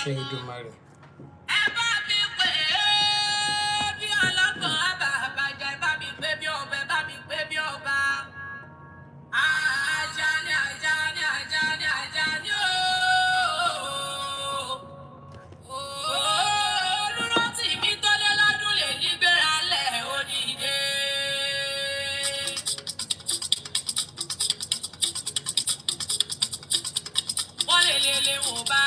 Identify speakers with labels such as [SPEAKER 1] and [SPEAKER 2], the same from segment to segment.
[SPEAKER 1] Àṣẹ Èdùmàrè.
[SPEAKER 2] Ẹ bá mi pè é bí ọlọ́gbọ́n àbàbàjẹ́, ẹ bá mi pè bí ọba, ẹ bá mi pè bí ọba. Àjàní, Àjàní, Àjàní, Àjàní ooo. Olùrántí mi tó lé lọ́dún lè ní gbéra lẹ̀ onídé. Wọ́n lè wò bá,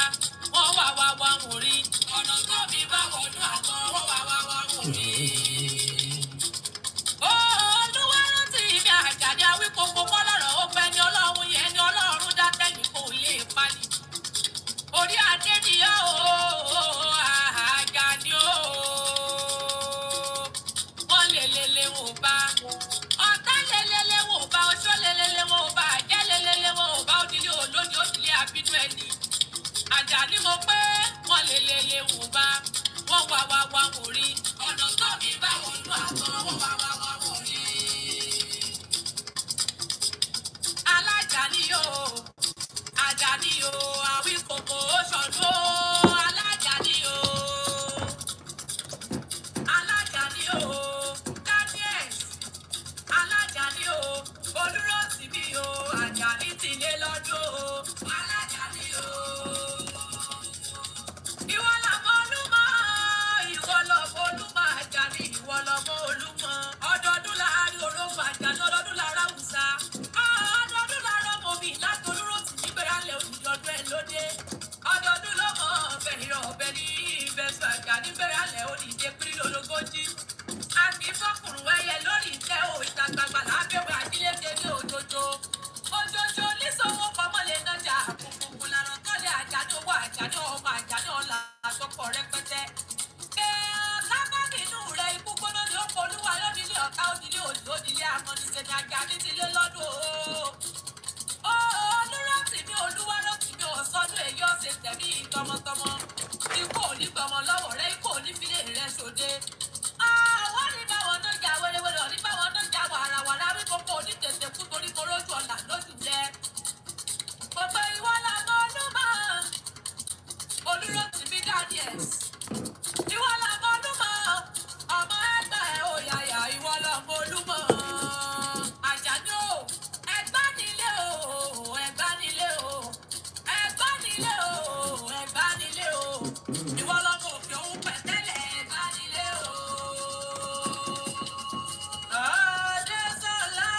[SPEAKER 2] wọ́n wá wọ́n rí. Ọ̀nà tó mi bá wọnú àgbọn, wọ́n wá wọ́n rí. Olúwa rántí mi Àjàní Awíkókó kọ́ lọ́rọ̀ ó pẹ́ ní Ọlọ́run yẹn ní Ọlọ́run dákẹ́ ní kò lè pani. Orí adé ni ó Àjàní ó. Wọ́n lè wò bá. Ọ̀tá lè wò bá. Oṣó lè wò bá. Àjẹ́ lè wò bá. Òdìlé olódi òdìlé àbínú ẹni. Àjàní mo pé wọ́n lè wò bá. Wọ́n wá wọ́n rí. Ọ̀nà tó mi bá wọnú àgbọn, wọ́n wá wọ́n rí. Alájàní o, Àjàní o, Awíkókó ṣọdún o, Alájàní o. Alájàní o, Daniels, Alájàní o, Olúrántí mi o, Àjàní ti lé lọ́dún o, Alájàní o. Ìwọ lọmọ Olúmọ, ìwọ lọmọ Olúmọ Àjàní, ìwọ lọmọ Olúmọ. Ọdọọdún láàárín orógbó Àjàní, ọdọọdún lára Hausa. Ọdọọdún lára mọ̀mí láti Olúrántí mi gbéralẹ̀ òdìdọ́dún ẹ̀ lóde. Ọdọọdún ló mọ̀ bẹ̀rẹ̀ ọ̀bẹ ní ìbẹ̀sùn Àjàní gbéralẹ̀ òdìdé pírí lólogójì. A kì í fọkùnrin wẹ́yẹ lórí ìtẹ́ o, ìta gbangba lábẹ́wò àdílété ní òjòjò. Òjòjò oníṣòwò pamọ́ lè nájà àkókò lára tọ́lẹ̀ Àjàní owó Àjàní ọmọ Àjàní ọ̀la àtọkọ̀ rẹpẹtẹ. Lábàbínú rẹ̀ ikú gbóná ni ó polúwa lódìlé ọ̀tá òdìlé òjò òdìlé amọ̀nìṣẹ́ ni Àjàní ti lé lọ́dún o. Olúrántí mi Olúwarántí mi ọ̀sọ́dún èyí ọ̀sẹ̀ tẹ̀mí tọmọtọmọ. Ikú ò ní gbọmọ lọ́wọ́ rẹ̀, ikú ò ní filé rẹ̀ ṣòde. Wọ́n ní báwọn náà jà wẹ́rẹ́wẹ́rẹ́, ò ní báwọn náà jà wàràwàrà. Awíkókó ò ní tètè kú torí mo rójú ọ̀la lójú jẹ. Mo pe ìwọ lọmọ Olúmọ, Olúrántí mi Daniels. Ìwọ lọmọ Olúmọ, ọmọ ẹgbẹ́ òyàyà, ìwọ lọmọ Olúmọ. Àjàní o, ẹgbá nílé o, ẹgbá nílé o, ẹgbá nílé o, ẹgbá nílé o. Ìwọ lọmọ òkè òun pẹ̀tẹ́lẹ̀, ẹgbá nílé o. Adésọlá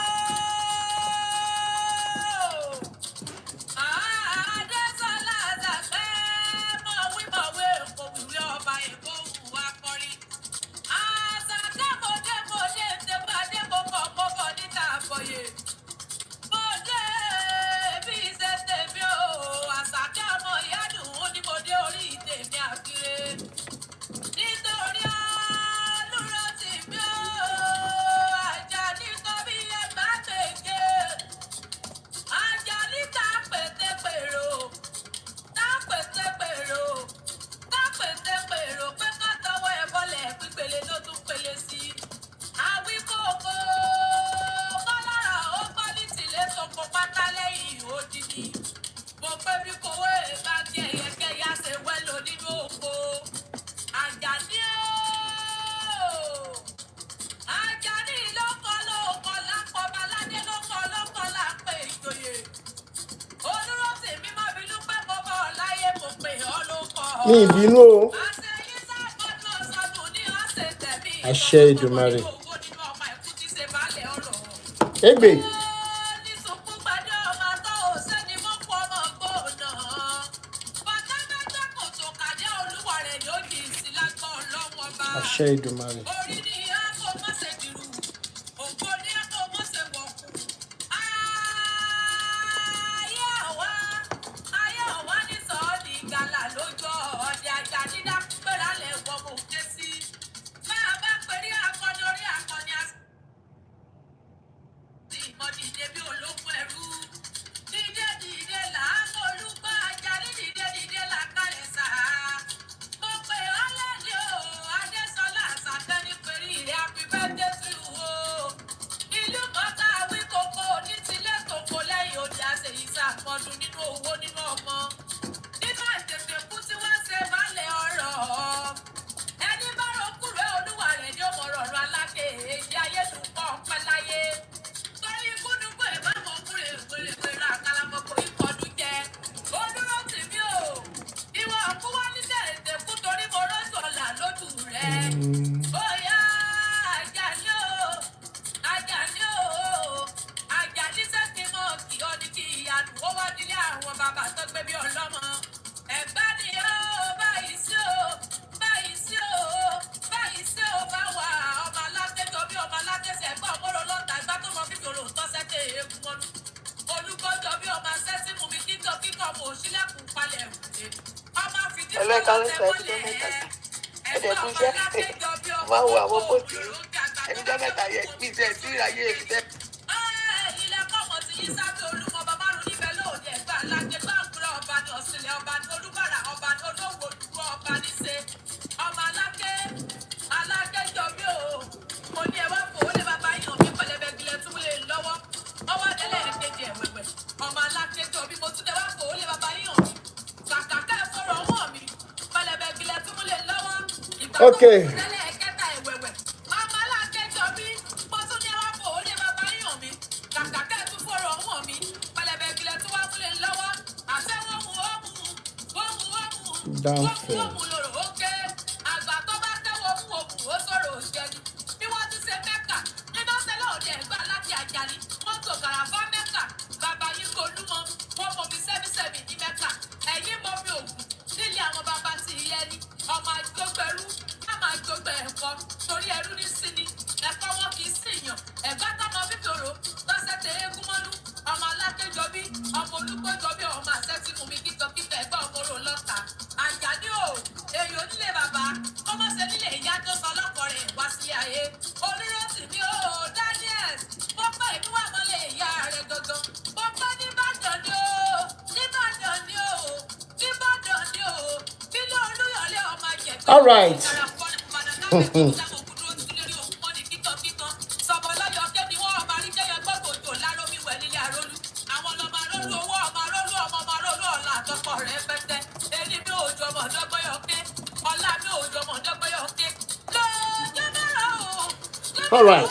[SPEAKER 2] o, Adésọlá àdàpẹ́ mọ̀wé èkó wíwí ọba èkó wù akọrin. Àṣàkẹ́ mọ̀dé tẹ́gbàdé mọ̀kọ̀ níta àbọ̀yè. Mọ̀dé bí ṣe tèmi o, Àṣàkẹ́ ọmọ ìyádùn ó ní mo dé orí tèmi àkìrè. Nítorí Olúrántí mi o, Àjàní tó bí ẹ bá gbèké. Àjàní tá pètèpèrò pé ká tọwọ́ ẹ bọ́lẹ̀ pípele ló tún pele sí. Awíkókó kọ́lára ó gbọ́ ní tìlé sọ̀kò pátá lẹ́yìn òdìdí. Mo pé bí kòwé bá di ẹ̀yẹ́kẹ́yà ṣe wẹ́lò nínú oko. Àjàní o, Àjàní lóko lápọ̀ baládé lóko lápẹ̀ ìjòyè. Olúrántí mi má bínú pé mo bọ̀ láyé, mo pè ọ́ lóko.
[SPEAKER 1] Mi ìbínú o.
[SPEAKER 2] Àṣeyí sábọ́dún ọ̀sọ́dún ní ọ̀sẹ̀ tẹ̀mí.
[SPEAKER 1] Àṣẹ Èdùmàrè.
[SPEAKER 2] Owó nínú ọmọ ẹ̀kú ti ṣe balẹ̀ ọ̀rọ̀.
[SPEAKER 1] Égbè.
[SPEAKER 2] Ní sunkún gbadé ọmọ tó ò sẹ́ni mọ́ kú ọmọ gbóòdà. Bàtà mẹ́ta kò tó kàdé olúwa rẹ̀ ni ó di ìsìn lágbọ́ ọlọ́wọ́ bá.
[SPEAKER 1] Àṣẹ Èdùmàrè.
[SPEAKER 2] Orí ni a kò mọ̀ ṣe dìrù. Ògo ni a kò mọ̀ ṣe wọ̀kù. Ayé ọ̀wá ní sọ́ọ̀dì ìgbàlà lójó ọ̀dẹ Àjàní dákúgbéra lẹ̀ wọ́n mọ̀ ké sí. Bá a bá perí akọni orí akọni àti ìmọ̀dìde bí ológun ẹ̀rú. Dìde làákò olúgbọ́ Àjàní dìde làkàlẹ̀ sàá. Mo pè ọ́ lẹ́ni o, Adésọlá Àṣàkẹ́ ní perí bàbá tó gbé bí ọlọ́mọ. Ẹ̀gbá ni ó báyìí sí o, báyìí sí o, báyìí sí o bá wà. Ọmọ aládé jọ bí ọmọ aládé ṣe ẹ̀gbọ́n ọmọrò lọ́ta ẹ̀gbá tó mọ fífi òrò tọ́sẹ́ tẹ eégún mọ́nú. Olúgbọ́jọ bí ọmọ asẹ́sí mú mi kíkọ́ kíkọ́ mọ̀ òṣìlẹ̀kùn palẹ̀ òkè. Ọmọ fìdí fọlọ́ tẹ mọ́lẹ̀ ẹ̀. Ẹ̀gbọ́n ọmọ aládé jọ bí ọmọ òkú
[SPEAKER 3] ẹnìjọ́ mẹ́ta yẹ kí n tẹ̀ sí ìráyè ìfẹ́.
[SPEAKER 2] ilé kọ́mọ ti yí sábẹ́ olúmọ bàbá rún níbẹ̀ lóde ẹ̀gbá alájẹ gbàǹkúrẹ́ ọba ní ọ̀sìnlẹ̀ ọba ní olúbàrà ọba ní olówó olùkọ́ ọba ní ṣe ọmọ alájẹ jọ bí o mo ní ẹwà kò ó lé bàbá yàn mí pẹlẹbẹ gbilẹ̀ tún lè lọ́wọ́ ọwọ́ adẹ́lẹ̀ èkejì ẹ̀wẹ̀wẹ̀ ọmọ alájẹ jọ bí mo tún lè wá kò ó lé bàbá yàn mí kàkà kẹ́ ẹ̀ fọ́rọ̀ ọwọ́ mi pẹlẹbẹ gbilẹ̀ tún lè lọ́wọ́ ìgbà tó kù tẹ́lẹ̀ ẹ̀kẹta ẹ̀wẹ̀wẹ̀ ọmọ alájẹ jọ bí mo tún lè wá kò ó lé bàbá yàn mí kàkà kẹ́ ẹ̀ tún fọ́rọ̀ ọwọ́ mi pẹlẹbẹ gbilẹ̀ tún wá múlẹ̀ lọ́wọ́ àṣẹ wọ́n mú lòrò ókè àgbà tó bá tẹ́wọ́ mú òkú ó sọ̀rọ̀ òṣèlú bí wọ́n ti ṣe mẹ́kà nínú ṣẹlẹ̀ òde ẹ̀gbá láti àjàlí mọ́tò gàràfà mẹ́kà bàbá yìí kò lúmọ wọ́n mọ̀ mi sẹ́mísẹ́mì ní mẹ́kà ẹ̀yìn mọ̀ mi ògùn nílé àwọn bàbá ti yẹ ni ọmọ àjọgbẹ̀rú má máa jọgbẹ̀ ẹ̀kọ́ torí ẹrú ní síni ẹ̀kọ́ wọn kì í sìyàn ẹ̀gbá tọmọ fífòrò lọ́sẹ̀ tẹ eégún mọ́nú ọmọ alákéjọbí ọmọ olúgbójọbí ọmọ àṣẹ́tì mú mi kíkọ ẹ̀gbá ọmọrò lọ́ta àjàní o èyí onílé bàbá ọmọ ṣe nílé ìyá tó sọ lọ́kọ rẹ̀ wá sí ayé onírọ́sì mi o Daniels mo pẹ́ ìlú wà mọ́lẹ̀ ìyá rẹ̀ gangan mo pẹ́ nìbàdàn ni o nìbàdàn ni o nìbàdàn ni o bílé olúyọ̀lé ọmọ àjẹgbẹ́
[SPEAKER 1] All right. All right.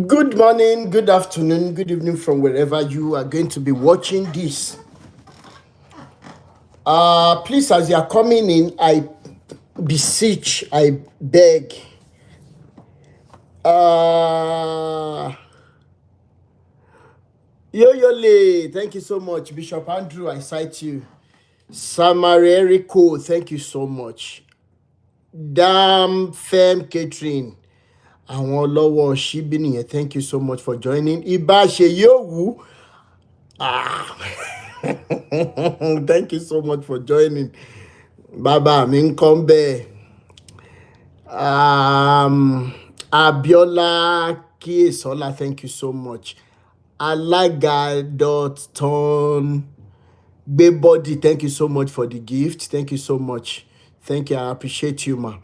[SPEAKER 1] Good morning, good afternoon, good evening from wherever you are going to be watching this. Please, as you are coming in, I beseech, I beg. Yoyole, thank you so much. Bishop Andrew, I cite you. Samarerico, thank you so much. Dam Fem Catherine, àwọn ọlọ́wọ́ ṣíbí nìyẹn, thank you so much for joining. Ibà ṣe yóò wú. Thank you so much for joining. Baba mi ń kọ́ bẹ́ẹ̀. Abiola Kiesola, thank you so much. Alaga.ton Bebody, thank you so much for the gift. Thank you so much. Thank you. I appreciate you, ma.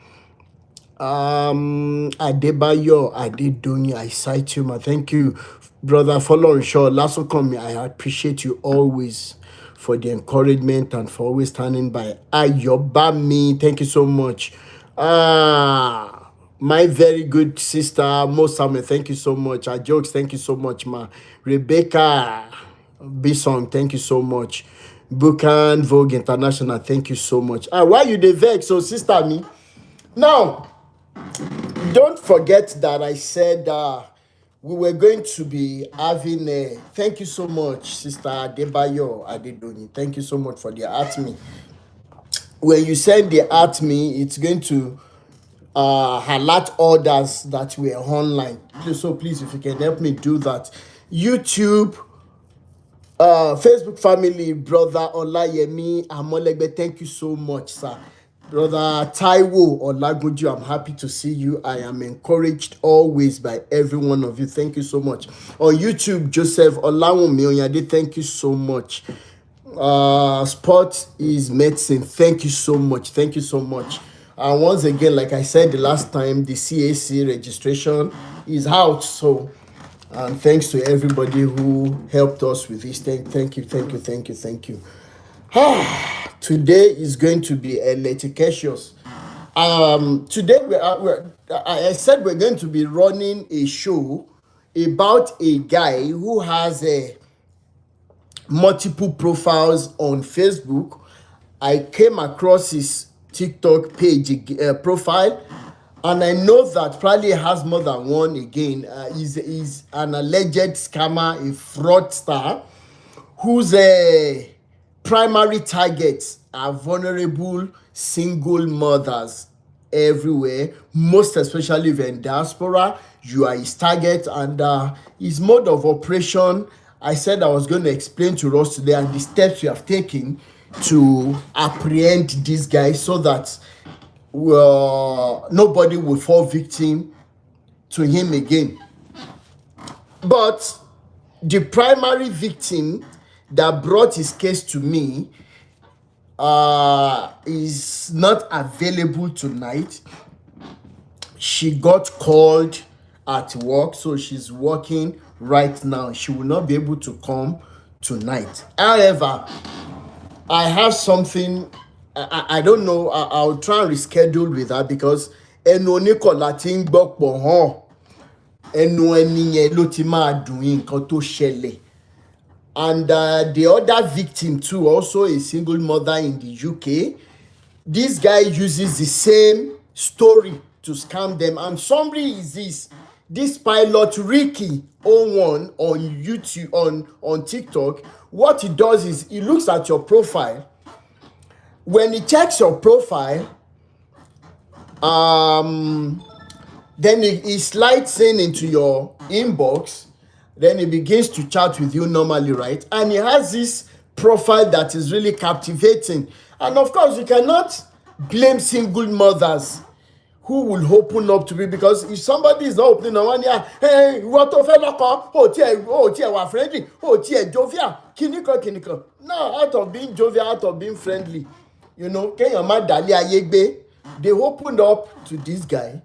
[SPEAKER 1] Adebayo Adedoyin, I cite you, ma. Thank you, brother Folorunsho. Last come, I appreciate you always for the encouragement and for always standing by. Ayobami, thank you so much. My very good sister Mosame, thank you so much. Jokes, thank you so much, ma. Rebecca Bisong, thank you so much. Bukan Vogue International, thank you so much. Why you dey vex? So sister me. Now, don't forget that I said we were going to be having a... Thank you so much, Sister Adebayo Adedoni. Thank you so much for the at me. When you send the at me, it's going to highlight others that were online. So please, if you can help me do that. YouTube, Facebook family, brother Olayemi Amolegbe, thank you so much, sir. Brother Taiwo Olagunju, I'm happy to see you. I am encouraged always by every one of you. Thank you so much. On YouTube, Joseph Olawunmi Onyade, thank you so much. Sport is medicine. Thank you so much. Thank you so much. And once again, like I said the last time, the CAC registration is out. So, and thanks to everybody who helped us with this. Thank you. Today is going to be litigious. Today I said we're going to be running a show about a guy who has multiple profiles on Facebook. I came across his TikTok page profile, and I know that probably has more than one again. He's an alleged scammer, a fraudster, whose primary targets are vulnerable single mothers everywhere, most especially if you're in diaspora. You are his target, and his mode of operation, I said I was going to explain to us today, and the steps we have taken to apprehend this guy so that nobody will fall victim to him again. But the primary victim that brought his case to me is not available tonight. She got called at work, so she's working right now. She will not be able to come tonight. However, I have something. I don't know. I'll try and reschedule with her because ẹnu oníkọ̀lá tí ń gbọ́pọ̀ hàn, ẹnu ẹni yẹn ló ti máa dùn nǹkan tó ṣẹlẹ̀. And the other victim too, also a single mother in the UK. This guy uses the same story to scam them. And somebody is this pilot Ricky01 on YouTube, on TikTok. What he does is he looks at your profile. When he checks your profile, then he slides into your inbox. Then he begins to chat with you normally, right? And he has this profile that is really captivating. And of course, you cannot blame single mothers who will open up to me, because if somebody is not opening up, hey, what of a we're friendly, jovial, kiniko. No, out of being jovial, out of being friendly, you know, they opened up to this guy.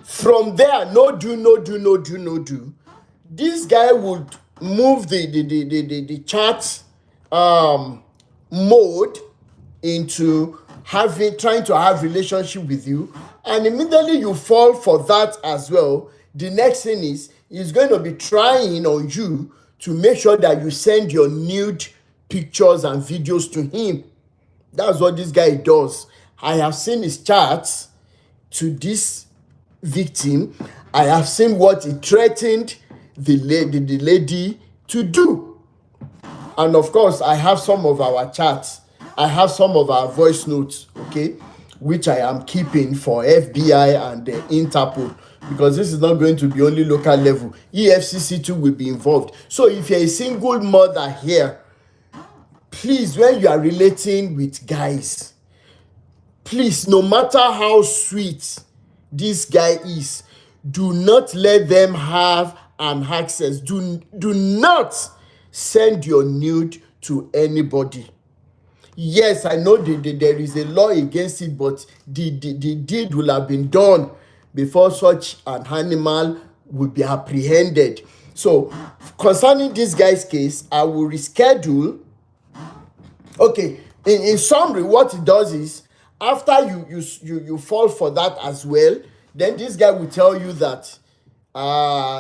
[SPEAKER 1] From there, no do. This guy would move the chat mode into trying to have relationship with you, and immediately you fall for that as well. The next thing is he's going to be trying on you to make sure that you send your nude pictures and videos to him. That's what this guy does. I have seen his chats to this victim. I have seen what he threatened the lady to do. And of course, I have some of our chats. I have some of our voice notes, okay, which I am keeping for FBI and Interpol, because this is not going to be only local level. EFCC too will be involved. So if you're a single mother here, please, when you are relating with guys, please, no matter how sweet this guy is, do not let them have an access. Do not send your nude to anybody. Yes, I know there is a law against it, but the deed will have been done before such an animal will be apprehended. So concerning this guy's case, I will reschedule. Okay, in summary, what he does is, after you fall for that as well, then this guy will tell you that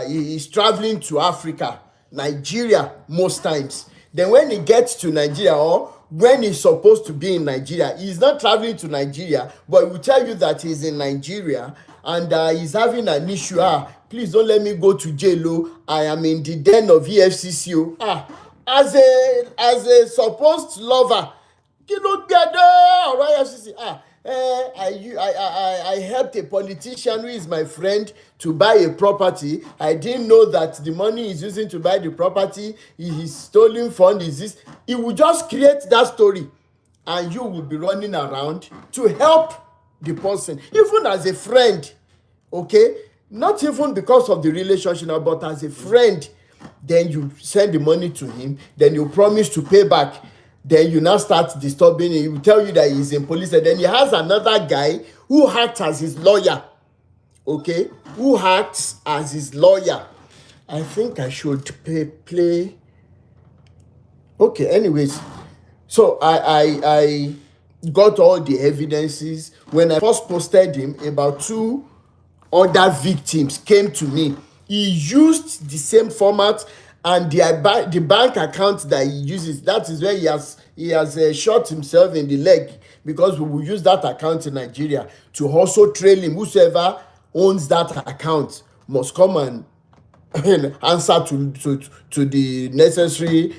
[SPEAKER 1] he is traveling to Africa, Nigeria most times. Then when he gets to Nigeria, or when he's supposed to be in Nigeria, he's not traveling to Nigeria, but he will tell you that he's in Nigeria and he's having an issue. Please don't let me go to jail. I am in the den of EFCC. As a supposed lover, kí ló gbẹdẹ ọ̀rọ̀ EFCC? I helped a politician who is my friend to buy a property. I didn't know that the money he's using to buy the property is stolen fund. Is this? He will just create that story, and you will be running around to help the person, even as a friend. Okay, not even because of the relationship, but as a friend. Then you send the money to him. Then you promise to pay back. Then you now start disturbing him. He will tell you that he's in police. And then he has another guy who acts as his lawyer. Okay? Who acts as his lawyer. I think I should play. Okay, anyways. So I got all the evidences. When I first posted him about 2 other victims came to me. He used the same format, and the bank account that he uses, that is where he has shot himself in the leg, because we will use that account in Nigeria to also trail him. Whosoever owns that account must come and answer to the necessary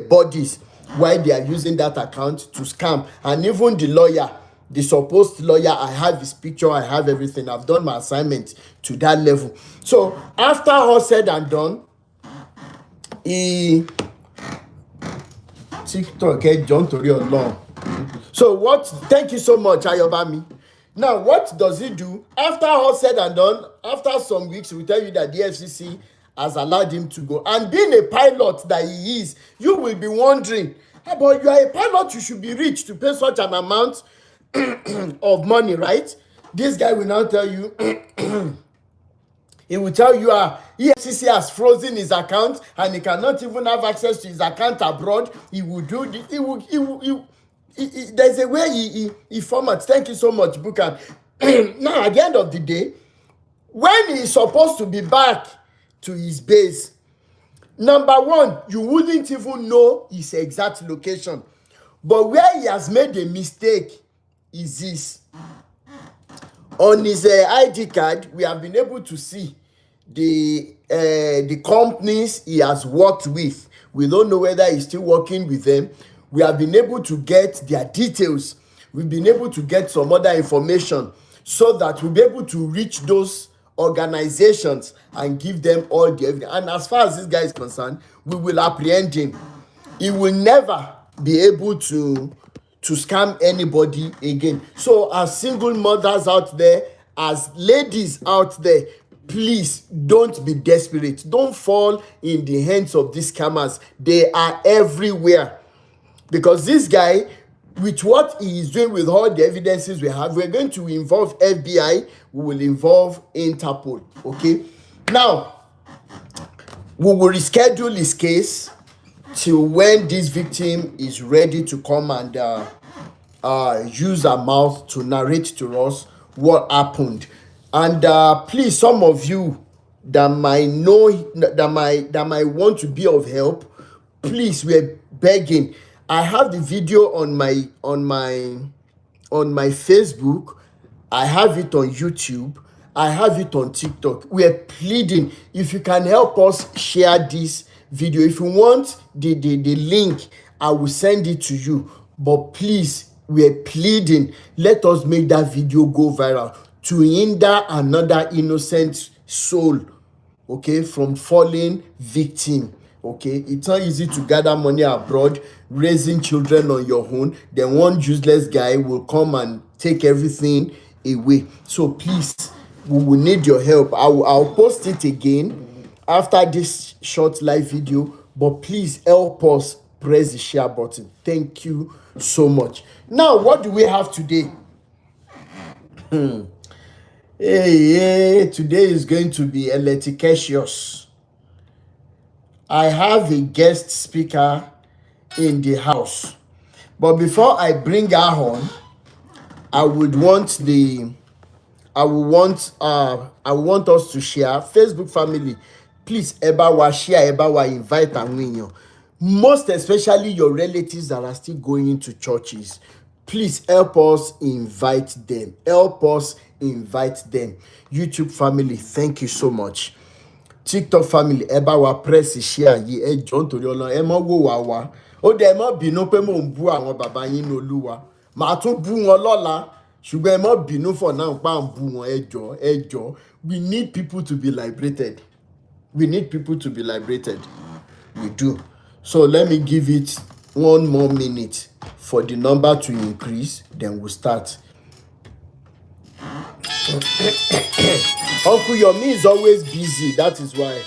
[SPEAKER 1] bodies why they are using that account to scam. And even the lawyer, the supposed lawyer, I have his picture, I have everything. I've done my assignment to that level. So after all said and done, he TikTok John Tori Olorun. So what? Thank you so much, Ayobami. Now, what does he do? After all said and done, after some weeks, we tell you that the FCC has allowed him to go. And being a pilot that he is, you will be wondering, but you are a pilot, you should be rich to pay such an amount of money, right? This guy will now tell you, he will tell you EFCC has frozen his account and he cannot even have access to his account abroad. He will do this. There's a way he formats. Thank you so much, Bukan. Now, at the end of the day, when he's supposed to be back to his base, number one, you wouldn't even know his exact location. But where he has made a mistake is this. On his ID card, we have been able to see the companies he has worked with. We don't know whether he's still working with them. We have been able to get their details. We've been able to get some other information so that we'll be able to reach those organizations and give them all the evidence. And as far as this guy is concerned, we will apprehend him. He will never be able to scam anybody again. So as single mothers out there, as ladies out there, please don't be desperate. Don't fall in the hands of these scammers. They are everywhere. Because this guy, with what he is doing, with all the evidences we have, we're going to involve FBI, we will involve Interpol, okay? Now, we will reschedule his case till when this victim is ready to come and use her mouth to narrate to us what happened. And please, some of you that might know, that might want to be of help, please, we're begging. I have the video on my Facebook. I have it on YouTube. I have it on TikTok. We are pleading, if you can help us share this video. If you want the link, I will send it to you. But please, we are pleading, let us make that video go viral to hinder another innocent soul, okay, from falling victim. Okay, it's not easy to gather money abroad, raising children on your own. Then one useless guy will come and take everything away. So please, we will need your help. I'll post it again after this short live video. But please help us press the share button. Thank you so much. Now, what do we have today? Hey, today is going to be electricious. I have a guest speaker in the house. But before I bring her on, I want us to share. Facebook family, please share, invite and win. Most especially your relatives that are still going into churches. Please help us invite them. Help us invite them. YouTube family, thank you so much. TikTok family, press share yìí, jọ̀ọ́ nítorí Ọlọ́run, mọ́ wò wá. Ó dẹ̀ mọ́ bínú pé mò ń bú àwọn bàbá yín ní Olúwa. Màá tún bú wọn lọ́la. Ṣùgbọ́n mọ́ bínú for now pa ń bú wọn, jọ̀ọ́. We need people to be liberated. We need people to be liberated. We do. So let me give it 1 more minute for the number to increase. Then we'll start. Uncle Yomi is always busy. That is why.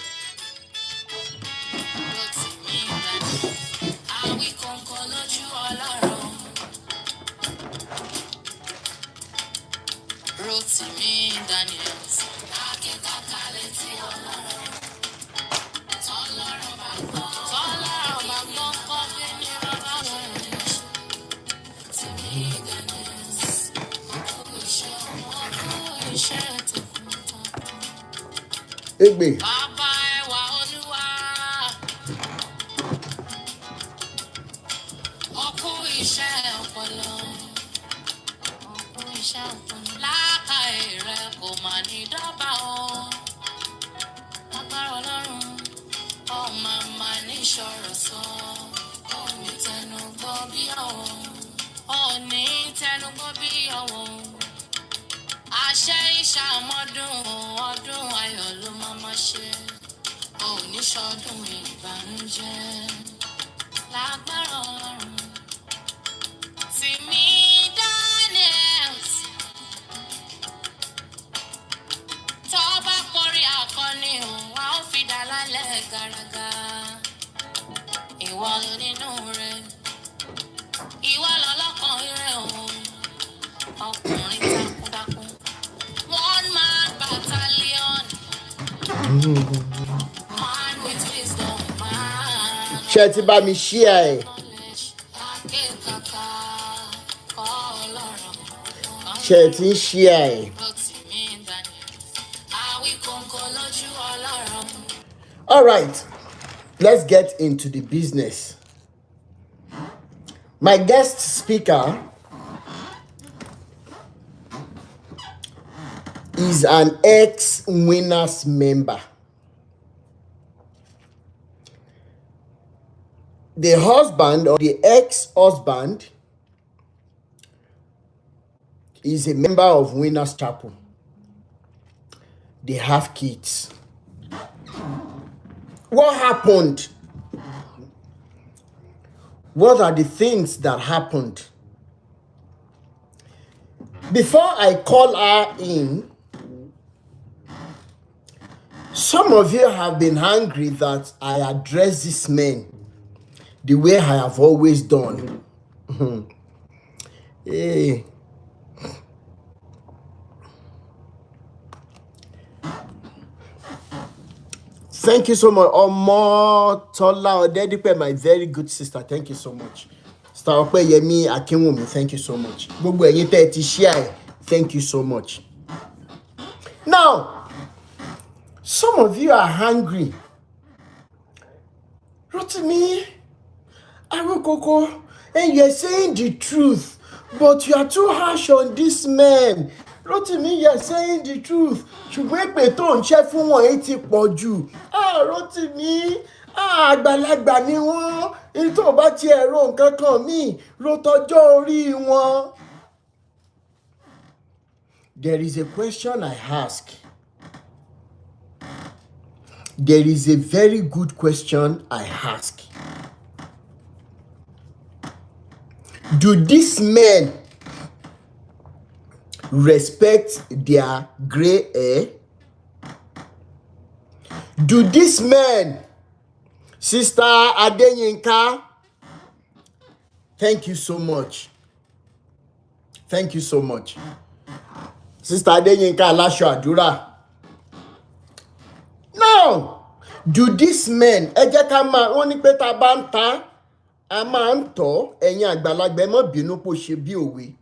[SPEAKER 1] Egbe.
[SPEAKER 2] Bàbá ẹwà Olúwa. Ọkú iṣẹ́ ọpọlọ. Ọkú iṣẹ́ ọpọlọ. Lákàá rẹ̀ kò mà ní dọ́gba o. Agbára Ọlọ́run. Ọmọ àmà ní ìṣòro sọ. Òní tẹnu gbọ́ bí ọ̀wọ́. Òní tẹnu gbọ́ bí ọ̀wọ́. Àṣẹ ìṣàmọ́dún ọdún ayọ̀ ló máa ma ṣe. Òní ṣọdún ìbànújẹ́. Lágbára Ọlọ́run. Tìmí Daniels. Tọ́ bá kọrin akọni òun, a ó fi dà lálẹ́ gàràgà. Ìwọ ló nínú rẹ̀. Ìwọ lọ́lọ́kan rẹ̀ òun. Ọkùnrin takuntakun. One man battalion. Man with wisdom, man.
[SPEAKER 1] Ṣé ti bá mi share ẹ̀?
[SPEAKER 2] Knowledge. Akẹ́kọ̀ọ́ká. Ọlọ́run.
[SPEAKER 1] Ṣé ti ń share ẹ̀?
[SPEAKER 2] Rotimi Daniels. Àwíkọ́nkọ́ lójú Ọlọ́run.
[SPEAKER 1] All right, let's get into the business. My guest speaker is an ex-Winners member. The husband or the ex-husband is a member of Winners Chapel. They have kids. What happened? What are the things that happened? Before I call her in, some of you have been angry that I address this man the way I have always done. Hey. Thank you so much. Omo Tola Odedipe, my very good sister. Thank you so much. Sister Opeyemi Akinwumi, thank you so much. Gbogbo ẹ̀yin tẹ́ ti share, thank you so much. Now, some of you are hungry. Rotimi, Arukoko, and you're saying the truth, but you are too harsh on this man. Rotimi, you're saying the truth. Ṣùgbọ́n èpè tó ń ṣẹ́ fún wọn èyí ti pọ̀ jù. Rotimi, àgbàlagbà ni wọ́n. Èyí tó bá ti ẹ̀rọ nǹkan kan míì ló tọjọ́ orí wọn. There is a question I ask. There is a very good question I ask. Do these men respect their gray hair? Do these men, Sister Adenyinka, thank you so much. Thank you so much. Sister Adenyinka Alasho Adura. Now, do these men, ẹ jẹ́ ká máa wọ́n ní pé tá a bá ń ta, a máa ń tọ́ ẹ̀yin àgbàlagbà ẹ má bínú pò ṣe bí òwe.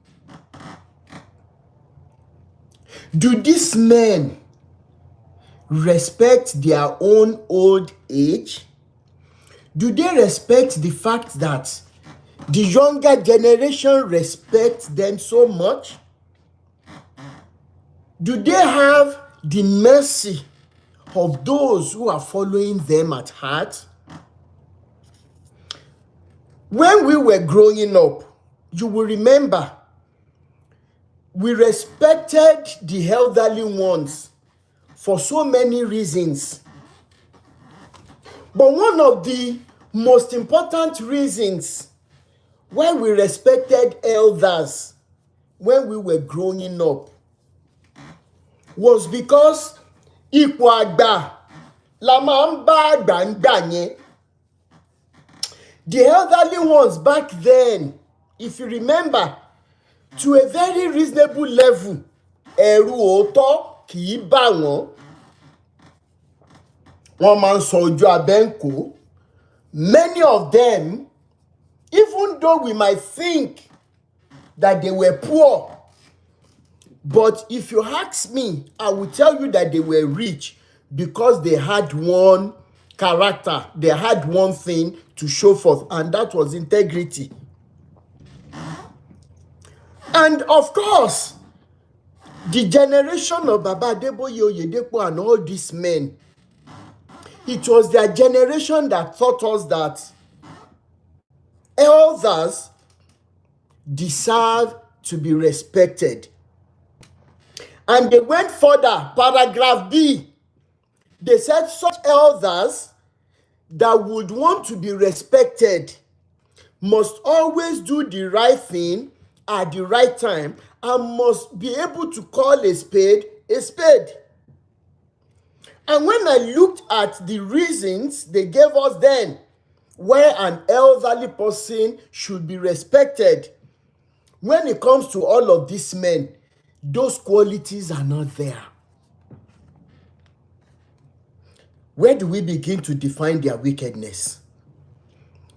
[SPEAKER 1] Do these men respect their own old age? Do they respect the fact that the younger generation respects them so much? Do they have the mercy of those who are following them at heart? When we were growing up, you will remember, we respected the elderly ones for so many reasons. But one of the most important reasons why we respected elders when we were growing up was because ipò àgbà la máa ń bá àgbà ń gbà yẹn. The elderly ones back then, if you remember, to a very reasonable level, ẹ̀rù òótọ́ kì í bà wọ́n. Wọ́n máa ń sọ ojú abẹ́ ń kó. Many of them, even though we might think that they were poor, but if you ask me, I will tell you that they were rich because they had one character, they had one thing to show forth, and that was integrity. And of course, the generation of Baba Adeboye Oyedepo and all these men, it was their generation that taught us that elders deserve to be respected. And they went further, paragraph B. They said such elders that would want to be respected must always do the right thing at the right time and must be able to call a spade a spade. And when I looked at the reasons they gave us then where an elderly person should be respected, when it comes to all of these men, those qualities are not there. Where do we begin to define their wickedness?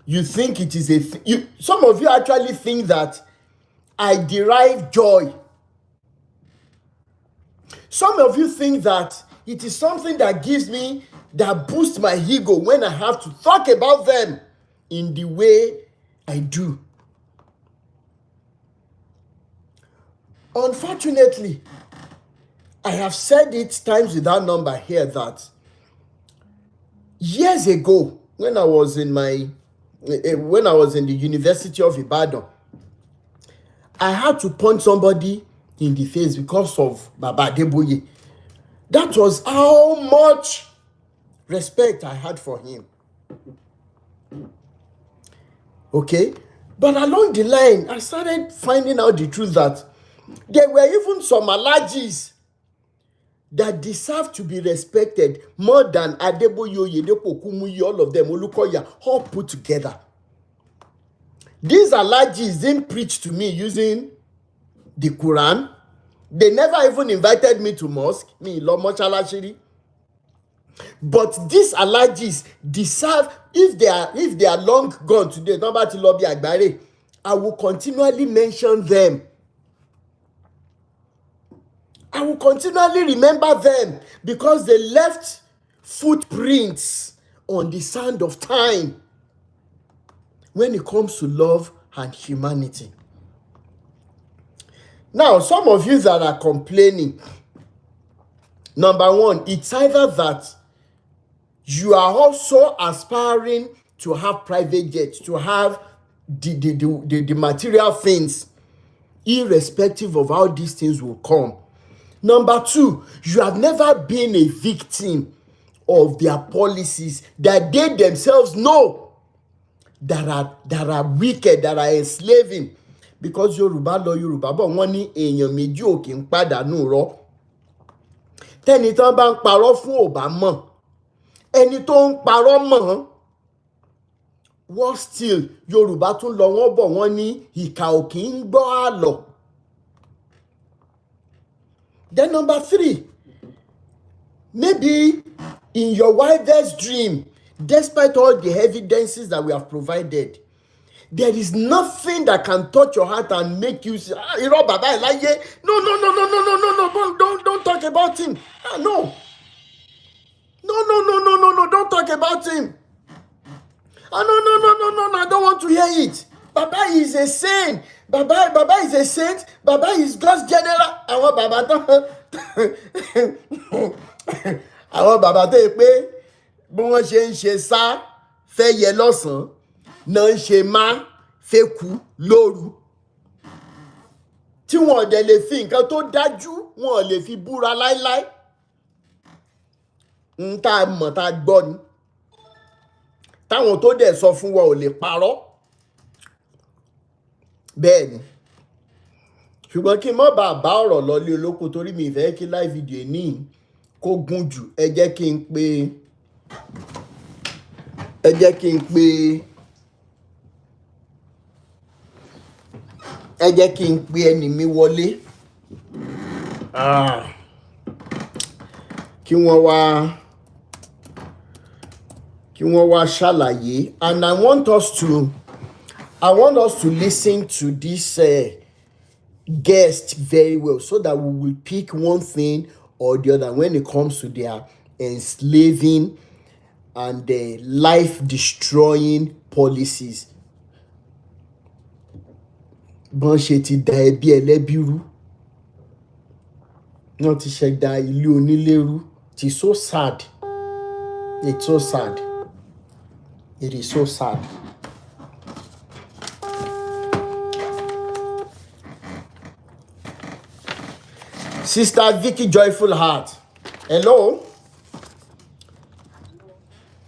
[SPEAKER 1] You think it is some of you actually think that I derive joy. Some of you think that it is something that gives me, that boosts my ego when I have to talk about them in the way I do. Unfortunately, I have said it times without number here that years ago, when I was in the University of Ibadan, I had to punch somebody in the face because of Baba Adeboye. That was how much respect I had for him. Okay? But along the line, I started finding out the truth that there were even some allergies that deserve to be respected more than Adeboye, Oyedepo, Kumuyi, all of them, Olukoya, all put together. These allergies didn't preach to me using the Quran. They never even invited me to mosque. Me, Lomo Chalashiri. But these allergies deserve, if they are long gone today, nobody lobby Agbare, I will continually mention them. I will continually remember them because they left footprints on the sand of time when it comes to love and humanity. Now, some of you that are complaining, number one, it's either that you are also aspiring to have private jets, to have the material things, irrespective of how these things will come. Number two, you have never been a victim of their policies that they themselves know that are wicked, that are enslaving. Because Yoruba lọ Yoruba bọ̀ wọ́n ní èèyàn méjì ò kí ń pàdánù rọ́. Tẹ́ni tán bá ń parọ́ fún ò bá mọ̀. Ẹni tó ń parọ́ mọ̀. Worse still, Yoruba tún lọ wọ́n bọ̀ wọ́n ní ìkà ò kí ń gbọ́ àlọ́. Then number three, maybe in your wildest dream, despite all the evidences that we have provided, there is nothing that can touch your heart and make you say, Irọ́ bàbá ẹ̀ láyé. No, don't talk about him. No, don't talk about him. No, I don't want to hear it. Baba is a saint. Baba is a saint. Baba is God's general. Àwọn bàbá tó yẹ pé bí wọ́n ṣe ń ṣe sá fẹ́ yẹ lọ́sàn-án náà ń ṣe má fẹ́ kú lóru. Tí wọ́n dẹ̀ lè fi nǹkan tó dájú wọ́n lè fi búra láíláí. Ń tá a mọ̀ tá a gbọ́ ni. Táwọn tó dẹ̀ sọ fún wa ò lè parọ́. Bẹ́ẹ̀ ni. Ṣùgbọ́n kí n má bàa bá ọ̀rọ̀ lọlé olóko torí mi ìfẹ́ kí live video ní kó gùn jù. Ẹ jẹ́ kí n pe ẹni mi wọlé. Kí wọ́n wá ṣàlàyé. And I want us to listen to this guest very well so that we will pick one thing or the other when it comes to their enslaving and life-destroying policies. Bọ́n ṣe ti da ẹbí ẹlẹ́bí rú, wọ́n ti ṣẹ̀dá ilé onílé rú. It is so sad. It's so sad. It is so sad. Sister Vicky Joyful Heart. Hello?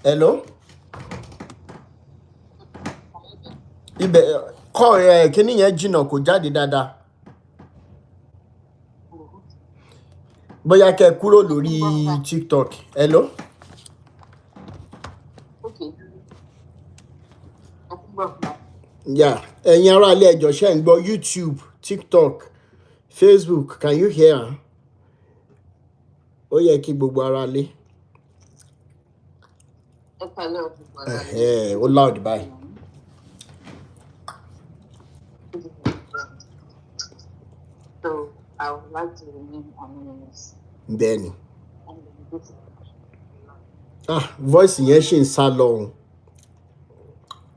[SPEAKER 1] Hello? Ibẹ̀ kọ́ kíní yẹn jìnnà kò jáde dáadáa. Bóyá kẹ́ kúrò lórí TikTok. Hello?
[SPEAKER 3] Okay.
[SPEAKER 1] Yeah. Ẹ̀yin ará ilé ẹjọ́ ṣé ń gbọ́ YouTube, TikTok, Facebook. Can you hear? Ó yẹ kí gbogbo ará lé. Ó loud báyìí.
[SPEAKER 3] So I would like to remain anonymous.
[SPEAKER 1] Bẹ́ẹ̀ni. Voice yẹn ṣì ń sá lọ.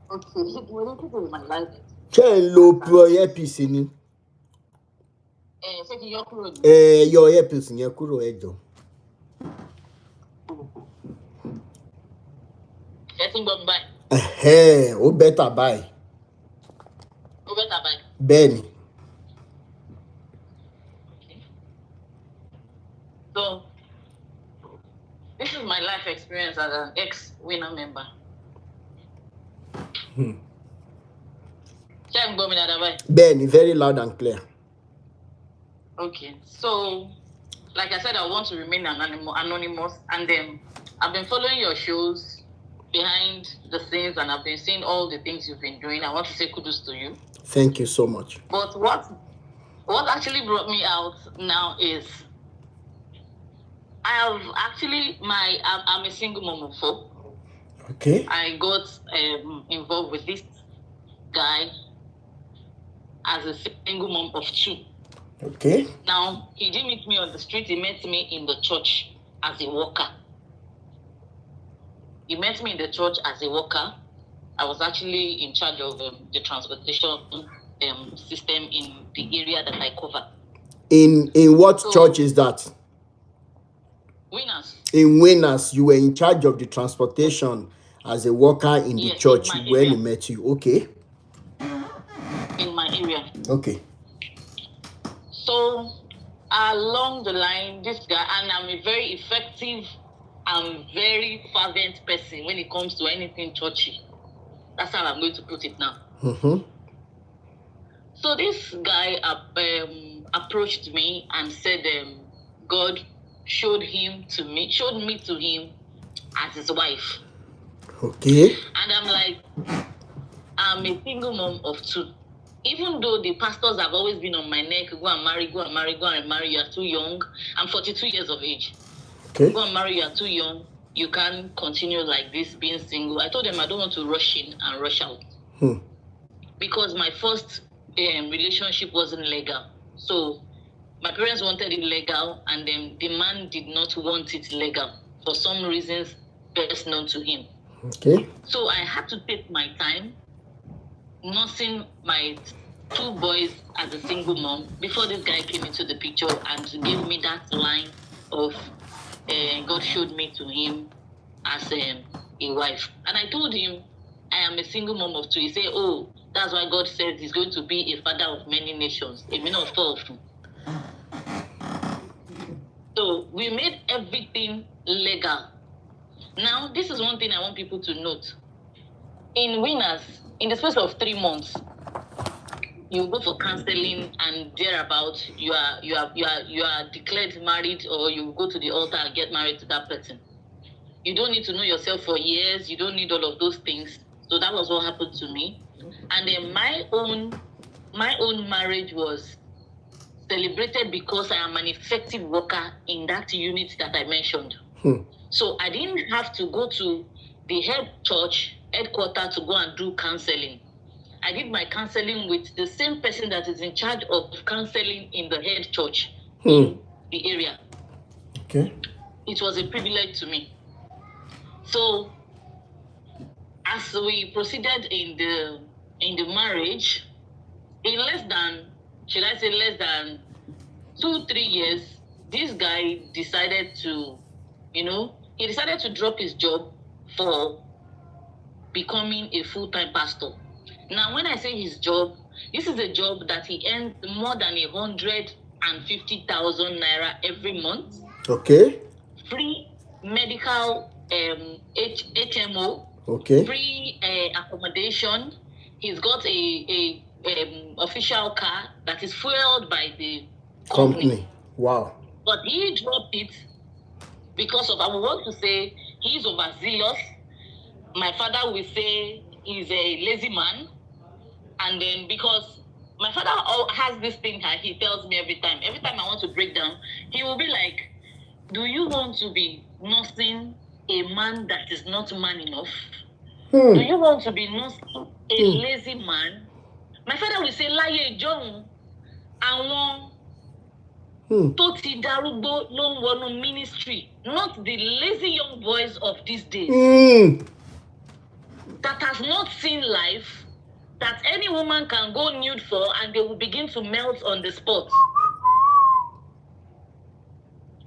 [SPEAKER 3] Okay, well, this is my life.
[SPEAKER 1] Ṣé ń lo pure earpiece ni?
[SPEAKER 3] Ṣé kí yọ kúrò ní?
[SPEAKER 1] Yọ earpiece yẹn kúrò ẹ jọ̀ọ́.
[SPEAKER 3] Ẹ ti ń gbọ́ mi báyìí.
[SPEAKER 1] Ó bẹ́tà báyìí.
[SPEAKER 3] Ó bẹ́tà báyìí.
[SPEAKER 1] Bẹ́ẹ̀ni.
[SPEAKER 3] So, this is my life experience as an ex-winner member. Ṣé ń gbọ́ mi dáadáa báyìí?
[SPEAKER 1] Bẹ́ẹ̀ni, very loud and clear.
[SPEAKER 3] Okay, so, like I said, I want to remain anonymous, and then I've been following your shows behind the scenes, and I've been seeing all the things you've been doing. I want to say kudos to you.
[SPEAKER 1] Thank you so much.
[SPEAKER 3] But what actually brought me out now is I'm a single mom of 4.
[SPEAKER 1] Okay.
[SPEAKER 3] I got involved with this guy as a single mom of 2.
[SPEAKER 1] Okay.
[SPEAKER 3] Now, he didn't meet me on the street. He met me in the church as a worker. He met me in the church as a worker. I was actually in charge of the transportation system in the area that I cover.
[SPEAKER 1] In what church is that?
[SPEAKER 3] Winners.
[SPEAKER 1] In Winners, you were in charge of the transportation as a worker in the church when he met you. Okay.
[SPEAKER 3] In my area.
[SPEAKER 1] Okay.
[SPEAKER 3] So, along the line, this guy, and I'm a very effective and very fervent person when it comes to anything churchy. That's how I'm going to put it now.
[SPEAKER 1] Mm-hmm.
[SPEAKER 3] So this guy approached me and said, God showed me to him as his wife.
[SPEAKER 1] Okay.
[SPEAKER 3] And I'm like, I'm a single mom of 2. Even though the pastors have always been on my neck, go and marry, you are too young. I'm 42 years of age.
[SPEAKER 1] Okay.
[SPEAKER 3] Go and marry, you are too young. You can't continue like this, being single. I told them I don't want to rush in and rush out. Because my first relationship wasn't legal. So my parents wanted it legal, and then the man did not want it legal for some reasons best known to him.
[SPEAKER 1] Okay.
[SPEAKER 3] So I had to take my time nursing my 2 boys as a single mom before this guy came into the picture and gave me that line of God showed me to him as a wife. And I told him I am a single mom of 2. He said, oh, that's why God says he's going to be a father of many nations. A man of 4 of them. So we made everything legal. Now, this is one thing I want people to note. In Winners, in the space of 3 months, you go for counseling, and thereabout you are declared married, or you go to the altar and get married to that person. You don't need to know yourself for years. You don't need all of those things. So that was what happened to me. And then my own marriage was celebrated because I am an effective worker in that unit that I mentioned. So I didn't have to go to the headquarters to go and do counseling. I did my counseling with the same person that is in charge of counseling in the head church in the area.
[SPEAKER 1] Okay.
[SPEAKER 3] it was a privilege to me. So as we proceeded in the marriage, in less than 2-3 years, this guy decided to, he decided to drop his job for becoming a full-time pastor. Now, when I say his job, this is a job that he earns more than 150,000 naira every month.
[SPEAKER 1] Okay.
[SPEAKER 3] Free medical HMO.
[SPEAKER 1] Okay.
[SPEAKER 3] Free accommodation. He's got a official car that is fueled by the company.
[SPEAKER 1] Wow.
[SPEAKER 3] But he dropped it because of, I would want to say, he's overzealous. My father will say he's a lazy man. And then because my father has this thing that he tells me every time I want to break down, he will be like, do you want to be nursing a man that is not man enough? Do you want to be nursing a lazy man? My father will say, Láyé John, àwọn tó ti darúgbó ló ń wọnú ministry, not the lazy young boys of these days that has not seen life, that any woman can go nude for and they will begin to melt on the spot.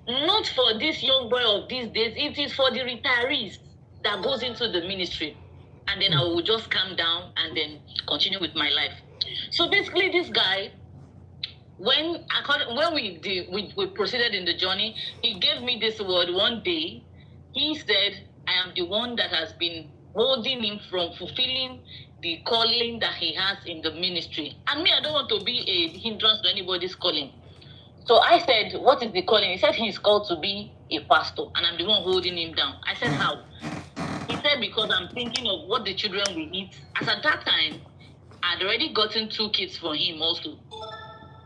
[SPEAKER 3] Not for this young boy of these days, it is for the retirees that goes into the ministry. And then I will just calm down and then continue with my life. So basically this guy, when we proceeded in the journey, he gave me this word one day. He said, I am the one that has been holding him from fulfilling the calling that he has in the ministry. And me, I don't want to be a hindrance to anybody's calling. So I said, what is the calling? He said he's called to be a pastor, and I'm the one holding him down. I said, how? He said, because I'm thinking of what the children will eat. As at that time, I'd already gotten 2 kids for him also,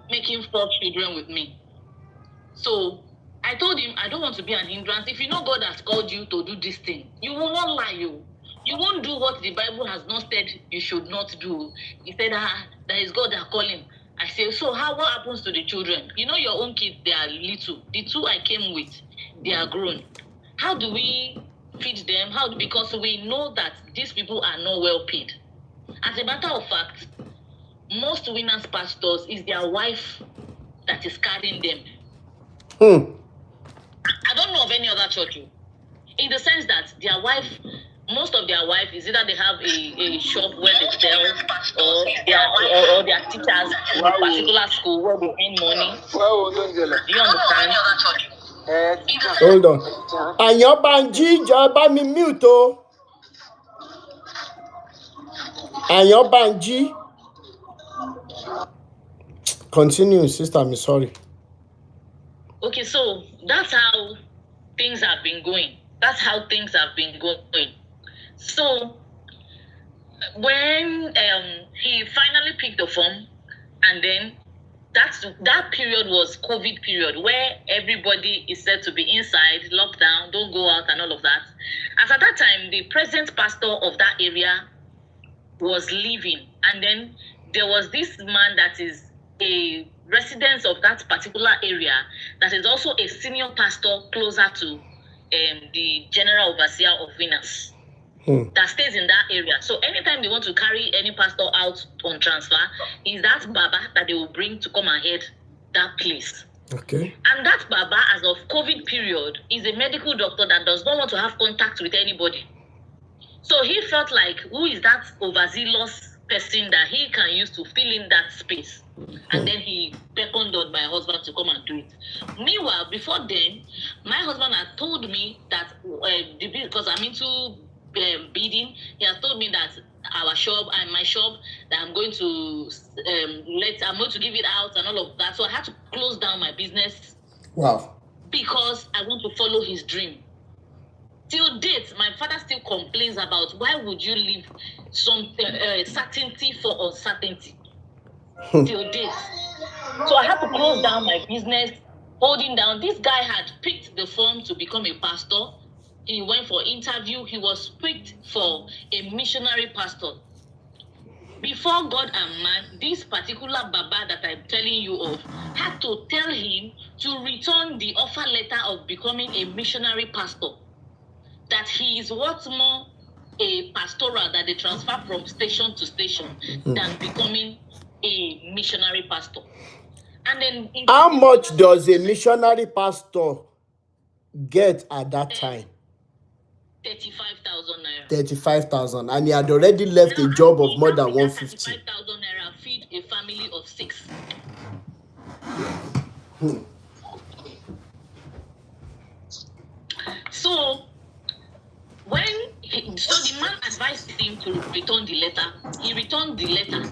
[SPEAKER 3] making 4 children with me. So I told him, I don't want to be an hindrance. If you know God has called you to do this thing, you will not lie. You won't do what the Bible has not said you should not do. He said, that is God that called him. I said, so what happens to the children? You know your own kids, they are little. The 2 I came with, they are grown. How do we feed them? Because we know that these people are not well paid. As a matter of fact, most winners pastors is their wife that is carrying them. I don't know of any other church, in the sense that their wife, most of their wife is either they have a shop where they sell, or they are teachers in a particular school where they earn money. Do you understand?
[SPEAKER 1] Hold on. Ayanbanji, Jaba mi mute o. Ayanbanji. Continue, sister. I'm sorry.
[SPEAKER 3] Okay, so that's how things have been going. So when he finally picked the form, and then that period was COVID period, where everybody is said to be inside, lockdown, don't go out and all of that. As at that time, the present pastor of that area was leaving, and then there was this man that is a resident of that particular area that is also a senior pastor closer to the general overseer of winners. That stays in that area. So anytime they want to carry any pastor out on transfer, is that Baba that they will bring to come and head that place.
[SPEAKER 1] Okay.
[SPEAKER 3] And that Baba, as of COVID period, is a medical doctor that does not want to have contact with anybody. So he felt like, who is that overzealous person that he can use to fill in that space? And then he beckoned on my husband to come and do it. Meanwhile, before then, my husband had told me that, because I'm into bidding, he has told me that our shop and my shop, that I'm going to give it out and all of that. So I had to close down my business.
[SPEAKER 1] Wow.
[SPEAKER 3] Because I want to follow his dream. Till date, my father still complains about, why would you leave some certainty for uncertainty? Till date. So I had to close down my business, holding down. This guy had picked the form to become a pastor. He went for interview. He was picked for a missionary pastor. Before God and man, this particular Baba that I'm telling you of had to tell him to return the offer letter of becoming a missionary pastor. That he is what more a pastoral that they transfer from station to station than becoming a missionary pastor. And then
[SPEAKER 1] how much does a missionary pastor get at that time?
[SPEAKER 3] 35,000 naira.
[SPEAKER 1] 35,000, and he had already left
[SPEAKER 3] Now,
[SPEAKER 1] a job of more
[SPEAKER 3] how
[SPEAKER 1] than
[SPEAKER 3] will that
[SPEAKER 1] 150.
[SPEAKER 3] 35,000 naira feed a family of 6? So the man advised him to return the letter. He returned the letter.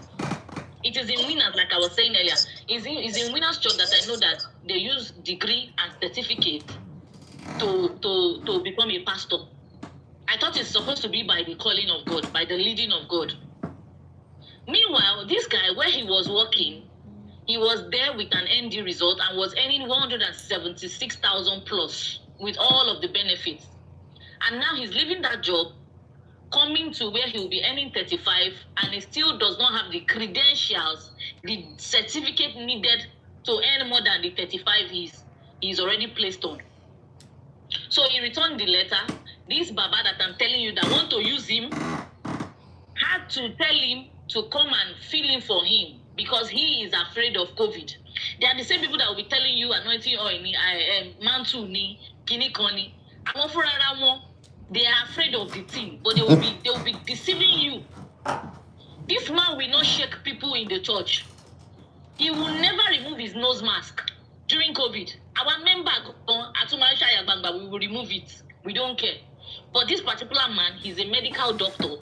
[SPEAKER 3] It is in Winners, like I was saying earlier. It's in Winners Church that I know that they use degree and certificate to become a pastor. I thought it's supposed to be by the calling of God, by the leading of God. Meanwhile, this guy, where he was working, he was there with an ND result and was earning 176,000 plus with all of the benefits. And now he's leaving that job, coming to where he'll be earning 35, and he still does not have the credentials, the certificate needed to earn more than the 35 he's already placed on. So he returned the letter. This Baba that I'm telling you that want to use him had to tell him to come and fill in for him because he is afraid of COVID. They are the same people that will be telling you anointing oil ni, mantle ni, kini koni. They are afraid of the thing, but they will be deceiving you. This man will not shake people in the church. He will never remove his nose mask during COVID. Our member we will remove it. We don't care. But this particular man, he's a medical doctor.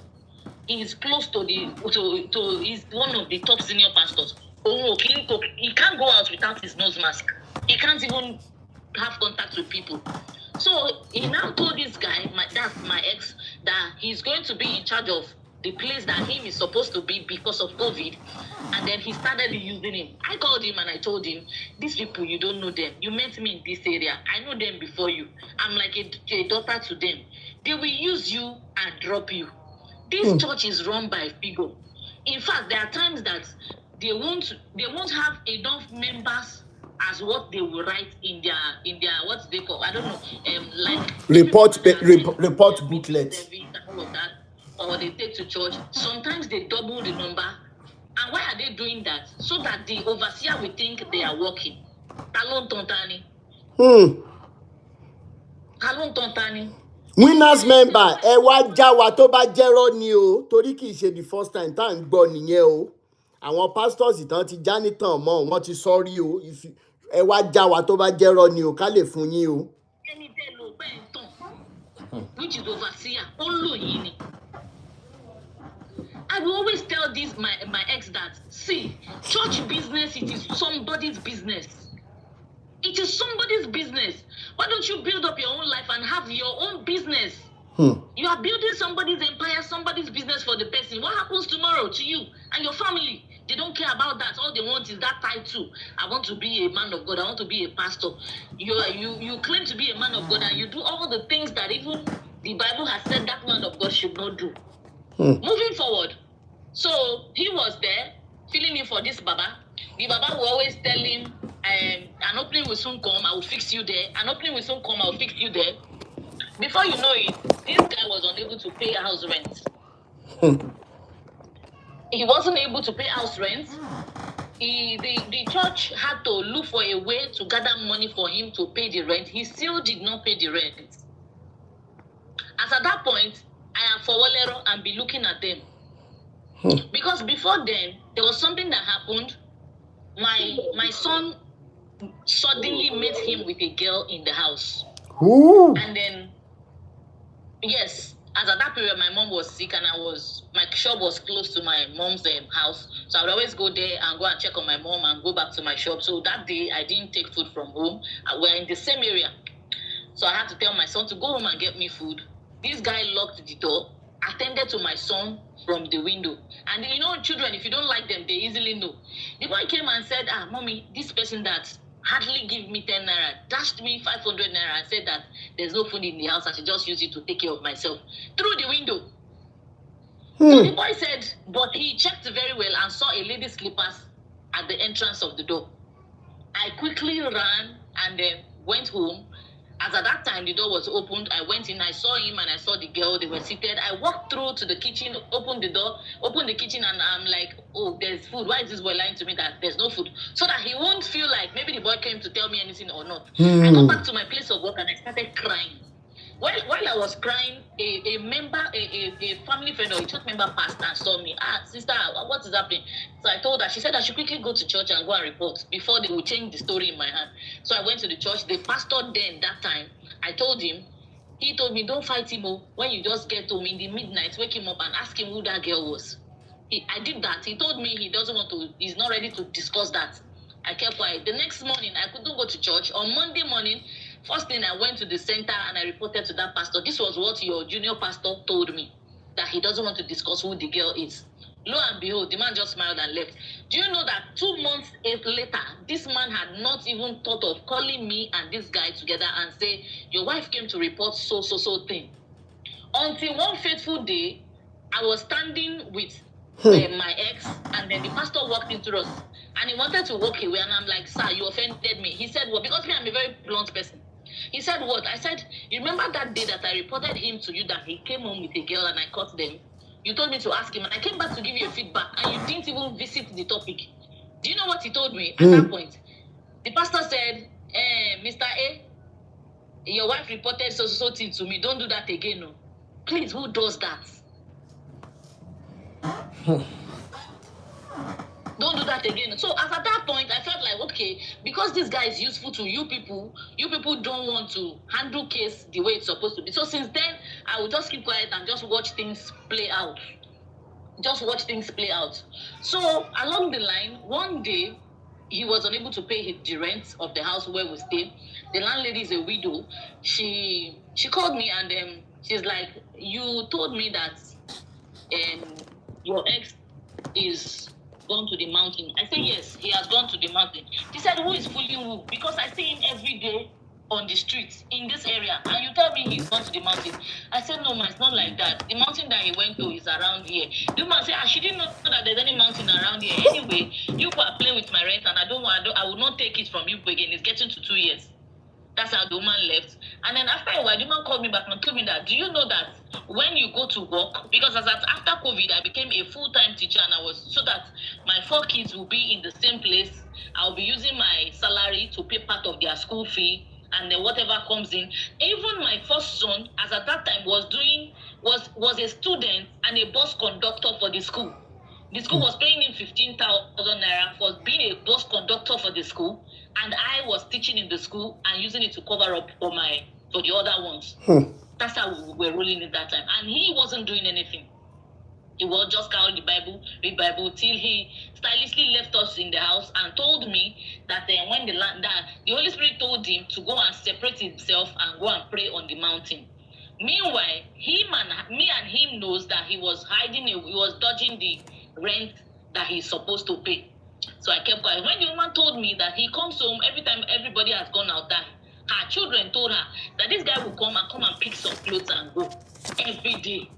[SPEAKER 3] He is close to he's one of the top senior pastors. He can't go out without his nose mask. He can't even have contact with people. So he now told this guy, that's my ex, that he's going to be in charge of the place that him is supposed to be because of COVID. And then he started using him. I called him and I told him, these people, you don't know them. You met me in this area. I know them before you. I'm like a daughter to them. They will use you and drop you. This church is run by figure. In fact, there are times that they won't have enough members as what they will write in their what they call, I don't know, like
[SPEAKER 1] report booklet.
[SPEAKER 3] Or they take to church. Sometimes they double the number. And why are they doing that? So that the overseer will think they are working. Talon tontani. Talon tontani.
[SPEAKER 1] Winners member, ẹ wá já wa tó bá jẹ́rọ́ ni o, torí kì í ṣe the first time tá à ń gbọ́ nìyẹn o. Àwọn pastors ìtàn ti já nítàn mọ́, wọ́n ti sọ́rí o. Ẹ wá já wa tó bá jẹ́rọ́ ni o, ká lè fún yín o.
[SPEAKER 3] Ẹni tẹ́ lo bẹ́ẹ̀ tán, which is overseer, ó lò yín ni. I will always tell this my ex that, see, church business, it is somebody's business. It is somebody's business. Why don't you build up your own life and have your own business? You are building somebody's empire, somebody's business for the person. What happens tomorrow to you and your family? They don't care about that. All they want is that title. I want to be a man of God. I want to be a pastor. You claim to be a man of God and you do all the things that even the Bible has said that man of God should not do. Moving forward, so he was there filling in for this Baba. The Baba will always tell him, an opening will soon come, I will fix you there. An opening will soon come, I will fix you there. Before you know it, this guy was unable to pay house rent. He wasn't able to pay house rent. The church had to look for a way to gather money for him to pay the rent. He still did not pay the rent. As at that point, I am for Walero and be looking at them. Because before then, there was something that happened. My son suddenly met him with a girl in the house. And then, yes, as at that period, my mom was sick and my shop was close to my mom's house. So I would always go there and go and check on my mom and go back to my shop. So that day, I didn't take food from home. We're in the same area. So I had to tell my son to go home and get me food. This guy locked the door, attended to my son from the window. And you know, children, if you don't like them, they easily know. The boy came and said, mommy, this person that hardly give me 10 naira, dashed me 500 naira and said that there's no food in the house. I should just use it to take care of myself. Through the window. So the boy said, but he checked very well and saw a lady's slippers at the entrance of the door. I quickly ran and then went home. As at that time, the door was opened. I went in, I saw him and I saw the girl. They were seated. I walked through to the kitchen, opened the door, opened the kitchen, and I'm like, oh, there's food. Why is this boy lying to me that there's no food? So that he won't feel like maybe the boy came to tell me anything or not. I got back to my place of work and I started crying. While I was crying, a family friend or a church member passed and saw me. Sister, what is happening? So I told her. She said I should quickly go to church and go and report before they will change the story in my hand. So I went to the church. The pastor then, that time, I told him, he told me, don't fight him. When you just get home in the midnight, wake him up and ask him who that girl was. I did that. He told me he doesn't want to, he's not ready to discuss that. I kept quiet. The next morning, I couldn't go to church. On Monday morning, first thing, I went to the center and I reported to that pastor. This was what your junior pastor told me, that he doesn't want to discuss who the girl is. Lo and behold, the man just smiled and left. Do you know that 2 months later, this man had not even thought of calling me and this guy together and say, your wife came to report so thing. Until one fateful day, I was standing with my ex, and then the pastor walked into us, and he wanted to walk away, and I'm like, sir, you offended me. He said, well, because me, I'm a very blunt person. He said, what? I said, you remember that day that I reported him to you that he came home with a girl and I caught them? You told me to ask him, and I came back to give you a feedback, and you didn't even visit the topic. Do you know what he told me at that point? The pastor said, Mr. A, your wife reported so thing to me. Don't do that again. No. Please, who does that? Don't do that again. So as at that point, I felt like, okay, because this guy is useful to you people don't want to handle case the way it's supposed to be. So since then, I will just keep quiet and just watch things play out. So along the line, one day, he was unable to pay the rent of the house where we stay. The landlady is a widow. She called me and she's like, you told me that your ex is gone to the mountain. I said, yes, he has gone to the mountain. She said, who is fooling who? Because I see him every day on the streets in this area, and you tell me he's gone to the mountain. I said, no, man, it's not like that. The mountain that he went to is around here. The man said, she didn't know that there's any mountain around here. Anyway, you are playing with my rent, and I will not take it from you again. It's getting to 2 years. That's how the woman left. And then after a while, the man called me back and told me that, do you know that when you go to work, because after COVID, I became a full-time teacher, and so that my 4 kids will be in the same place, I'll be using my salary to pay part of their school fee, and then whatever comes in. Even my first son, as at that time, was a student and a bus conductor for the school. The school was paying him 15,000 naira for being a bus conductor for the school, and I was teaching in the school and using it to cover up for the other ones. That's how we were rolling at that time. And he wasn't doing anything. He was just carrying the Bible, read Bible, till he stylishly left us in the house and told me that when the Holy Spirit told him to go and separate himself and go and pray on the mountain. Meanwhile, me and him knows that he was dodging the rent that he's supposed to pay. So I kept quiet. When the woman told me that he comes home every time everybody has gone out, that her children told her that this guy will come and pick some clothes and go every day.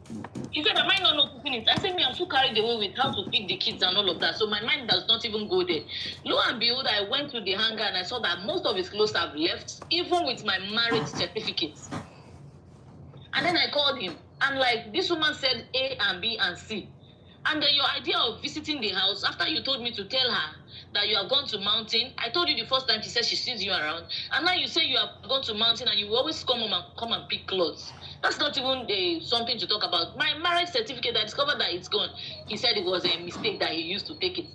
[SPEAKER 3] She said, am I not noticing it? I said, I'm so carried away with how to feed the kids and all of that. So my mind does not even go there. Lo and behold, I went to the hangar and I saw that most of his clothes have left, even with my marriage certificates. And then I called him. I'm like, this woman said A and B and C. And then your idea of visiting the house, after you told me to tell her that you have gone to mountain, I told you the first time she said she sees you around, and now you say you have gone to mountain and you will always come and pick clothes. That's not even something to talk about. My marriage certificate, I discovered that it's gone. He said it was a mistake that he used to take it.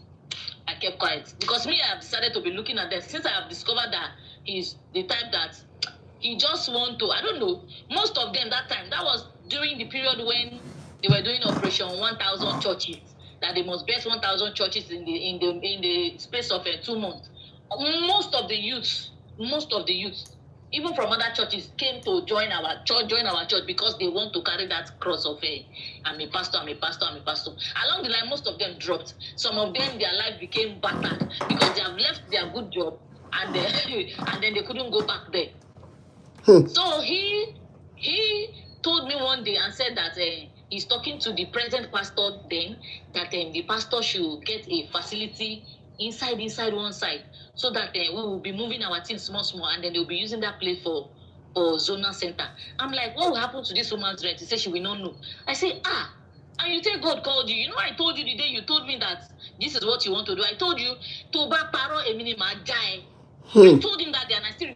[SPEAKER 3] I kept quiet. Because me, I have decided to be looking at that. Since I have discovered that he's the type that he just want to, I don't know, most of them that time, that was during the period when they were doing Operation 1,000 churches, that they must bless 1,000 churches in the space of 2 months. Most of the youths, even from other churches, came to join our church because they want to carry that cross of I'm a pastor. Along the line, most of them dropped. Some of them, their life became battered because they have left their good job and then they couldn't go back there. So he told me one day and said that he's talking to the present pastor then that the pastor should get a facility inside one side so that we will be moving our things small, and then they'll be using that place for zonal center. I'm like, what will happen to this woman's rent? He said she will not know. I say, and you think God called you? You know, I told you the day you told me that this is what you want to do. I told you to ba paro emini ma jai. I told him that day, and I still.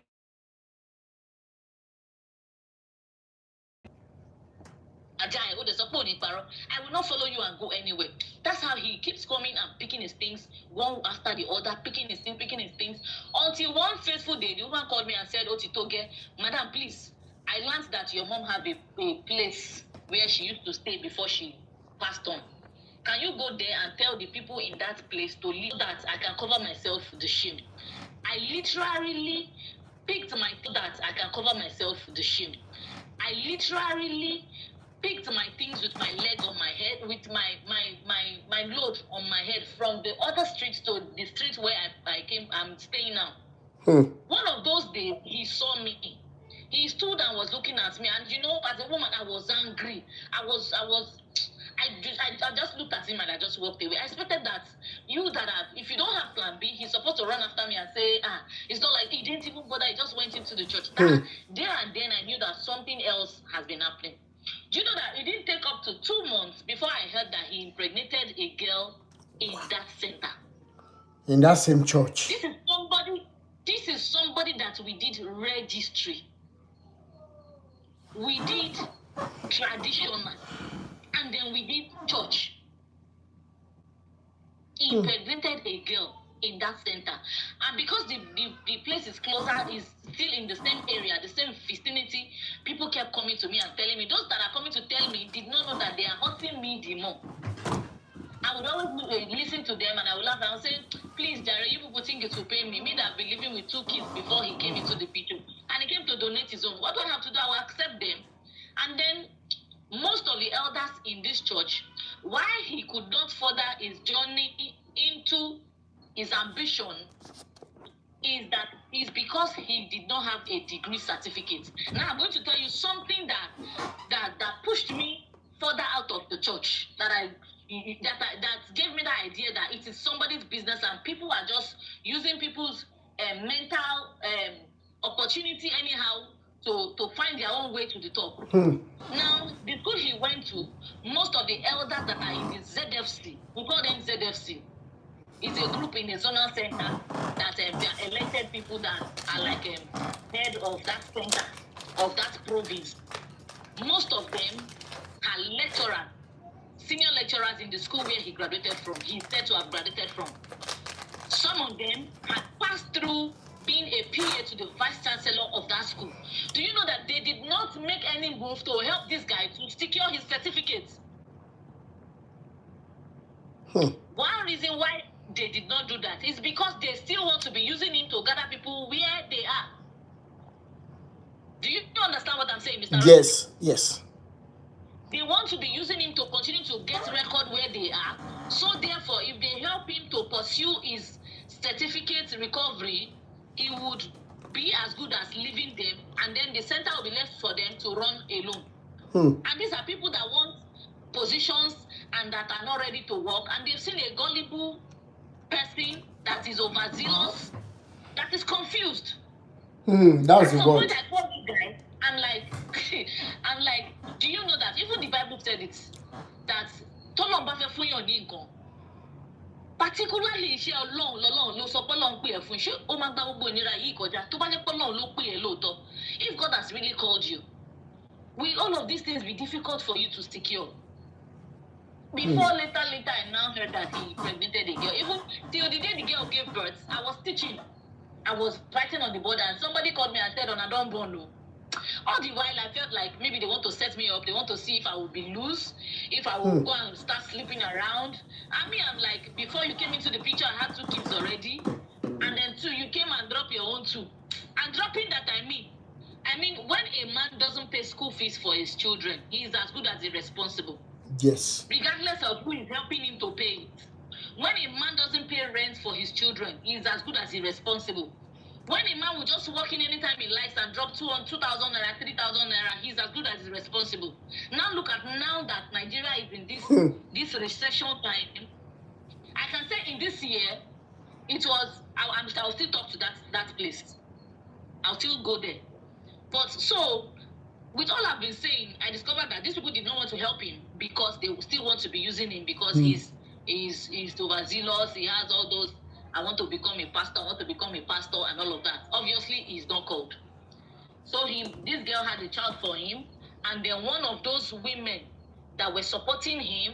[SPEAKER 3] I will not follow you and go anywhere. That's how he keeps coming and picking his things one after the other, picking his things. Until one fateful day, the woman called me and said, Otitoge, madam, please, I learned that your mom have a place where she used to stay before she passed on. Can you go there and tell the people in that place to leave that I can cover myself the shame? I literally picked my that I can cover myself the shame. I literally picked my things with my leg on my head, with my load on my head from the other street to the street where I'm staying now. One of those days, he saw me. He stood and was looking at me, and you know, as a woman, I was angry. I just looked at him and I just walked away. I expected that if you don't have plan B, he's supposed to run after me and say, it's not like he didn't even bother, he just went into the church. There and then I knew that something else has been happening. Do you know that it didn't take up to 2 months before I heard that he impregnated a girl in that center?
[SPEAKER 1] In that same church.
[SPEAKER 3] This is somebody that we did registry. We did traditional. And then we did church. He impregnated a girl in that center. And because the place is closer, is still in the same area, the same vicinity, people kept coming to me and telling me. Those that are coming to tell me did not know that they are hurting me the more. I would always listen to them and I would laugh and I would say, please, Jerry, you people think it will pay me. Me that I've been living with 2 kids before he came into the picture. And he came to donate his own. What do I have to do? I will accept them. And then most of the elders in this church, why he could not further his journey into his ambition is because he did not have a degree certificate. Now I'm going to tell you something that pushed me further out of the church, that gave me the idea that it is somebody's business and people are just using people's mental opportunity anyhow to find their own way to the top. Now, the school he went to, most of the elders that are in the ZFC, we call them ZFC, is a group in the zonal center that they are elected people that are like head of that center, of that province. Most of them are lecturers, senior lecturers in the school where he graduated from. He's said to have graduated from. Some of them had passed through being a PA to the vice chancellor of that school. Do you know that they did not make any move to help this guy to secure his certificate? One reason why they did not do that is because they still want to be using him to gather people where they are. Do you understand what I'm saying, Mr.
[SPEAKER 1] Yes, yes.
[SPEAKER 3] They want to be using him to continue to get record where they are. So therefore, if they help him to pursue his certificate recovery, he would be as good as leaving them, and then the center will be left for them to run alone. And these are people that want positions and that are not ready to work, and they've seen a gullible person that is overzealous, that is confused.
[SPEAKER 1] That's the word.
[SPEAKER 3] I called the guy, I'm like, do you know that even the Bible said it, that particularly iṣẹ́ Ọlọ́run ló sọ pé Ọlọ́run pè ẹ́ fún iṣẹ́ ó máa gba gbogbo ìnira yìí kọjá tó bá jẹ́ pé Ọlọ́run ló pè ẹ́ lóòótọ́. If God has really called you, will all of these things be difficult for you to secure? Before later I now heard that he impregnated a girl. Even till the day the girl gave birth, I was teaching. I was writing on the board and somebody called me and said, "On a don't born." All the while, I felt like maybe they want to set me up. They want to see if I will be loose, if I will go and start sleeping around. I mean, I'm like, before you came into the picture, I had 2 kids already. And then 2, you came and dropped your own 2. And dropping that, I mean, when a man doesn't pay school fees for his children, he is as good as irresponsible.
[SPEAKER 1] Yes.
[SPEAKER 3] Regardless of who is helping him to pay it. When a man doesn't pay rent for his children, he is as good as irresponsible. When a man will just walk in anytime he likes and drop 2,000 naira, 3,000 naira, he's as good as responsible. Now look at now that Nigeria is in this recession time. I can say in this year, it was, I'll still talk to that place. I'll still go there. But so, with all I've been saying, I discovered that these people did not want to help him because they still want to be using him because he's overzealous, he has all those, I want to become a pastor, and all of that. Obviously, he's not called. So this girl had a child for him, and then one of those women that were supporting him,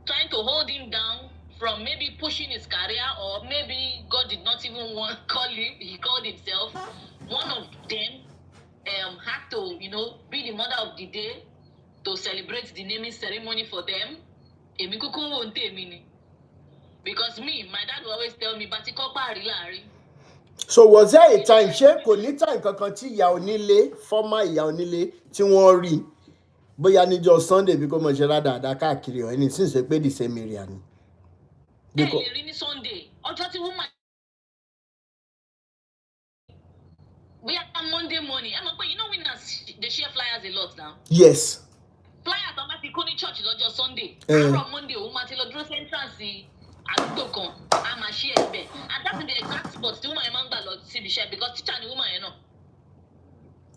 [SPEAKER 3] trying to hold him down from maybe pushing his career, or maybe God did not even want to call him, he called himself. One of them had to, be the mother of the day to celebrate the naming ceremony for them. Because my dad will always tell me,
[SPEAKER 1] so was there a time, ṣé kò ní time kankan tí ìyá onílé, former ìyá onílé, tí wọ́n rí bóyá níjọ́ Sunday bí kò mọ̀ ṣe rádàdà káàkiri ọ̀ ẹni tí ń ṣe pé the same area ni.
[SPEAKER 3] Ẹ lè rí ní Sunday, ọjọ́ tí woman we are Monday morning. I'm like, they share flyers a lot now.
[SPEAKER 1] Yes.
[SPEAKER 3] Flyers on my church lọ́jọ́ Sunday. Around Monday, woman till the dress entrance. I'm a share there. And that's the exact spot the woman among the see the share because teacher and woman,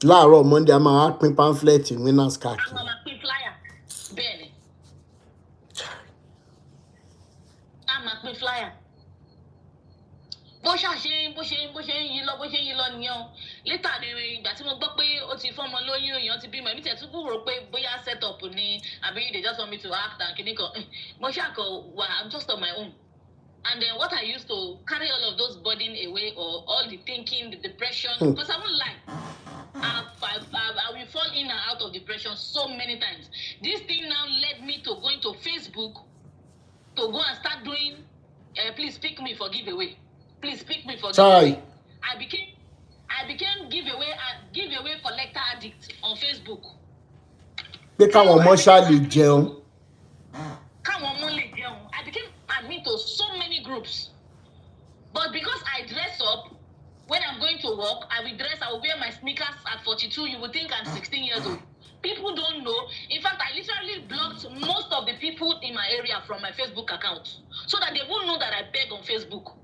[SPEAKER 1] Láàárọ̀ Monday, a máa pín pamphlet in winners card.
[SPEAKER 3] I'm a pín flyer. Bẹ́ẹ̀ni. I'm a pín flyer. Bó ṣe ń yí lọ nìyẹn. Later ni ìgbà tí mo gbọ́ pé ó ti fọ́mọ lóyún èèyàn ti bímọ, èmi tẹ̀ tún rò pé bóyá set up ni àbí they just want me to act and kìnnìkan. Mo ṣàkọ I'm just on my own. And then what I used to carry all of those burden away, or all the thinking, the depression, because I won't lie. I will fall in and out of depression so many times. This thing now led me to go into Facebook to go and start doing, please pick me for giveaway. Please pick me for giveaway. I became giveaway collector addict on Facebook.
[SPEAKER 1] Pé káwọn ọmọ ṣá lè jẹun.
[SPEAKER 3] I became admin to so many groups. But because I dress up, when I'm going to work, I will wear my sneakers at 42. You would think I'm 16 years old. People don't know. In fact, I literally blocked most of the people in my area from my Facebook account so that they won't know that I beg on Facebook.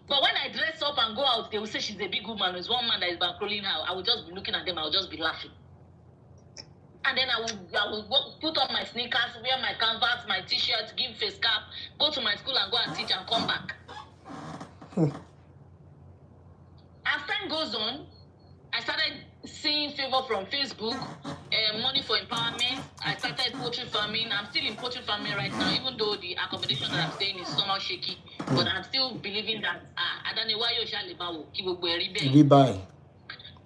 [SPEAKER 3] But when I dress up and go out, they will say she's a big woman. There's one man that is bankrolling her. I will just be looking at them. I will just be laughing. And then I will put on my sneakers, wear my canvas, my t-shirt, give face cap, go to my school and go and teach and come back. As time goes on, I started seeing favor from Facebook, money for empowerment. I started poultry farming. I'm still in poultry farming right now, even though the accommodation that I'm staying is somehow shaky. But I'm still believing that I don't know why you shall live.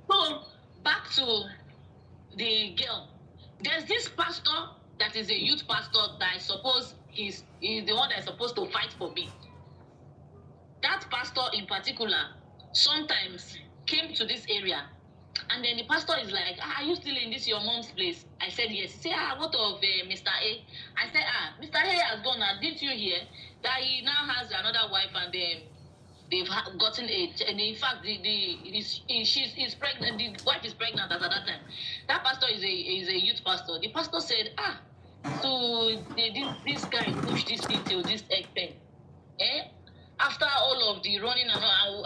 [SPEAKER 3] So back to the girl. There's this pastor that is a youth pastor that I suppose is the one that's supposed to fight for me. That pastor in particular sometimes came to this area, and then the pastor is like, are you still in this your mom's place? I said yes. He said, what of Mr. A? I said, Mr. A has gone now. Didn't you hear that he now has another wife and they've gotten age, and in fact, she's pregnant. The wife is pregnant at that time. That pastor is a youth pastor. The pastor said, so this guy pushed this thing till this extent. After all of the running and all,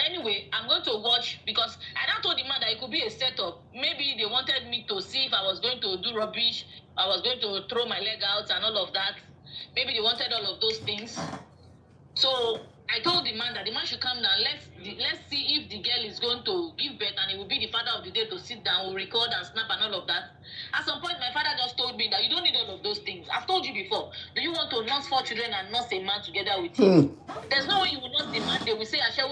[SPEAKER 3] anyway, I'm going to watch because I now told the man that it could be a setup. Maybe they wanted me to see if I was going to do rubbish, I was going to throw my leg out and all of that. Maybe they wanted all of those things. So I told the man that the man should come down. Let's see if the girl is going to give birth and it will be the father of the day to sit down, will record and snap and all of that. At some point, my father just told me that you don't need all of those things. I've told you before. Do you want to nurse 4 children and nurse a man together with you? There's no way you will nurse the man. They will say, they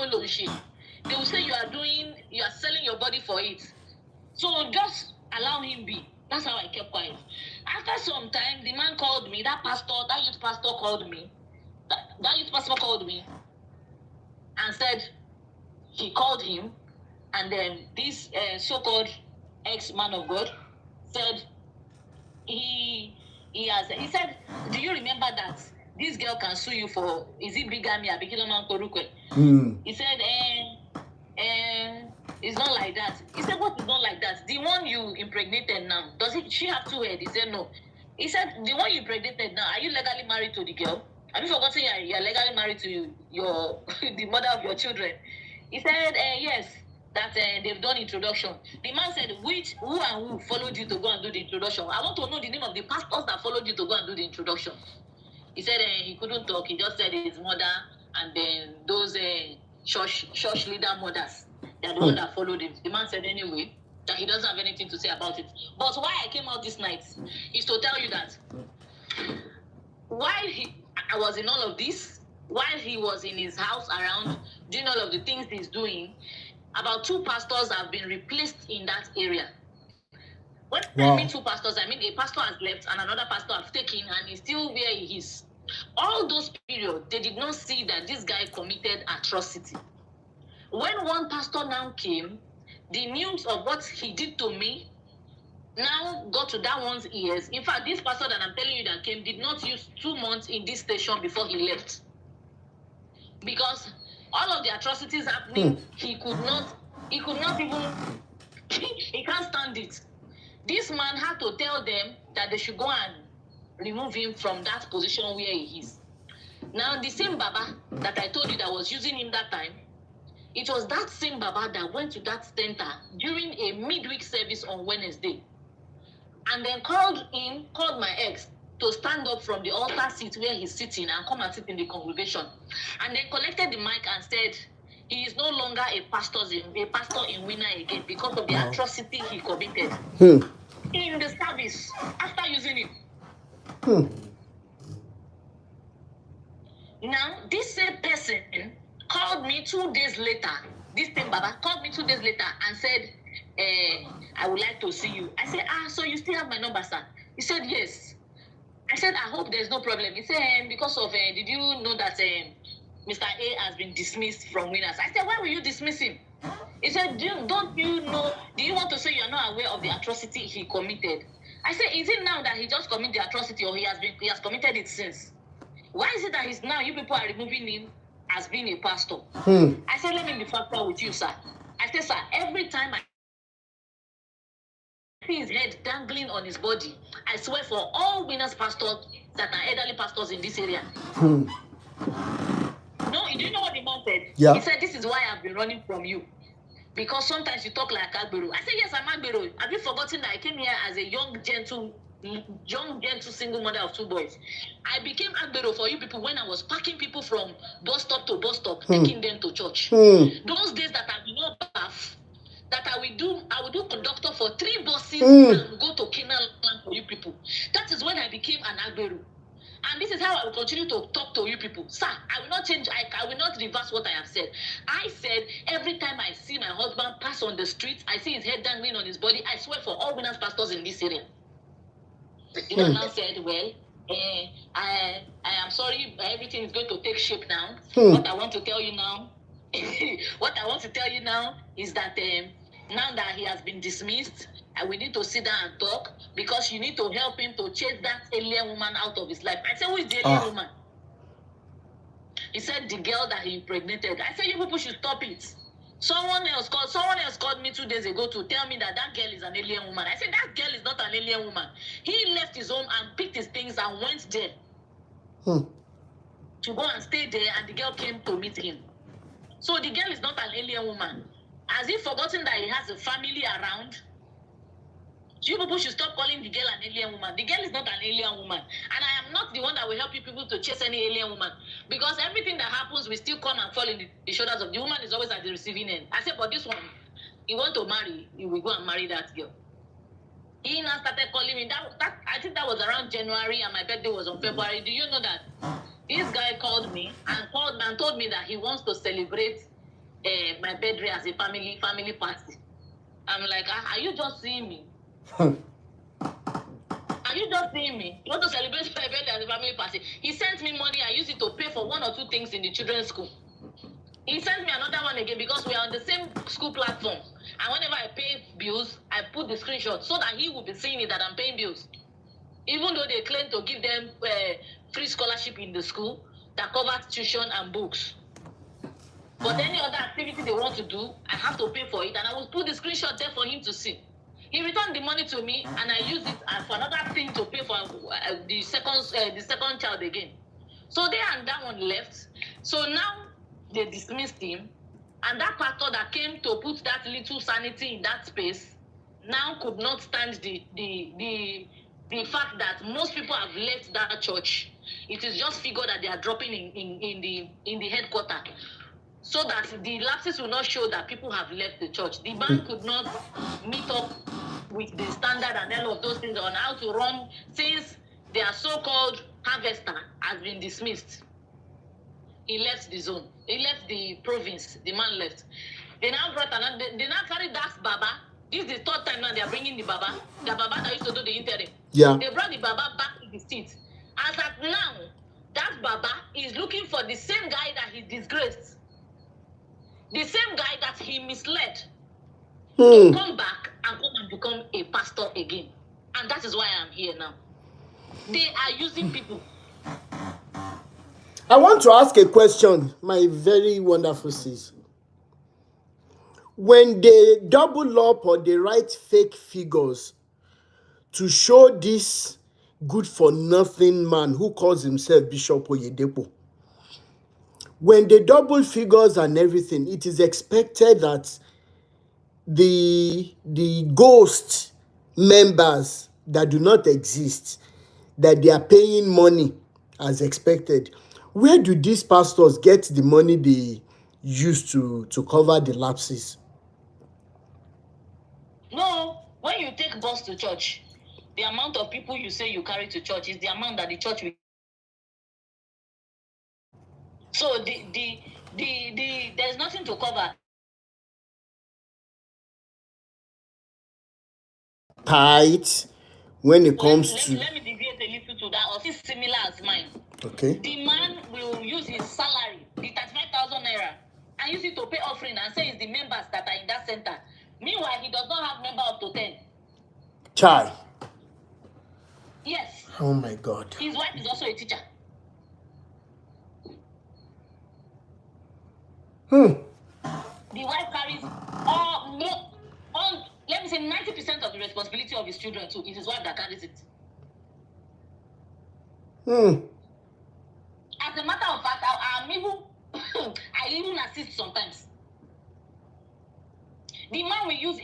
[SPEAKER 3] will say you are selling your body for it. So just allow him be. That's how I kept quiet. After some time, the man called me. That youth pastor called me. That youth pastor called me and said he called him, and then this so-called ex-man of God said he said, do you remember that this girl can sue you for, is it bigamy? He said, it's not like that. He said, what is not like that? The one you impregnated now, she have two heads? He said, no. He said, the one you impregnated now, are you legally married to the girl? Have you forgotten you're legally married to your the mother of your children? He said, yes, that they've done introduction. The man said, who and who followed you to go and do the introduction? I want to know the name of the pastors that followed you to go and do the introduction. He said he couldn't talk. He just said his mother and then those church leader mothers. They're the one that followed him. The man said anyway that he doesn't have anything to say about it. But why I came out this night is to tell you that while I was in all of this, while he was in his house around doing all of the things he's doing, about 2 pastors have been replaced in that area. When I mean 2 pastors, I mean a pastor has left and another pastor has taken and he's still where he is. All those periods, they did not see that this guy committed atrocity. When one pastor now came, the news of what he did to me now got to that one's ears. In fact, this pastor that I'm telling you that came did not use 2 months in this station before he left. Because all of the atrocities happening, he could not even, he can't stand it. This man had to tell them that they should go and remove him from that position where he is. Now, the same Baba that I told you that was using him that time, it was that same Baba that went to that center during a midweek service on Wednesday and then called my ex to stand up from the altar seat where he's sitting and come and sit in the congregation. And then collected the mic and said, he is no longer a pastor in Winner again because of the atrocity he committed in the service after using him. Now, this same person called me 2 days later. This same Baba called me 2 days later and said, I would like to see you. I said, so you still have my number, sir? He said, yes. I said, I hope there's no problem. He said, because of, did you know that Mr. A has been dismissed from Winners? I said, why will you dismiss him? He said, do you want to say you're not aware of the atrocity he committed? I said, is it now that he just committed the atrocity or he has committed it since? Why is it that now you people are removing him as being a pastor? I said, let me be factual with you, sir. I said, sir, every time I see his head dangling on his body, I swear for all Winners pastors that are elderly pastors in this area. No, do you know what the man said? Yeah. He said, this is why I've been running from you. Because sometimes you talk like Agbero. I said, yes, I'm Agbero. Have you forgotten that I came here as a young, gentle single mother of 2 boys? I became Agbero for you people when I was packing people from bus stop to bus stop, taking them to church. Those days that I did not bath, that I will do conductor for 3 buses and go to Canaan land for you people. That is when I became an Agbero. And this is how I will continue to talk to you people. Sir, I will not change. I will not reverse what I have said. I said every time I see my husband pass on the street, I see his head dangling on his body. I swear for all Winners pastors in this area. The man now said, well, I am sorry, everything is going to take shape now. What I want to tell you now, is that now that he has been dismissed, and we need to sit down and talk because you need to help him to chase that alien woman out of his life. I said, who is the alien woman? He said, the girl that he impregnated. I said, you people should stop it. Someone else called me 2 days ago to tell me that girl is an alien woman. I said, that girl is not an alien woman. He left his home and picked his things and went there to go and stay there, and the girl came to meet him. So the girl is not an alien woman. Has he forgotten that he has a family around? You people should stop calling the girl an alien woman. The girl is not an alien woman. And I am not the one that will help you people to chase any alien woman. Because everything that happens will still come and fall in the shoulders of the woman is always at the receiving end. I said, but this one, you want to marry, you will go and marry that girl. He now started calling me. I think that was around January and my birthday was on February. Do you know that? This guy called me and told me that he wants to celebrate my birthday as a family party. I'm like, are you just seeing me? Are you just seeing me? You want to celebrate my birthday as a family party? He sent me money. I used it to pay for 1 or 2 things in the children's school. He sent me another one again because we are on the same school platform. And whenever I pay bills, I put the screenshot so that he will be seeing it that I'm paying bills. Even though they claim to give them free scholarship in the school that covers tuition and books. But any other activity they want to do, I have to pay for it, and I will put the screenshot there for him to see. He returned the money to me, and I used it for another thing to pay for the second child again. So they and that one left. So now they dismissed him, and that pastor that came to put that little sanity in that space now could not stand the fact that most people have left that church. It is just figure that they are dropping in the headquarters, so that the lapses will not show that people have left the church. The man could not meet up with the standard and all of those things on how to run, since their so-called harvester has been dismissed. He left the zone. He left the province. The man left. They now brought another. They now carried that Baba. This is the third time now they are bringing the Baba. The Baba that used to do the interim.
[SPEAKER 1] Yeah.
[SPEAKER 3] They brought the Baba back to the seat. As at now, that Baba is looking for the same guy that he disgraced. The same guy that he misled to come back and come and become a pastor again. And that is why I am here now. They are using people.
[SPEAKER 1] I want to ask a question, my very wonderful sis. When they double up or they write fake figures to show this good-for-nothing man who calls himself Bishop Oyedepo, when they double figures and everything, it is expected that the ghost members that do not exist, that they are paying money as expected. Where do these pastors get the money they use to cover the lapses?
[SPEAKER 3] No, when you take bus to church, the amount of people you say you carry to church is the amount that the church will. So there's nothing to cover.
[SPEAKER 1] Tight when it comes to.
[SPEAKER 3] Let me deviate a little to that, or it's similar as mine.
[SPEAKER 1] Okay.
[SPEAKER 3] The man will use his salary, the 35,000 naira, and use it to pay offering and say it's the members that are in that center. Meanwhile, he does not have member up to 10.
[SPEAKER 1] Chai.
[SPEAKER 3] Yes.
[SPEAKER 1] Oh my God.
[SPEAKER 3] His wife is also a teacher. The wife carries let me say 90% of the responsibility of his children too. It's his wife that carries it. As a matter of fact, I'm even I even assist sometimes. The man we use,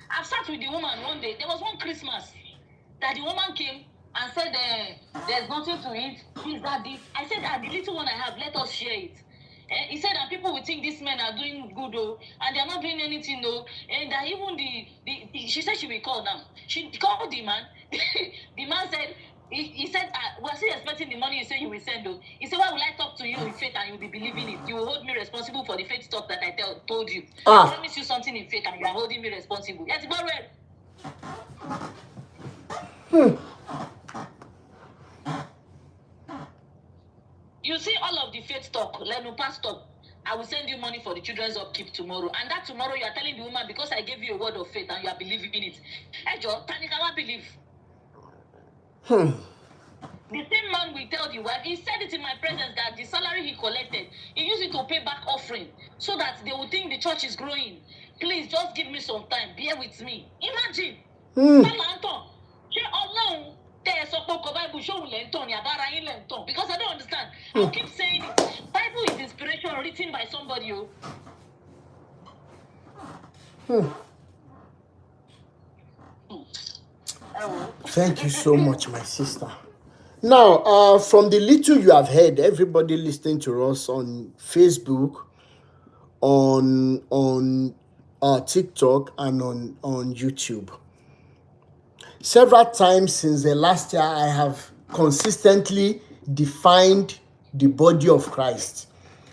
[SPEAKER 3] I've sat with the woman one day. There was one Christmas that the woman came and said, there's nothing to eat. Is that this? I said, the little one I have, let us share it. He said that people will think these men are doing good, and they are not doing anything, and that even she said she will call now. She called the man. The man said, he said, we're still expecting the money you say you will send, though. He said, why will I talk to you in faith and you'll be believing it? You will hold me responsible for the faith stuff that I told you. I promise you something in faith and you are holding me responsible. Yes, go red. You see all of the faith talk, pastor, I will send you money for the children's upkeep tomorrow. And that tomorrow you are telling the woman, because I gave you a word of faith and you are believing in it. Hey, Joe, Tanika believe. The same man will tell the wife, he said it in my presence that the salary he collected, he used it to pay back offering so that they will think the church is growing. Please just give me some time. Bear with me. Imagine. Because I don't understand. I'll keep saying it. Bible is inspiration written by somebody.
[SPEAKER 1] Thank you so much, my sister. Now, from the little you have heard, everybody listening to us on Facebook, on TikTok, and on YouTube. Several times since the last year, I have consistently defined the body of Christ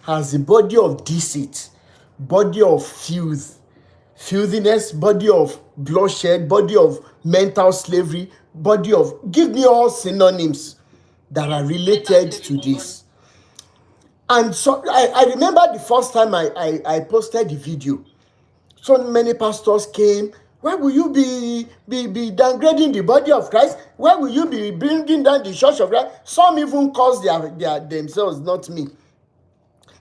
[SPEAKER 1] as the body of deceit, body of filthiness, body of bloodshed, body of mental slavery, body of, give me all synonyms that are related to this. And so I remember the first time I posted the video, so many pastors came. Why will you be downgrading the body of Christ? Why will you be bringing down the church of Christ? Some even cause themselves, not me.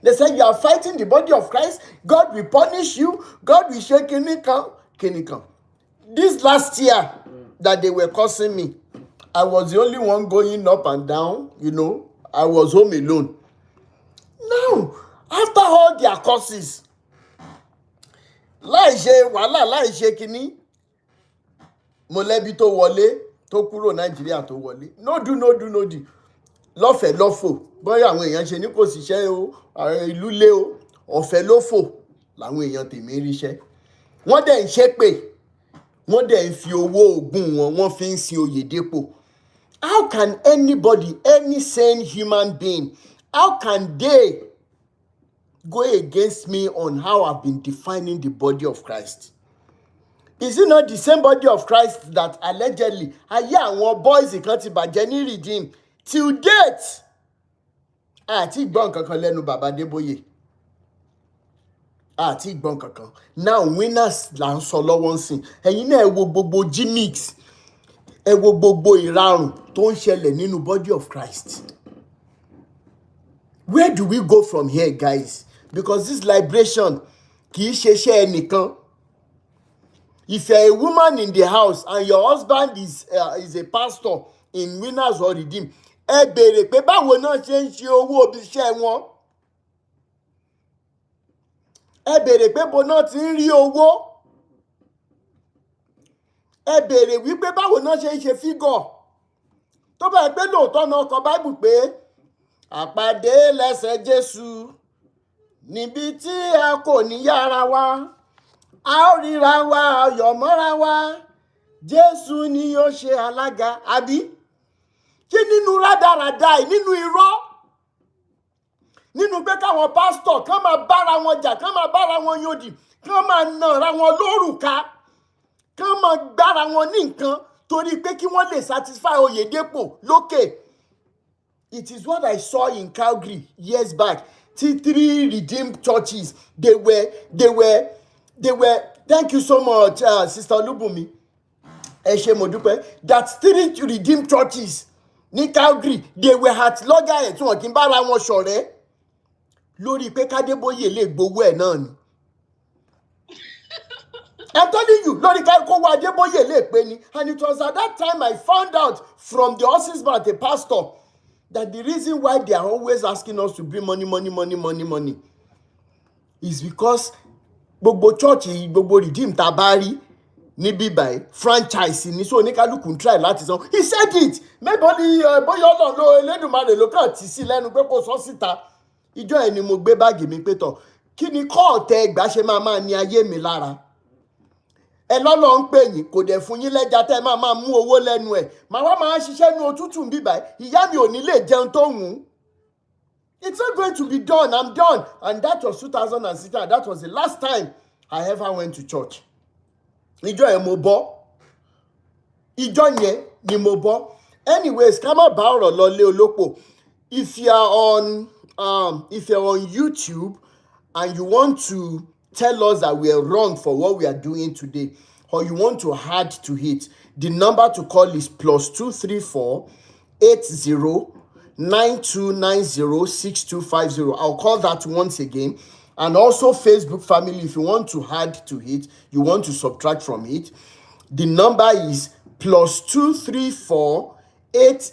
[SPEAKER 1] They say you are fighting the body of Christ. God will punish you. God will shake Kinikam. This last year that they were cursing me, I was the only one going up and down, I was home alone. Now, after all their curses, láì ṣe wàhálà, láì ṣe kíní, mọ̀lẹ́bí tó wọlé, tó kúrò Nàìjíríà tó wọlé. No do. Lọ́fẹ̀ẹ́ lọ́fò. Bóyá àwọn èèyàn ṣe ní kò síṣẹ́ o, ìlú lé o, ọ̀fẹ́ lófò làwọn èèyàn tèmi ríṣẹ́. Wọ́n dẹ̀ ń ṣépè. Wọ́n dẹ̀ ń fi owó ògùn wọn, wọ́n fi ń sin Oyèdépò. How can anybody, any sane human being, how can they go against me on how I've been defining the body of Christ? Is it not the same body of Christ that allegedly ayé àwọn boys kan ti bàjẹ́ ní Redeem till date? Àti ìgbọ́n kankan lẹ́nu Bàbá Adébóyè. Àti ìgbọ́n kankan. Now winners là ń sọ lọ́wọ́ ń sìn. Ẹ̀yin náà ẹ wo gbogbo gimmicks. Ẹ wo gbogbo ìrarùn tó ń ṣẹlẹ̀ nínú body of Christ. Where do we go from here, guys? Because this liberation kì í ṣe iṣẹ́ ẹnìkan. If you're a woman in the house and your husband is a pastor in Winners or Redeem, ẹ béèrè pé báwo náà ṣe ń ṣe owó ibi iṣẹ́ wọn. Ẹ béèrè pé bó náà ti ń rí owó. Ẹ béèrè wípé báwo náà ṣe ń ṣe fígọ̀. Tó bá gbé lóòótọ́ náà kọ Bible pé àpàdé lẹ́sẹ̀ Jésù níbi tí a kò ní yára wa, a ó ríra wa, ayọ̀ mọ́ra wa, Jésù ni yóò ṣe alága. Àbí kí nínú rádaràda yìí, nínú irọ́, nínú pé káwọn pásítọ̀ kán máa bára wọn jà, kán máa bára wọn yòdì, kán máa nàra wọn lórùka, kán máa gbára wọn ní nǹkan torí pé kí wọ́n lè satisfy Oyèdépò lókè. It is what I saw in Calgary years back. T3 Redeemed churches, they were, thank you so much, Sister Olúbùnmi. Ẹ ṣé mo dúpẹ́. That 3 Redeemed churches ní Calgary, they were at loggerheads, wọn kì í bára wọn ṣọ̀rẹ́ lórí pé k'Adébóyè lè gbowó ẹ̀ náà ni. I'm telling you, lórí kó wá Adébóyè lè pé ni. And it was at that time I found out from the husband, the pastor, that the reason why they are always asking us to bring money is because gbogbo church, gbogbo Redeem tá bá rí níbí báyìí franchise ni, so oníkálùkù ń try láti san. He said it. Maybe bóyá Ọlọ́run ló Elédùmarè ló kàn tì sí lẹ́nu pé kó sọ síta. Ìjọ ẹ̀ ni mo gbé báàgì mi pé tọ̀, kí ni kọ́ọ̀tẹ́ ẹgbàá ṣe máa ní ayé mi lára? Ẹ lọ́lọ́ ń pè yín, kò dẹ̀ fún yín lẹ́jà tẹ́ máa mú owó lẹ́nu ẹ̀. Màá wá máa ṣiṣẹ́ ní òtútù ń bíbá ẹ̀. Ìyá mi ò ní lè jẹun tó wù. It's not going to be done. I'm done. And that was 2016. And that was the last time I ever went to church. Ìjọ yẹn mo bọ́. Ìjọ yẹn ni mo bọ́. Anyways, ká má bá ọ̀rọ̀ lọ lé olópò. If you're on YouTube and you want to tell us that we are wrong for what we are doing today, or you want to add to it, the number to call is +234 80 9290 6250. I'll call that once again. And also Facebook family, if you want to add to it, you want to subtract from it, the number is +234 80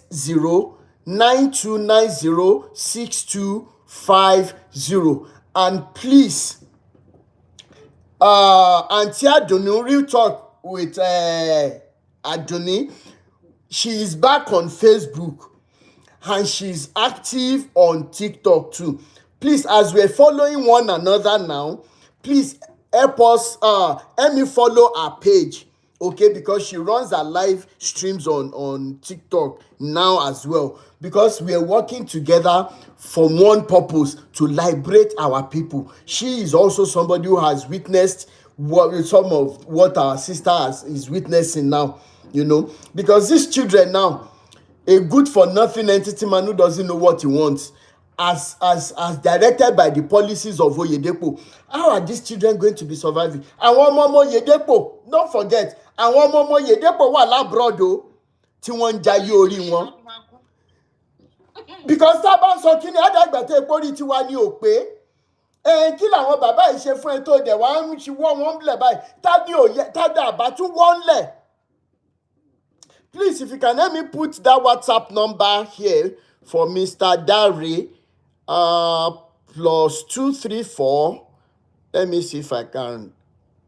[SPEAKER 1] 9290 6250. And please, Auntie Adoni, real talk with Adoni, she is back on Facebook and she's active on TikTok too. Please, as we're following one another now, please help us, help me follow her page, okay? Because she runs her live streams on TikTok now as well. Because we are working together for one purpose, to liberate our people. She is also somebody who has witnessed some of what our sister is witnessing now, because these children now, a good for nothing entity man who doesn't know what he wants, as directed by the policies of Oyèdépò, how are these children going to be surviving? Àwọn ọmọ Oyèdépò, don't forget, àwọn ọmọ Oyèdépò wà labroad o, tí wọ́n ń jayé orí wọn. Because tá bá ń sọ kíni àdàgbà tẹ́ pórí tiwa ní òpé, Kí làwọn bàbá yìí ṣe fún ẹ tó dẹ̀ wá ń ṣe wọ́n wọ́n lẹ̀ báyìí tádé òye tádé àbá tún wọ́n lẹ̀. Please, if you can help me put that WhatsApp number here for Mr. Dare, +234. Let me see if I can.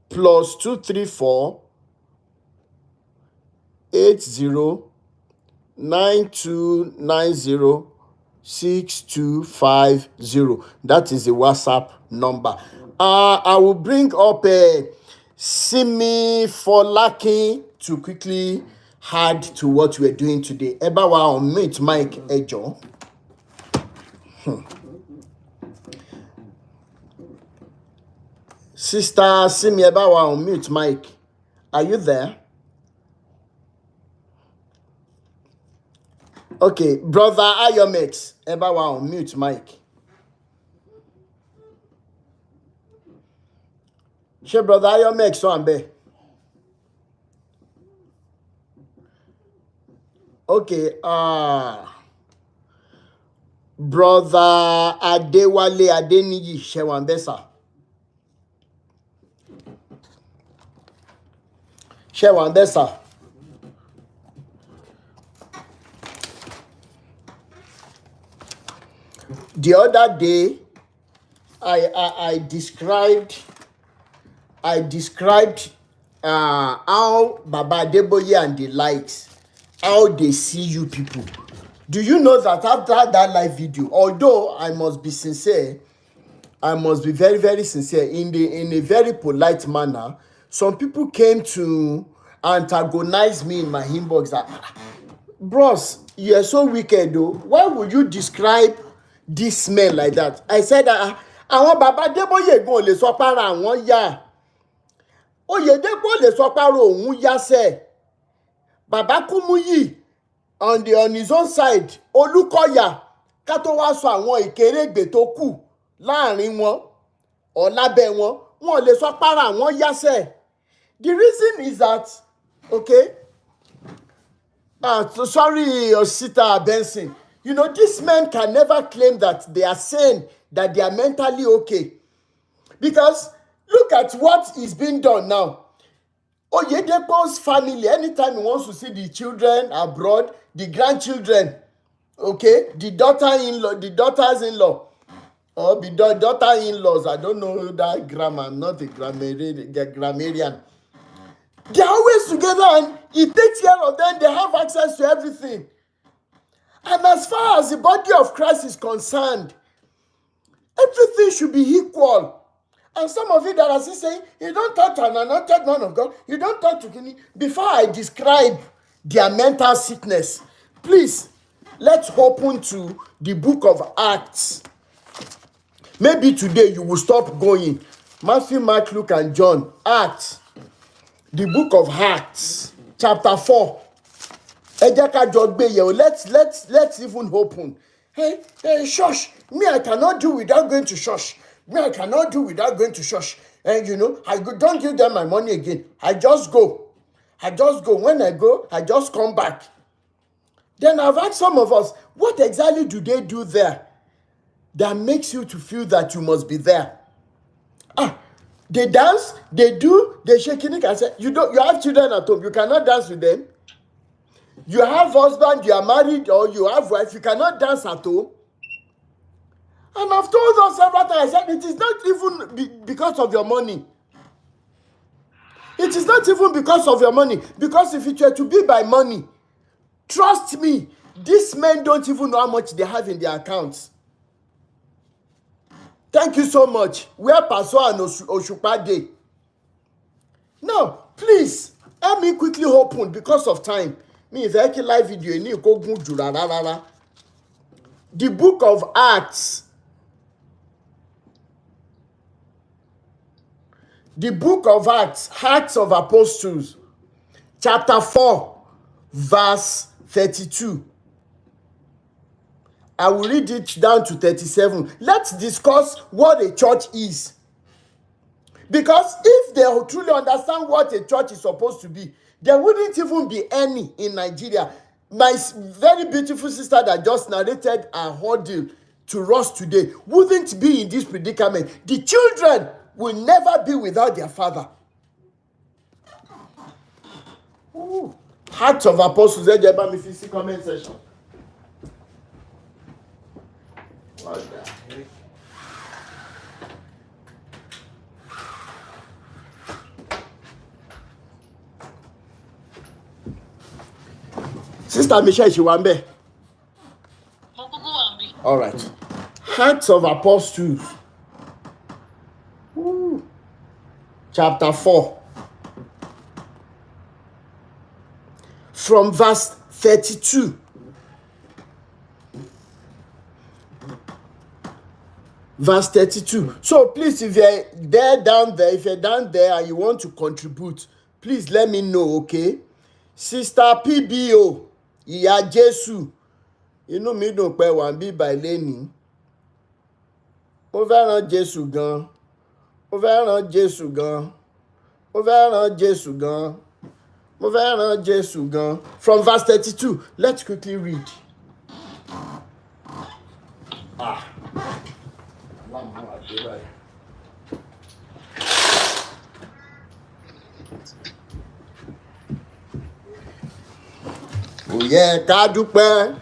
[SPEAKER 1] +234 809290 6250. That is the WhatsApp number. I will bring up Simi Folakin to quickly add to what we're doing today. Eba wa on mute Mike Ejo. Sister Simi Eba wa on mute Mike. Are you there? Okay, brother Ayomex Eba wa on mute Mike. She brother Ayomex so ambe. Okay, brother Adewale Adeniyi Shewambesa. Shewambesa. The other day, I described how Baba Adeboye and the likes, how they see you people. Do you know that after that live video, although I must be sincere, I must be very, very sincere in a very polite manner, some people came to antagonize me in my inbox that, bros, you are so wicked though. Why would you describe this man like that? I said, àwọn Baba Adeboye gan lè sọ para àwọn yá. Oyedepo lè sọ para òun yá sẹ́. Baba Kumuyi on his own side, Olukoya, ká tó wá sọ àwọn ìkérégbè tó kù láàrin wọn or lábẹ́ wọn, wọn lè sọ para àwọn yá sẹ́. The reason is that, okay, sorry, Osita Benson. You know, these men can never claim that they are sane, that they are mentally okay. Because look at what is being done now. Oyedepo's family, anytime he wants to see the children abroad, the grandchildren, okay, the daughter-in-law, the daughters-in-law, or the daughter-in-laws, I don't know that grammar, I'm not a grammarian. They're always together and he takes care of them, they have access to everything. And as far as the body of Christ is concerned, everything should be equal. And some of you that are still saying, you don't talk to an anointed man of God, you don't talk to Kini. Before I describe their mental sickness, please, let's open to the book of Acts. Maybe today you will stop going. Matthew, Mark, Luke, and John. Acts. The book of Acts, chapter 4. Let's even open. Hey, shush. Me, I cannot do without going to church. Me, I cannot do without going to church. And you know, don't give them my money again. I just go. When I go, I just come back. Then I've asked some of us, what exactly do they do there that makes you to feel that you must be there? They dance, they do, they shake it and say, you have children at home, you cannot dance with them. You have husband, you are married, or you have wife, you cannot dance at home. And I've told us several times, I said, it is not even because of your money. It is not even because of your money. Because if it were to be by money, trust me, these men don't even know how much they have in their accounts. Thank you so much. Where Pastor and Oshupa Day. Now, please, let me quickly open because of time. Me, if I can live video, the book of Acts. The book of Acts, Acts of Apostles, chapter 4, verse 32. I will read it down to 37. Let's discuss what a church is. Because if they truly understand what a church is supposed to be, there wouldn't even be any in Nigeria. My very beautiful sister that just narrated her ordeal to us today wouldn't be in this predicament. The children will never be without their father. Ooh. Acts of Apostles, comment section. What the heck? Sister Michelle Shiwambe. All right. Acts of Apostles. Ooh. Chapter 4. From verse 32. Verse 32. So please, if you're down there, and you want to contribute, please let me know, okay? Sister PBO, Ìyá Jésù, inú mi dùn pé wà ń bí by lẹ́ni. Mo fẹ́ràn Jésù gan. Mo fẹ́ràn Jésù gan. Mo fẹ́ràn Jésù gan. Mo fẹ́ràn Jésù gan. From verse 32, let's quickly read. Oyè ká dúpẹ́.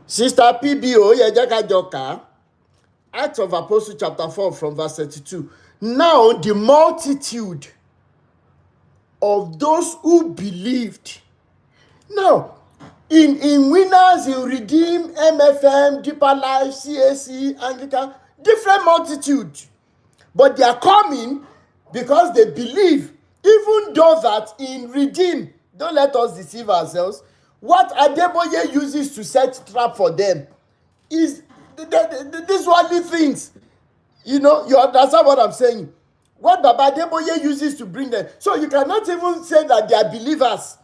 [SPEAKER 1] Sister PBO, yẹ jẹ́ ká jọ kà. Acts of Apostles chapter 4 from verse 32. Now the multitude of those who believed. Now, in Winners, in Redeem, MFM, Deeper Life, CAC, Anglican, different multitude. But they are coming because they believe. Even though that in Redeem, don't let us deceive ourselves, what Adeboye uses to set trap for them is these worldly things. You know, you understand what I'm saying? What Baba Adeboye uses to bring them. So you cannot even say that they are believers.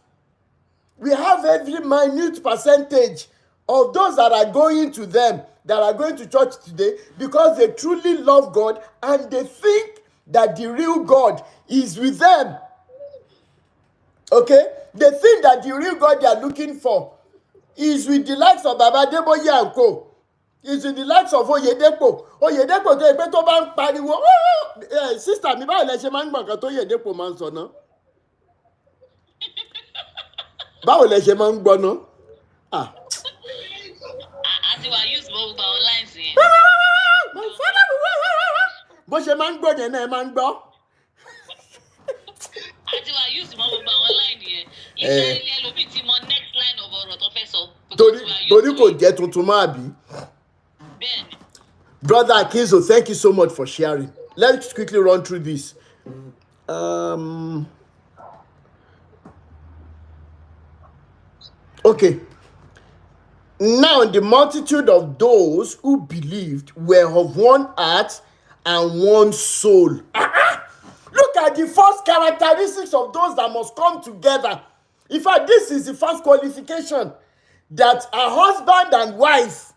[SPEAKER 1] We have every minute percentage of those that are going to them, that are going to church today, because they truly love God and they think that the real God is with them. Okay? They think that the real God they are looking for is with the likes of Baba Adeboye and Co. Is with the likes of Oyedepo. Oyedepo tó ẹgbẹ́ tó bá ń pariwo. Sister mi báwo lẹ ṣe máa ń gbọ̀n kan tó Oyedepo máa ń sọ náà? Báwo lẹ ṣe máa ń gbọ́ náà?
[SPEAKER 3] Àti wà use gbogbo online sí.
[SPEAKER 1] Bó ṣe máa ń gbọ́ yẹn náà ẹ máa ń gbọ́.
[SPEAKER 3] Àti wà use gbogbo online yẹn. Iṣẹ́ ilé ẹlòmíì ti mọ next line of ọ̀rọ̀ tó fẹ́ sọ.
[SPEAKER 1] Torí kò jẹ́ tuntun máa bí.
[SPEAKER 3] Bẹ́ẹ̀ni.
[SPEAKER 1] Brother Akinzo, thank you so much for sharing. Let's quickly run through this. Okay. Now the multitude of those who believed were of one heart and one soul. Look at the first characteristics of those that must come together. In fact, this is the first qualification, that a husband and wife,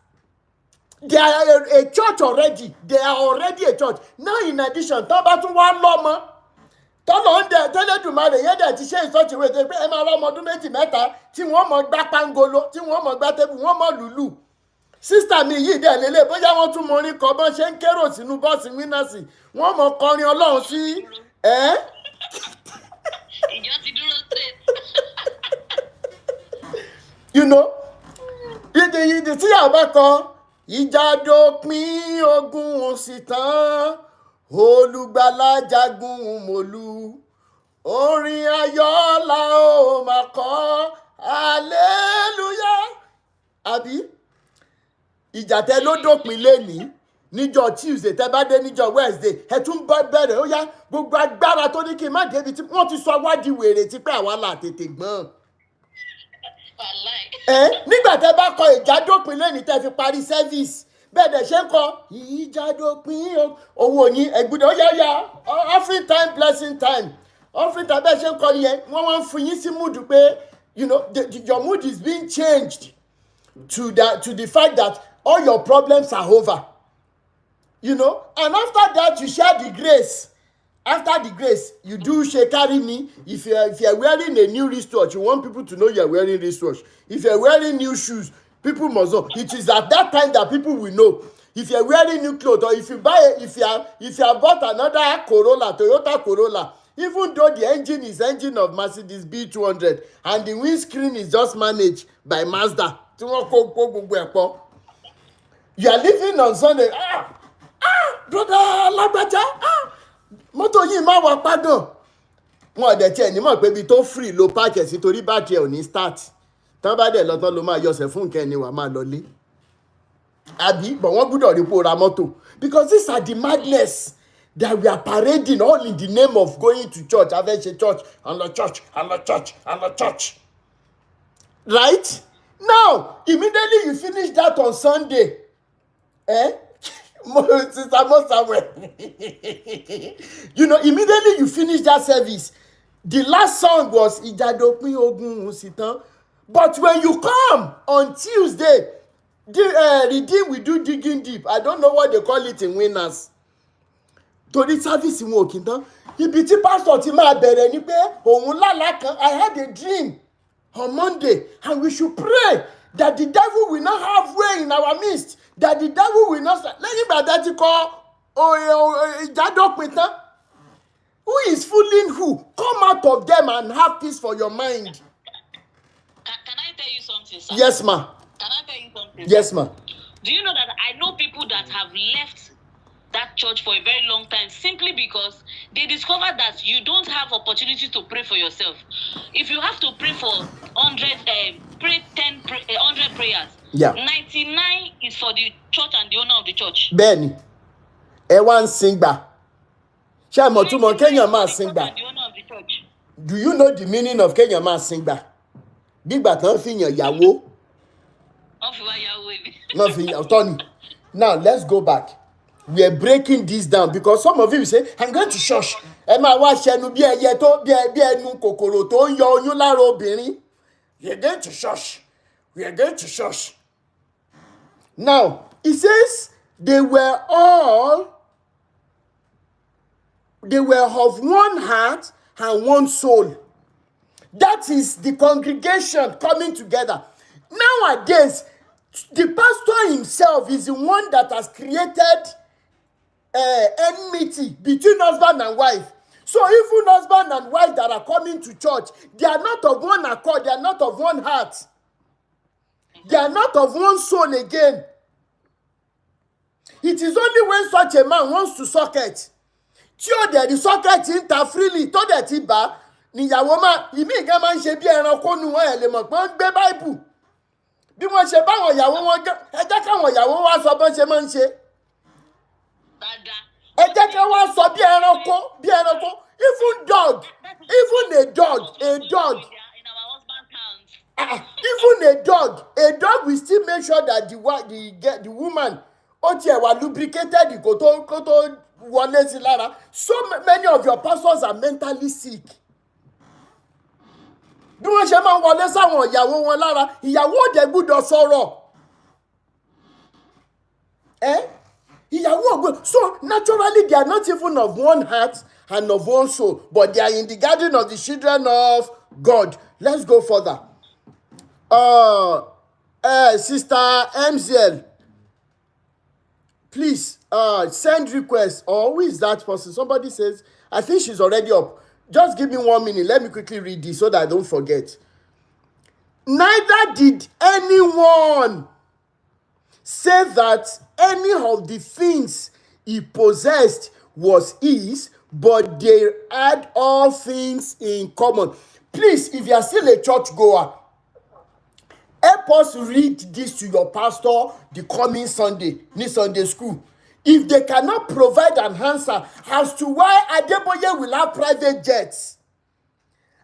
[SPEAKER 1] they are a church already. They are already a church. Now, in addition, Tabatu one loma. Tẹ́lẹ̀dùmarè yẹn dẹ̀ ti ṣe ìsọ́ọ̀tì wẹ̀ pé ẹ máa rọ́ ọmọ ọdún méjì mẹ́ta tí wọ́n mọ̀ gbá pangolo, tí wọ́n mọ̀ gbá tẹ́bù, wọ́n mọ̀ lùlù. Sísítà mi yìí dẹ̀ lélẹ̀ bóyá wọ́n tún mọ orin kan bọ́n ṣe ń kérò sínú bọ́ọ̀sì Winners, wọ́n mọ̀ kọrin Ọlọ́run sí ẹ́.
[SPEAKER 3] Ìjọ ti dúró straight.
[SPEAKER 1] You know, ìdí tí àbá kan ìjà dópin ogun òsì tán. Olùgbàlà jagun mòlú, orin ayọ̀ la ó máa kọ, hallelujah. Àbí ìjà tẹ ló dópin lénìí níjọ́ Tuesday, tẹ bá dé níjọ́ Wednesday, ẹ tún bá bẹ̀rẹ̀ ó yá gbogbo agbára tó ní kí n má débi tí wọ́n ti sọ wádìí wèrè tí pé àwa là tètè gbọ́n. Nígbà tẹ bá kọ ìjà dópin lénìí tẹ fi parí service, bẹ́ẹ̀ dẹ̀ ṣe ń kọ ìjà dópin owó yín ẹ̀gbọ́dọ̀ yáyà offering time blessing time offering time bẹ́ẹ̀ ṣe ń kọ nìyẹn wọ́n wá ń fún yín sí mood pé you know your mood is being changed to the fact that all your problems are over, you know, and after that you share the grace. After the grace, you do carry me. If you're wearing a new wristwatch, you want people to know you're wearing wristwatch. If you're wearing new shoes, People must know. It is at that time that people will know. If you're wearing new clothes, or if you have bought another Corolla, Toyota Corolla, even though the engine is engine of Mercedes B200 and the windscreen is just managed by Mazda, you are living on Sunday. Brother Lagbaja, mọ́tò yìí máa wà padà. Wọ́n ọ̀dẹ̀ tí ẹ̀ ní mọ̀ pé ibi tó free ló páàkì ẹ̀ sí torí báàkì ẹ̀ ò ní start. Tán bá dẹ̀ lọ́tọ́ ló máa yọsẹ̀ fún nǹkan ẹni wà máa lọlé. Àbí but wọ́n gbúdọ̀ rí pò ra mọ́tò. Because these are the madness that we are parading all in the name of going to church. Avenge church and the church and the church and the church. Right? Now, immediately you finish that on Sunday. Sister Samuel. Immediately you finish that service. The last song was Ijadopin Ogun Sitan. But when you come on Tuesday, Redeem we do digging deep. I don't know what they call it in Winners. Torí service wọn ò kí n tán. Ibi tí pastor ti máa bẹ̀rẹ̀ ni pé òun lálàá kan. I had a dream on Monday, and we should pray that the devil will not have way in our midst. That the devil will not. Lẹ́yìn ìgbà that you call Ijadopin tán. Who is fooling who? Come out of them and have peace for your mind.
[SPEAKER 3] Can I tell you something, sir?
[SPEAKER 1] Yes, ma.
[SPEAKER 3] Can I tell you something?
[SPEAKER 1] Yes, ma.
[SPEAKER 3] Do you know that I know people that have left that church for a very long time simply because they discovered that you don't have opportunity to pray for yourself. If you have to pray for 100 prayers,
[SPEAKER 1] yeah,
[SPEAKER 3] 99 is for the church and the owner of the church.
[SPEAKER 1] Bẹ́ẹ̀ni, ẹ wá ń sìn gbà. Ṣé ẹ mọ̀ túmọ̀ kéèyàn máa sìn gbà? Do you know the meaning of kéèyàn máa sìn gbà? Gbígbà tán fi yàn yàwó. Now let's go back. We are breaking this down because some of you say, I'm going to church. Ẹ máa wá ṣẹnu bí ẹyẹ tó bí ẹnu kòkòrò tó ń yọ oyún lára obìnrin. We are going to church. We are going to church. Now, it says they were of one heart and one soul. That is the congregation coming together. Nowadays, the pastor himself is the one that has created enmity between husband and wife. So even husband and wife that are coming to church, they are not of one accord, they are not of one heart. They are not of one soul again. It is only when such a man wants to socket. Tí ó dẹ̀ di socket ń ta freely tó dẹ̀ ti bá níyàwó máa ìmí ìgá máa ń ṣe bí ẹranko nu wọn ẹ̀ lè mọ̀ pé wọ́n ń gbé báìbù. Bí wọ́n ṣe báwọn ìyàwó wọn ẹ jẹ́ káwọn ìyàwó wá sọ bọ́n ṣe máa ń ṣe. Ẹ jẹ́ ká wá sọ bí ẹranko. Even a dog. Even a dog will still make sure that the woman ó tiẹ̀ wà lubricated kó tó wọlé sí lára. So many of your pastors are mentally sick. Bí wọ́n ṣe máa ń wọlé sáwọn ìyàwó wọn lára, ìyàwó òde gbúdọ̀ sọ̀rọ̀. So naturally they are not even of one heart and of one soul, but they are in the garden of the children of God. Let's go further. Sister MZL, please send request. Or who is that person? Somebody says, I think she's already up. Just give me 1 minute. Let me quickly read this so that I don't forget. Neither did anyone say that any of the things he possessed was his, but they had all things in common. Please, if you are still a church goer, help us read this to your pastor the coming Sunday, this Sunday school. If they cannot provide an answer as to why Adeboye will have private jets,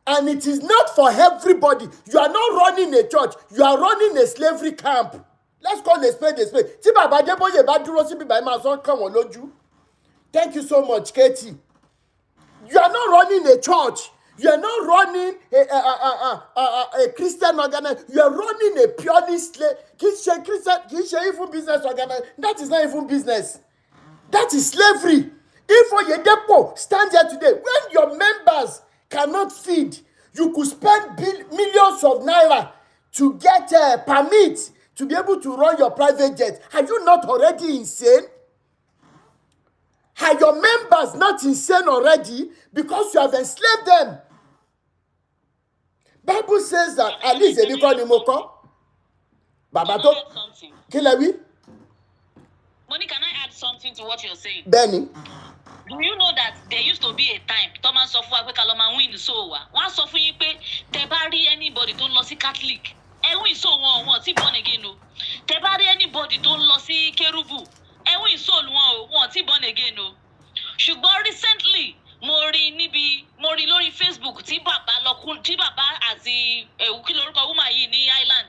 [SPEAKER 1] and it is not for everybody. You are not running a church. You are running a slavery camp. Let's call a spade a spade. Tí bàbá Adeboye bá dúró síbi báyìí máa sọ kàn wọ́n lójú. Thank you so much, Katie. You are not running a church. You are not running a Christian organization. You are running a purely slave. Kì í ṣe even business organization. That is not even business. That is slavery. If Oyedepo stands here today, when your members cannot feed, you could spend millions of naira to get permits to be able to run your private jet. Are you not already insane? Are your members not insane already because you have enslaved them? Bible says that at least they become Nimoko. Baba to Kilewi.
[SPEAKER 3] Money, can I add something to what you're saying?
[SPEAKER 1] Benny.
[SPEAKER 3] Do you know that there used to be a time Thomas of Wakaloma win so one suffering you pay Tebari anybody don't lost Catholic. And we saw one born again. No. Tebari anybody don't lost Kerubu. And we saw one born again. No. Ṣùgbọ́n recently mo rí lórí Facebook tí bàbá àti kí lorúkọ woman yìí ní Island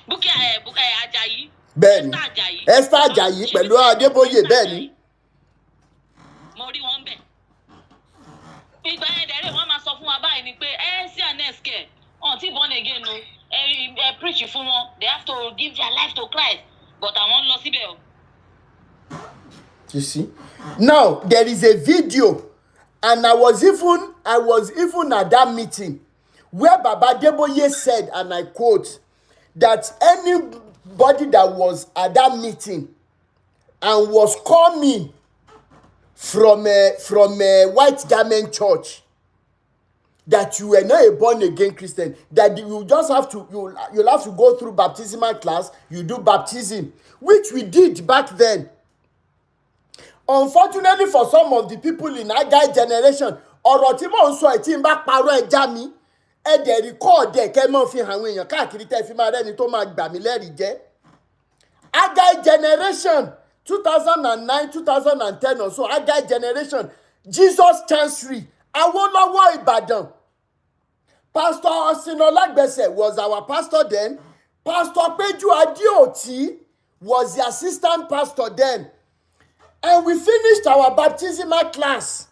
[SPEAKER 3] Bukky Ajayi
[SPEAKER 1] Esther Ajayi pẹ̀lú Adébóyè bẹ́ẹ̀ ni.
[SPEAKER 3] Mo rí wọn bẹ̀. Ìgbà yẹn dẹ̀rẹ̀ wọ́n máa sọ fún wa báyìí ni pé CNS until born again no preach fún wọn they have to give their life to Christ but àwọn lọ síbẹ̀ o.
[SPEAKER 1] You see? Now there is a video, and I was even at that meeting where Baba Adeboye said, and I quote, that anybody that was at that meeting and was coming from a white garment church, that you were not a born again Christian, that you just have to you'll have to go through baptismal class, you do baptism, which we did back then. Unfortunately for some of the people in our guy generation, ọ̀rọ̀ tí mò ń sọ ẹ̀ tí ń bá parọ́ ẹja mi ẹ dẹ̀ record ẹ̀ kẹ́ mọ́ fi hàn àwọn èèyàn káàkiri tẹ́ fi máa rẹ́ni tó máa gbà mí lẹ́rìí jẹ́. Our guy generation 2009 2010 or so, our guy generation Jesus Chancery Awolowo Ibadan. Pastor Osinolágbèsè was our pastor then. Pastor Peju Adeoti was the assistant pastor then. And we finished our baptismal class.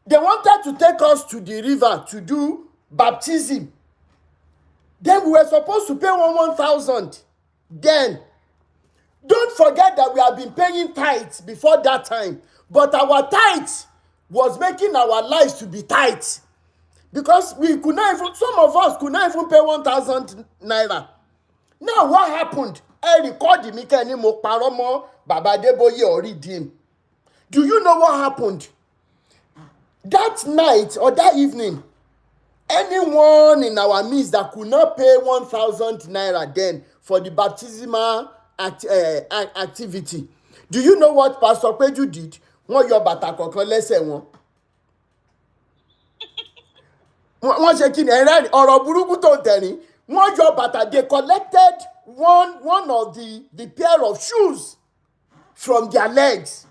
[SPEAKER 1] They wanted to take us to the river to do baptism. Then we were supposed to pay 1,000. Then, don't forget that we have been paying tithes before that time. But our tithes was making our lives to be tight. Because we could not even, some of us could not even pay 1,000 naira. Now what happened? I recorded me keni mo paromo Baba Adeboye or redeem. Do you know what happened? That night or that evening, anyone in our midst that could not pay 1,000 naira then for the baptismal activity, do you know what Pastor Peju did? Wọ́n yọ bàtà kọ̀ọ̀kan lẹ́sẹ̀ wọn. Wọ́n ṣe kí ni ẹ̀rẹ́ ọ̀rọ̀ burúkú tó ń tẹ̀rín. Wọ́n yọ bàtà, they collected one of the pair of shoes from their legs.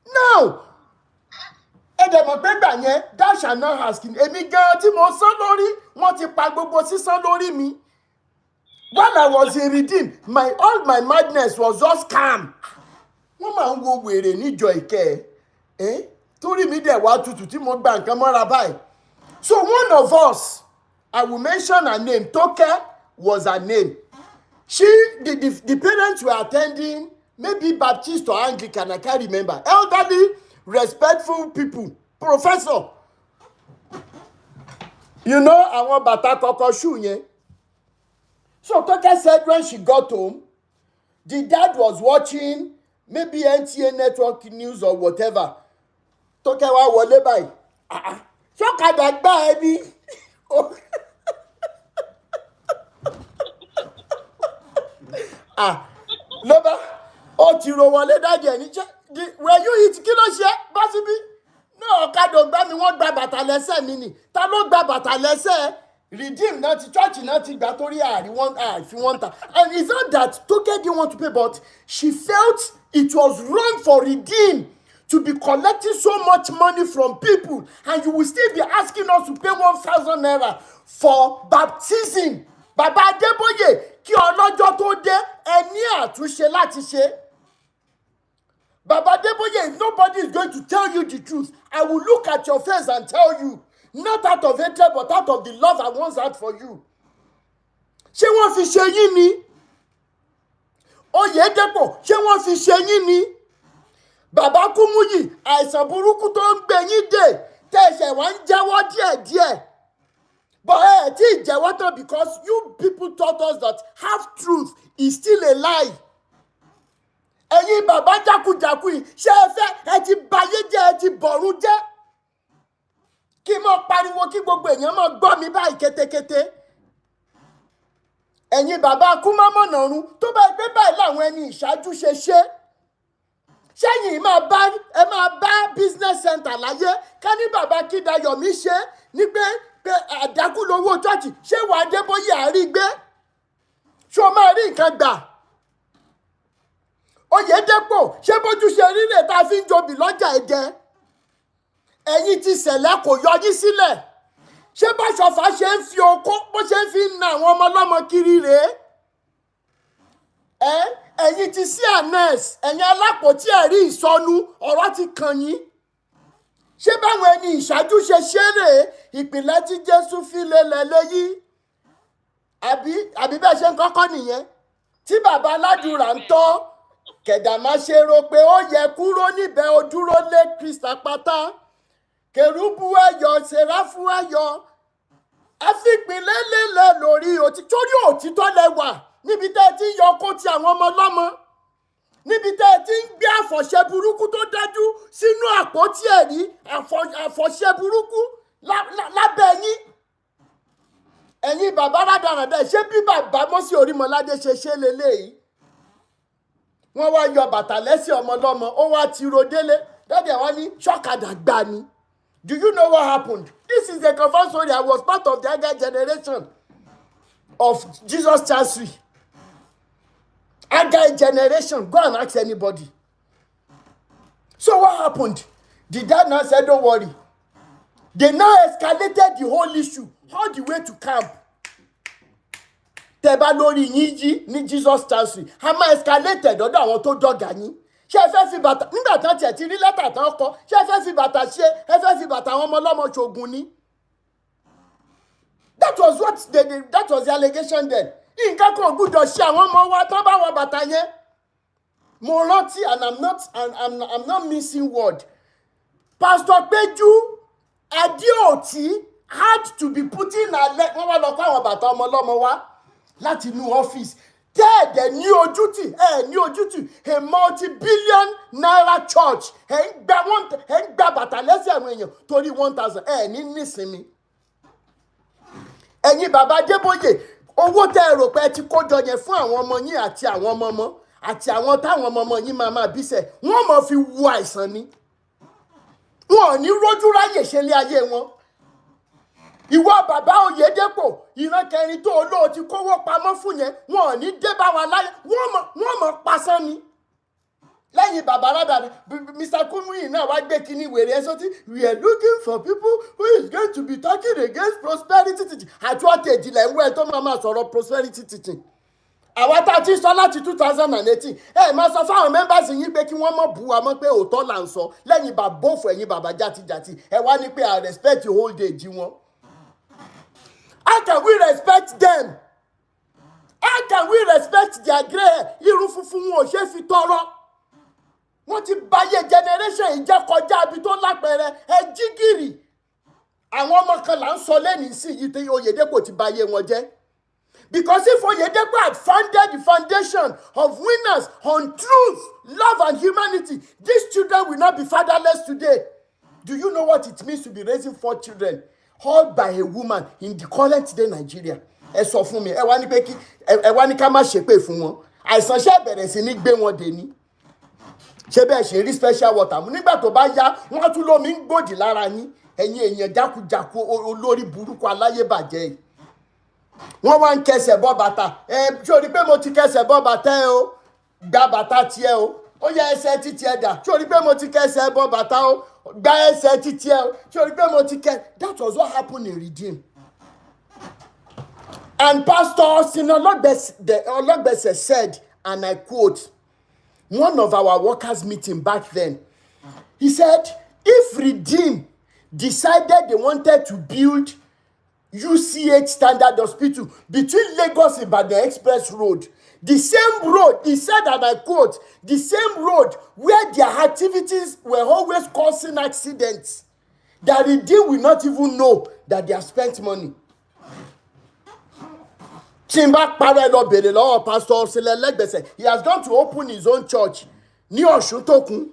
[SPEAKER 1] Now, ẹ̀dẹ̀mọ̀ pé gbà yẹn, that shall not ask him. Èmi gan tí mo sán lórí, wọ́n ti pa gbogbo sísán lórí mi. When I was in Redeem, all my madness was just calm. Wọ́n máa ń wo wèrè níjọ ìkẹ́ ẹ̀. Torí mi dẹ̀ wá tutù tí mo gba nǹkan mọ́ra báyìí. So one of us, I will mention her name, Toke was her name. The parents were attending maybe Baptist or Anglican, I can't remember. Elderly, respectful people, professor. You know, àwọn bàtà kọ́kọ́ shoe yẹn. So Toke said when she got home, the dad was watching maybe NTA network news or whatever. Toke wá wọlé báyìí. Ṣọ́kadà gbá ẹbí. Ló bá ó ti ro wọlé dájú ẹ̀ ní were you hit kí ló ṣe bá síbí? Náà ọ̀kadà gbá mi wọ́n gba bàtà lẹ́sẹ̀ mi nì. Ta ló gba bàtà lẹ́sẹ̀? Redeem náà ti church náà ti gbà torí àfi wọ́n ta. And it's not that Toke didn't want to pay, but she felt it was wrong for Redeem to be collecting so much money from people, and you will still be asking us to pay 1,000 naira for baptism. Baba Adeboye, kí ọlọ́jọ́ tó dé, ẹ ní àtúnṣe láti ṣe. Baba Adeboye, if nobody is going to tell you the truth, I will look at your face and tell you, not out of hatred, but out of the love I once had for you. Ṣé wọ́n fi ṣe yín ni? Oyedepo, ṣé wọ́n fi ṣe yín ni? Bàbá Kúmúyì, àìsàn burúkú tó ń gbé yín dè, tẹ̀sẹ̀ wá ń jáwọ́ díẹ̀díẹ̀. But because you people taught us that half truth is still a lie. Ẹ̀yin bàbá jákujàku yìí, ṣé ẹ fẹ́ ẹ ti bayé jẹ́ ẹ ti bọ̀run jẹ́? Kí mo pariwo kí gbogbo èèyàn máa gbọ́ mi báyìí kétékété. Ẹ̀yin bàbá kúmámọ̀nà ọ̀run tó bá gbé báyìí láwọn ẹni ìṣáájú ṣe ṣe. Ṣẹ́yìn máa bá business center láyé ká ní bàbá Kídayọ̀mí ṣe ní pé àdákù lówó chọ́ọ̀chì ṣé wàá dé bóyá àrígbé? Ṣó máa rí nǹkan gbà? Oyèdépò ṣé bójú ṣe ríre tá a fi ń jobì lọ́jà ẹ̀jẹ̀? Ẹ̀yin ti ṣẹlẹ̀ kò yọ yín sílẹ̀. Ṣé báṣọfà ṣe ń fi okó bó ṣe ń fi na àwọn ọmọ ọlọ́mọ kiri rèé? Ẹ̀yin ti CNS, ẹ̀yin alápòtí ẹ̀rí ìsọnù, ọ̀rọ̀ ti kàn yín. Ṣé báwọn ẹni ìṣáájú ṣe ṣeré ìpìlẹ̀ tí Jésù fi lélẹ̀ léyìí? Àbí bẹ́ẹ̀ ṣe ń kọ́kọ́ nìyẹn? Tí bàbá aládùúrà ń tọ́ kẹ̀dà má ṣe rò pé ó yẹ kúrò níbẹ̀ ó dúró lé Kristi àpáta. Kèrúbù ẹ̀yọ̀, Séráfù ẹ̀yọ̀, ẹ fi ìpìlẹ̀ lélẹ̀ lórí òtítọ́ lẹ́wà níbi tẹ́ ẹ ti ń yọ kó ti àwọn ọmọ ọlọ́mọ, níbi tẹ́ ẹ ti ń gbé àfọ̀ṣẹ burúkú tó dájú sínú àpótí ẹ̀rí, àfọ̀ṣẹ burúkú lábẹ́ yín. Ẹ̀yin bàbá rádaràdà, ṣé bí bàbá Mósè Orímọládé ṣe leléyìí? Wọ́n wá yọ bàtà lẹ́sẹ̀ ọmọ ọlọ́mọ, ó wá tiro délé, dáàdì ẹ̀ wá ní ṣọ́kadà gbá ni. Do you know what happened? This is a confirmed story. I was part of the younger generation of Jesus Chancery. Agai generation. Go and ask anybody. So what happened? The dad now said, don't worry. They now escalated the whole issue all the way to camp. Tẹ́bá lórí yín jí ní Jesus Chancery. A máa escalated ọ̀dọ̀ àwọn tó dọ̀gà yín. Ṣé ẹ fẹ́ fi bàtà nígbà tán tiẹ̀ ti rí lẹ́tà tán kọ? Ṣé ẹ fẹ́ fi bàtà ṣe? Ẹ fẹ́ fi bàtà àwọn ọmọ ọlọ́mọ ṣògùn ni? That was the allegation then. Nǹkan kan ò gbúdọ̀ ṣe àwọn ọmọ wa tán bá wọ bàtà yẹn. Mo rántí, and I'm not missing word. Pastor Péjú Adéòtí had to be put in wọ́n wá lọ kó àwọn bàtà ọmọ ọlọ́mọ wá láti inú ọ́fíìsì. Tẹ́ẹ̀dẹ̀ ní ojútì, a multi-billion naira church. Ẹ̀ ń gba bàtà lẹ́sẹ̀ àwọn èèyàn torí 1,000. Ní nísinmi. Ẹ̀yin bàbá Adébóyè, owó tẹ́ ẹ rò pé ẹ ti kójọ yẹn fún àwọn ọmọ yín àti àwọn ọmọ ọmọ àti àwọn táwọn ọmọ yín máa bísẹ̀, wọ́n máa fi wo àìsàn ni. Wọn ò ní rójú ráyè ṣe ilé ayé wọn. Ìwọ bàbá Oyèdépò, ìran kẹrin tó olóò ti kówó pamọ́ fún yẹn, wọn ò ní dé bá wa láyé, wọ́n mọ̀ pasán ni. Lẹ́yìn bàbá rádà, Mr. Kumuyi náà wá gbé kíní wèrè ẹ sọ́tí. We are looking for people who is going to be talking against prosperity teaching. Àti wọ́n tẹ̀ ìjìnlẹ̀ ń wẹ̀ tó máa sọ̀rọ̀ prosperity teaching. Àwa tá a ti sọ láti 2018, máa sọ fáwọn members yín pé kí wọ́n mọ̀ bú wa mọ́ pé òótọ́ là ń sọ. Lẹ́yìn bàbá òfò ẹ̀yin bàbá játijàti, ẹ wá ní pé I respect the whole day jí wọn. How can we respect them? How can we respect their grey hair? Irun funfun wọn ò ṣe fi tọrọ. Wọ́n ti báyé generation ìjẹ́ kọjá ibi tó lápẹẹrẹ. Ẹ jí gìrì. Àwọn ọmọ kan là ń sọ lẹ́nìí sí yìí tí Oyèdépò ti báyé wọn jẹ́. Because if Oyèdépò had founded the foundation of winners on truth, love and humanity, these children will not be fatherless today. Do you know what it means to be raising 4 children? All by a woman in the current day Nigeria. Ẹ sọ fún mi, ẹ wá ní ká má ṣépè fún wọn. Àìsàn ṣe bẹ̀rẹ̀ sí ní gbé wọn dé ní. Ṣé bẹ́ẹ̀ ṣe rí special water mu nígbà tó bá yá wọ́n tún lómi ń gbòdì lára yín. Ẹ̀yin èèyàn jákujàku olórí burúkú aláyébàjẹ́ yìí. Wọ́n wá ń kẹsẹ̀ bọ́ bàtà. Ṣé o rí pé mo ti kẹsẹ̀ bọ́ bàtà ẹ o? Gba bàtà tiẹ̀ o. Ó yẹ ẹsẹ̀ títí ẹ dà. Ṣé o rí pé mo ti kẹsẹ̀ bọ́ bàtà o? Gba ẹsẹ̀ títí ẹ o. Ṣé o rí pé mo ti kẹ? That was what happened in Redeem. And Pastor Austin Ologbese said, and I quote, one of our workers' meeting back then, he said, if Redeem decided they wanted to build UCH Standard Hospital between Lagos and Ibadan Express Road, the same road, he said, and I quote, the same road where their activities were always causing accidents, that Redeem will not even know that they have spent money. Tí n bá parọ́ ẹ lọ bèrè lọ́wọ́ Pastor Sílẹ̀ Lẹ́gbẹ̀sẹ̀. He has gone to open his own church ní Ọ̀ṣuntòkun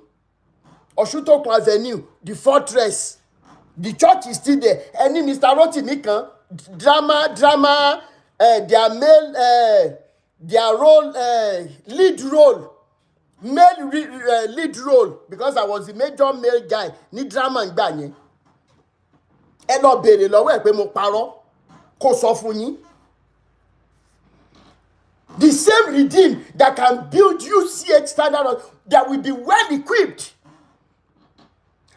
[SPEAKER 1] Avenue, the fortress. The church is still there. Any Mr. Rotimi kan drama their male their role lead role lead role, because I was the major male guy ní drama ìgbà yẹn. Ẹ lọ bèrè lọ́wọ́ ẹ̀ pé mo parọ́ kó sọ fún yín. The same redeem that can build UCH standard that will be well equipped.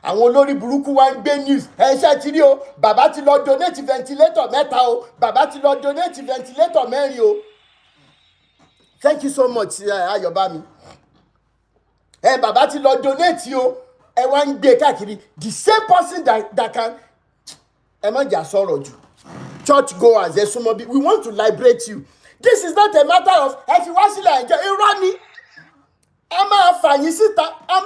[SPEAKER 1] Àwọn olórí burúkú wá ń gbé news. Ẹ ṣe ti rí o, bàbá ti lọ donate ventilator 3 o, bàbá ti lọ donate ventilator 4 o. Thank you so much, Ayọ̀bámi. Bàbá ti lọ donate o, ẹ wá ń gbé káàkiri. The same person that can. Ẹ má jà sọ̀rọ̀ jù. Church goers, ẹ súnmọ́ bí. We want to liberate you. This is not a matter of ẹ fi wá sílẹ̀ ẹ̀jẹ̀ irọ́ ni. A máa fàyín síta, a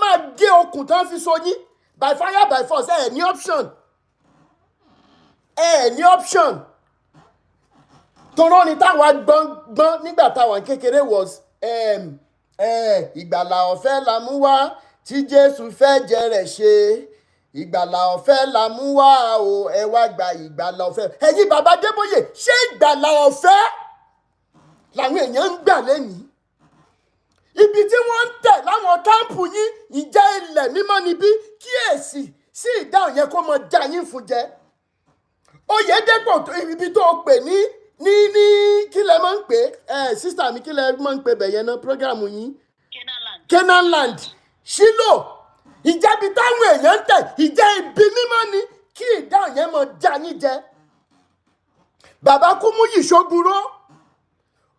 [SPEAKER 1] máa gé okùn tán fi so yín. By fire by force, ní option. Ní option. Torọ́ ni táwa gbọ́n nígbà táwa kékeré was ìgbàlà ọ̀fẹ́ la mú wá tí Jésù fẹ́ jẹrẹ̀ ṣe. Ìgbàlà ọ̀fẹ́ la mú wá o, ẹ wá gba ìgbàlà ọ̀fẹ́. Ẹ̀yin bàbá Adébóyè, ṣé ìgbàlà ọ̀fẹ́ làwọn èèyàn ń gbà lẹ́yìn? Ibi tí wọ́n ń tẹ̀ láwọn kámpù yín ìjẹ́ ilẹ̀ mímọ́ níbí, kíyèsí sí ìdáhùn yẹn kó mọ já yín fún jẹ. Oyèdépò ibi tó pè ní kí lẹ máa ń pè sísà mi, kí lẹ máa ń pè bẹ̀yẹn náà prógrámù yín? Canaan Land. Ṣílò ìjẹ́bi táwọn èèyàn ń tẹ̀ ìjẹ́ ibi mímọ́ ni, kí ìdáhùn yẹn mọ já yín jẹ. Bàbá Kúmúyì Ṣógunró,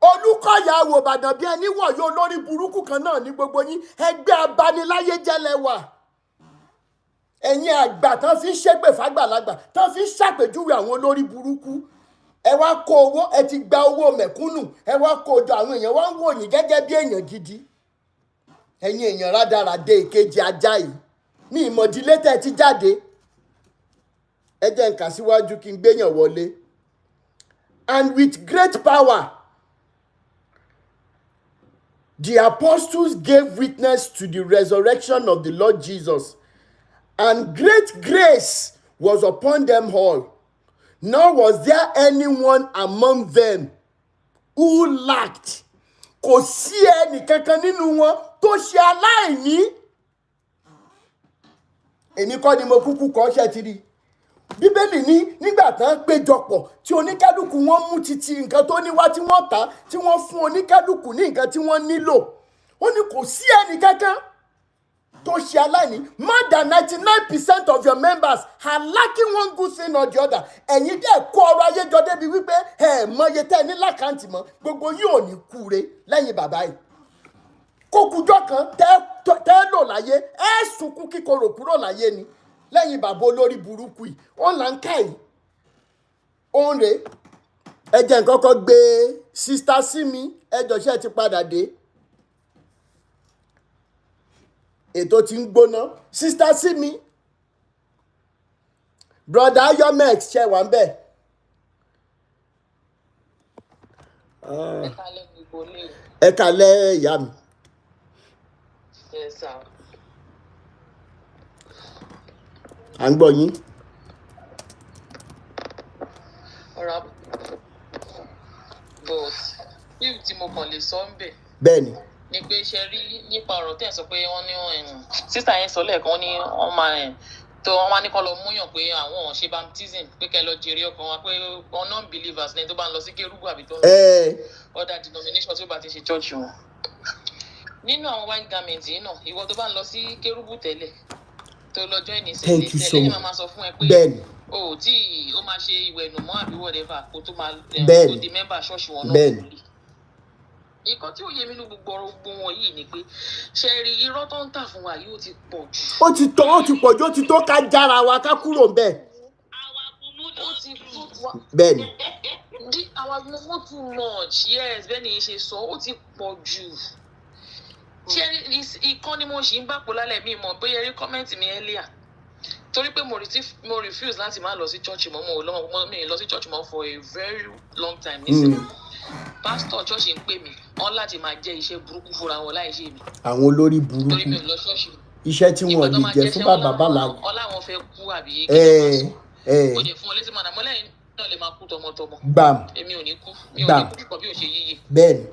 [SPEAKER 1] Olúkọ̀yà wò Ìbàdàn bí ẹni wọ̀ yóò lórí burúkú kan náà ní gbogbo yín. Ẹgbẹ́ abaniláyé jẹ́lẹ̀ wà. Ẹ̀yin àgbà tán fi ń ṣépè fàgbàlagbà, tán fi ń ṣàpèjúwe àwọn olórí burúkú. Ẹ wá kó owó, ẹ ti gba owó mẹ̀kúnnù, ẹ wá kó jọ, àwọn èèyàn wá ń wò yín gẹ́gẹ́ bí èèyàn gidi. Ẹ̀yin èèyàn rádaràdé ìkejì ajá yìí. Ní ìmọ̀dílé tẹ́ ti jáde. Ẹ jẹ́ n kà síwájú kí n gbéyàn wọlé. And with great power the apostles gave witness to the resurrection of the Lord Jesus, and great grace was upon them all. Nor was there anyone among them who lacked. Kò sí ẹnì kankan nínú wọn tó ṣe aláìní. Èmi kọ́ ni mo kúkú kọ́ ṣe ti rí. Bíbélì ní nígbà tán péjọpọ̀ tí oníkálùkù wọn mú títí nǹkan tó ní wá tí wọ́n tà, tí wọ́n fún oníkálùkù ní nǹkan tí wọ́n nílò. Ó ní kò sí ẹnì kankan tó ṣe aláìní. More than 99% of your members are lacking one good thing or the other. Ẹ̀yin dẹ̀ kó ọrọ̀ ayé jọ débi wípé mọye tẹ́ ní lákàntì mọ́, gbogbo yín ò ní kúre lẹ́yìn bàbá yìí. Kókùjọ́ kan tẹ́ lò láyé, sunkún kíkorò kúrò láyé ni. Lẹ́yìn bàbá olórí burúkú yìí, ó là ń ká yìí. Ó ń rè. Ẹ jẹ́ n kọ́kọ́ gbé Sister Simi, ẹjọ́ ṣe ti padà dé. Ètò tí ń gbóná. Sister Simi, Brother Ayomex ṣe wà ń bẹ̀. Ẹ kálẹ́ ìyá mi.
[SPEAKER 3] Yes, sir.
[SPEAKER 1] À ń gbọ́ yín.
[SPEAKER 3] Ọ̀rọ̀ but bí tí mo kàn lè sọ ń bẹ̀.
[SPEAKER 1] Bẹ́ẹ̀ni.
[SPEAKER 3] Ni pé ṣe rí nípa ọ̀rọ̀ tẹ́ ẹ̀ sọ pé wọ́n ní sísà yẹn sọ lẹ́ẹ̀kan wọ́n ní wọ́n máa tó wọ́n wá ní kọ́ lọ múyàn pé àwọn ṣe baptism pé kẹ́ lọ jèrè ọkàn wa pé wọn non-believers ní tó bá ń lọ sí kérúbù àbí tó ń lọ other denomination tí ó bá ti ṣe church wọn. Nínú àwọn white garment yìí náà ìwọ tó bá ń lọ sí kérúbù tẹ́lẹ̀ tó lọ́jọ́ ìní sílẹ̀ tẹ́lẹ̀ ní máa sọ fún ẹ pé o tí ó máa ṣe ìwẹ̀nùmọ́ àbí whatever kó tó máa kó di member ṣọ́ọ̀ṣì wọn náà lórí. Nǹkan tí ó yé mi ní gbogbo wọn yìí ni pé ṣe rí irọ́ tó ń tà fún wa yìí ó ti pọ̀ jù.
[SPEAKER 1] Ó ti pọ̀ jù, ó ti tó ká jára wa ká kúrò ńbẹ̀.
[SPEAKER 3] Ó ti tó wa.
[SPEAKER 1] Bẹ́ẹ̀ni.
[SPEAKER 3] Our movement too much, yes, bẹ́ẹ̀ ni ṣe sọ ó ti pọ̀ jù. Ṣé ìkan ni mo ṣì ń bá pò lálẹ́ mi mọ̀ bóyá rí kọ́mẹ́ǹtì mi earlier torí pé mo refuse láti máa lọ sí church mọ́ mi lọ sí church mọ́ for a very long time nísìnyí. Pastor church ń pè mí wọ́n láti máa jẹ́ iṣẹ́ burúkú fúnra wọn láì ṣe mi.
[SPEAKER 1] Àwọn olórí burúkú.
[SPEAKER 3] Torí mi lọ ṣọ́ọ̀ṣì.
[SPEAKER 1] Iṣẹ́ tí wọ́n lè jẹ́ fún bàbá bàlá.
[SPEAKER 3] Ọláwọn fẹ́ kú àbí kí ló máa sọ. Ó jẹ́ fún ọ létí mọ̀nà mọ́lẹ́yìn náà lè máa kú tọmọtọmọ.
[SPEAKER 1] Gbàm.
[SPEAKER 3] Èmi ò ní kú. Mi ò ní kú púpọ̀ bí ò ṣe yíyẹ.
[SPEAKER 1] Bẹ́ẹ̀ni.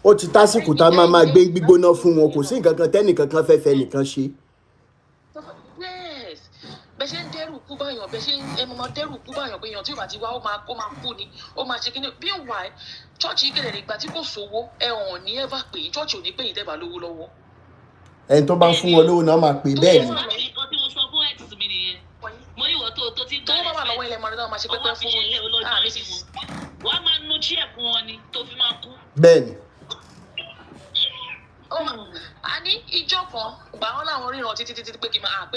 [SPEAKER 1] Ó ti tásìkò tá a máa gbé gbígbóná fún wọn, kò sí nǹkan kan tẹ́nìkankan fẹ́ nìkan ṣe.
[SPEAKER 3] Yes. Bẹ́ẹ̀ ṣe ń dẹ́rù kú báyọ̀, bẹ́ẹ̀ ṣe ń máa dẹ́rù kú báyọ̀ pé èèyàn tí ò bá ti wá ó máa kú ni, ó máa ṣe kíní. Bí wà ẹ́, chọ́ọ̀chì ìkẹlẹ̀ nígbà tí kò sówó, ẹ hàn ní ever pè é, chọ́ọ̀chì ò ní pè yín tẹ́ bá lówó lọ́wọ́.
[SPEAKER 1] Ẹni tó bá ń fún wọn lówó náà máa pè bẹ́ẹ̀ ni.
[SPEAKER 3] Nǹkan tí mo sọ fún ẹ̀ tuntun mi nìyẹn. Mo ní ìwọ tó ti ń gbà lẹ́sẹ̀. Tó bá wà lọ́wọ́ ilẹ̀ mọ̀rẹ́ náà máa ṣe pẹ́pẹ́ fún mi. Wọ́n á máa nu chíẹ̀ fún wọn ni tó fi máa kú.
[SPEAKER 1] Bẹ́ẹ̀ni.
[SPEAKER 3] A ní ìjọ kan gbà wọn láwọn ríran títí pé kí n máa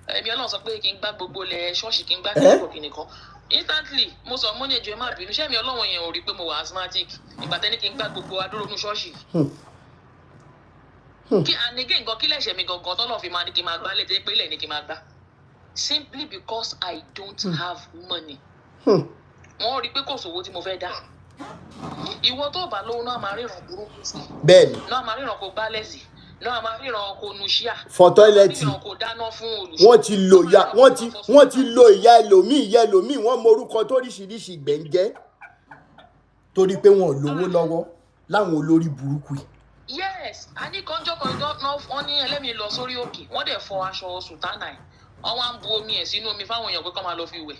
[SPEAKER 3] ẹ̀mí Ọlọ́run sọ pé kí n gbá gbogbo ilẹ̀ ṣọ́ọ̀ṣì kí n gbá kíní kan. Instantly mo sọ mọ́ ní ẹjọ́ ẹ má bínú ṣé ẹ̀mí Ọlọ́run yẹn ò rí pé mo wà asthmatic ìgbà tẹ́ni kí n gbá gbogbo adúrónú ṣọ́ọ̀ṣì. Kí ànígé nǹkan kí lẹ̀ṣẹ̀ mi gangan tọ́lọ́ fi máa ní kí n máa gbá létí pé ilẹ̀ ní kí n máa gbá simply because I don't have money. Wọ́n rí pé kò sówó tí mo fẹ́ dá. Ìwọ tó bá lówó náà máa ríran burúkú sí.
[SPEAKER 1] Bẹ́ẹ̀ni.
[SPEAKER 3] Náà máa ríran kó gbálẹ̀ sí. Náà máa ríran kó nu ṣíà.
[SPEAKER 1] For tọ́ílẹ̀tì.
[SPEAKER 3] Ríran kó dáná fún olùṣọ́.
[SPEAKER 1] Wọ́n ti lo ìyá ẹlòmíì wọ́n mọ orúkọ tóríṣiríṣi gbẹ̀ǹjẹ́ torí pé wọn ò lówó lọ́wọ́ láwọn olórí burúkú yìí.
[SPEAKER 3] Yes, a ní kọ́njọ́ náà wọ́n ní ẹlẹ́mìí lọ sórí òkè wọ́n dẹ̀ fọ aṣọ sùtánà ẹ̀ wọ́n wá ń bu omi ẹ̀ sínú omi fáwọn èèyàn pé kọ́ máa lọ fi wẹ̀.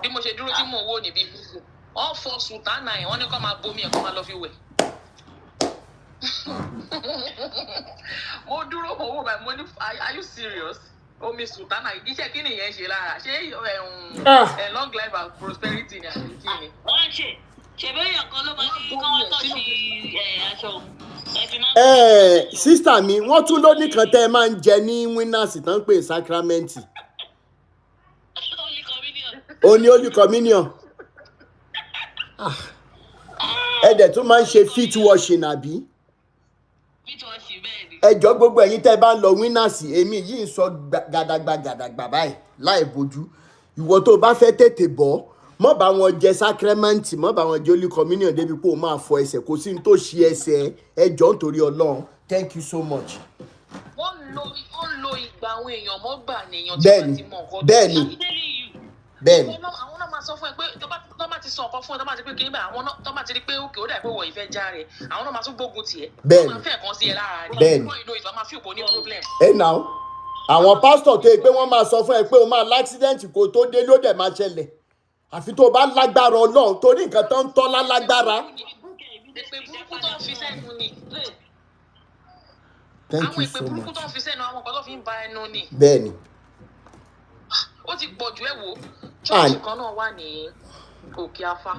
[SPEAKER 3] Bí mo ṣe dúró tí mò ń wò níbí wọ́n fọ sùtánà ẹ̀ wọ́n ní kọ́ máa bomi ẹ̀ kọ́ máa lọ fi wẹ̀. Mo dúró mo wò báyìí mo ní are you serious? Omi sùtánà iṣẹ́ kí nìyẹn ṣe lára ṣé long life and prosperity ni àti kí ni.
[SPEAKER 2] Wọ́n ṣèbí èèyàn kan ló máa ní kí wọ́n tọ́jú aṣọ.
[SPEAKER 1] Sísítà mi wọ́n tún lóní kan tẹ́ ẹ máa ń jẹ ní winners tán ń pè sacramenti. Holy communion. Ẹ dẹ̀ tún máa ń ṣe feet washing àbí? Ẹjọ́ gbogbo ẹ̀yin tẹ́ ẹ bá ń lọ winners èmi yìí ń sọ gàdàgbà báyìí láì bójú. Ìwọ tó bá fẹ́ tètè bọ́ mọ́ bá wọn jẹ sacramenti mọ́ bá wọn jẹ holy communion débi pé o máa fọ ẹsẹ̀ kò sí ní tó ṣe ẹsẹ̀ ẹjọ́ nítorí Ọlọ́run. Thank you so much.
[SPEAKER 3] Wọ́n lo ìgbà àwọn èèyàn mọ́gbà nìyàn tí wọ́n ti mọ̀ nǹkan.
[SPEAKER 1] Bẹ́ẹ̀ni.
[SPEAKER 3] Àwọn náà máa sọ fún ẹ pé tó bá ti sọ nǹkan fún ẹ tó bá ti pé kí nígbà àwọn náà tó bá ti rí pé òkè ó dà pé wọ̀ ìfẹ́ já rẹ̀ àwọn náà máa tún gbógun tiẹ̀.
[SPEAKER 1] Bẹ́ẹ̀ni.
[SPEAKER 3] Wọ́n máa fẹ́ kan sí ẹ lára rẹ̀.
[SPEAKER 1] Bẹ́ẹ̀ni.
[SPEAKER 3] Wọ́n ìlò ìfẹ́ máa fi òpó ní problem.
[SPEAKER 1] Now àwọn pásítọ̀ tó yẹ pé wọ́n máa sọ fún ẹ pé o máa láksidẹ̀ntì kó tó dé ló dẹ̀ máa ṣẹlẹ̀ àfi tó bá lágbára Ọlọ́run torí nǹkan tó ń tọ́lá lágbára.
[SPEAKER 3] Ìpè burúkú tó ń fi sẹ́nu ni.
[SPEAKER 1] Thank you
[SPEAKER 3] so much. Àwọn ìpè burúkú tó ń fi sẹ́nu àwọn nǹkan tó fi ń ba ẹnu ni.
[SPEAKER 1] Bẹ́ẹ̀ni.
[SPEAKER 3] Ó ti pọ̀ jù ẹ wò. Chọ́ọ̀chì kan náà wà ní Òkè Afá.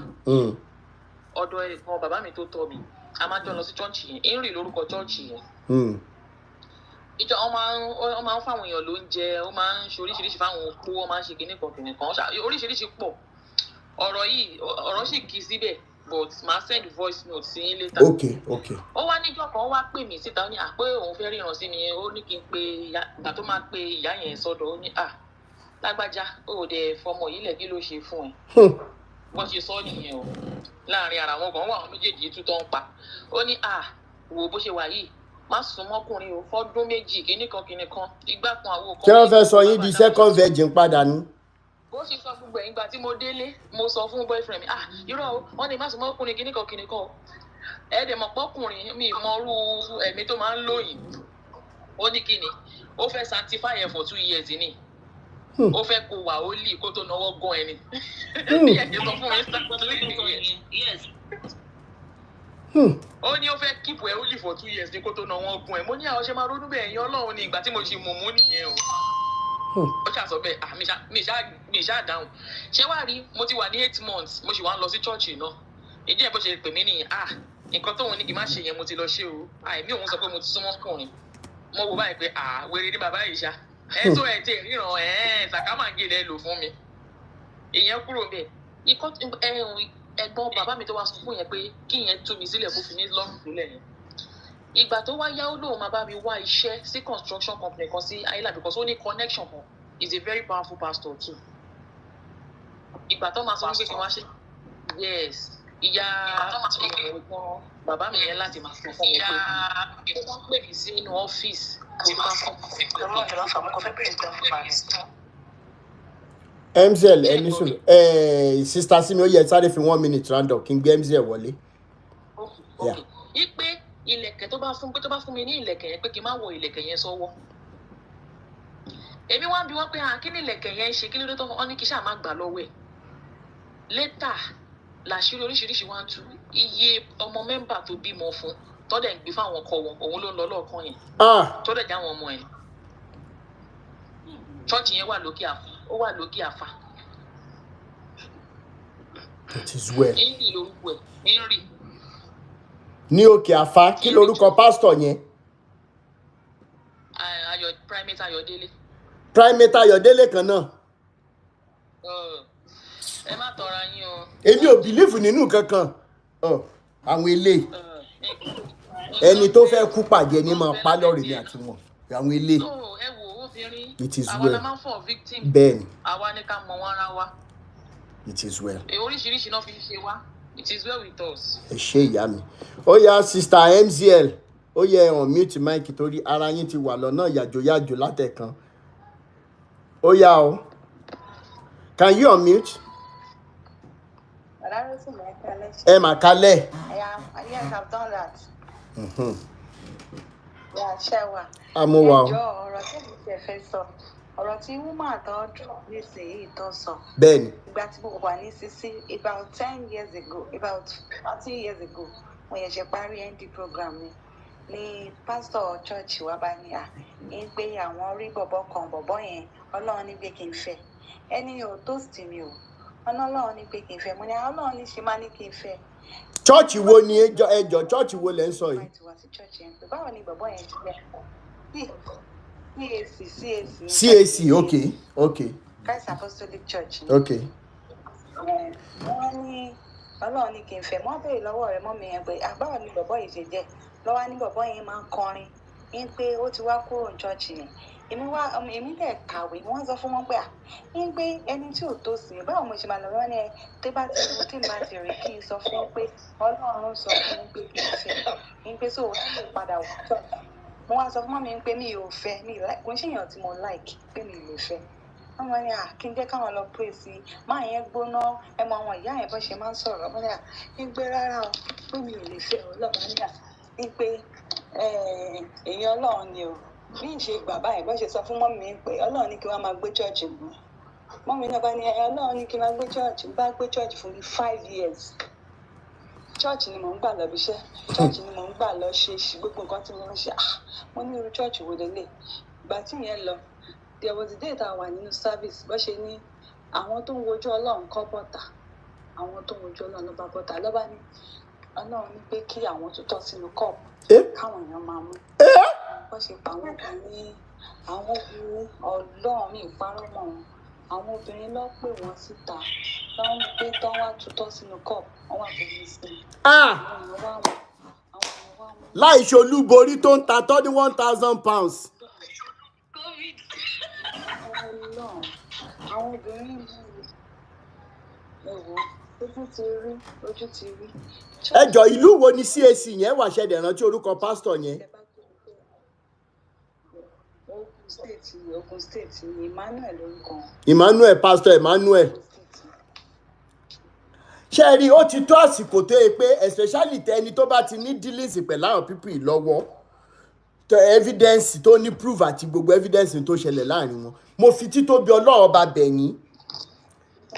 [SPEAKER 3] Ọ̀dọ̀ ẹ̀gbọ́n bàbá mi tó tọ́ mi. A máa jọ lọ sí chọ́ọ̀chì yẹn. Henry lórúkọ chọ́ọ̀chì yẹn. Ìjọ ọ máa ń fáwọn èèyàn lóúnjẹ, ó máa ń ṣe oríṣiríṣi fáwọn opó, ó máa ń ṣe kinní kan oríṣiríṣi pọ̀. Ọ̀rọ̀ sì kì í síbẹ̀ but màá send voice note sí yín later.
[SPEAKER 1] Okay.
[SPEAKER 3] Ó wá níjọ́ kan ó wá pè mí síta ó ní pé òun fẹ́ ríran sí mi ó ní kí n pe ìgbà tó máa pe ìyá yẹn sọ́dọ̀ ó ní lágbájá ó dẹ̀ fọmọ yìí lẹ̀ kí ló ṣe fún ẹ. Wọ́n ṣe sọ nìyẹn o láàrin ara wọn kan wà àwọn méjèèjì tó tán pa ó ní wò bó ṣe wà yìí má sùn mọ́kùnrin o fọ́dún méjì kíní kan ìgbà kan àwọn kan.
[SPEAKER 1] Kí wọ́n fẹ́ sọ yín di second virgin padà ní.
[SPEAKER 3] Bó ṣe sọ gbogbo ẹ̀yìn gbà tí mo délé mo sọ fún boyfriend mi irọ́ o wọ́n ní má sùn mọ́kùnrin kíní kan o ẹ̀ẹ́dẹ̀ mọ̀ pọ́kùnrin mi mọ irú ẹ̀mí tó máa ń lóyìn ó ní kíni ó fẹ́ sanctify ẹ̀ for 2 years ni ó fẹ́ kó wà ó lì kó tó náwó gan ẹni ní ẹ̀jẹ̀ sọ fún mi ó ní ó fẹ́ keep ẹ̀ ó lì for 2 years ní kó tó náwó gan ẹ̀ mo ní àwọn ṣe máa ronú bẹ́ẹ̀ yẹn Ọlọ́run ní ìgbà tí mo ṣe mọ̀mú nìyẹn o. Ó ṣàṣọ bẹ́ẹ̀ mi ṣáà dáhùn ṣé wàá rí mo ti wà ní 8 months mo sì wá ń lọ sí chọ́ọ̀chì náà ìdí ẹ̀ bó ṣe pè mí nìyẹn nǹkan tóun ní kí n má ṣe yẹn mo ti lọ ṣe o àìmí òun sọ pé mo ti súnmọ́ ọkùnrin mo wò báyìí pé wèrè ní bàbá yìí ṣá tó ẹ̀ tí ríran sàkámàgé lò fún mi ìyẹn kúrò bẹ́ẹ̀ ẹ̀gbọ́n bàbá mi tó wá sọ fún yẹn pé kí yẹn tú mi sílẹ̀ kó fi ní lọ́rùn sílẹ̀ yẹn ìgbà tó wá yá ó lóun máa bá mi wá iṣẹ́ sí construction company kan sí Island because ó ní connection kan is a very powerful pastor too. Ìgbà tó máa sọ wípé kí wọ́n ṣe yes ìyá ìwọ̀n bàbá mi yẹn láti máa sọ fún mi pé wọ́n pè mí sí inú ọ́fíìsì àti máa sọ
[SPEAKER 1] MZL ẹni sùn sister Simi ó yẹ sáré fi 1 minute round up kí n gbé MZL wọlé.
[SPEAKER 3] Ipe ìlẹ̀kẹ̀ tó bá fún mi ní ìlẹ̀kẹ̀ yẹn pé kí n má wọ ìlẹ̀kẹ̀ yẹn sọ́wọ́. Èmi wá bí wọ́n pé kí ni ìlẹ̀kẹ̀ yẹn ṣe kí ló dé tó wọ́n ní kí ṣáà má gbà lọ́wọ́ ẹ̀. Létà làṣírí oríṣiríṣi wá ń tú iye ọmọ mẹ́mbà tó bímọ fún tọ́dẹ̀ ń gbé fáwọn ọkọ wọn òun ló ń lọ lọ́ọ̀kan yẹn. Tọ́dẹ̀ já wọn ọmọ ẹ̀. Chọ́ọ̀chì yẹn wà lókè àfà ó wà lókè àfà.
[SPEAKER 1] It is well.
[SPEAKER 3] Henry lórúkọ ẹ̀ Henry.
[SPEAKER 1] Ní òkè àfà kí lorúkọ pásítọ̀ yẹn?
[SPEAKER 3] Primate Ayọ̀délé.
[SPEAKER 1] Primate Ayọ̀délé kan náà.
[SPEAKER 3] Ẹ má tọra yín o.
[SPEAKER 1] Èmi ò bìlífù nínú kankan. Àwọn ilé ẹni tó fẹ́ kú pàjẹ́ ní máa pa lọ́rẹ̀ ní àti wọn. Àwọn ilé.
[SPEAKER 3] Ẹ wo obìnrin.
[SPEAKER 1] It is
[SPEAKER 3] well. Àwa la máa ń fọ̀ victim.
[SPEAKER 1] Bẹ́ẹ̀ni.
[SPEAKER 3] Àwa ni ká mọ wọn ara wa.
[SPEAKER 1] It is well.
[SPEAKER 3] Oríṣiríṣi náà fi ń ṣe wá. It is well with us.
[SPEAKER 1] Ẹ ṣé ìyá mi. Ó yá sister MZL. Ó yẹ on mute mic torí ara yín ti wà lọ́nà yàjòyàjò látẹ̀kan. Ó yá o. Can you unmute? Ẹ mà kálẹ̀.
[SPEAKER 4] Yes, I've done that. Yeah, Shewa.
[SPEAKER 1] Àmúwà o.
[SPEAKER 4] Ọ̀rọ̀ tí mo ti fẹ́ sọ. Ọ̀rọ̀ tí woman tó drop nísìnyí tó sọ.
[SPEAKER 1] Bẹ́ẹ̀ni.
[SPEAKER 4] Ìgbà tí mo wà ní Sisi about 10 years ago, about 30 years ago, mo yẹ̀ ṣe parí ND program ni pastor church wa bá ní ń pé àwọn rí bọ̀bọ̀ yẹn Ọlọ́run ní pé kí n fẹ́. Ẹni ò toast mi o. Ọlọ́run ní pé kí n fẹ́. Mo ní Ọlọ́run ní ṣe máa ní kí n fẹ́.
[SPEAKER 1] Church wo ni ẹjọ́ church wo lẹ ń sọ yìí?
[SPEAKER 4] Báwo ni bọ̀bọ̀ yẹn ti jẹ́?
[SPEAKER 1] CAC, okay.
[SPEAKER 4] Christ Apostolic Church.
[SPEAKER 1] Okay.
[SPEAKER 4] Wọ́n ní Ọlọ́run ní kí n fẹ́. Wọ́n béèrè lọ́wọ́ rẹ̀ mọ́ mi yẹn pé báwo ni bọ̀bọ̀ yìí ṣe jẹ́? Lọ́wọ́ ní bọ̀bọ̀ yẹn máa ń kọrin ń pé ó ti wá kúrò ní church yẹn. Èmi dẹ̀ kàwé wọ́n sọ fún wọn pé ń gbé ẹni tí ò tó sí báwo mo ṣe máa lọ wọ́n ní tí bá ti rí kí n sọ fún pé Ọlọ́run sọ fún un pé kí n fẹ́ ń pé so wọ́n lè padà wọ church. Mo wá sọ fún mi pé mi ò fẹ́ kò ń ṣèyàn tí mo like pé mi lè fẹ́. Wọ́n wá ní kí n jẹ́ káwọn lọ pray sí i máa yẹn gbóná ẹ mọ àwọn ìyá yẹn bó ṣe máa ń sọ̀rọ̀ wọ́n ní ń gbé rárá o pé mi ò lè fẹ́ Ọlọ́run ní pé èèyàn Ọlọ́run ni o bí n ṣe gbà báyìí bó ṣe sọ fún mọ́mí mi pé Ọlọ́run ní kí wọ́n máa gbé church mú mọ́mí náà bá ní Ọlọ́run ní kí wọ́n máa gbé church bá gbé church fún mi 5 years church ni mò ń gbà lọ bí iṣẹ́ church ni mò ń gbà lọ ṣe gbogbo nǹkan tí mo ń ṣe mo ní irú church wo lélẹ̀ ìgbà tí yẹn lọ there was a day tá a wà nínú service bó ṣe ní àwọn tó ń wojú Ọlọ́run kọ́ bọ́tà àwọn tó ń wojú Ọlọ́run lọ́ba bọ́tà lọ́ba ní Ọlọ́run ní pé kí àwọn tó tọ́ sínú cup káwọn èèyàn máa mú wọ́n ṣe pa àwọn kan ní àwọn obìnrin Ọlọ́run ní ìparọ́ mọ́ wọn àwọn obìnrin lọ pè wọ́n síta wọ́n gbé tán wá tutọ́ sínú cup wọ́n wà bẹ̀rẹ̀ sí
[SPEAKER 1] láì ṣolúborí tó ń ta tọ́ ní £1,000.
[SPEAKER 4] Àwọn obìnrin ẹ̀wọ̀ ojú ti rí.
[SPEAKER 1] Ẹjọ́ ìlú wo ni CAC yẹn wà ṣẹ̀dẹ̀ rántí orúkọ pásítọ̀ yẹn?
[SPEAKER 4] Ogun State ni Emmanuel lórúkọ.
[SPEAKER 1] Emmanuel, Pastor Emmanuel. Ṣé rí ó ti tó àsìkò tó yẹ pé especially tẹni tó bá ti ní dealings pẹ̀lú àwọn people lọ́wọ́ tó evidence tó ní proof àti gbogbo evidence tó ṣẹlẹ̀ láàrin wọn. Mo fi títóbi Ọlọ́run bá bẹ̀yìn.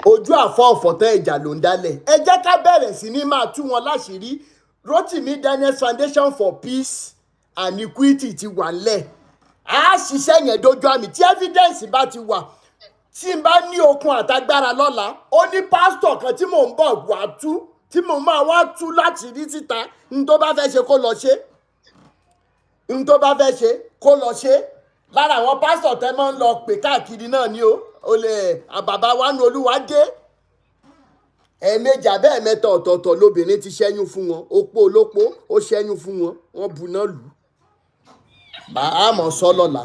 [SPEAKER 1] Ojú àfọ̀ọ̀fọ̀tán ìjà ló ń dálẹ̀. Ẹ jẹ́ ká bẹ̀rẹ̀ sí ní máa tú wọn láṣìírí. Rotimi Daniels Foundation for Peace and Equity ti wà ńlẹ̀. A ṣiṣẹ́ yẹn dojú àmì tí evidence bá ti wà. Tí n bá ní okun àtagbára lọ́la, ó ní pásítọ̀ kan tí mò ń bọ̀ wá tú, tí mò máa wá tú láti rí síta, n tó bá fẹ́ ṣe kó lọ ṣe. N tó bá fẹ́ ṣe kó lọ ṣe. Lára àwọn pásítọ̀ tẹ́ máa ń lọ pè káàkiri náà ni ó lè àbàbá wa nu Olúwa dé. Ẹ̀ẹ̀mejì abẹ́ ẹ̀mẹ́ta ọ̀tọ̀ọ̀tọ̀ lóbìnrin ti ṣẹ́yún fún wọn. Opó olópó ó ṣẹ́yún fún wọn. Wọ́n buná lù. Bàá mọ̀ sọ́ lọ́la.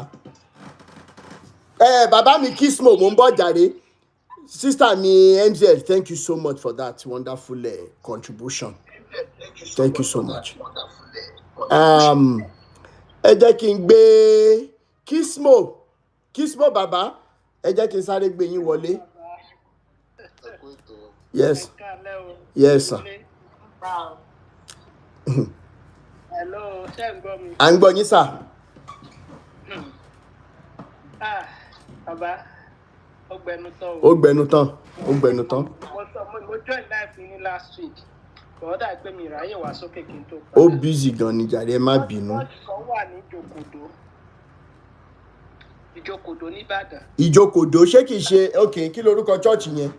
[SPEAKER 1] Bàbá mi Kismo mo ń bọ̀ jàre. Sister mi MZ, thank you so much for that wonderful contribution. Thank you so much. Ẹ jẹ́ kí n gbé Kismo bàbá, ẹ jẹ́ kí n sáré gbé yín wọlé. Yes. Yes, sir.
[SPEAKER 5] Hello, ṣé ń gbọ́ mi?
[SPEAKER 1] À ń gbọ́ yín, sir.
[SPEAKER 5] Bàbá, ó gbẹnu tán.
[SPEAKER 1] Ó gbẹnu tán.
[SPEAKER 5] Mo join live ní last week. Bọ̀dá pé mi ráyè wá sókè kí n tó padà.
[SPEAKER 1] Ó busy gan ni jàre, ẹ má bínú.
[SPEAKER 5] Church kan wà ní Ìjókòdó nìbàdàn.
[SPEAKER 1] Ìjókòdó ṣé kìí ṣe okay, kí lorúkọ church yẹn?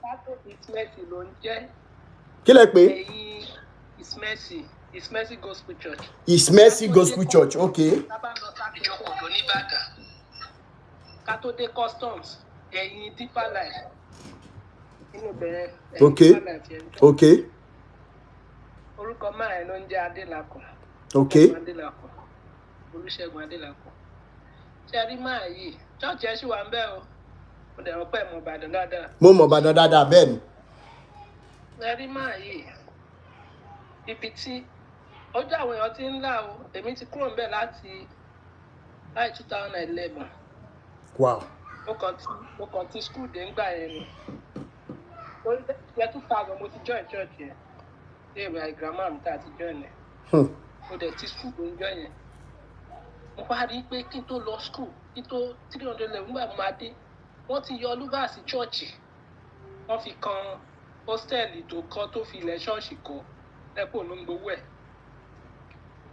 [SPEAKER 5] Pásítọ̀ Ismesi ló ń jẹ́.
[SPEAKER 1] Kí lẹ pé?
[SPEAKER 5] Ẹ̀yin Ismesi Gospel Church.
[SPEAKER 1] Ismesi Gospel Church, okay.
[SPEAKER 5] Tábà lọ sí Ìjókòdó nìbàdàn. Ká tó dé customs, ẹ̀yin Deeper Life. Inú bẹ̀rẹ̀ ẹ̀yin
[SPEAKER 1] Okay.
[SPEAKER 5] Deeper Life yẹn.
[SPEAKER 1] Okay.
[SPEAKER 5] Orúkọ máa ẹ̀ ló ń jẹ́ Adélakùn.
[SPEAKER 1] Okay.
[SPEAKER 5] Olúṣẹ́gun Adélakùn. Ṣé rí máa yìí? Chọ́ọ̀chì ẹ̀ ṣì wà ń bẹ̀ o. Mo dẹ̀ rọ́pẹ́ mọ̀ Ìbàdàn dáadáa.
[SPEAKER 1] Mo mọ̀ Ìbàdàn dáadáa bẹ́ẹ̀ ni.
[SPEAKER 5] Ṣé rí máa yìí? Ibi tí ọjọ́ àwọn èèyàn ti ń là o, èmi ti kúrò ńbẹ̀ láti 2011.
[SPEAKER 1] Wow.
[SPEAKER 5] Mo kàn ti school dé ńgbà yẹn ni. Lórí 2000 mo ti join church yẹn. Ṣé ìwé àìgírámà mi tá a ti join ẹ̀? Mo dẹ̀ ti school dé ńjọ́ yẹn. Mo wá rí i pé kí n tó lọ school, kí n tó 300 level nígbà mo máa dé, wọ́n ti yọ lúbàsì chọ́ọ̀chì. Wọ́n fi kan hostel tó kọ́ tó fi ilẹ̀ ṣọ́ọ̀ṣì kọ́ lẹ́pọ̀ ló ń gbowó ẹ̀.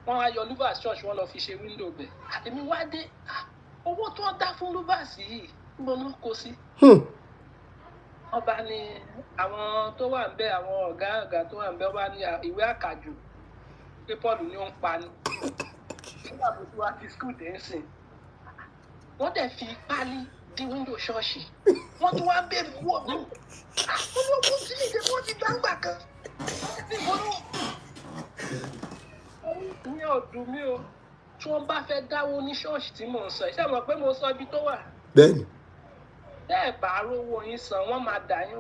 [SPEAKER 5] Wọ́n wá yọ lúbàsì church, wọ́n lọ fi ṣe window bẹ̀. Èmi wá dé, owó tó ń dá fún lúbàsì yìí níbo ló ń kó sí. Ọba ni àwọn tó wà ń bẹ̀, àwọn ọ̀gá tó wà ń bẹ̀ wá ní ìwé àkàjù pé Paul ni ó ń pa ni. Nígbà tó ti wá ti school dé ń sìn, wọ́n dẹ̀ fi pálí di window ṣọ́ọ̀ṣì. Wọ́n tún wá bẹ̀rù wọ̀ mí. Olóògùn sí ìdè wọ́n ti gbàgbà kan. Ìyẹn ò dùn mí o. Tí wọ́n bá fẹ́ dáwó ní ṣọ́ọ̀ṣì tí mò ń sọ, ṣé mọ̀ pé mo sọ ibi tó wà?
[SPEAKER 1] Bẹ́ẹ̀ni.
[SPEAKER 5] Bẹ́ẹ̀ bá rówó yín san, wọ́n máa dà yín,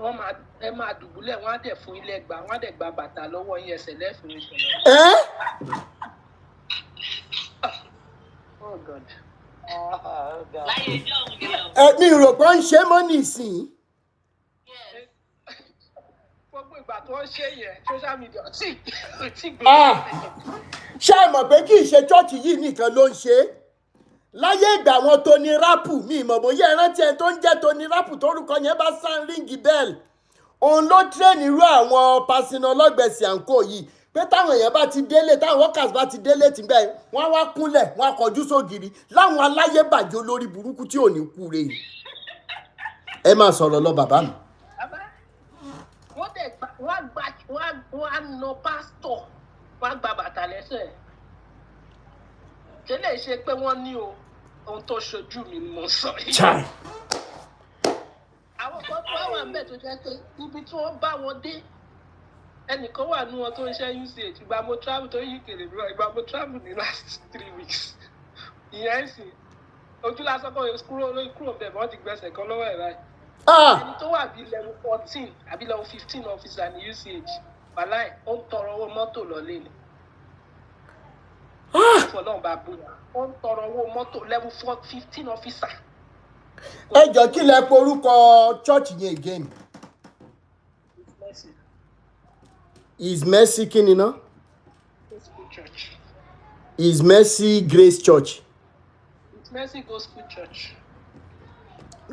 [SPEAKER 5] ẹ máa dùbúlẹ̀, wọ́n á dẹ̀ fún ilé gbà, wọ́n á dẹ̀ gba bàtà lọ́wọ́ yín, ẹsẹ̀ lẹ́fún yín sọ̀rọ̀. Oh God.
[SPEAKER 3] Láyé ìjọ òun yẹn o.
[SPEAKER 1] Mi rò pé ń ṣe mọ́ nísìnyí.
[SPEAKER 5] Gbogbo ìgbà tó ń ṣe yẹn, social media tí gbé.
[SPEAKER 1] Ṣé ẹ mọ̀ pé kì í ṣe chọ́ọ̀chì yìí nìkan ló ń ṣe é? Láyé ìgbà wọn Tony Rapu, mi ìmọ̀ bóyá ẹ rántí ẹni tó ń jẹ́ Tony Rapu tórúkọ yẹn bá sán ríngì bẹ́ẹ̀lì. Òun ló tírẹ̀nì irú àwọn pásínà ọlọ́gbẹ̀sì àǹkó yìí pé táwọn èèyàn bá ti délé, táwọn workers bá ti délé tìgbà yẹn, wọ́n wá kúnlẹ̀, wọ́n á kọjú sógiri láwọn aláyébàjẹ́ olórí burúkú tí ò ní kú re yìí. Ẹ máa sọ̀rọ̀ lọ bàbá mi.
[SPEAKER 5] Wọ́n á nà pásítọ̀, wọ́n á gba bàtà lẹ́sẹ̀. Ṣé lè ṣe pé wọ́n ní ohun tó ṣojú mi ni mo sọ yìí?
[SPEAKER 1] Chai.
[SPEAKER 5] Àwọn kan tó wà ń bẹ̀ tó jẹ́ pé ibi tí wọ́n bá wọn dé, ẹnìkan wà nínú wọn tó ń ṣe UCH. Ìgbà mo travel tó yí kèrè mi, ìgbà mo travel ní last 3 weeks. Ìyẹn sì ojú lásán kan kúrò bẹ̀ wọ́n ti gbẹ̀sẹ̀ kan lọ́wọ́ ẹ̀ báyìí. Ẹni tó wà bíi level 14 àbí level 15 officer ní UCH, wàláì ó ń tọrọ owó mọ́tò lọ́lé ni. Fọlọ́run bá bóyá ó ń tọrọ owó mọ́tò level 15 officer.
[SPEAKER 1] Ẹ jọ kí lẹ porúkọ church yẹn again? Is Mercy kí ni ná?
[SPEAKER 5] Gospel Church.
[SPEAKER 1] Is Mercy Grace Church?
[SPEAKER 5] It's Mercy Gospel Church.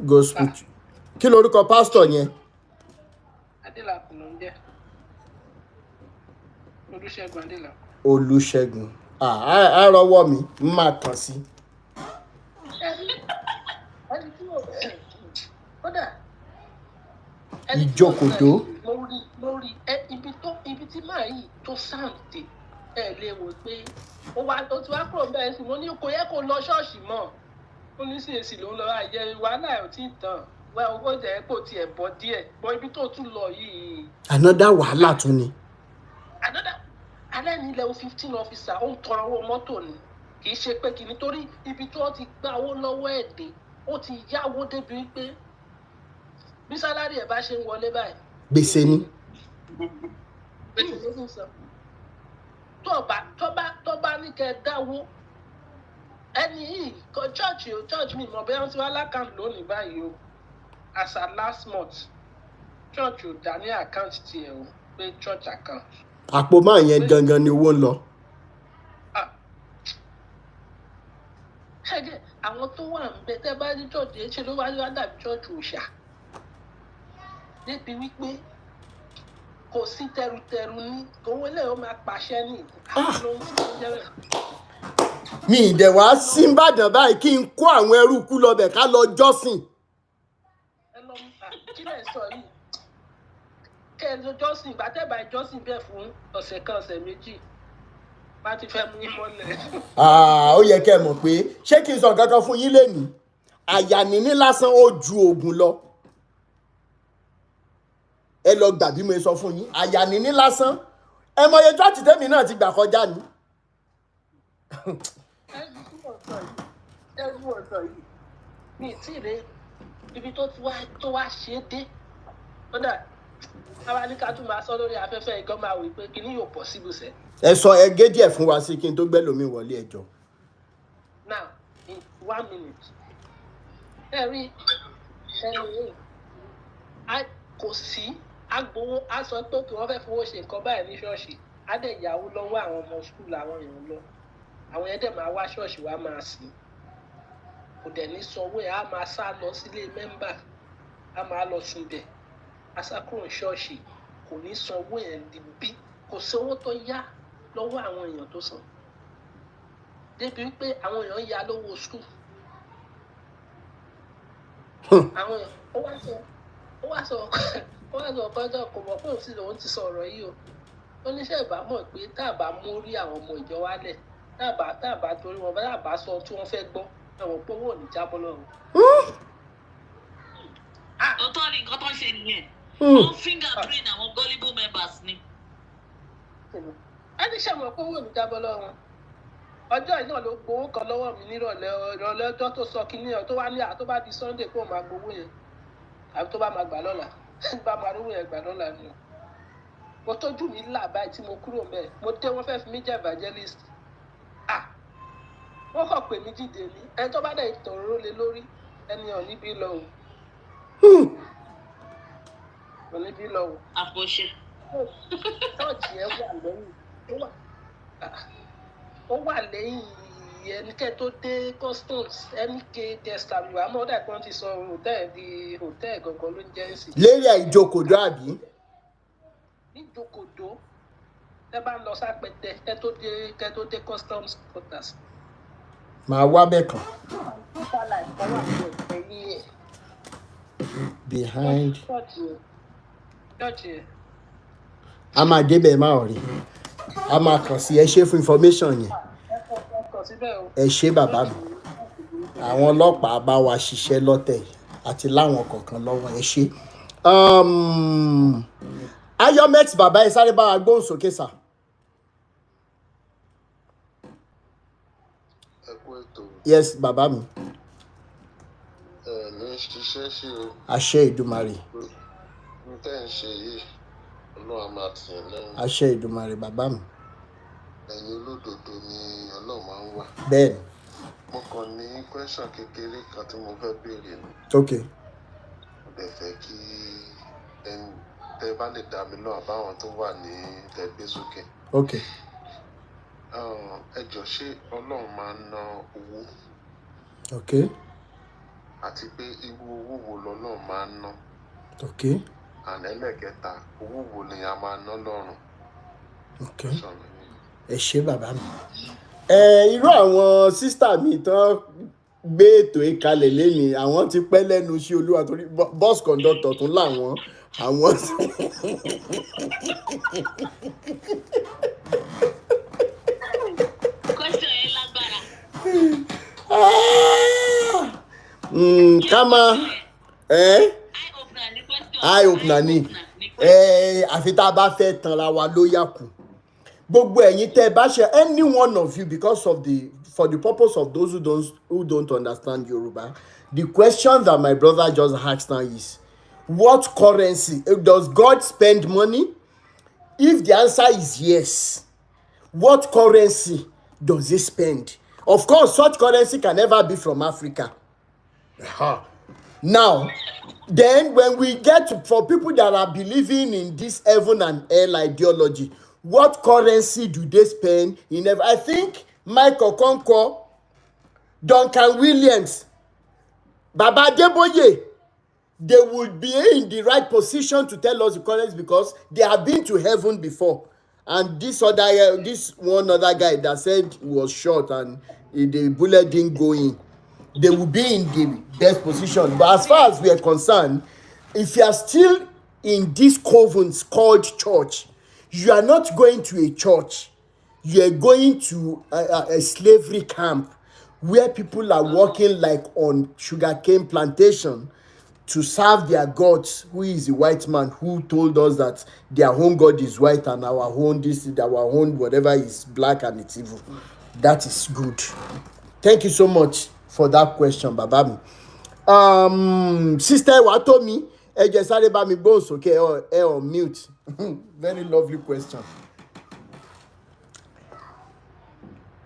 [SPEAKER 1] Gospel. Kí lorúkọ pastor yẹn?
[SPEAKER 5] Adélakùn ló ń jẹ́. Olúṣẹ́gun Adélakùn.
[SPEAKER 1] Olúṣẹ́gun. Á rọwọ́ mi, n máa kàn sí.
[SPEAKER 5] Ẹni tí ò bẹ̀rẹ̀ kódà.
[SPEAKER 1] Ìjókòdó.
[SPEAKER 5] Lórí ibi tí màá yìí tó sáǹdì lè wò pé ó ti wá kúrò bẹ́ẹ̀ sí. Mo ní kò yẹ kó lọ ṣọ́ọ̀ṣì mọ́. Ó ní CAC ló ń lọ àyẹ wàhálà ẹ̀ ò tí ì tàn. Wẹ́ owó jẹ́ kó tiẹ̀ bọ́ díẹ̀. Bọ́ ibi tó tún lọ yìí.
[SPEAKER 1] Another wàhálà tún ni.
[SPEAKER 5] Alẹ́ ní level 15 officer ó ń tọrọ owó mọ́tò ni. Kì í ṣe pé kì í nítorí ibi tí wọ́n ti gba owó lọ́wọ́ ẹ̀ dé. ó ti yáwó débi pé bí sálárì ẹ̀ bá ṣe ń wọlé báyìí.
[SPEAKER 1] gbèsè ni.
[SPEAKER 5] gbèsè ló ń sọ. tó bá ní kẹ́ dáwó ẹni yìí kọ church mi mọ̀ bẹ́ẹ̀ wọ́n ti wá lákàntì lónìí báyìí o as at last month church ò dá ní àkáǹtì tiẹ̀ o pé church account.
[SPEAKER 1] àpò máa yẹn gangan ni owó ń lọ.
[SPEAKER 5] ṣẹ́gẹ́ àwọn tó wà ń bẹ tẹ́ bá ní church yẹn ṣe ló wá dàbí church òòṣà débi wípé kò sí tẹrutẹru ní owó ilé ó máa pàṣẹ ní
[SPEAKER 1] mi ìdẹ̀ wá sí Ìbàdàn báyìí kí n kó àwọn ẹrú kú lọbẹ̀ ká lọ jọ́sìn.
[SPEAKER 5] ẹ lọ kí lẹ sọ yìí kẹ ẹ lọ jọ́sìn ìgbà tẹ́bà ìjọ́sìn bẹ́ẹ̀ fún ọ̀sẹ̀ kan ọ̀sẹ̀ méjì bá ti fẹ́ mú yín mọ́lẹ̀.
[SPEAKER 1] ó yẹ kẹ́ ẹ mọ̀ pé ṣé kí n sọ kankan fún yín lénìí àyà níní lásán ó ju oògùn lọ. ẹ lọ gbà bí mo sọ fún yín àyà níní lásán ẹ mọye chọ́ọ̀tì tẹ́mi náà ti gbà kọjá ni.
[SPEAKER 5] ẹrú ọ̀sán yìí mi ì tí ì rè ibi tó wá ṣe é dé kódà àwa ní ká tún máa sọ lórí afẹ́fẹ́ ìgbọ́n máa wí pé kíní yóò pọ̀ síbù sẹ́.
[SPEAKER 1] ẹ sọ ẹ gé díẹ̀ fún wa sí kí n tó gbẹ́lòmíì wọlé ẹjọ́.
[SPEAKER 5] now in 1 minute ẹ rí kò sí agbowó a sọ pé kí wọ́n fẹ́ fowó ṣe nǹkan báyìí ní ṣọ́ọ̀ṣì á dẹ̀ yáwó lọ́wọ́ àwọn ọmọ skul àwọn èèyàn lọ àwọn yẹn dẹ̀ máa wá ṣọ́ọ̀ṣì wá máa sìn kò dẹ̀ ní sanwó ẹ̀ á máa sá lọ sílé mẹ́mbà á máa lọ sùn bẹ̀ á sá kúrò ṣọ́ọ̀ṣì kò ní sanwó ẹ̀ dìbí kò sí owó tó yá lọ́wọ́ àwọn èèyàn tó san débi wípé àwọn èèyàn ya lówó skul àwọn èèyàn ó wá sọ ọkọjọ kò mọ̀ pé òun sì lòun ti sọ ọ̀rọ̀ yìí o oníṣẹ́ ìbámọ̀ pé tá a bá mú rí àwọn ọmọ ìjọ wálẹ̀ tá a bá torí wọn bá a bá sọ tí wọ́n fẹ́ gbọ́ àwọn pé owó ò ní jábọ́ lọ́rùn.
[SPEAKER 3] ọ̀tọ̀ ni nǹkan tó ń ṣe nìyẹn wọ́n fingerprint àwọn gullible members ni.
[SPEAKER 5] ẹni ṣàmọ̀ pé owó ò ní jábọ́ lọ́rùn ọjọ́ yìí náà ló gbowó kan lọ́wọ́ mi nírọ̀lẹ́ ọjọ́ tó sọ kí ní ọ tó wá ní àtó bá di Sunday kó o máa gbowó yẹn àbí tó bá máa gbà lọ́la bá máa rówó yẹn gbà lọ́la ni mo tójú mi là báyìí tí mo kúrò mẹ́ẹ̀ mo dé wọ́n fẹ́ fi mí jẹ́ evangelist wọ́n kàn pè mí dìde ní ẹni tó bá dẹ̀ tọ̀rọ̀ lé lórí ẹni ọ̀ níbí lọ o ọ̀ níbí lọ o.
[SPEAKER 3] àpòṣe.
[SPEAKER 5] ṣọ́ọ̀ṣì ẹ̀ wà lẹ́yìn ó wà lẹ́yìn ẹnikẹ́ tó dé customs mk guest àbúrò àmọ́ ọ̀dà kan ti sọ hòtẹ́ẹ̀lì gangan ló ń jẹ́ ẹ̀sìn.
[SPEAKER 1] lérí ìjókòdó àbí.
[SPEAKER 5] ní ìjókòdó ẹ bá ń lọ sápẹtẹ kẹ tó dé customs quarters.
[SPEAKER 1] màá wá bẹ́ẹ̀ kan. behind. a máa débẹ̀ máa rí a máa kàn sí ẹ ṣe fún information yẹn ẹ ṣe bàbá mi àwọn ọlọ́pàá bá wa ṣiṣẹ́ lọ́tẹ̀ àti láwọn kọ̀ọ̀kan lọ́wọ́ ẹ ṣe. Ayomex bàbá ẹ sáré bá wa gbóhùn sókè sà.
[SPEAKER 6] ẹ kú ètò.
[SPEAKER 1] Yes bàbá mi.
[SPEAKER 6] ẹ ní ṣiṣẹ́ sí o.
[SPEAKER 1] àṣẹ Ìdùmarè.
[SPEAKER 6] n tẹ́ ń ṣe yìí Ọlọ́run máa tì í lẹ́yìn.
[SPEAKER 1] àṣẹ Ìdùmarè bàbá mi.
[SPEAKER 6] ẹ̀yin olódodo ni Ọlọ́run máa ń wà.
[SPEAKER 1] bẹ́ẹ̀ni.
[SPEAKER 6] mo kàn ní question kékeré kan tí mo fẹ́ béèrè ni.
[SPEAKER 1] ok.
[SPEAKER 6] mo dẹ̀ fẹ́ kí tẹ bá lè dá mi lọ́wọ́ àbáwọn tó wà ní tẹ̀gbẹ́ sókè.
[SPEAKER 1] ok.
[SPEAKER 6] ẹ jọ ṣé Ọlọ́run máa ń ná owó.
[SPEAKER 1] ok.
[SPEAKER 6] àti pé irú owó wo lọ́lọ́run máa ń ná.
[SPEAKER 1] ok.
[SPEAKER 6] ẹlẹ́kẹta owó wo ni a máa ná lọ́rùn.
[SPEAKER 1] ok. ẹ ṣé bàbá mi. irú àwọn sísítà mi tán gbé ètò ìkalẹ̀ lẹ́ni àwọn ti pẹ́ lẹ́nu sí Olúwa torí bus conductor tún láwọn àwọn.
[SPEAKER 3] question yẹn lágbára.
[SPEAKER 1] ká máa eye opener ni àfi tá a bá fẹ́ tanra wa ló yà kù Gbogbo ẹ̀yin tẹ́ bá ṣe any one of you because of for the purpose of those who don't understand Yoruba, the question that my brother just asked now is, what currency does God spend money? If the answer is yes, what currency does he spend? Of course, such currency can never be from Africa. Now, then when we get for people that are believing in this heaven and hell ideology, what currency do they spend in heaven? I think Michael Okonkwo, Duncan Williams, Baba Adeboye, they would be in the right position to tell us the currency because they have been to heaven before. And this one other guy that said he was shot and the bullet didn't go in, they will be in the best position. But as far as we are concerned, if you are still in this covenant called church, you are not going to a church. You are going to a slavery camp where people are working like on sugarcane plantation to serve their gods, who is a white man who told us that their own God is white and our own whatever is black and it's evil. That is good. Thank you so much for that question, baba mi. Sister Watomi, ẹ jẹ́ sáré bá mi gbóhùn sókè, ẹ on mute. Very lovely question.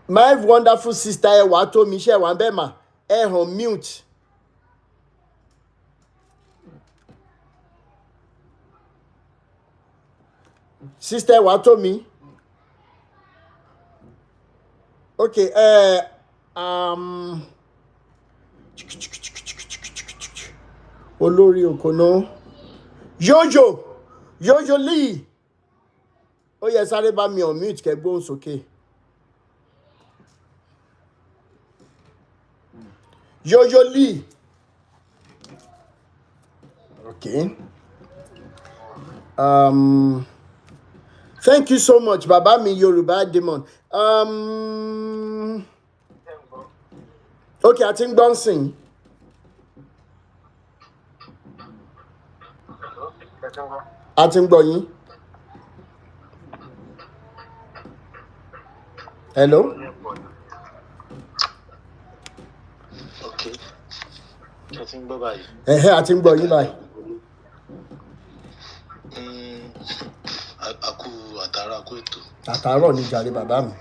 [SPEAKER 1] My wonderful sister Watomi, ṣé wà ńbẹ̀ mà, ẹ on mute. Sister Watomi. Okay, Olórí Okono. Jojo Lee. Ó yẹ sáré bá mi on mute kẹ́ gbóhùn sókè. Jojo Lee. Okay. Thank you so much, Baba mi Yoruba Demon. Okay, I think bouncing. I think gbọ́. Hello?
[SPEAKER 6] Okay. I think bye-bye.
[SPEAKER 1] I think gbọ́ yín báyìí.
[SPEAKER 6] Àkú ètò.
[SPEAKER 1] Àtàárọ̀ ni jàre bàbá mi.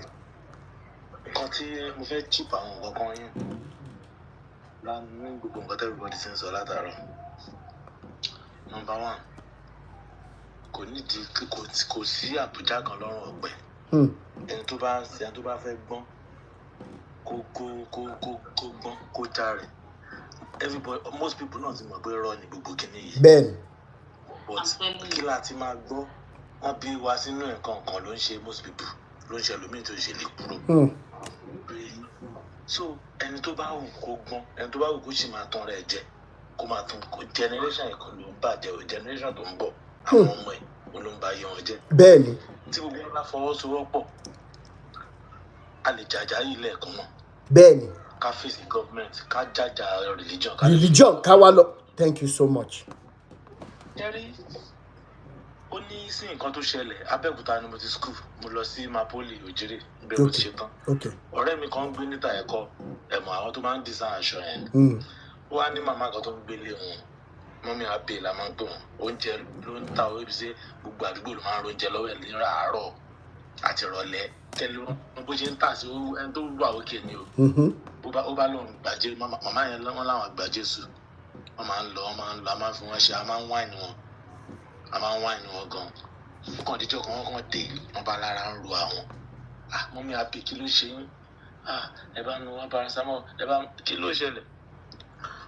[SPEAKER 6] Nǹkan tí mo fẹ́ chip àwọn nǹkan kan yín ní gbogbo nǹkan tí everybody ti ń sọ látàárọ̀. Number one, kò nídìí kò sí àbújá kan lọ́rùn ọ̀pẹ. Ẹni tó bá fẹ́ gbọ́n kó gbọ́n kó járe. Everybody, most people náà ti mọ̀ pé irọ́ ni gbogbo kinní yìí.
[SPEAKER 1] Bẹ́ẹ̀ni.
[SPEAKER 6] But kí la ti máa gbọ́? Wọ́n bí wa sínú nǹkan kan ló ń ṣe most people, ló ń ṣe ẹlòmíì tó ń ṣe lè kúrò. So ẹni tó bá wù kó gbọ́n, ẹni tó bá wù kó sì máa tán rẹ̀ jẹ, kó máa tún kó generation ẹ̀kan ló ń bàjẹ́ o, generation tó ń bọ̀ àwọn ọmọ ẹ̀ ló ń ba iye wọn jẹ́.
[SPEAKER 1] Bẹ́ẹ̀ni.
[SPEAKER 6] Tí gbogbo wọn bá fọwọ́sowọ́pọ̀, a lè jàjà yìí lẹ́ẹ̀kan náà.
[SPEAKER 1] Bẹ́ẹ̀ni.
[SPEAKER 6] Ká face government, ká jàjà religion.
[SPEAKER 1] Religion ká wá lọ. Thank you so much.
[SPEAKER 6] Jerry, ó ní sí nǹkan tó ṣẹlẹ̀ Abẹ́òkúta ni mo ti school, mo lọ sí Mapoli Òjìrè bẹ́ẹ̀ mo ti ṣe tán. Ọ̀rẹ́ mi kan ń gbé níta ẹ̀kọ́ ẹ̀mọ̀ àwọn tó máa ń design aṣọ yẹn. Ó wá ní màmá kan tó ń gbélé wọn, mọ́mí abẹ́ la máa ń pè wọ́n, oúnjẹ ló ń ta ó ibi sí gbogbo àdúgbò ló máa ń róúnjẹ lọ́wọ́ ẹ̀ ní àárọ̀ àti ìrọ̀lẹ́ tẹ́lẹ̀ wọn bó ṣe ń tà sí ẹni tó wà òkè ni o. Ó bá lóun gbàjẹ́ màmá yẹn wọ́n láwọn gbà Jésù, wọ́n máa ń lọ a máa ń fi wọ́n ṣe a máa ń wáìnì wọn gan. Ó kàn díjọ́ kan wọ́n kàn dé wọn bá lára ń ro àwọn. Mọ́mí abẹ́ kí ló ṣe yín? Ẹ bá nu wọn paracetamol, ẹ bá kí ló ṣẹlẹ̀?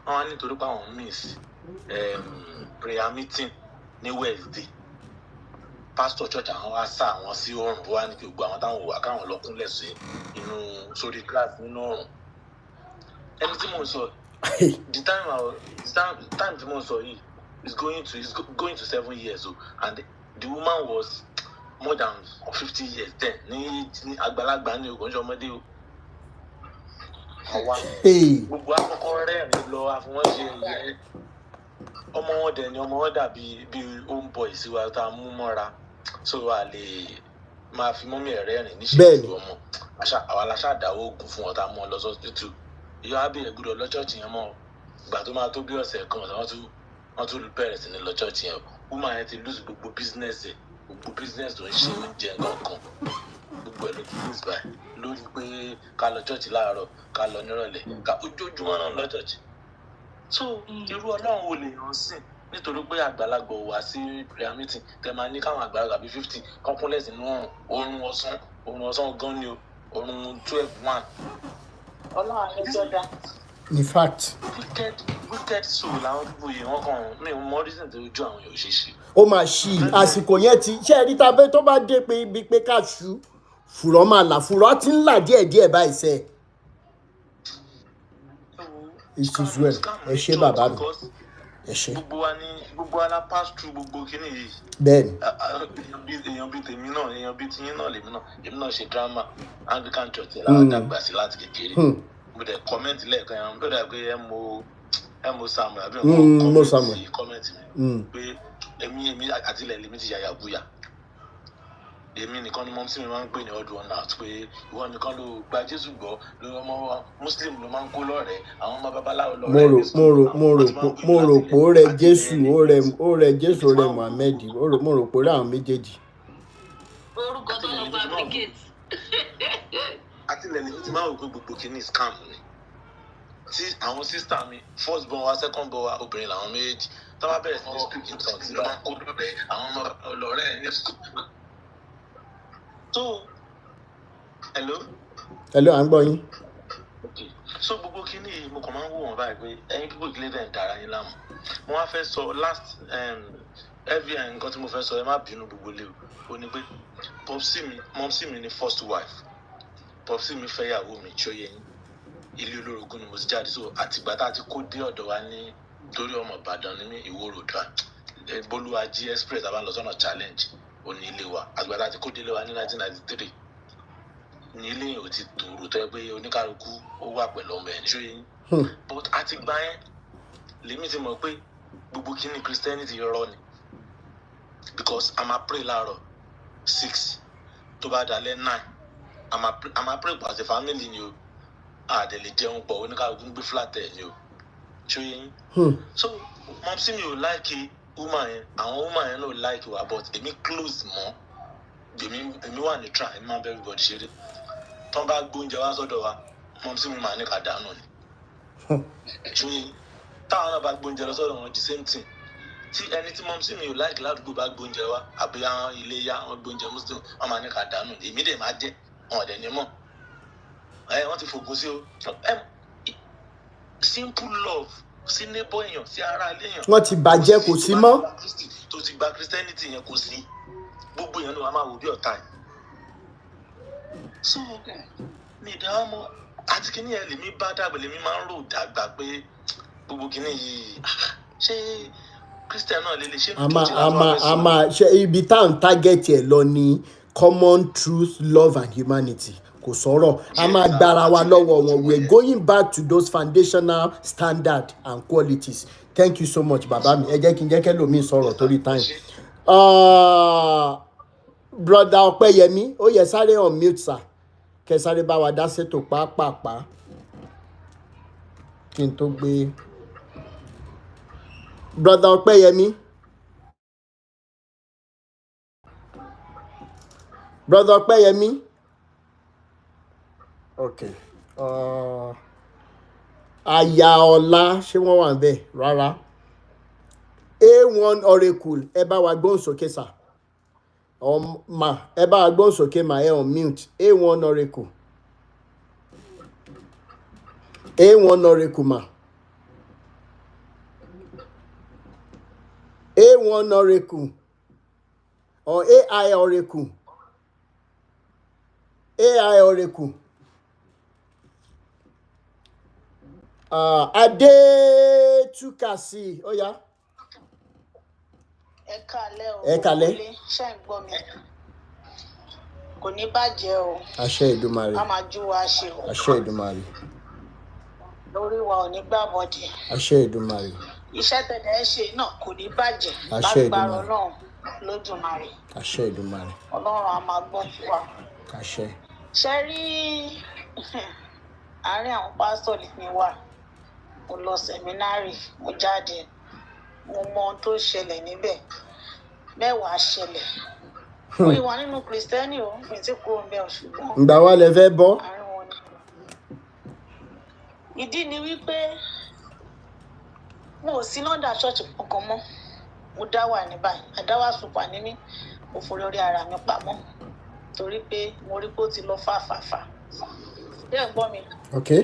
[SPEAKER 6] Wọ́n wá nítorí pé àwọn miss prayer meeting ní Wednesday. Pastor church àwọn wá sá àwọn sí ọrùn, wá ní kí gbogbo àwọn táwọn wà káwọn lọ kúnlẹ̀ sí inú sórí class nínú ọrùn. Ẹni tí mo sọ the time tí mo sọ yìí is going to 7 years old, and the woman was more than 50 years then. Ní àgbàlagbà ní ogun ọmọdé o. Àwa gbogbo àkọ́kọ́ rẹ́rìn lọ àfihàn ṣe ìyẹn. Ọmọ wọn dẹ̀ ni ọmọ wọn dàbí bí home boy sí wa tá a mú mọ́ra, so a lè máa fi mọ́mí ẹ̀rẹ́ rìn níṣẹ́ ìlú ọmọ àwa aláṣà dáwọ́ oògùn fún ọ̀tá mọ́ lọ sọ́sítítù ìyá abẹ́rẹ́ gbọ́dọ̀ lọ chọ́ọ̀chì yẹn mọ́ ìgbà tó máa tó bí ọ̀sẹ̀ kan wọ́n tún bẹ̀rẹ̀ sí ní lọ chọ́ọ̀chì yẹn woman yẹn ti lose gbogbo business tó ń ṣe oúnjẹ nǹkan gbogbo ẹ̀ ló ti lose by lórí pé ká lọ chọ́ọ̀chì láàárọ̀ ká lọ nírọ̀lẹ́ ká ojoojúmọ́ náà lọ chọ́ọ̀chì. So irú ọlọ́run wo lè yàn sí nítorí pé àgbàlagbà wá sí prayer meeting tẹ máa ní káwọn àgbàlagbà bíi 50 kan kúnlẹ̀ sínú oorun ọ̀sán gan ni o oorun 12-1.
[SPEAKER 4] ọlọ́run àlejò dá.
[SPEAKER 1] In fact,
[SPEAKER 6] wicked soul làwọn dúró yìí wọn kàn mí mọ reason tó ojú àwọn yóò ṣe ṣe.
[SPEAKER 1] ó máa ṣí àsìkò yẹn ti ṣe ẹ̀rí tàbí tó bá dé pé ibi pé ká ṣú fùrọ̀ máa là fùrọ̀ ti ń là díẹ̀díẹ̀ báyìí sẹ́ẹ̀. it is well ẹ ṣé bàbá mi ẹ ṣé.
[SPEAKER 6] gbogbo wa la pass through gbogbo kíní yìí.
[SPEAKER 1] bẹ́ẹ̀ni.
[SPEAKER 6] èèyàn bíi tèmi náà èèyàn bíi tiyín náà lèmi náà ṣe drama Anglican church làwọn dàgbà sí láti kékeré. mo dẹ̀ kọ́mẹ́ǹtì lẹ́ẹ̀kan yẹn mo dẹ̀ pé ẹ mo Samuel àbí wọn kọ́mẹ́ǹtì mi pé èmi àtìlẹ̀ lèmi ti yàyà búyà. èmi nìkan ni mọ́mísí mi máa ń pè ní ọdún ọ̀nà àti pé ìwọ nìkan ló gba Jésù gbọ́ ló ọmọ Muslim ló máa ń kó lọ́rẹ̀ẹ́ àwọn ọmọ babaláwo lọ́rẹ̀ẹ́.
[SPEAKER 1] mo rò pé ó rẹ Jésù ó rẹ Jésù ó rẹ Muhammed mo rò pé ó rẹ àwọn méjèèjì.
[SPEAKER 3] orúkọ tó lọ gba brigade.
[SPEAKER 6] àtìlẹ̀ lèmi ti máa wò pé gbogbo kìíní scam ni tí àwọn sísítà mi first born wa second born wa obìnrin làwọn méjèèjì tó bá bẹ̀rẹ̀ sí ní speak in tongues ló máa ń kó lọ́rẹ̀ẹ́ àwọn ọmọ ọlọ́rẹ́ ní school. So, hello,
[SPEAKER 1] à ń gbọ́ yín.
[SPEAKER 6] Okay. So gbogbo kíní mo kàn máa ń wò wọ́n báyìí pé ẹ̀yin pípọ̀ ìdílé dẹ̀ ń dára yín láàmú. Mo wá fẹ́ sọ last every nǹkan tí mo fẹ́ sọ ẹ má bínú gbogbo lé o ní pé mọ́mísí mi ni first wife pọ́psí mi fẹ́ yàwó mi tí ó yẹ yín ilé olórogún ni mo ti jáde so àtìgbà tá a ti kó dé ọ̀dọ̀ wa ní torí ọmọ Ìbàdàn ní Ìwó road Bolúwàjí express àbá lọ sọ́nà challenge òní ilé wa àgbà tá a ti kó délé wa ní 1993 ní ilé yìí ò ti tòrò tó yẹ pé oníkálukú ó wà pẹ̀lú ọmọ ẹ̀ ní ṣóyè yín but àtìgbà yẹn lèmi ti mọ̀ pé gbogbo kí ni Christianity rọ ni because a máa pray láàárọ̀ 6 tó bá dalẹ́ 9 a máa pray as a family ni o àdè lè jẹun pọ̀ oníkálukú ń gbé flat ẹ̀ ni o ṣóyè yín so mọ́mísí mi ò láìkí woman yẹn àwọn woman yẹn náà like wa but èmi close mọ́ èmi wà ní try èmi máa bẹ everybody ṣeré tán bá gbóúnjẹ wá sọ́dọ̀ wa mọ́mísí mi máa ní ká dànù ni ṣóyè táwọn náà bá gbóúnjẹ lọ sọ́dọ̀ wọn the same thing tí ẹni tí mọ́mísí mi ò like ládùúgbò bá gbóúnjẹ wá àbí àwọn ilé yá wọn gbóúnjẹ muslim wọn máa ní ká dànù èmi dẹ̀ máa jẹ́ wọn ò dẹ̀ ní mọ̀ wọ́n ti fògùn sí o simple love sí neighbor èèyàn sí ara ilé èèyàn.
[SPEAKER 1] wọ́n ti bàjẹ́ kò sí mọ́.
[SPEAKER 6] tó ti gba Christianity yẹn kò sí gbogbo èèyàn ló wà máa wò bí ọ̀tá yìí. so mi ìdáwọ́ mọ́ àti kíní ẹ̀ lèmi bá dàgbà lèmi máa ń rò dàgbà pé gbogbo kíní yìí ṣé Christian náà lè ṣe mí tó ti
[SPEAKER 1] a máa ṣe ibi tá à ń target ẹ̀ lọ ní common truth love and humanity kò sọ̀rọ̀ a máa gbára wa lọ́wọ́ wọn we are going back to those foundational standard and qualities thank you so much bàbá mi ẹ jẹ́ kí n jẹ́ kẹ́lòmíì sọ̀rọ̀ torí time brother Ọpẹ́yẹmí ó yẹ sáré on mute sir kẹ́ sáré bá wa dá ṣètò pàápàá kí n tó gbé brother Ọpẹ́yẹmí okay aya ọlá ṣé wọ́n wà bẹ́ẹ̀ rárá A1 oracle ẹ bá wa gbóhùn sókè sà ma ẹ bá wa gbóhùn sókè ma ẹ on mute A1 oracle ma A1 oracle or AI oracle Adétúkàsí ó yá.
[SPEAKER 4] Ẹ káalẹ́ o.
[SPEAKER 1] Ẹ káalẹ́.
[SPEAKER 4] Ṣé ń gbọ́ mi? Kò ní bàjẹ́ o.
[SPEAKER 1] Àṣẹ Èdùmàrè.
[SPEAKER 4] A máa jú wa ṣe o.
[SPEAKER 1] Àṣẹ Èdùmàrè.
[SPEAKER 4] Lórí wa ò ní gbàbọ̀dẹ̀.
[SPEAKER 1] Àṣẹ Èdùmàrè.
[SPEAKER 4] Iṣẹ́ tẹ̀lé ẹ ṣe náà kò ní bàjẹ́.
[SPEAKER 1] Àṣẹ Èdùmàrè.
[SPEAKER 4] Lágbára Ọlọ́run. lódùmarè.
[SPEAKER 1] Àṣẹ Èdùmàrè.
[SPEAKER 4] Ọlọ́run á máa gbọ́ fún wa.
[SPEAKER 1] Àṣẹ.
[SPEAKER 4] Ṣé rí àárín àwọn pásítọ̀ mi wà, mo lọ sẹ̀mínárì, mo jáde, mo mọ ohun tó ṣẹlẹ̀ níbẹ̀, mẹ́wàá ṣẹlẹ̀. Mo ìwà nínú Kìrìsìtẹ́nì o, mi ti kúrò ń bẹ̀ ṣùgbọ́n.
[SPEAKER 1] Ìgbà wa lẹ fẹ́ bọ́?
[SPEAKER 4] Àárín wọn ni. Ìdí ni wípé mo ò sí lọ́dà ṣọ́ọ̀ṣì kankan mọ́, mo dá wà ní báyìí, àdáwà sùpà ní mí, mo forí orí ara mi pamọ́ torí pé mo rí pé ó ti lọ fàfàfà. Ṣé ẹ̀ ń gbọ́ mi?
[SPEAKER 1] Okay.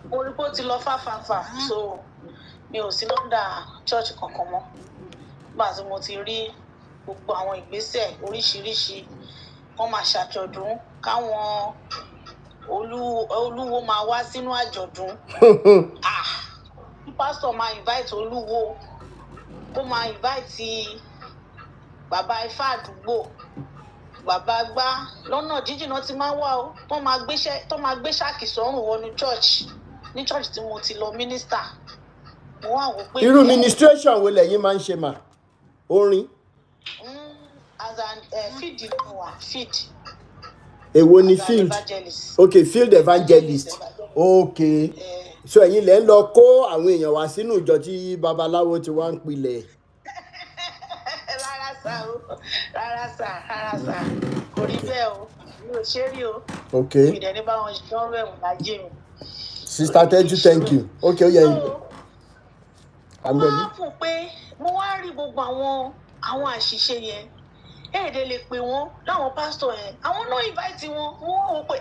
[SPEAKER 4] Mo rí pé ó ti lọ fàfàfà, so mi ò sí lọ́dà ṣọ́ọ̀ṣì kankan mọ́. Nígbà tí mo ti rí gbogbo àwọn ìgbésẹ̀ oríṣiríṣi, wọ́n máa ṣàjọ̀dún, káwọn olúwo máa wá sínú àjọ̀dún. Pásítọ̀ máa invite olúwo, tó máa invite bàbá ifá àdúgbò, bàbá gbá lọ́nà jíjìn náà ti máa wà ó, tó máa gbé ṣáàkì sọ́rùn wọnú church, ní church tí mo ti lọ mínísítà. Mo wá wò pé
[SPEAKER 1] irú ministration wo lẹ̀yin máa ń ṣe mà? Orin?
[SPEAKER 4] As an feed ni wà, feed.
[SPEAKER 1] Èwo ni field? Okay, field evangelist. Okay. So ẹ̀yin lẹ ń lọ kó àwọn èèyàn wá sínú ìjọ tí babaláwo ti wá ń pilẹ̀.
[SPEAKER 4] Rárá sà, kò rí bẹ́ẹ̀ o, mi ò ṣe rí o.
[SPEAKER 1] Okay.
[SPEAKER 4] Mi dẹ̀ ní báwọn ṣùgbọ́n rẹ̀ wọ́n láyé mi.
[SPEAKER 1] Sister Teju, thank you. Okay, ó yẹ yín.
[SPEAKER 4] Mo wá fún pé mo wá rí gbogbo àwọn àṣìṣe yẹn, èdè lè pè wọ́n láwọn pásítọ̀ yẹn, àwọn náà invite wọn, wọ́n wò pé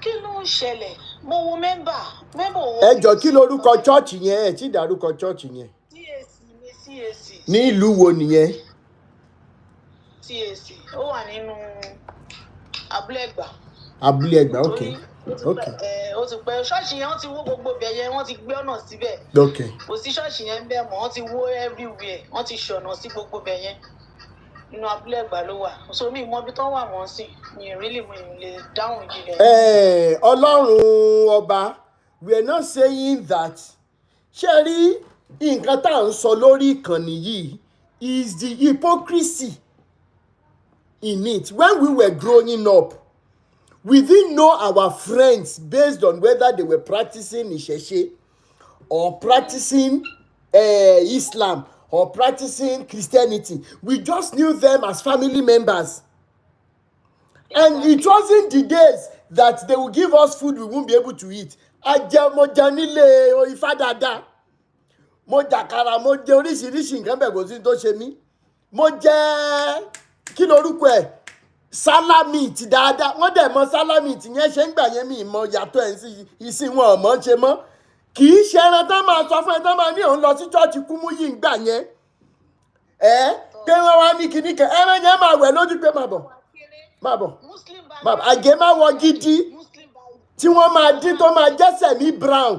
[SPEAKER 4] kí ló ń ṣẹlẹ̀? Mo wo mẹ́mbà wo.
[SPEAKER 1] Ẹ jọ̀ọ́, kí lorúkọ chọ́ọ̀chì yẹn? Ẹ ti dárúkọ chọ́ọ̀chì yẹn.
[SPEAKER 4] CAC.
[SPEAKER 1] Ní ìlú wo nìyẹn?
[SPEAKER 4] CAC ó wà nínú Abúlé Ẹ̀gbá.
[SPEAKER 1] Abúlé Ẹ̀gbá, okay.
[SPEAKER 4] Ó ti pẹ́ ṣọ́ọ̀ṣì yẹn wọ́n ti wó gbogbo ibẹ̀ yẹn, wọ́n ti gbé ọ̀nà síbẹ̀.
[SPEAKER 1] Okay.
[SPEAKER 4] Kò sí ṣọ́ọ̀ṣì yẹn bẹ́ẹ̀ mọ́, wọ́n ti wó everywhere, wọ́n ti ṣọ̀nà sí gbogbo ibẹ̀ yẹn. Inú Abúlé Ẹ̀gbá ló wà. So mi mọ ibi tó wà mọ́ sí, mi ò lè dáhùn ìjìnlẹ̀.
[SPEAKER 1] Ọlọ́run ọba, we are not saying that. Ṣé rí nǹkan tá à ń sọ lórí ìkànnì yìí is the hypocrisy in it. When we were growing up, we didn't know our friends based on whether they were practicing Ìṣẹ̀ṣe or practicing Islam or practicing Christianity. We just knew them as family members. And it wasn't the days that they would give us food we won't be able to eat. Mo jẹ nílé Ifá dáadáa. Mo jàkàrà, mo jẹ oríṣiríṣi nǹkan bẹ́ẹ̀ kò sí tó ṣe mí. Mo jẹ kí lorúkọ ẹ̀? Salamit dáadáa. Wọ́n dẹ̀ mọ salamit yẹn ṣe ń gbà yẹn, mi ìmọ̀ yàtọ̀ ẹ̀ sí ìsìn wọn ọ̀mọ́ ṣe mọ́. Kì í ṣe ẹran tán máa sọ fún ẹ tán máa ní òun lọ sí chọ́ọ̀chì Kúmúyì ń gbà yẹn. Pé wọ́n wá ní kinní kan, ẹran yẹn máa wẹ̀ lójú pé máa bọ̀. Àgé máa wọ gidi tí wọ́n máa dín tó máa jẹ́sẹ̀ ní brown.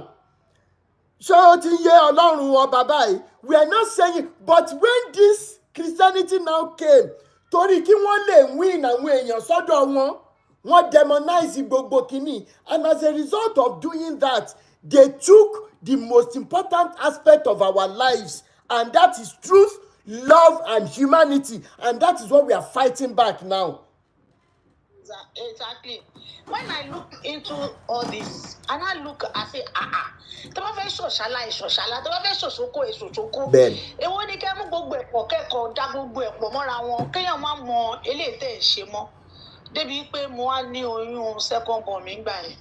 [SPEAKER 1] Ṣé ó ti yé Ọlọ́run ọba báyìí? We are not saying, but when this Christianity now came, torí kí wọ́n lè win àwọn èèyàn sọ́dọ̀ wọ́n demonize gbogbo kìíní. And as a result of doing that, they took the most important aspect of our lives, and that is truth, love, and humanity. And that is what we are fighting back now.
[SPEAKER 4] Exactly. When I look into all this, and I look, I say, tó bá fẹ́ ṣọ̀ṣàlà, tó bá fẹ́ ṣòṣòkó.
[SPEAKER 1] Bẹ́ẹ̀ni.
[SPEAKER 4] Èwo ni kẹ́ mú gbogbo ẹ̀pọ̀ kẹ́kọ̀ọ́ dá gbogbo ẹ̀pọ̀ mọ́ra wọn, kéèyàn má mọ eléyìí tẹ̀ ṣe mọ́. Débi pé mo wá ní oyún second born mi gbà yẹn.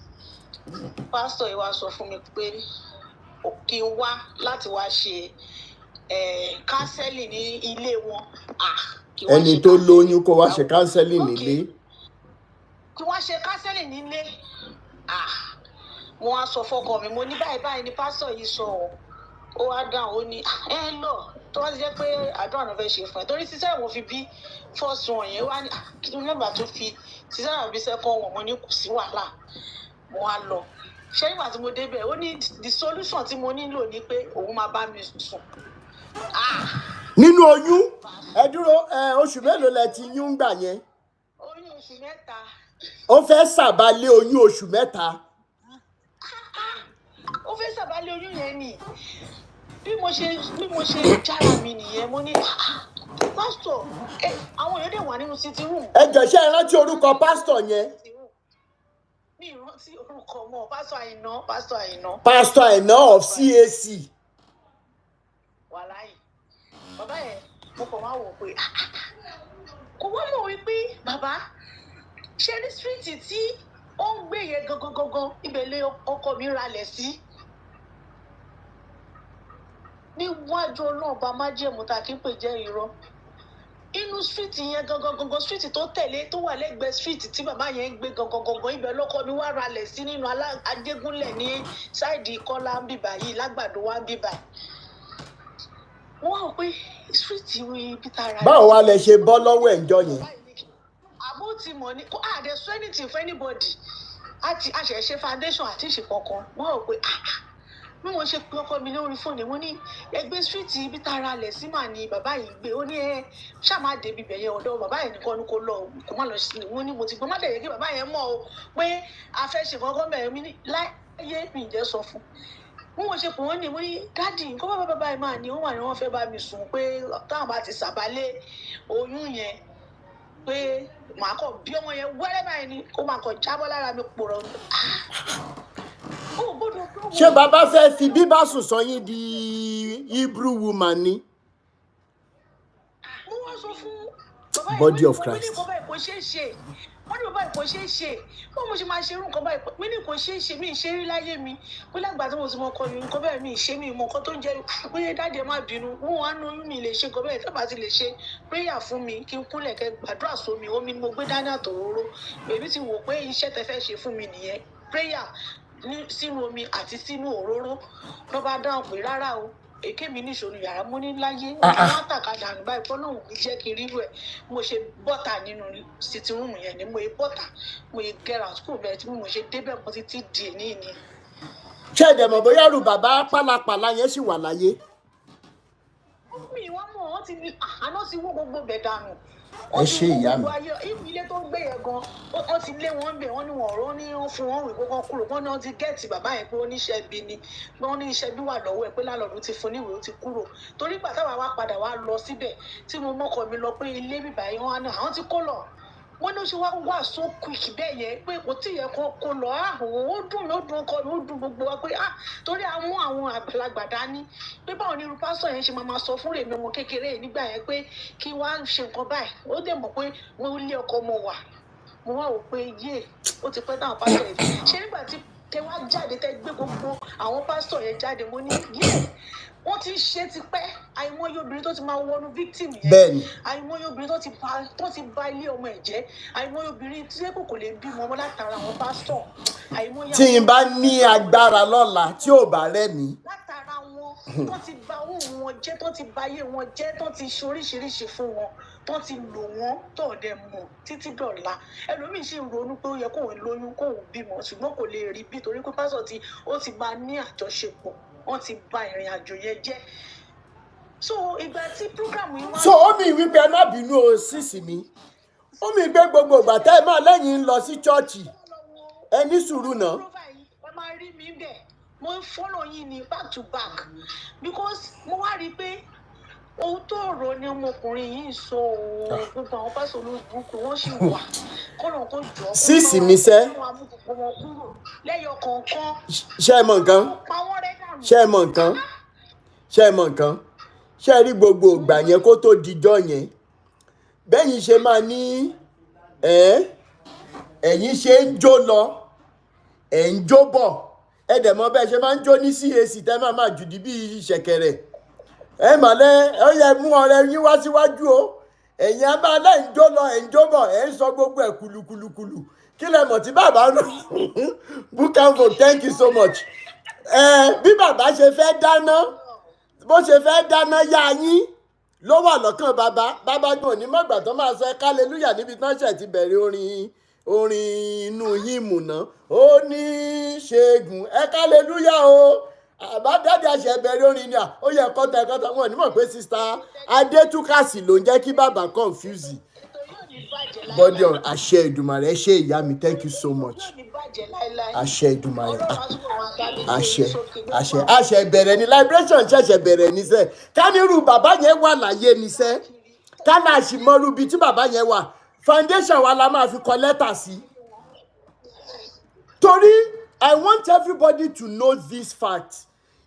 [SPEAKER 4] Pásítọ̀ yìí wá sọ fún mi pé kí n wá láti wá ṣe counseling ní ilé wọn.
[SPEAKER 1] Ẹni tó lóyún kó wá ṣe counseling nílé.
[SPEAKER 4] Kí wọ́n ṣe counseling nílé. Mo wá sọ fọ́kọ mi, mo ní báyìí ni pásítọ̀ yìí sọ ọ́. Ó wá dáhùn, ó ní lọ tó wá ti jẹ́ pé àdúrà náà fẹ́ ṣe fún ẹ. Torí sísẹ́ mo fi bí first one yẹn wá ní kí ni nọ́mbà tó fi sísẹ́ náà bí second one, mo ní kò sí wàhálà. Mo wá lọ. Ṣé nígbà tí mo débẹ̀, ó ní the solution tí mo nílò ni pé òun máa bá mi sùn.
[SPEAKER 1] Nínú oyún? Ẹ dúró, oṣù mélòó lẹ ti yún gbà yẹn?
[SPEAKER 4] Oyún oṣù mẹ́ta.
[SPEAKER 1] Ó fẹ́ sàbálé oyún oṣù mẹ́ta.
[SPEAKER 4] Ó fẹ́ sàbálé oyún yẹn ni.
[SPEAKER 5] bí mo ṣe jára mi nìyẹn mo ní pásítọ̀ àwọn èèyàn dẹ̀ wà nínú sitting room.
[SPEAKER 1] ẹ jọ̀ọ́ ṣé ẹ rántí orúkọ pásítọ̀ yẹn.
[SPEAKER 5] mi ìrántí orúkọ mọ́ pásítọ̀ Àìná.
[SPEAKER 1] Pásítọ̀ Àìná of CAC.
[SPEAKER 5] wàláyé bàbá yẹn mo kàn máa wò pé kò wọ́n mọ̀ wípé bàbá ṣe ní stíríìtì tí ó ń gbé yẹn gangan ibẹ̀ lé ọkọ mi ralẹ̀ sí. níwájú ọlọ́ọ̀bá májẹ̀mú tá a kí ń pè jẹ́ irọ́ inú street yẹn gangan street tó tẹ̀lé tó wà lẹ́gbẹ̀ẹ́ street tí bàbá yẹn ń gbé gangan ibẹ̀ lọ́kọ mi wá ralẹ̀ sí nínú Adégúnlẹ̀ ní sáìdì Kọ́lá ń bíbà yìí Lágbàdo wá ń bíbà. wọ́n rò pé street ibi tara.
[SPEAKER 1] báwo wá lẹ ṣe bọ́ lọ́wọ́ ẹ̀ ń jọ yẹn.
[SPEAKER 5] àbó ti mọ̀ ní kó àdé so anything for anybody àti àṣẹ̀ṣe foundation àti ìṣèkọ̀kan wọ́n rò pé bí wọ́n ṣe pe ọkọ mi lórí fóònù wọ́n ní ẹgbẹ́ street ibi tara lẹ̀ sí mà ní bàbá yìí gbé ó ní ẹ ṣáà má débi bẹ̀yẹ ọ̀dọ̀ bàbá yẹn nìkan ni kò lọ kò má lọ sí i wọ́n ní mo ti gbọ́ má dẹ̀ yẹ kí bàbá yẹn mọ̀ o pé a fẹ́ ṣe kankan bẹ̀rẹ̀ mi ní láyé mi ìjẹ́ sọ fún wọ́n ṣe pé wọ́n ní wọ́n ní dáàdì nǹkan bàbá yìí máa ní wọ́n wà ní wọ́n fẹ́ bá mi sùn pé táwọn bá ti sàbálẹ̀ oyún yẹn pé màá kọ bí ọmọ yẹn wẹ́rẹ́ báyìí ni kó máa kọ jábọ́ lára mi pòrọ̀
[SPEAKER 1] ṣé bàbá fẹ́ fi bíbá sùn sọ yín di Hebrew woman ni.
[SPEAKER 5] mo wá sọ fún
[SPEAKER 1] body of Christ.
[SPEAKER 5] wọ́n ní bàbá ìkó ṣeé ṣe bọ́n mo ṣe máa ṣe irú nǹkan báyìí mi ní kò ṣeé ṣe mi ì ṣe rí láyé mi pé lágbà tí mo ti mọ ọkọ mi nǹkan bẹ́ẹ̀ mi ì ṣe mi ì mọ nǹkan tó ń jẹ́ pé dáàdì ẹ má bínú wọn wá nu oyún mi lè ṣe nǹkan bẹ́ẹ̀ tí bàbá ti lè ṣe prayer fún mi kí n kúnlẹ̀ kẹ́ gbàdúrà sómi omi ni mo gbé dání àtòróró bèbí ti wò pé iṣẹ́ tẹ fẹ́ ṣe fún mi nìyẹn prayer sínú omi àti sínú òróró ló bá dáhùn pé rárá o èké mi níṣòro yàrá mo ní láyé wọn tàkàdà àgbà ìfọlọ́hùn mi jẹ́ kí n rí rẹ̀ mo ṣe bọ́tà nínú sitting room yẹn ni mo yẹ bọ́tà mo yẹ get out school bẹ́ẹ̀ tí mo ṣe débẹ̀ mo ti di èní ni.
[SPEAKER 1] ṣé ìdẹ̀mọ̀ bóyá rú bàbá pálapàla yẹn sì wà láyé.
[SPEAKER 5] mi wọ́n mọ̀ wọ́n ti àná ti wó gbogbo bẹ̀ dànù.
[SPEAKER 1] ẹ ṣe ìyá mi.
[SPEAKER 5] ilé tó ń gbé yẹn gan wọ́n ti lé wọn bẹ̀ wọ́n ní wọn ọ̀rọ̀ ní wọ́n fún wọn ìwé kan kúrò wọ́n ní wọ́n ti gẹ́ẹ̀tì bàbá yẹn pé oníṣẹ́ bí ni wọ́n ní iṣẹ́ bí wà lọ́wọ́ ẹ̀ pé lálọ́ọ̀dún ti fún níwèé ó ti kúrò torí gbà táwa wá padà wá lọ síbẹ̀ tí mo mọ́kọ mi lọ pé ilé bíbá yẹn wọn àwọn ti kó lọ wọ́n ní ó ṣe wá so quick bẹ́ẹ̀ yẹn pé kò tí yẹ kó lọ ó dùn ọkọ mi ó dùn gbogbo wa pé torí àwọn àgbàlagbà dání pé báwọn ní irú pásítọ̀ yẹn ṣe máa sọ fún rèmi ọmọ kékeré yìí nígbà yẹn pé kí wá ṣe nǹkan báyìí ó dẹ̀ mọ̀ pé wọ́n lé ọkọ mo wà mo wá wò pé ó ti pẹ́ táwọn pásítọ̀ yẹn ṣe nígbà tí tẹ wá jáde tẹ gbé gbogbo àwọn pásítọ̀ yẹn jáde mo ní wọ́n ti ṣe ti pẹ́ àìmọye obìnrin tó ti máa wọnú victim yẹn
[SPEAKER 1] bẹ́ẹ̀ni
[SPEAKER 5] àìmọye obìnrin tó ti bà ilé ọmọ ẹ̀ jẹ́ àìmọye obìnrin tí kò lè bímọ ọmọ látara àwọn pásítọ̀ àìmọye.
[SPEAKER 1] tí n bá ní agbára lọ́la tí ò bá rẹ̀ mí.
[SPEAKER 5] látara wọn tó ti bà ohun wọn jẹ́ tó ti bà ayé wọn jẹ́ tó ti ṣe oríṣiríṣi fún wọn tó ti lò wọ́n tó ọ̀dẹ̀ mọ̀ títí dọ̀la ẹlòmíín sì ń ronú pé ó yẹ kóun lóyún kóun bímọ ṣùgbọ́n kò lè rí bí torí pé pásítọ̀ ó ti bá ní àjọṣepọ̀ wọ́n ti bà ìrìn àjò yẹn jẹ́ so ìgbà tí programu yìí wá.
[SPEAKER 1] so ó mi wípé ẹ má bínú o sísì mi ó mi gbé gbogbo ìgbà tẹ́ ẹ máa lẹ́yìn ń lọ sí chọ́ọ̀chì ẹ ní sùúrù náà.
[SPEAKER 5] ẹ máa rí mi bẹ́ẹ̀ mo ń follow yín ní back to back because mo wá rí i pé ohun tó rọ ni ọmọkùnrin yìí sọ gbogbo àwọn pásọ olóògùnkùn wọn sì wà kọ́nà kó jọ.
[SPEAKER 1] sísì mi sẹ́.
[SPEAKER 5] lẹ́yọ̀ kọ̀ọ̀kan.
[SPEAKER 1] ṣé ẹ mọ̀ nǹkan ṣé ẹ mọ̀ nǹkan ṣé ẹ mọ̀ nǹkan ṣé ẹ rí gbogbo ìgbà yẹn kó tó dijọ́ yẹn bẹ́yìn ṣe máa ní ẹ̀yin ṣe ń jó lọ ẹ̀ ń jó bọ̀ ẹ dẹ̀ mọ̀ bẹ́ẹ̀ ṣe máa ń jó ní CAC tẹ́ máa jùdí bíi ṣẹ̀kẹ̀rẹ̀ ẹ mà lẹ́ ẹ yẹ mú ọ̀rẹ́ yín wá síwájú o ẹ̀yin á máa lẹ́ ń jó lọ ẹ̀ ń jó bọ̀ ẹ̀ ń sọ gbogbo ẹ̀ kùlùkùlùkùlù kí lẹ mọ̀ tí bàbá ń lò bukanvo thank you so much bí bàbá ṣe fẹ́ dáná bó ṣe fẹ́ dáná yá yín ló wà lọ́kàn bàbá gan ní mọ̀gbà tó máa sọ hallelujah níbi tán ṣẹ̀ ti bẹ̀rẹ̀ orin inú hímù náà ó ní ṣẹ́gun hallelujah o àbádáde àṣẹ bẹ̀rẹ̀ orin ni ó yẹ kọ́tà wọn ní mọ̀ pé sista adétúkàsì ló ń jẹ́ kí bàbá confuse bọ́dí àṣẹ Èdùmàrè ṣe ìyá mi thank you so much.
[SPEAKER 4] bàjẹ́ láéláé.
[SPEAKER 1] Àṣẹ Èdùmàrè.
[SPEAKER 4] Ọlọ́run á túbọ̀ máa dá lé
[SPEAKER 1] Àṣẹ.
[SPEAKER 4] sókè.
[SPEAKER 1] Àṣẹ bẹ̀rẹ̀ ni liberation ṣẹ̀ṣẹ̀ bẹ̀rẹ̀ ní sẹ́. Ká nírú bàbá yẹn wà láyé ní sẹ́. Ká náà sì mọ́rú ibi tí bàbá yẹn wà. Foundation wa la máa fi kọ lẹ́tà sí. Torí, I want everybody to know this fact.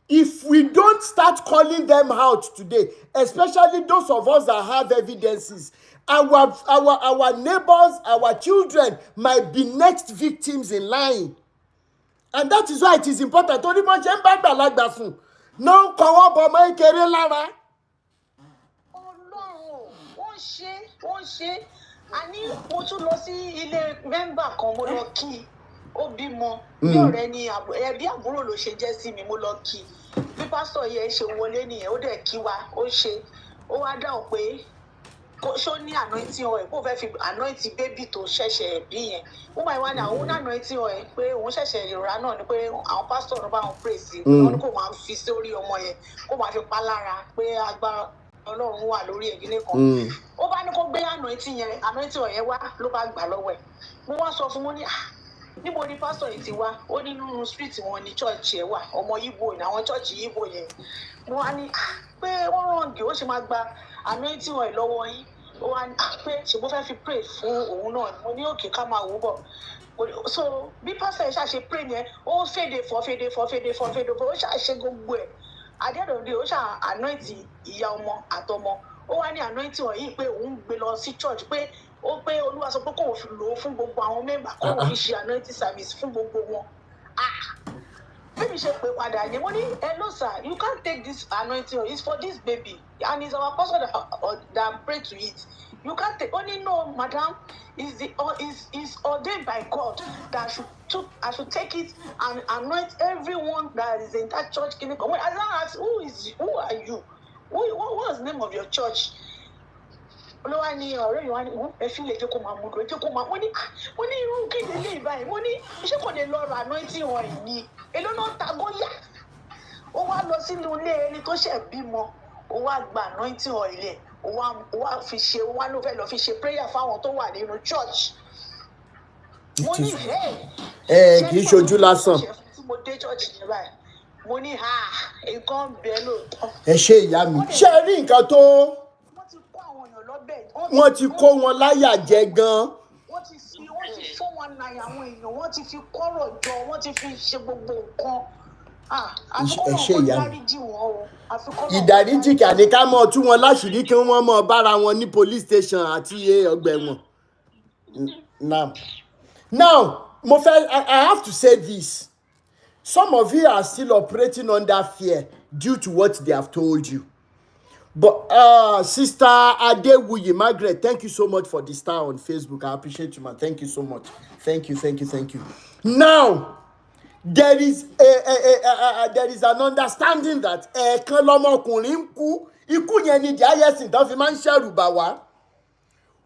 [SPEAKER 1] If we don't start calling them out today, especially those of us that have evidences, our neighbors, our children might be next victims in line. And that is why it is important. Torí mo ṣe ń bá gbàlagbà sùn, náà ń kọwọ́ bọ ọmọ ìkéré lára.
[SPEAKER 4] Ọlọ́run, wọ́n ṣe. Àní mo tún lọ sí ilé mẹ́mbà kan, mo lọ kí ó bímọ. Bí ọ̀rẹ́ ni ẹbí àbúrò ló ṣe jẹ́ sí mi, mo lọ kí. Bí pásítọ̀ yẹn ṣe wọlé nìyẹn, ó dẹ̀ kí wa, ó wá dáhùn pé ṣó ní anointing oil, kó fẹ́ fi anointing baby tó ṣẹ̀ṣẹ̀ bí yẹn. Ó máa wá ní àwọn anointing oil pé òun ṣẹ̀ṣẹ̀ ìrora náà ni pé àwọn pásítọ̀ náà bá wọn pray sí i. Wọ́n ní kó máa fi sórí ọmọ yẹn, kó máa fi pa lára pé agbára Ọlọ́run wà lórí ẹ̀gínlẹ̀ kan. Ó bá ní kó gbé anointing oil yẹn wá, ló bá gbà lọ́wọ́ ẹ̀. Mo wá sọ fún mo ní níbo ni pásítọ̀ yìí ti wá? Ó ní nínú street wọn ni church ẹ̀ wà, ọmọ Igbo ní àwọn church Igbo yẹn. Mo wá ní pé wọ́n rọ̀ǹgì, ó ṣe máa gba anointing oil lọ́wọ́ yín. Ó wá ní pé ṣe mo fẹ́ fi pray fún òun náà. Mo ní òkè ká máa wò bọ̀. So bí pásítọ̀ yẹn ṣàṣe pray yẹn, ó fèdè fọ́, ó ṣàṣe gbogbo ẹ̀. Adédọ̀dé ó ṣà anoint ìyá ọmọ àtọmọ. Ó wá ní anointing oil yìí pé òun gbé lọ sí church pé Olúwa sọ pé kò fi lò ó fún gbogbo àwọn mẹ́mbà, kò fi ṣe anointing service fún gbogbo wọn. Bí mi ṣe pé padà yẹn, mo ní hello sir, you can't take this anointing oil, it's for this baby and it's our pastor that pray to it. You can't take. Only no, madam, is ordained by God that I should take it and anoint everyone that is in that church. When I ask, who are you? What is the name of your church? Olúwa ni ọ̀rẹ́ yìí wá ní ẹ̀fín lè jẹ́ kó máa mú lò, jẹ́ kó máa mo ní irú kéde lè báyìí, mo ní iṣẹ́ kò lè lọ ra anointing oil ni èló náà ta góyà. Ó wá lọ sínú ilé ẹni tó ṣẹ̀ bímọ, ó wá gba anointing oil ẹ̀, ó wá fi ṣe, ó wá ló fẹ́ lọ fi ṣe prayer fáwọn tó wà nínú church. Mo ní
[SPEAKER 1] kì í ṣojú lásán.
[SPEAKER 4] Mo dé church yẹn báyìí, mo ní nǹkan bẹ́ẹ̀ lóòótọ́.
[SPEAKER 1] Ẹ ṣe ìyá mi, ṣé rí nǹkan tó wọ́n ti kó wọn láyà jẹ gan.
[SPEAKER 4] Wọ́n ti fọ́ wọn náà àwọn èèyàn, wọ́n ti fi kọ́rọ̀ jọ, wọ́n ti fi ṣe gbogbo nǹkan.
[SPEAKER 1] Ẹ ṣe ìyá mi. Ìdáríjì kí àní ká mọ̀ tú wọn láṣìírí kí wọ́n mọ̀ bára wọn ní police station àti ọgbà ẹ̀wọ̀n. Now I have to say this. Some of you are still operating under fear due to what they have told you. But Sister Adewuyi Margaret, thank you so much for the star on Facebook. I appreciate you, man. Thank you so much. Thank you. Now, there is an understanding that ẹ̀ẹ̀kan lọmọkùnrin ń kú, ikú yẹn ni the highest thing tó fi máa ń ṣẹ̀rù bà wá.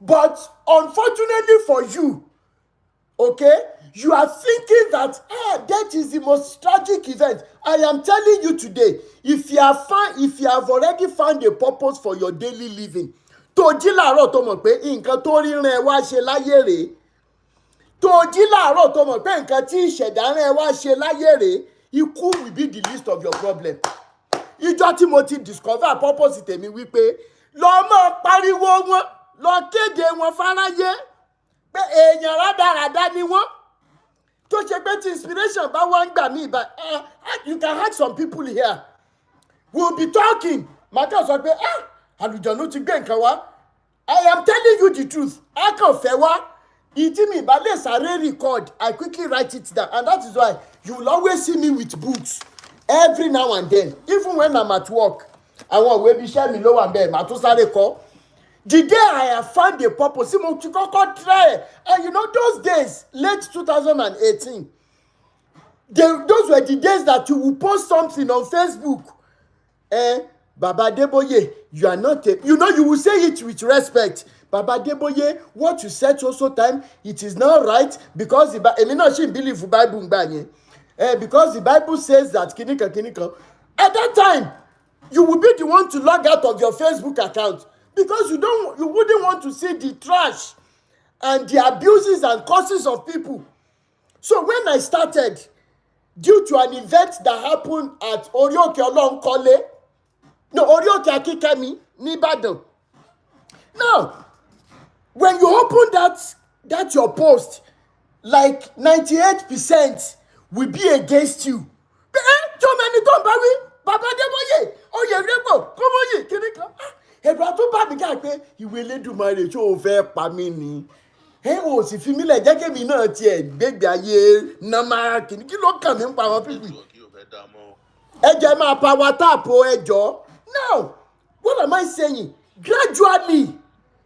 [SPEAKER 1] But unfortunately for you, okay, you are thinking that death is the most tragic event. I am telling you today, if you have already found a purpose for your daily living, tó jí láàárọ̀ tó mọ̀ pé nǹkan tó ríran ẹ wá ṣe láyé rèé, tó jí láàárọ̀ tó mọ̀ pé nǹkan tí ìṣẹ̀dá rán ẹ wá ṣe láyé rèé, ikú will be the least of your problem. Ìjọ́ tí mo ti discover purpose tèmi wípé lọ mọ́ pariwo wọn, lọ kéde wọn fáráyé pé èèyàn rádaràda ni wọ́n. To ṣe pé tí inspiration bá wá ń gbà mí ìbá, you can ask some people here. We'll be talking. Màkà sọ pé àlùjọ̀nù ti gbé nǹkan wá. I am telling you the truth. A kàn fẹ́ wá. Ìdí mi ìbá lè sáré record. I quickly write it down. And that is why you will always see me with books. Every now and then. Even when I'm at work. Àwọn òwe bí iṣẹ́ mi ló wà bẹ́ẹ̀, màá tún sáré kọ́. The day I have found a purpose, mo ti kọ́kọ́ try. And you know those days, late 2018, those were the days that you will post something on Facebook. Baba Deboye, you are not you will say it with respect. Baba Deboye, what you said also time, it is not right because the Bible because the Bible says that kinika. At that time, you will be the one to log out of your Facebook account. Because you wouldn't want to see the trash and the abuses and curses of people. So when I started, due to an event that happened at Orioke Olonkole, no, Orioke Akikemi, Nibadan. Now, when you open that your post, like 98% will be against you. So many don't bury Baba Deboye, Oye Rebo, Komoye, Kirika. Ẹ̀rọ tó bá mi ká pé ìwé Elédùmarè tó o fẹ́ pa mí ni. O sì fi mí lẹ̀ jẹ́ kémi náà tiẹ̀ gbégbé ayé nàmá kìíní kí ló kàn mí ń pa àwọn pípì. Ẹ jẹ́ máa power tap o ẹjọ́. Now, what am I saying? Gradually,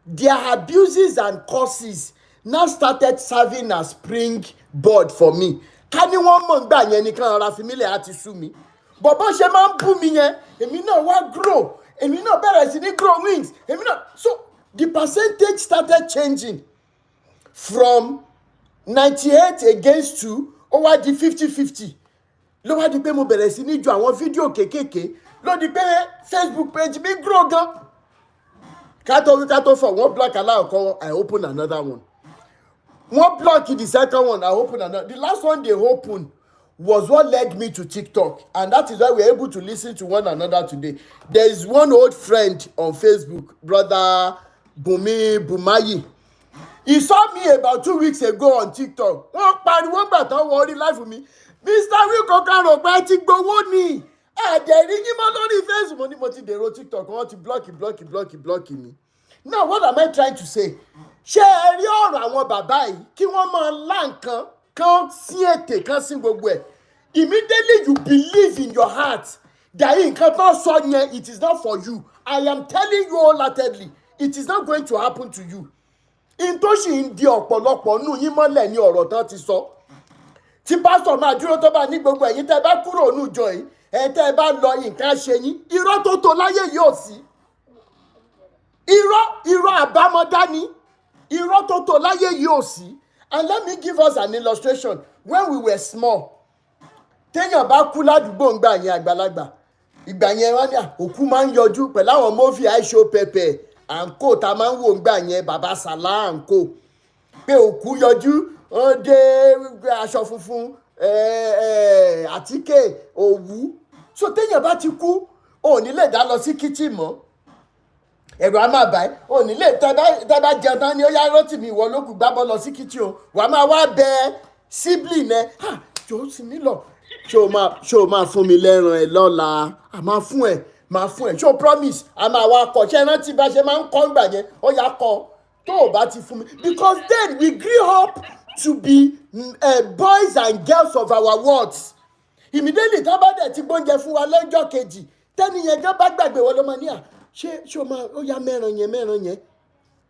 [SPEAKER 1] their abuses and curses now started serving as springboard for me. Ká ní wọ́n mọ̀ gbà yẹn nìkan ara fi mí lẹ̀ àti sú mi. Bọ̀bọ́ ṣe máa ń bú mi yẹn, èmi náà wá grow, èmi náà bẹ̀rẹ̀ sí ní grow wings, èmi náà. So the percentage started changing from 98 against 2 ó wá di 50-50. Ló wá di pé mo bẹ̀rẹ̀ sí ní ju àwọn fídíò kéékèèké, ló di pé Facebook page mi grow gan. Kato for one block allow, I open another one. One block the second one, I open another. The last one they opened was what led me to TikTok. And that is why we're able to listen to one another today. There is one old friend on Facebook, brother Bumayi. He saw me about 2 weeks ago on TikTok. One battle worry life for me. Mr. Wilco Karo, ti gbowó ni. Ẹ̀ẹ́dẹ̀rí yín mọ́ lórí Facebook. Mo ti dèrò TikTok. Wọ́n ti block me. Now, what am I trying to say? Ṣé ẹ rí ọ̀rọ̀ àwọn bàbá yìí kí wọ́n máa lá nǹkan kan sí ètè kan sí gbogbo ẹ̀? Immediately you believe in your heart that nǹkan tó sọ yẹn, it is not for you. I am telling you wholeheartedly, it is not going to happen to you. In tó sì ń di ọ̀pọ̀lọpọ̀ nù yín mọ́lẹ̀ ní ọ̀rọ̀ tán ti sọ. Tí pásítọ̀ máa dúró tó bá ní gbogbo ẹ̀yin tẹ́ bá kúrò nù jọ yìí, tẹ́ bá lọ nǹkan ṣe yín, irọ́ tó tó láyé yóò sí. Irọ́ àbámọ̀dá ni. Irọ́ tó tó láyé yóò sí. And let me give us an illustration. When we were small, téèyàn bá kú ládùúgbò ń gbà yẹn àgbàlagbà, ìgbà yẹn wọ́n ní òkú máa ń yọjú pẹ̀lú àwọn movie aisho pepe àǹkó tá a máa ń wò ń gbà yẹn bàbá sàlá àǹkó pé òkú yọjú ó dé aṣọ funfun àtíkè òwú. So téèyàn bá ti kú ò ní lè dá lọ sí kitchen mọ́, ẹ̀rọ a máa bá ẹ́ ò ní lè tẹ́bá jẹun tán ni ó yá Rótìmí ìwọ ló kù gbábọ́ lọ sí kitchen o, wàá máa wá bẹ sibling ẹ jọ̀ọ́ sí mi lọ ṣé o máa fún mi lẹ́ran ẹ lọ́la, a máa fún ẹ ṣé o promise a máa wá kọ ṣé rántí bá ṣe máa ń kọ́ ńgbà yẹn ó yá kọ tó o bá ti fún mi. Because then we grew up to be boys and girls of our words. Immediately tó bá dẹ̀ ti gbóúnjẹ fún wa lọ́jọ́ kejì tẹ́ni yẹn gan bá gbàgbé wọn ló máa ní ṣé o máa ó yá mẹ́ran yẹn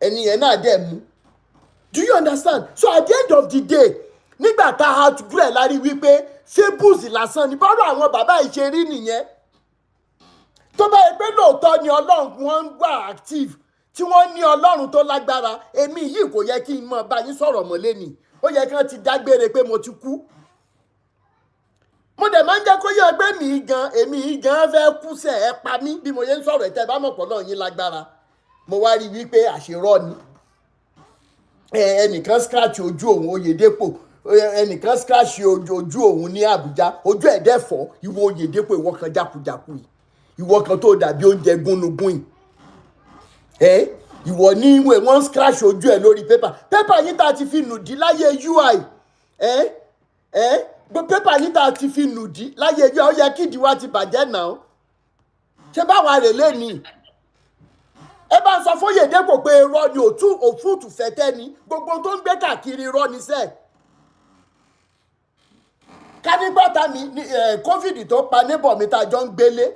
[SPEAKER 1] ẹni yẹn náà dẹ̀ mú. Do you understand? So at the end of the day, nígbà tá a outgrow ẹ̀ lárí wípé fables lásán ni bọ́rọ̀ àwọn bàbá yìí ṣe rí nìyẹn. Tó bá yẹ pé lóòótọ́ ni Ọlọ́run wọn ń wà active tí wọ́n ní Ọlọ́run tó lágbára, èmi yìí kò yẹ kí n mọ bá yín sọ̀rọ̀ mọ́ lẹ́nìí. Ó yẹ kí wọ́n ti dágbére pé mo ti kú. Mo dẹ̀ máa ń jẹ́ kó yẹ pé èmi gan fẹ́ kú sẹ̀ ẹ pa mí bí mo yẹ ń sọ̀rọ̀ ẹ̀tẹ́ bá mọ̀ pọ̀ náà yín lágbára. Mo wá rí wípé àṣírọ́ ni. Ẹnìkan scratch ojú òun Oyèdépò, ẹnìkan scratch ojú òun ní Àbújá, ojú ẹ̀dẹ́fọ́ ìwọ Oyèdépò ìwọ kan jákujàku yìí, ìwọ kan tó dàbí oúnjẹ gúnnugún yìí. Ìwọ ní ìwé wọ́n scratch ojú ẹ̀ lórí pépà yín tá a ti fi nùdí láyé UI. Pépà yín tá a ti fi nùdí láyé UI ó yẹ kí ìdíwá ti bàjẹ́ náà. Ṣé báwa rè lénìí? Ẹ bá ń sọ fún Oyèdépò pé irọ́ ni òfúùtù fẹ́tẹ́ ni gbogbo tó ń gbé káàkiri irọ́ ni sẹ́ẹ̀. Ká nígbàtà mi COVID tó pa neighbor mi tá a jọ ń gbélé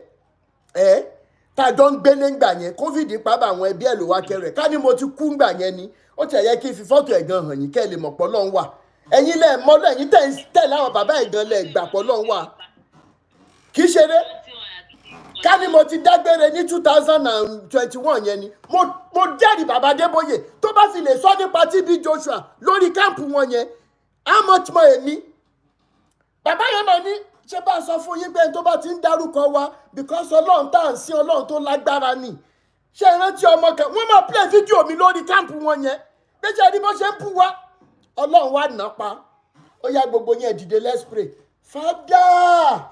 [SPEAKER 1] ńgbà yẹn, COVID pa bá àwọn ẹbí ẹ̀ ló wá kẹrẹ̀. Ká ní mo ti kú ńgbà yẹn ni ó tẹ̀ yẹ kí n fi fọ́tò ẹ̀gàn hàn yín kẹ́ ẹ lè mọ̀ pọ̀ lọ́n wà. Ẹ̀yin lẹ̀ mọ́lọ́ ẹ̀yin tẹ̀lé àwọn bàbá ẹ̀gàn lẹ̀ gbà pọ̀ lọ́n wà. Kì í ṣeré. Ká ní mo ti dágbére ní 2021 yẹn ni mo jẹ́rìí bàbá Adébóyè tó bá fi lè sọ nípa TB Joshua lórí káàmpù wọn yẹn how much more èmi. Bàbá yẹn náà ní ṣé bá sọ fún yín pé tó bá ti ń dárúkọ wa because Ọlọ́run tá à ń sin Ọlọ́run tó lágbára ni. Ṣé ìrántí ọmọ kan wọ́n máa play fídíò mi lórí káàmpù wọn yẹn pé ṣe ni bó ṣe ń bú wa Ọlọ́run wá nà pa Ó yá gbogbo yẹn dìde, let's pray. Father,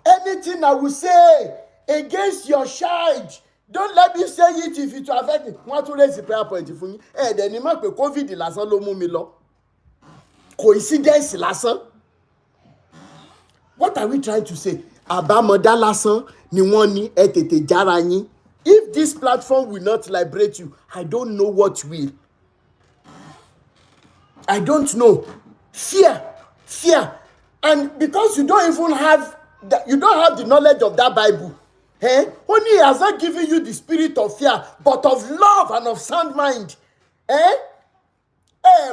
[SPEAKER 1] anything I will say against your child, don't let me say it if it will affect me. Wọ́n tún raise the prayer point fún yín. Ẹ̀ẹ́dẹ̀ ni mọ̀ pé COVID lásán ló mú mi lọ. Coincidence lásán. What are we trying to say? Àbámọ̀dá lásán ni wọ́n ní ẹ tètè jára yín. If this platform will not liberate you, I don't know what will. I don't know. Fear. And because you don't even have the knowledge of that Bible, only He has not given you the spirit of fear, but of love and of sound mind.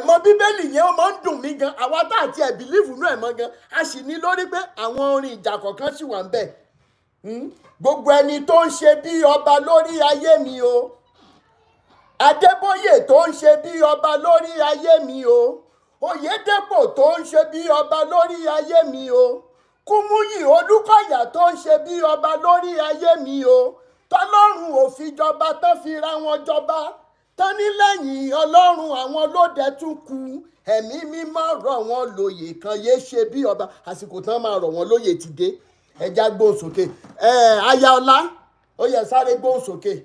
[SPEAKER 1] Mọ Bíbélì yẹn ó máa ń dùn mí gan. Àwa tá àti ẹ̀ bìlíìfù náà ẹ̀ mọ́ gan. A sì ní lórí pé àwọn orin ìjà kọ̀ọ̀kan sì wà ń bẹ̀. Gbogbo ẹni tó ń ṣe bí ọba lórí ayé mi o. Adébóyè tó ń ṣe bí ọba lórí ayé mi o. Oyèdépò tó ń ṣe bí ọba lórí ayé mi o. Kúmúyì Olúkọ̀yà tó ń ṣe bí ọba lórí ayé mi o. Tọ́lọ́run ò fi jọba tán fi ra wọn jọba. Tán ní lẹ́yìn Ọlọ́run àwọn lóde tún kù. Ẹ̀mí mímọ́ rọ̀ wọ́n lóyè kan yé ṣe bí ọba. Àsìkò tán máa rọ̀ wọ́n lóyè ti dé. Ẹja gbóhùn sókè. Ayọ̀lá, ó yẹ sáré gbóhùn sókè.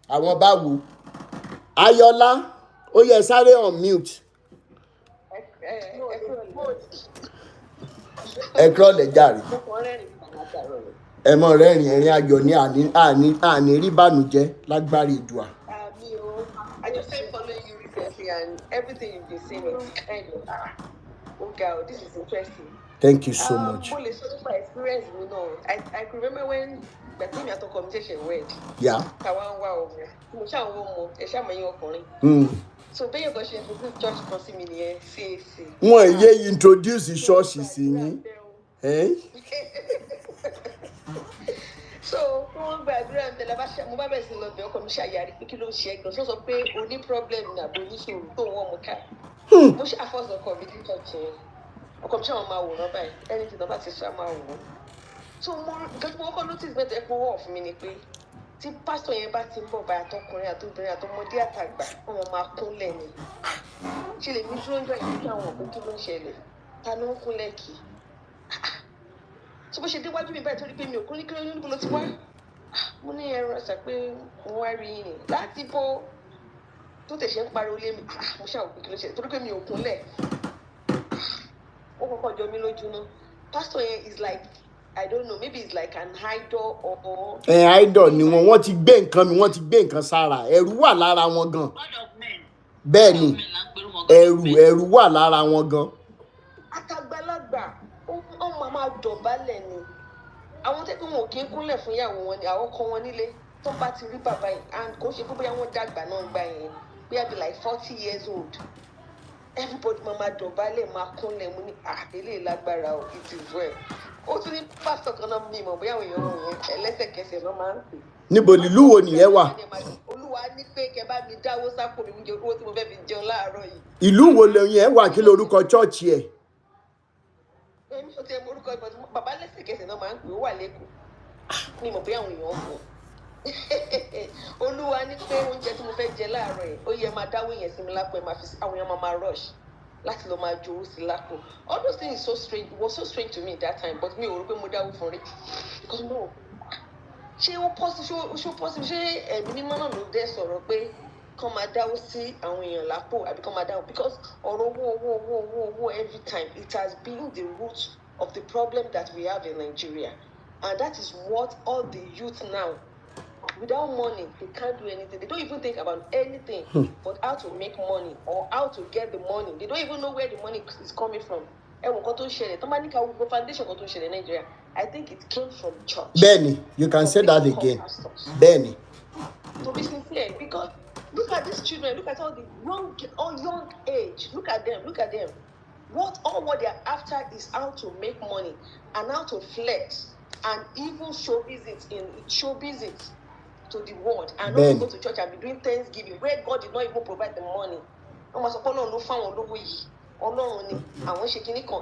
[SPEAKER 1] Àwọn bá wò. Ayọ̀lá, ó yẹ sáré on mute. Ẹ kúrọ̀lẹ́ jàre. Ẹ mọ̀ rẹ́rìn ẹ̀rín ayọ̀ ní àní rí bànújẹ́ lágbára Èdùà.
[SPEAKER 5] I just started following you recently, and everything you've been saying is kind of oh God, this is interesting.
[SPEAKER 1] Thank you so much.
[SPEAKER 5] My experience, you know, I could remember when the team at the communication went.
[SPEAKER 1] Yeah.
[SPEAKER 5] So being a church person in here, CAC.
[SPEAKER 1] Wọ́n yé introduce the church sí yín.
[SPEAKER 5] So wọ́n gbàdúrà ń tẹ̀lé mo bá bẹ̀rẹ̀ sí lọ bẹ̀ ọkọ mi ṣàyàrí pé kí ló ń ṣe ẹgbẹ́ sọ pé o ní problem ní àbò oníṣòro tó wọ́n mú ká. Mo ṣe àfọ́sọ̀ ọkọ mi ní church yẹn. Ọkọ mi ṣe àwọn máa wòrán báyìí ẹni tí ìjọba ti sọ máa wò ó. So nǹkan tí mo kọ́ notice mẹ́ta ẹ̀pọ̀ wọ̀ fún mi ni pé tí pásítọ̀ yẹn bá ti ń bọ̀ bá àtọkùnrin àtobìnrin àtọmọdé àtàgbà wọn máa kúnlẹ̀ ni. Ṣe lè ní dúró ń jọ ìdíje àwọn òkú kí ló ń ṣẹlẹ̀ ta ló ń kúnlẹ̀ kì í. So bó ṣe déwájú mi báyìí torí pé mi ò kún ní kí ló níbo ló ti wá. Mo ní ẹ̀rọ ẹ̀sà pé mo wá rí yín láti bó tó tẹ̀sẹ̀ ń pariwo lé mi. Mo ṣàwọ̀ pé kí ló ṣẹlẹ̀ torí pé mi ò kúnlẹ̀. Ó kọ́kọ́ jọ mí lójú náà. Pastor yẹn is like, I don't know, maybe it's like an idol or.
[SPEAKER 1] Idol ni wọ́n ti gbé nǹkan mi, wọ́n ti gbé nǹkan sára. Ẹ̀rù wà lára wọn gan. Bẹ́ẹ̀ ni, ẹ̀rù wà lára wọn gan.
[SPEAKER 5] Àtàgbàlagbà, ó máa dọ̀bálẹ̀ ni. Àwọn tẹ́kọ̀ wọn ò kí ń kúnlẹ̀ fún ìyàwó wọn ni, àwọn ọkọ wọn nílé tó bá ti rí bàbá yìí, and kò ṣe pé bóyá wọ́n dàgbà náà gbà yẹn, bóyá bí like 40 years old. Everybody máa dọ̀bálẹ̀ máa kúnlẹ̀ mú ní eléyìí lágbára o, it is well. Ó tún ní pásítọ̀ kan náà mímọ̀ bóyá àwọn èèyàn wọn yẹn ẹlẹ́sẹ̀kẹsẹ̀ ló máa ń pè.
[SPEAKER 1] Níbo ni ìlú wo nìyẹn wà?
[SPEAKER 5] Olúwa ní pé kẹ́ bá mi dáwó sápò mi mú jẹ owó tí mo fẹ́ fi jẹun láàárọ̀ yìí.
[SPEAKER 1] Ìlú wo lẹ́yìn ẹ̀ wà kí lorúkọ chọ́ọ̀chì ẹ̀?
[SPEAKER 5] Èmi ò tẹ orúkọ ìbọn bàbá lẹ́sẹ̀kẹsẹ̀ náà máa ń pè ó wà lẹ́kọ̀ọ́. Mi mọ̀ bóyá àwọn èèyàn fún. Olúwa ní pé oúnjẹ tí mo fẹ́ jẹ láàárọ̀ yìí ó yẹ máa dáwó yẹn sí mi lápò ẹ̀ máa fi àwọn èèyàn máa rush láti lọ máa jowó sí lápò. All those things so strange, it was so strange to me that time, but mi ò rò pé mo dáwó fún rí. Because no, ṣé ó possible ṣé ẹ̀mí mímọ́ náà ló dé sọ̀rọ̀ pé kán máa dáwó sí àwọn èèyàn lápò àbí kán máa dáwó, because ọ̀rọ̀ owó every time it has been the root of the problem that we have in Nigeria, and that is what all the youth now, without money they can't do anything. They don't even think about anything but how to make money or how to get the money. They don't even know where the money is coming from. Ẹ̀wọ̀n kan tó ń ṣẹlẹ̀ tó máa ní ká gbogbo foundation kan tó ń ṣẹlẹ̀ ní Nigeria, I think it came from church.
[SPEAKER 1] Bẹ́ẹ̀ni, you can say that again. Bẹ́ẹ̀ni.
[SPEAKER 5] To be sincere, because look at these children, look at all the young age, look at them. What they are after is how to make money and how to flex and even show visits to the world, and not go to church and be doing Thanksgiving where God did not even provide the money.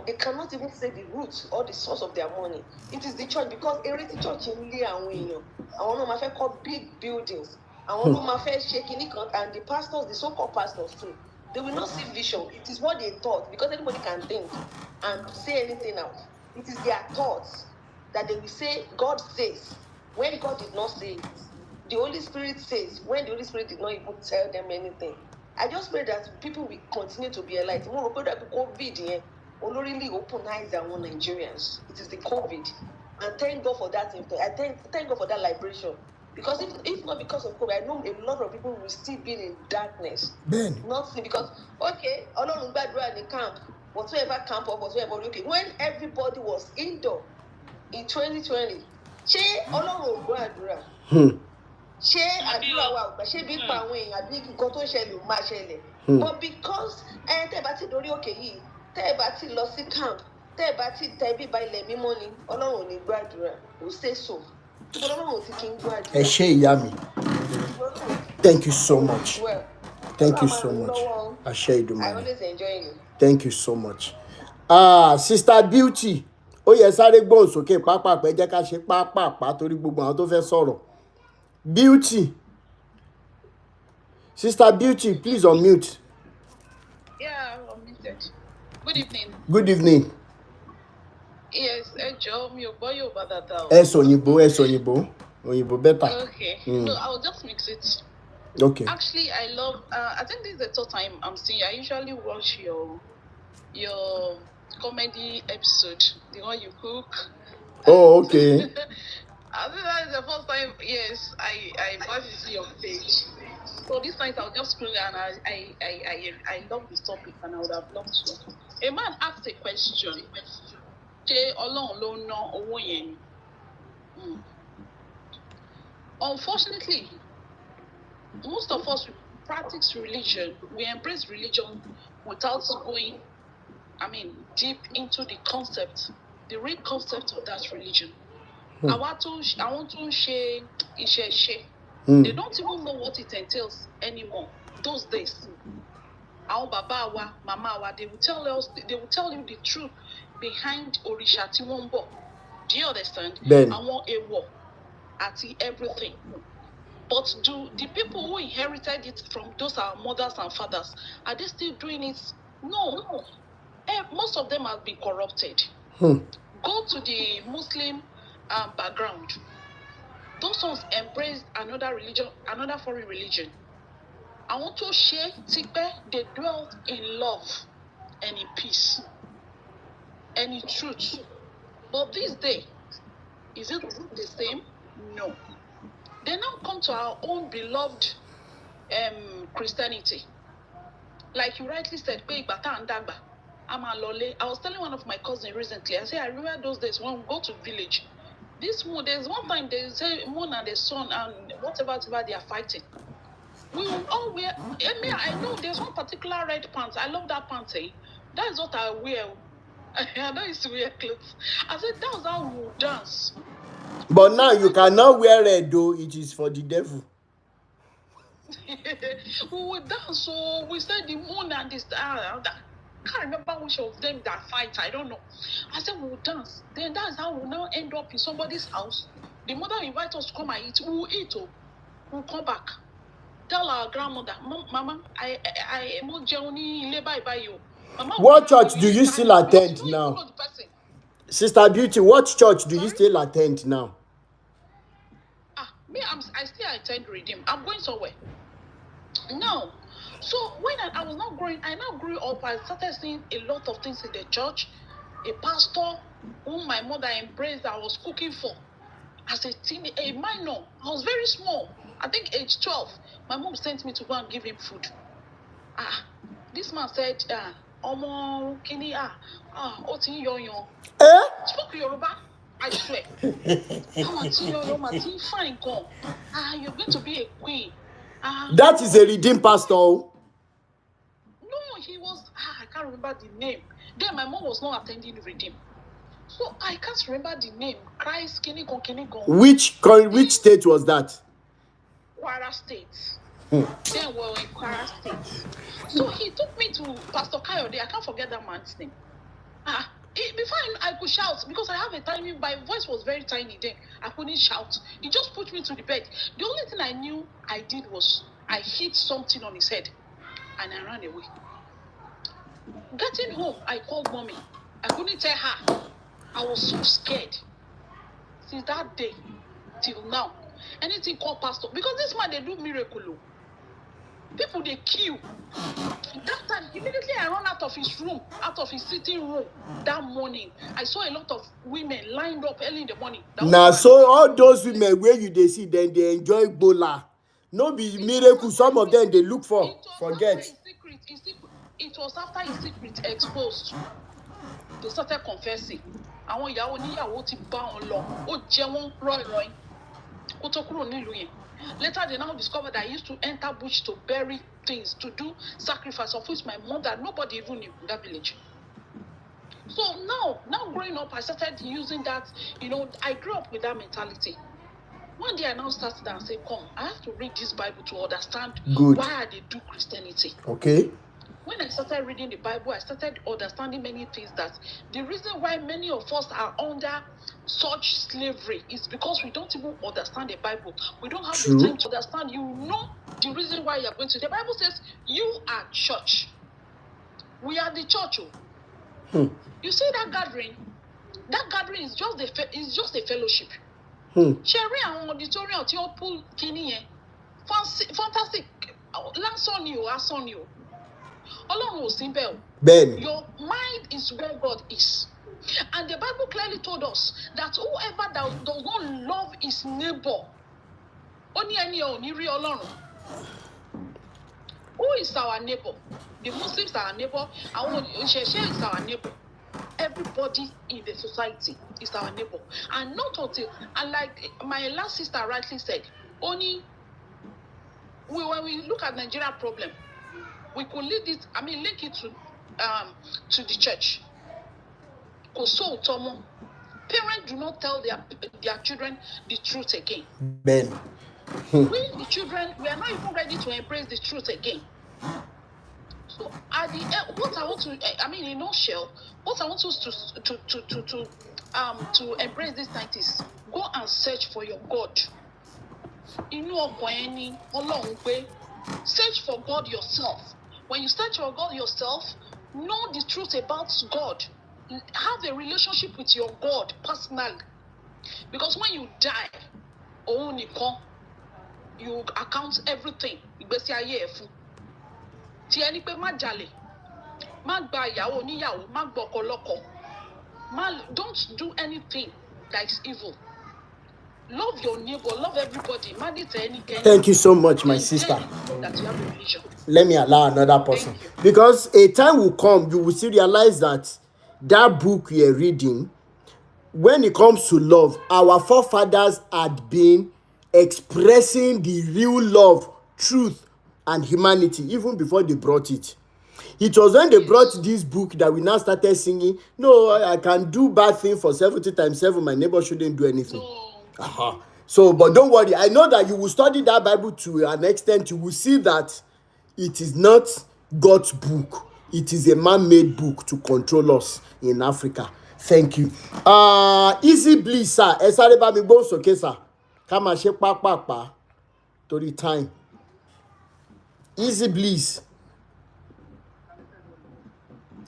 [SPEAKER 5] They cannot even say the root or the source of their money. It is the church, because every church in big buildings, and the pastors, the so-called pastors too,
[SPEAKER 7] They will not see vision. It is what they thought, because anybody can think and say anything out. It is their thoughts that they will say, God says, when God did not say it. The Holy Spirit says, when the Holy Spirit did not even tell them anything. I just pray that people will continue to be enlightened. More about that COVID, only open eyes among Nigerians. It is the COVID. And thank God for that. I thank God for that liberation. Because if not because of COVID, I know a lot of people will still be in darkness.
[SPEAKER 1] Ben.
[SPEAKER 7] Not see, because, okay, Ọlọ́run gbàdúrà ní camp, whatever camp or whatever, okay, when everybody was indoor in 2020, ṣé Ọlọ́run ò gbọ́ àdúrà? Ṣé àdúrà wa ò gbà? Ṣé bí pa àwọn èèyàn àbí nǹkan tó ṣẹlẹ̀ ò máa ṣẹlẹ̀? But because tẹ́ ẹ bá ti dorí òkè yìí, tẹ́ ẹ bá ti lọ sí camp, tẹ́ ẹ bá ti tẹ bíbá ilẹ̀ mímọ́ ni, Ọlọ́run ò ní gbọ́ àdúrà. Ó ṣe so.
[SPEAKER 1] Ẹ ṣé ìyá mi. Thank you so much. Thank you so much. Àṣẹ Ìdùmarè.
[SPEAKER 7] I always enjoy you.
[SPEAKER 1] Thank you so much. Sister Beauty, ó yẹ sáré gbóhùn sókè pápápá, ẹ jẹ́ ká ṣe pápápá torí gbogbo àwọn tó fẹ́ sọ̀rọ̀. Beauty. Sister Beauty, please unmute.
[SPEAKER 8] Yeah, I'm unmuted. Good evening.
[SPEAKER 1] Good evening.
[SPEAKER 8] Yes, ẹ jọ̀ọ́ mi ò gbọ́ Yorùbá dáadáa o.
[SPEAKER 1] Ẹ sọ òyìnbó. Òyìnbó better.
[SPEAKER 8] Okay. So I'll just mix it.
[SPEAKER 1] Okay.
[SPEAKER 8] Actually, I love. I think this is the third time I'm seeing you. I usually watch your comedy episode, the one you cook.
[SPEAKER 1] Oh, okay.
[SPEAKER 8] I think that is the first time. Yes, I watched it on your page. So this night I'll just scroll and I love this topic and I would have loved to. A man asked a question. Ṣé Ọlọ́run ló ná owó yẹn? Unfortunately, most of us practice religion. We embrace religion without going, deep into the concept, the real concept of that religion. I want to share ìṣẹ̀ṣe. They don't even know what it entails anymore. Those days, our baba wa, mama wa, they will tell you the truth behind Orisha tí wọ́n ń bọ̀. Do you understand? Àwọn èèwọ̀ àti everything. But do the people who inherited it from those our mothers and fathers, are they still doing it? No. Most of them have been corrupted. Go to the Muslim background. Those ones embraced another religion, another foreign religion. I want to share tipẹ́, they dwelt in love and in peace and in truth. But this day, is it the same? No. They now come to our own beloved Christianity. Like you rightly said, I was telling one of my cousins recently, I said, I remember those days when we go to village. This moon, there's one time they say moon and the sun and whatever they are fighting. We will all wear. I know there's one particular red pants. I love that pants. That is what I wear. I don't used to wear clothes. I said that was how we would dance.
[SPEAKER 1] But now you cannot wear red though. It is for the devil.
[SPEAKER 8] We would dance. So we said the moon and this. I can't remember which of them that fight. I don't know. I said we will dance. Then that's how we now end up in somebody's house. The mother invite us to come and eat. We will eat. We'll come back. Tell our grandmother, Mama, I am not journey by you.
[SPEAKER 1] What church do you still attend now? Sister Beauty, what church do you still attend now?
[SPEAKER 8] I still attend Redeem. I'm going somewhere. No. So when I was not growing, I now grew up, I started seeing a lot of things in the church. A pastor whom my mother embraced, I was cooking for. As a minor, I was very small. I think age 12. My mom sent me to go and give him food. This man said, Omo kini oti yoyon. Spoke Yoruba, I swear. Fine, come. You're going to be a queen.
[SPEAKER 1] That is a redeemed pastor.
[SPEAKER 8] No, he was. I can't remember the name. Then my mom was not attending Redeem. So I can't remember the name. Christ Kinigon.
[SPEAKER 1] Which state was that?
[SPEAKER 8] Kwara State. Then we were in Kwara State. So he took me to Pastor Kayode. I can't forget that man's name. Before I could shout, because I have a tiny, my voice was very tiny then. I couldn't shout. He just put me to the bed. The only thing I knew I did was I hit something on his head. and I ran away. Getting home, I called mommy. I couldn't tell her. I was so scared. Since that day till now, anything called pastor, because this man, they do miracle. People, they kill. That time, immediately I ran out of his room, out of his sitting room that morning. I saw a lot of women lined up early in the morning.
[SPEAKER 1] Now, so all those women where you they see, then they enjoy Bola. No be miracle. Some of them they look for. Forget.
[SPEAKER 8] It was after his secret exposed. They started confessing. Àwọn ìyàwó níyàwó ti bá wọn lọ. Ó jẹ wọ́n rọ́ìrọ́ì. Kó tó kúrò nílùú yẹn. Later, they now discovered that I used to enter bush to bury things, to do sacrifice, of which my mother, nobody even knew in that village. So now growing up, I started using that, I grew up with that mentality. One day I now started and said, come, I have to read this Bible to understand why they do Christianity.
[SPEAKER 1] Okay.
[SPEAKER 8] When I started reading the Bible, I started understanding many things, that the reason why many of us are under such slavery is because we don't even understand the Bible. We don't have the time to understand. The reason why you're going to. The Bible says you are church. We are the church. You see that gathering? That gathering is just a fellowship. Cherry and auditorium tí ó pull kini yẹn. Fantastic. Lásán ni o, asán ni o. Ọlọ́run ò sí ńbẹ̀ o.
[SPEAKER 1] Ben.
[SPEAKER 8] Your mind is where God is. And the Bible clearly told us that whoever does not love his neighbor, ó ní ẹni ò ní rí Ọlọ́run. Who is our neighbor? The Muslims are our neighbor. Àwọn Òṣèṣe is our neighbor. Everybody in the society is our neighbor. And not until, and like my last sister rightly said, when we look at Nigeria problem, we could link it to the church. Parents do not tell their children the truth again.
[SPEAKER 1] Ben.
[SPEAKER 8] We, the children, we are not even ready to embrace the truth again. So at the end, what I want to, in a nutshell, what I want us to embrace this night is go and search for your God. Search for God yourself. When you search for God yourself, know the truth about God. Have a relationship with your God personally. Because when you die, you account everything. Don't do anything that is evil. Love your neighbor, love everybody.
[SPEAKER 1] Thank you so much, my sister.
[SPEAKER 8] That you have a religion.
[SPEAKER 1] Let me allow another person. Because a time will come, you will still realize that book you're reading, when it comes to love, our forefathers had been expressing the real love, truth, and humanity even before they brought it. It was when they brought this book that we now started singing, no, I can do bad thing for 70 times 7, my neighbor shouldn't do anything. So, but don't worry, I know that you will study that Bible to an extent, you will see that it is not God's book. It is a man-made book to control us in Africa. Thank you. Easy bliss, sir. Esare ba mi gbon soke, sir. Ká máa ṣe pápápá torí time. Easy bliss.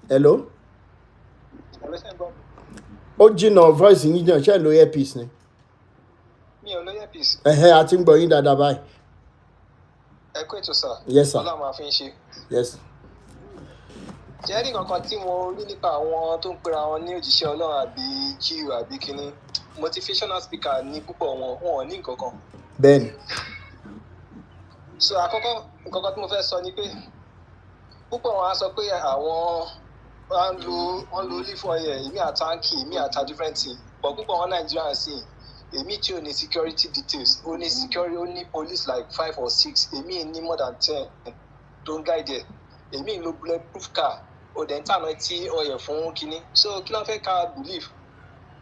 [SPEAKER 1] Hello? Ó jìnnà voice yín jìnnà, ṣé lo earpiece ni?
[SPEAKER 9] Mi ò lo earpiece.
[SPEAKER 1] A ti ń gbọ́ yín dáadáa báyìí.
[SPEAKER 9] Ẹ kú ètò, sir.
[SPEAKER 1] Yes, sir.
[SPEAKER 9] Ọlọ́run máa fi ń ṣe.
[SPEAKER 1] Yes.
[SPEAKER 9] Jẹ́ rí nǹkan tí mo rí nípa àwọn tó ń pera wọn ní òjíṣẹ́ Ọlọ́run àbí Jíù àbí kíní. Motivational speaker ní púpọ̀ wọn ò ní nǹkan kan.
[SPEAKER 1] Bẹ́ẹ̀ni.
[SPEAKER 9] So àkọ́kọ́ nǹkan tí mo fẹ́ sọ ni pé púpọ̀ wọn á sọ pé àwọn wọ́n lo olive oil, èmi àtàǹkì, èmi àtà different thing. But púpọ̀ wọn Nàìjíríà sì èmi tí ò ní security details, ó ní security, ó ní police like 5 or 6, èmi ní more than 10 tó ń guide ẹ̀. Èmi lo bulletproof car, ó dẹ̀ ń tànà tí oil fún kíní. So kí ló fẹ́ ká believe?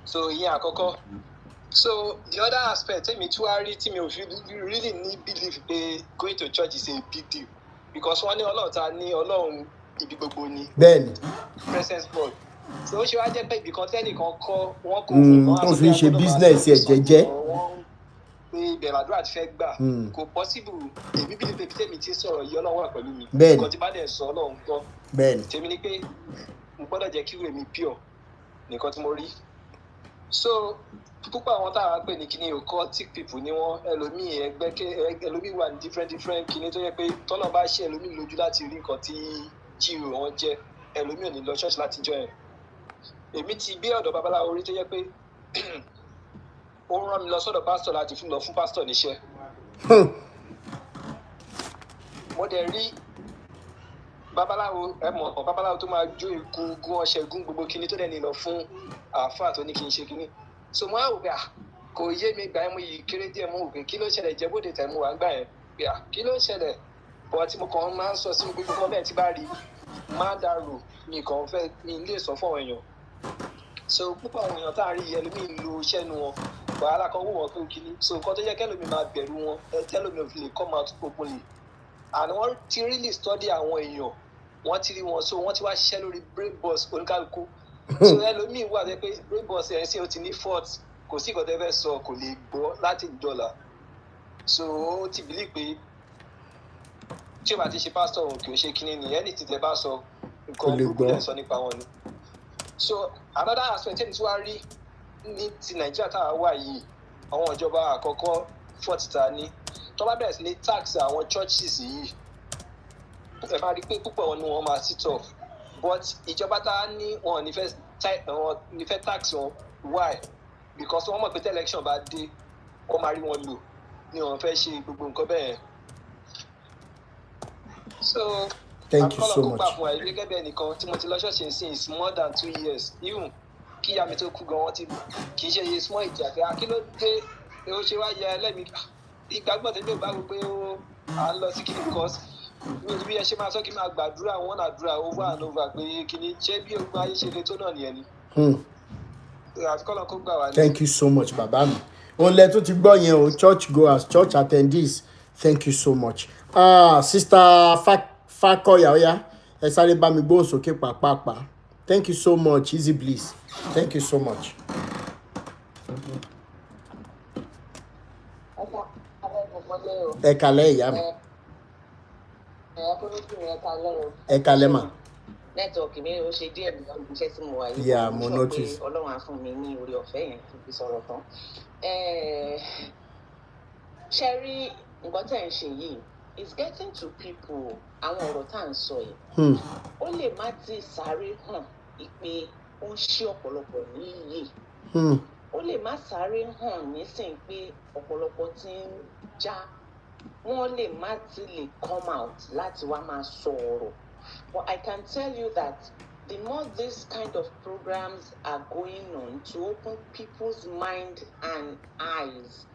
[SPEAKER 9] So ìyẹn àkọ́kọ́. So the other aspect èmi tí wàá rí tí mi ò fi really ní believe pé going to church is a big deal. Because wọ́n ní Ọlọ́run ta ní Ọlọ́run ibi gbogbo ni.
[SPEAKER 1] Bẹ́ẹ̀ni.
[SPEAKER 9] Presence God. So ó ṣe wá jẹ́ pé ibì kan tẹ́nìkan kọ́ wọ́n kò fún wọn.
[SPEAKER 1] Wọ́n fi ń ṣe business ẹ̀ jẹ́jẹ́.
[SPEAKER 9] pé ìbẹ̀rẹ̀ àdúrà ti fẹ́ gbà kò possible èmi bí pé tèmi ti sọ̀rọ̀ yìí Ọlọ́run wà pẹ̀lú mi nǹkan tí bá dẹ̀ sọ Ọlọ́run gbọ́ tèmi ni pé mo gbọ́dọ̀ jẹ́ kí ìwé mi pure nìkan tí mo rí so púpọ̀ àwọn táwa pè ní kíní occultic people ni wọ́n ẹlòmíì wà ní different kíní tó yẹ pé tọ́lọ́ bá ṣe ẹlòmíì lójú láti rí nǹkan tí jíro wọn jẹ́ ẹlòmíì ò ní lọ ṣọ́ọ̀ṣì láti jọ ẹ̀ èmi ti gbé ọ̀dọ̀ babaláwo rí tó yẹ pé ó rán mi lọ sọ́dọ̀ pásítọ̀ láti lọ fún pásítọ̀ níṣẹ́ mo dẹ̀ rí babaláwo babaláwo tó máa jó ikú gún ọṣẹ gún gbogbo kíní tó dẹ̀ ní lọ fún àáfàá tó ní kí n ṣe kíní so mo á wò pé kò yé mi gbà mo yìí kéré díẹ̀ mo wò pé kí ló ṣẹlẹ̀ Ìjẹ̀bú-Òde tẹ̀ mo wà gbà yẹn pé kí ló ṣẹlẹ̀ bọ́ tí mo kàn máa ń sọ sínú gbogbo kan bẹ́ẹ̀ tí bá rí máa dàrú mi kàn fẹ́ mi lè sọ fún àwọn èèyàn so púpọ̀ àwọn èèyàn tá a rí ẹlòmíì lo iṣẹ́ nu wọn wàhálà kan wò wọ́n pé kíní so nǹkan tó yẹ kẹ́lòmíì máa bẹ̀rù wọn tẹ́lòmíì ò fi lè come out openly and wọ́n ti really study àwọn èèyàn wọ́n ti rí wọn so wọ́n ti wá ṣiṣẹ́ lórí brain box oníkálukú so ẹlòmíì wà pé brain box ẹ̀ ń ṣe ó ti ní fault kò sí nǹkan tẹ́ fẹ́ sọ kò lè gbọ́ láti dọ́là so ó ti bìlí pé tí o bá ti ṣe pásítọ̀ òun kì í ṣe kíní ni ẹni tí tẹ́ bá sọ nǹkan gbogbo ẹ̀ sọ nípa wọn ni so another aspect tí wàá rí ní ti Nàìjíríà táwa wà yìí àwọn ìjọba àkọ́kọ́ fọ́tìta ní tó bá bẹ̀rẹ̀ sí ní tax àwọn churches yìí ẹ máa rí pé púpọ̀ wọn ni wọ́n máa sit off but ìjọba tá a ní wọn ní fẹ́ tax wọn why because wọ́n mọ̀ pé tí election bá dé wọ́n máa rí wọn lò ní wọ́n fẹ́ ṣe gbogbo nǹkan bẹ́ẹ̀ so
[SPEAKER 1] thank you so much
[SPEAKER 9] fún ẹ gẹ́gẹ́ bẹ́ẹ̀ nìkan tí mo ti lọ ṣọ́ọ̀ṣì since more than 2 years even kí ìyá mi tó kú gan wọ́n ti kì í ṣe iye small ìjà pé kí ló dé ó ṣe wá yẹ ẹlẹ́mìí ìgbàgbọ́ tẹ́lẹ̀ bá wí pé à ń lọ sí kíni because mi ò bí ẹ ṣe máa sọ kí n máa gbàdúrà wọn àdúrà over and over pé kíni ṣé bí ogun ayé ṣe le tó náà nìyẹn ni. àfikọ́lọ́ kó gbà wá ní.
[SPEAKER 1] thank you so much bàbá mi òun lẹ tó ti gbọ́ yẹn o church goers church attendees thank you so much sister Fakoya oya ẹ sáré bá mi gbóhùn sókè pàápàá thank you so much easy bliss thank you so much. ẹ kálẹ́ ìyá mi. ẹ kálẹ́ mà.
[SPEAKER 10] nẹ́tíwọ̀kì mi ó ṣe díẹ̀ nígbà iṣẹ́ tí mo wà yìí.
[SPEAKER 1] yeah mo notice.
[SPEAKER 10] Ọlọ́run á fún mi ní orí ọ̀fẹ́ yẹn kí n fi sọ̀rọ̀ tán. ṣe rí nǹkan tẹ̀ ń ṣe yìí it's getting to people àwọn ọ̀rọ̀ tá à ń sọ yìí. ó lè má ti sáré hàn ìpè ó ń ṣí ọ̀pọ̀lọpọ̀ níyì. ó lè má sáré hàn nísìnyí pé ọ̀pọ̀lọpọ̀ ti ń já wọ́n lè má ti lè come out láti wá máa sọ ọ̀rọ̀. But I can tell you that the more this kind of programs are going on to open people's mind and eyes,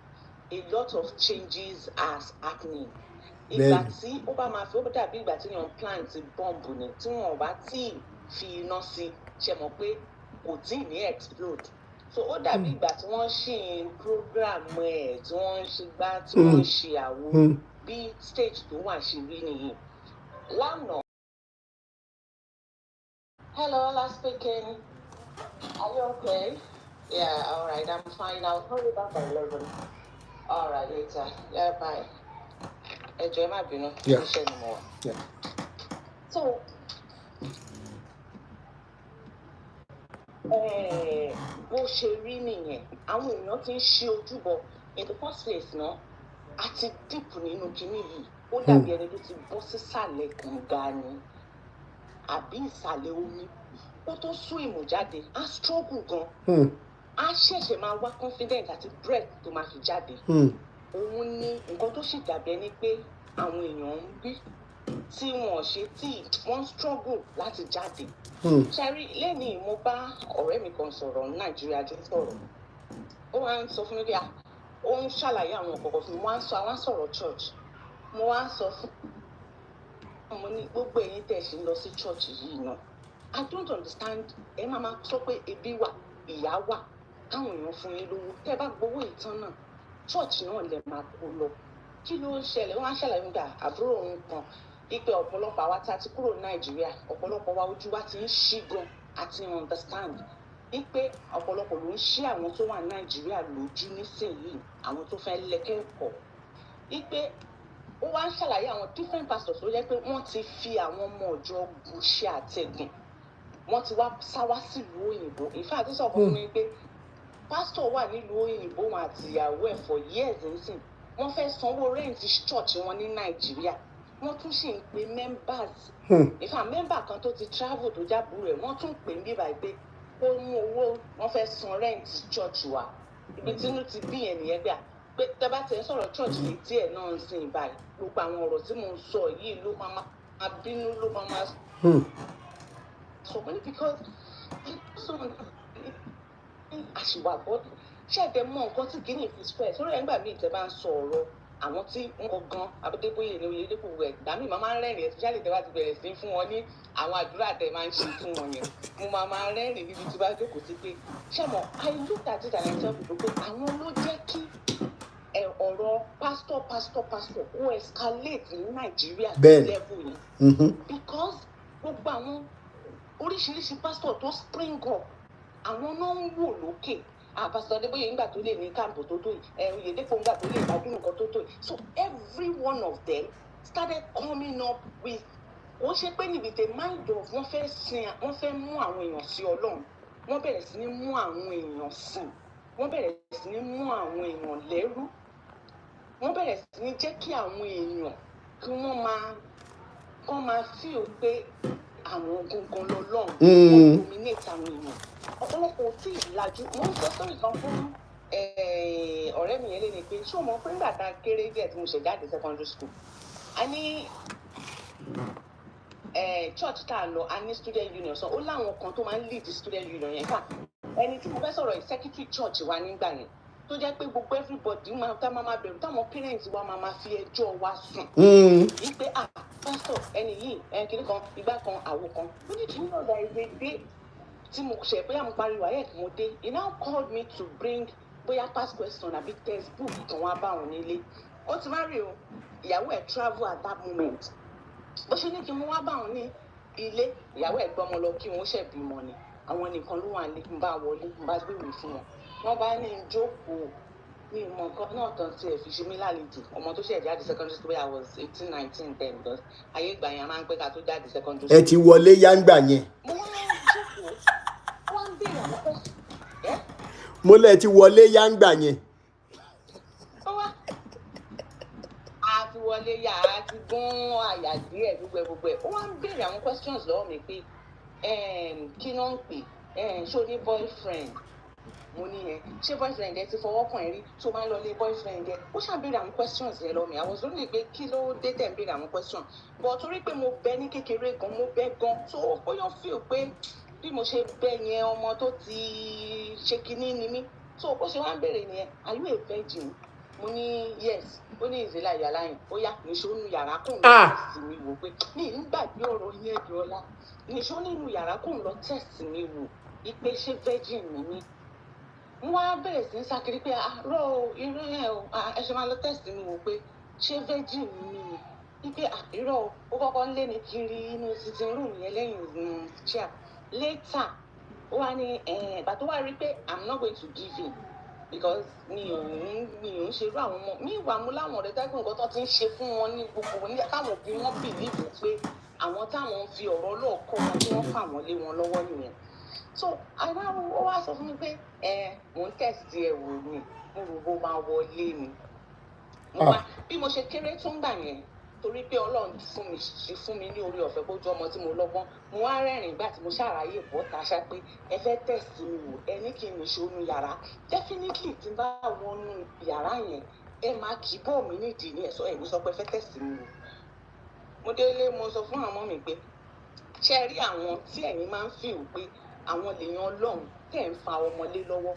[SPEAKER 10] a lot of changes are happening. Ìgbà tí ó bá máa fi ó dàbí ìgbà tí wọ́n plant bomb ni tí wọ́n bá tí fi iná sí ṣe mọ̀ pé kò tí ní explode. So ó dàbí ìgbà tí wọ́n ṣì ń program ẹ̀ tí wọ́n ń ṣe gbá tí wọ́n ń ṣe àwo bí stage tó wà ṣe rí nìyí. Lánàá. Hello, last speaking. Are you okay? Yeah, all right, I'm fine. I'll call you back by 11. All right, later. Yeah, bye. Enjoy my dinner.
[SPEAKER 1] Yeah.
[SPEAKER 10] Yeah. So, bó ṣe rí nìyẹn, àwọn èèyàn ti ń ṣe ojúbọ in the first place náà, àti dìpù nínú kinní yìí, ó dàbí ẹni tó ti bọ́ sísàlẹ̀ kànga ni. Àbí ìsàlẹ̀ omi ó tó sún ìmọ̀ jáde á struggle gan á ṣẹ̀ṣẹ̀ máa wá confident àti breath tó máa fi jáde òun ni nǹkan tó sì dàbí ẹni pé àwọn èèyàn ń gbé tí wọ́n ṣe tí wọ́n struggle láti jáde. ṣẹ́rí lẹ́nìí mo bá ọ̀rẹ́ mi kan sọ̀rọ̀ ní Nàìjíríà jọ sọ̀rọ̀ ó wá ń sọ fún mi pé ó ń ṣàlàyé àwọn ọ̀kọ̀ọ̀kan fún mi wọ́n á sọ̀rọ̀ church mo wá sọ fún mo ní gbogbo ẹ̀yin tẹ́ ṣe lọ sí church yìí náà I don't understand ẹ máa sọ pé ebi wà ìyà wà káwọn èèyàn fún yín lówó tẹ́ bá gbowó ìtàn náà church náà lè máa kó lọ kí ló ń ṣẹlẹ̀ wọ́n á ṣàlàyé nígbà àbúrò òun kan ipe ọ̀pọ̀lọpọ̀ àwa tá a ti kúrò Nàìjíríà ọ̀pọ̀lọpọ̀ wa ojú wa ti ń ṣí gan àti understand wípé ọ̀pọ̀lọpọ̀ ló ń ṣí àwọn tó wà ní Nàìjíríà lójú nísìnyìí àwọn tó fẹ́ lẹ́kẹ̀ẹ́kọ̀ọ́ wípé ó wá ń ṣàlàyé àwọn different pastors tó jẹ́ pé wọ́n ti fi àwọn ọmọ ọ̀jọ́ ṣe àtẹ̀gùn wọ́n ti wá sáwá sílùú òyìnbó ìfẹ́ àti sọ̀kan fún mi pé pásítọ̀ wà nílùú òyìnbó wọn àti ìyàwó ẹ̀ for years nísìn wọ́n fẹ́ sanwó rẹ́ǹtì church wọn ní Nàìjíríà wọ́n tún sì ń pe members ìfẹ́ member kan tó ti travel tó jábù rẹ̀ wọ́n tún pè ń bí báyìí pé ó mú owó wọ́n fẹ́ san rẹ́ǹtì church wa ibi tínú ti bí yẹn nìyẹn gbà pé tẹ́ bá tẹ̀ ń sọ̀rọ̀ church létí ẹ̀ náà ń sìn báyìí gbogbo àwọn ọ̀rọ̀ tí mo ń sọ yìí ló máa bínú ló máa sọ pé because àṣìwàgbọ́ ṣé ẹ̀dẹ̀ mọ nǹkan tí guinea fi spread sórí ẹ̀ nígbà míì tẹ́ bá ń sọ ọ̀rọ̀ àwọn tí wọ́n gan Adébóyè ní Oyèdépò rẹ̀ ìgbà míì máa ń rẹ́rìn especially tẹ́ bá ti bẹ̀rẹ̀ sí fún wọn ní àwọn àdúrà tẹ́ máa ń ṣe fún wọn yẹn mo máa rẹ́rìn níbi tí bá jókòó sí pé ṣé mo I looked at it and I tell people pé àwọn ló jẹ́ kí ọ̀rọ̀ pastor ó escalate ní Nàìjíríà level yẹn because gbogbo àwọn oríṣiríṣi pastor tó spring up àwọn náà ń wò lókè Pastor Adébóyè nígbà tó lè ní káàmpù tó tó yìí Oyèdépò nígbà tó lè gbádùn nǹkan tó tó yìí so every one of them started coming up with ó ṣe pé níbi the mind of wọ́n fẹ́ mú àwọn èèyàn sí Ọlọ́run wọ́n bẹ̀rẹ̀ sí ní mú àwọn èèyàn sìn wọ́n bẹ̀rẹ̀ sí ní mú àwọn èèyàn lẹ́rú wọ́n bẹ̀rẹ̀ sí ní jẹ́ kí àwọn èèyàn kí wọ́n máa feel pé àwọn gangan lọ́lọ́run wọ́n dominate àwọn èèyàn ọ̀pọ̀lọpọ̀ tí ìlàjú wọ́n sọ sórí kan fún ọ̀rẹ́ mi yẹn lé ni pé ṣé o mọ̀ pé nígbà tá a kéré díẹ̀ tí mo ṣe jáde secondary school a ní church tá a lọ a ní student union sọ ó láwọn kan tó máa ń lead student union yẹn ká ẹni tí mo fẹ́ sọ̀rọ̀ secretary church wa nígbà yẹn tó jẹ́ pé gbogbo everybody máa bẹ̀rù táwọn parents wa máa fi ẹjọ́ wa sùn wípé pastor ẹni yìí kìnnì kan ìgbà kan àwo kan ó ní kí n náà dá ìwé dé tí mo ṣe bóyá mo pariwo ayé kí mo dé he now called me to bring bóyá past question àbí textbook kan wá bá òun nílé ó ti má rí o ìyàwó ẹ̀ travel at that moment bó ṣe ní kí n mú wá bá òun ní ilé ìyàwó ẹ̀ gbọ́mọ lọ kí wọ́n ṣẹ̀ bímọ ni àwọn nìkan ló wà ní n bá wọlé n bá gbéwèé fún wọn wọ́n bá ní jókòó ní ìmọ̀ nǹkan náà tán tí ẹ̀ fi ṣe mí lálejò ọmọ tó ṣẹ̀ jáde secondary school I was 18-19 then because ayé ìgbà yẹn a máa ń pẹ́ ká tó jáde secondary school.
[SPEAKER 1] ẹ ti wọlé yáǹgbà yẹn.
[SPEAKER 10] mo wá jókòó wọ́n ń béèrè àwọn pẹ́.
[SPEAKER 1] mo lẹ ti wọlé yáǹgbà yẹn.
[SPEAKER 10] a ti wọlé yá a ti gún àyà díẹ̀ gbogbo ẹ̀ ó wá ń béèrè àwọn questions lọ́wọ́ mi pé kí ló ń pè ṣó ní boyfriend mo ní yẹn ṣé boyfriend ẹ ti fọwọ́ kàn ẹ́ rí tó máa ń lọ lé boyfriend ẹ ó ṣàbẹ̀rẹ̀ àwọn questions yẹn lọ́wọ́ mi I was wondering pé kí ló dé tẹ̀ ń béèrè àwọn questions but torí pé mo bẹ ní kékeré gan mo bẹ gan tó ó yọ feel pé bí mo ṣe bẹ yẹn ọmọ tó ti ṣe kinní ni mí tó ó ṣe wá ń béèrè nìyẹn are you a virgin mo ní yes ó ní ìzìlá yàrá yẹn ó yá nìṣó nínú yàrá kóun lọ test mi wò pé mi ń gbàgbé ọ̀rọ̀ yẹn di ọlá nìṣó nínú yàrá kóun lọ test mi wò ipe ṣé virgin ni mí wọ́n á bẹ̀rẹ̀ sí ń sákiri pé àárọ̀ irú ẹ̀ o ẹ ṣe máa lọ test mi wò pé ṣé virgin ni mí ipe irọ́ ó kọ́kọ́ ń lé mi kiri inú sitting room yẹn lẹ́yìn chair later ó wá ní ìgbà tó wá rí pé I'm not going to give in because mi ò ń ṣerú àwọn ọmọ mi ìwà mú láwọn ọ̀rẹ́ tẹ́gbọ̀n nǹkan tó ti ń ṣe fún wọn ní gbogbo ní káwọn òbí wọn bìlíìfù pé àwọn táwọn ń fi ọ̀rọ̀ lọ́ọ̀kọ́ wọn tí wọ́n fà wọ́n lé wọn lọ́wọ́ nìyẹn so àwọn ó wá sọ fún mi pé mò ń tẹ̀sí ẹ̀ wò ni mo rò bó máa wọlé ni bí mo ṣe kéré tó ń gbà yẹn torí pé Ọlọ́run fún mi ní orí ọ̀fẹ́ bójú ọmọ tí mo lọ́gbọ́n mo wá rẹ́rìn ìgbà tí mo ṣàráyè bọ́ taṣá pé ẹ fẹ́ tẹ̀sí mi wò ẹ ní kí n nìṣó nu yàrá definitely tí n bá wọnú yàrá yẹn ẹ máa kì í bọ́ mi nídìí ní ẹ̀sọ́ ẹ̀mí sọ pé ẹ fẹ́ tẹ̀sí mi wò mo délé mo sọ fún àwọn mi pé ṣe rí àwọn tí ẹ̀yin máa ń feel pé àwọn lèèyàn Ọlọ́run tẹ̀ ń fa ọmọlé lọ́wọ́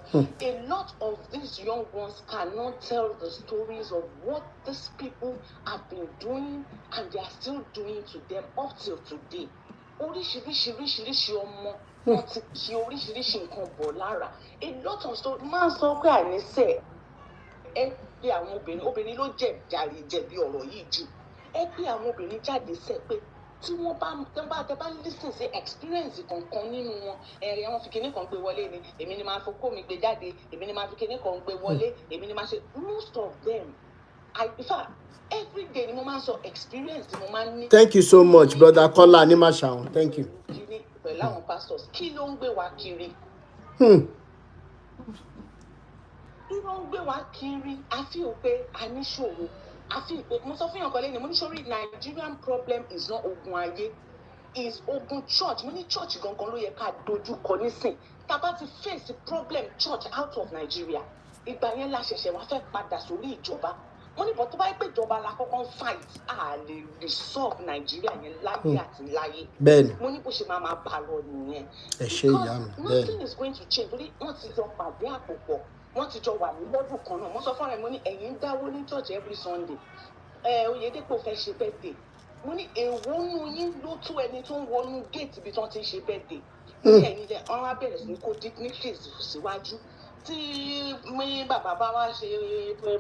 [SPEAKER 10] a lot of these young ones cannot tell the stories of what these people have been doing and they are still doing to them up till today oríṣiríṣi ọmọ wọn ti kí oríṣiríṣi nǹkan bọ̀ lára a lot of stories máa ń sọ pé àníṣe ẹ pé àwọn obìnrin ló jẹ̀bi ọ̀rọ̀ yìí jù ẹ pé àwọn obìnrin jáde sẹ́ pé tí wọ́n bá listen sí experience kankan nínú wọn ẹ̀rẹ̀ wọn fi kinní kan gbé wọlé ni èmi ni máa fi kó mi gbé jáde èmi ni máa fi kinní kan gbé wọlé èmi ni máa ṣe most of them in fact every day ni mo máa ń sọ experience ni mo máa ń ní.
[SPEAKER 1] Thank you so much brother Kola Animashaun, thank you.
[SPEAKER 10] pẹ̀lú àwọn pastors kí ló ń gbé wa kiri. kí ló ń gbé wa kiri a fi hàn pé a níṣòro a fi hàn pé mo sọ fún yàn kan lẹ́yìn mo ní sórí Nigerian problem is not ogun ayé is ogun church mo ní church gangan ló yẹ ká dojú kọ nísìn tá a bá ti face problem church out of Nigeria ìgbà yẹn la ṣẹ̀ṣẹ̀ wá fẹ́ padà sórí ìjọba mo ní bọ́ tó bá yẹ pé ìjọba la kọ́kọ́ ń fight a lè resolve Nigeria yẹn láyé àti láyé
[SPEAKER 1] bẹ́ẹ̀ni
[SPEAKER 10] mo ní bó ṣe máa bá lọ nìyẹn
[SPEAKER 1] ẹ ṣe ìyá mi bẹ́ẹ̀ni
[SPEAKER 10] nothing is going to change torí wọ́n ti jọ pàdé àpòpọ̀ wọ́n ti jọ wà ní lọ́dún kan náà mo sọ fún ẹ mo ní ẹ̀yin ń dáwó ní church every Sunday Oyedepo fẹ́ ṣe birthday mo ní èwo nù yín ló tú ẹni tó ń wọnú gate ibi tí wọ́n ti ń ṣe birthday mo ní ẹ̀yin dẹ̀ wọ́n á bẹ̀rẹ̀ sí ní kó dignitaries síwájú tí mi bàbá bá wá ṣe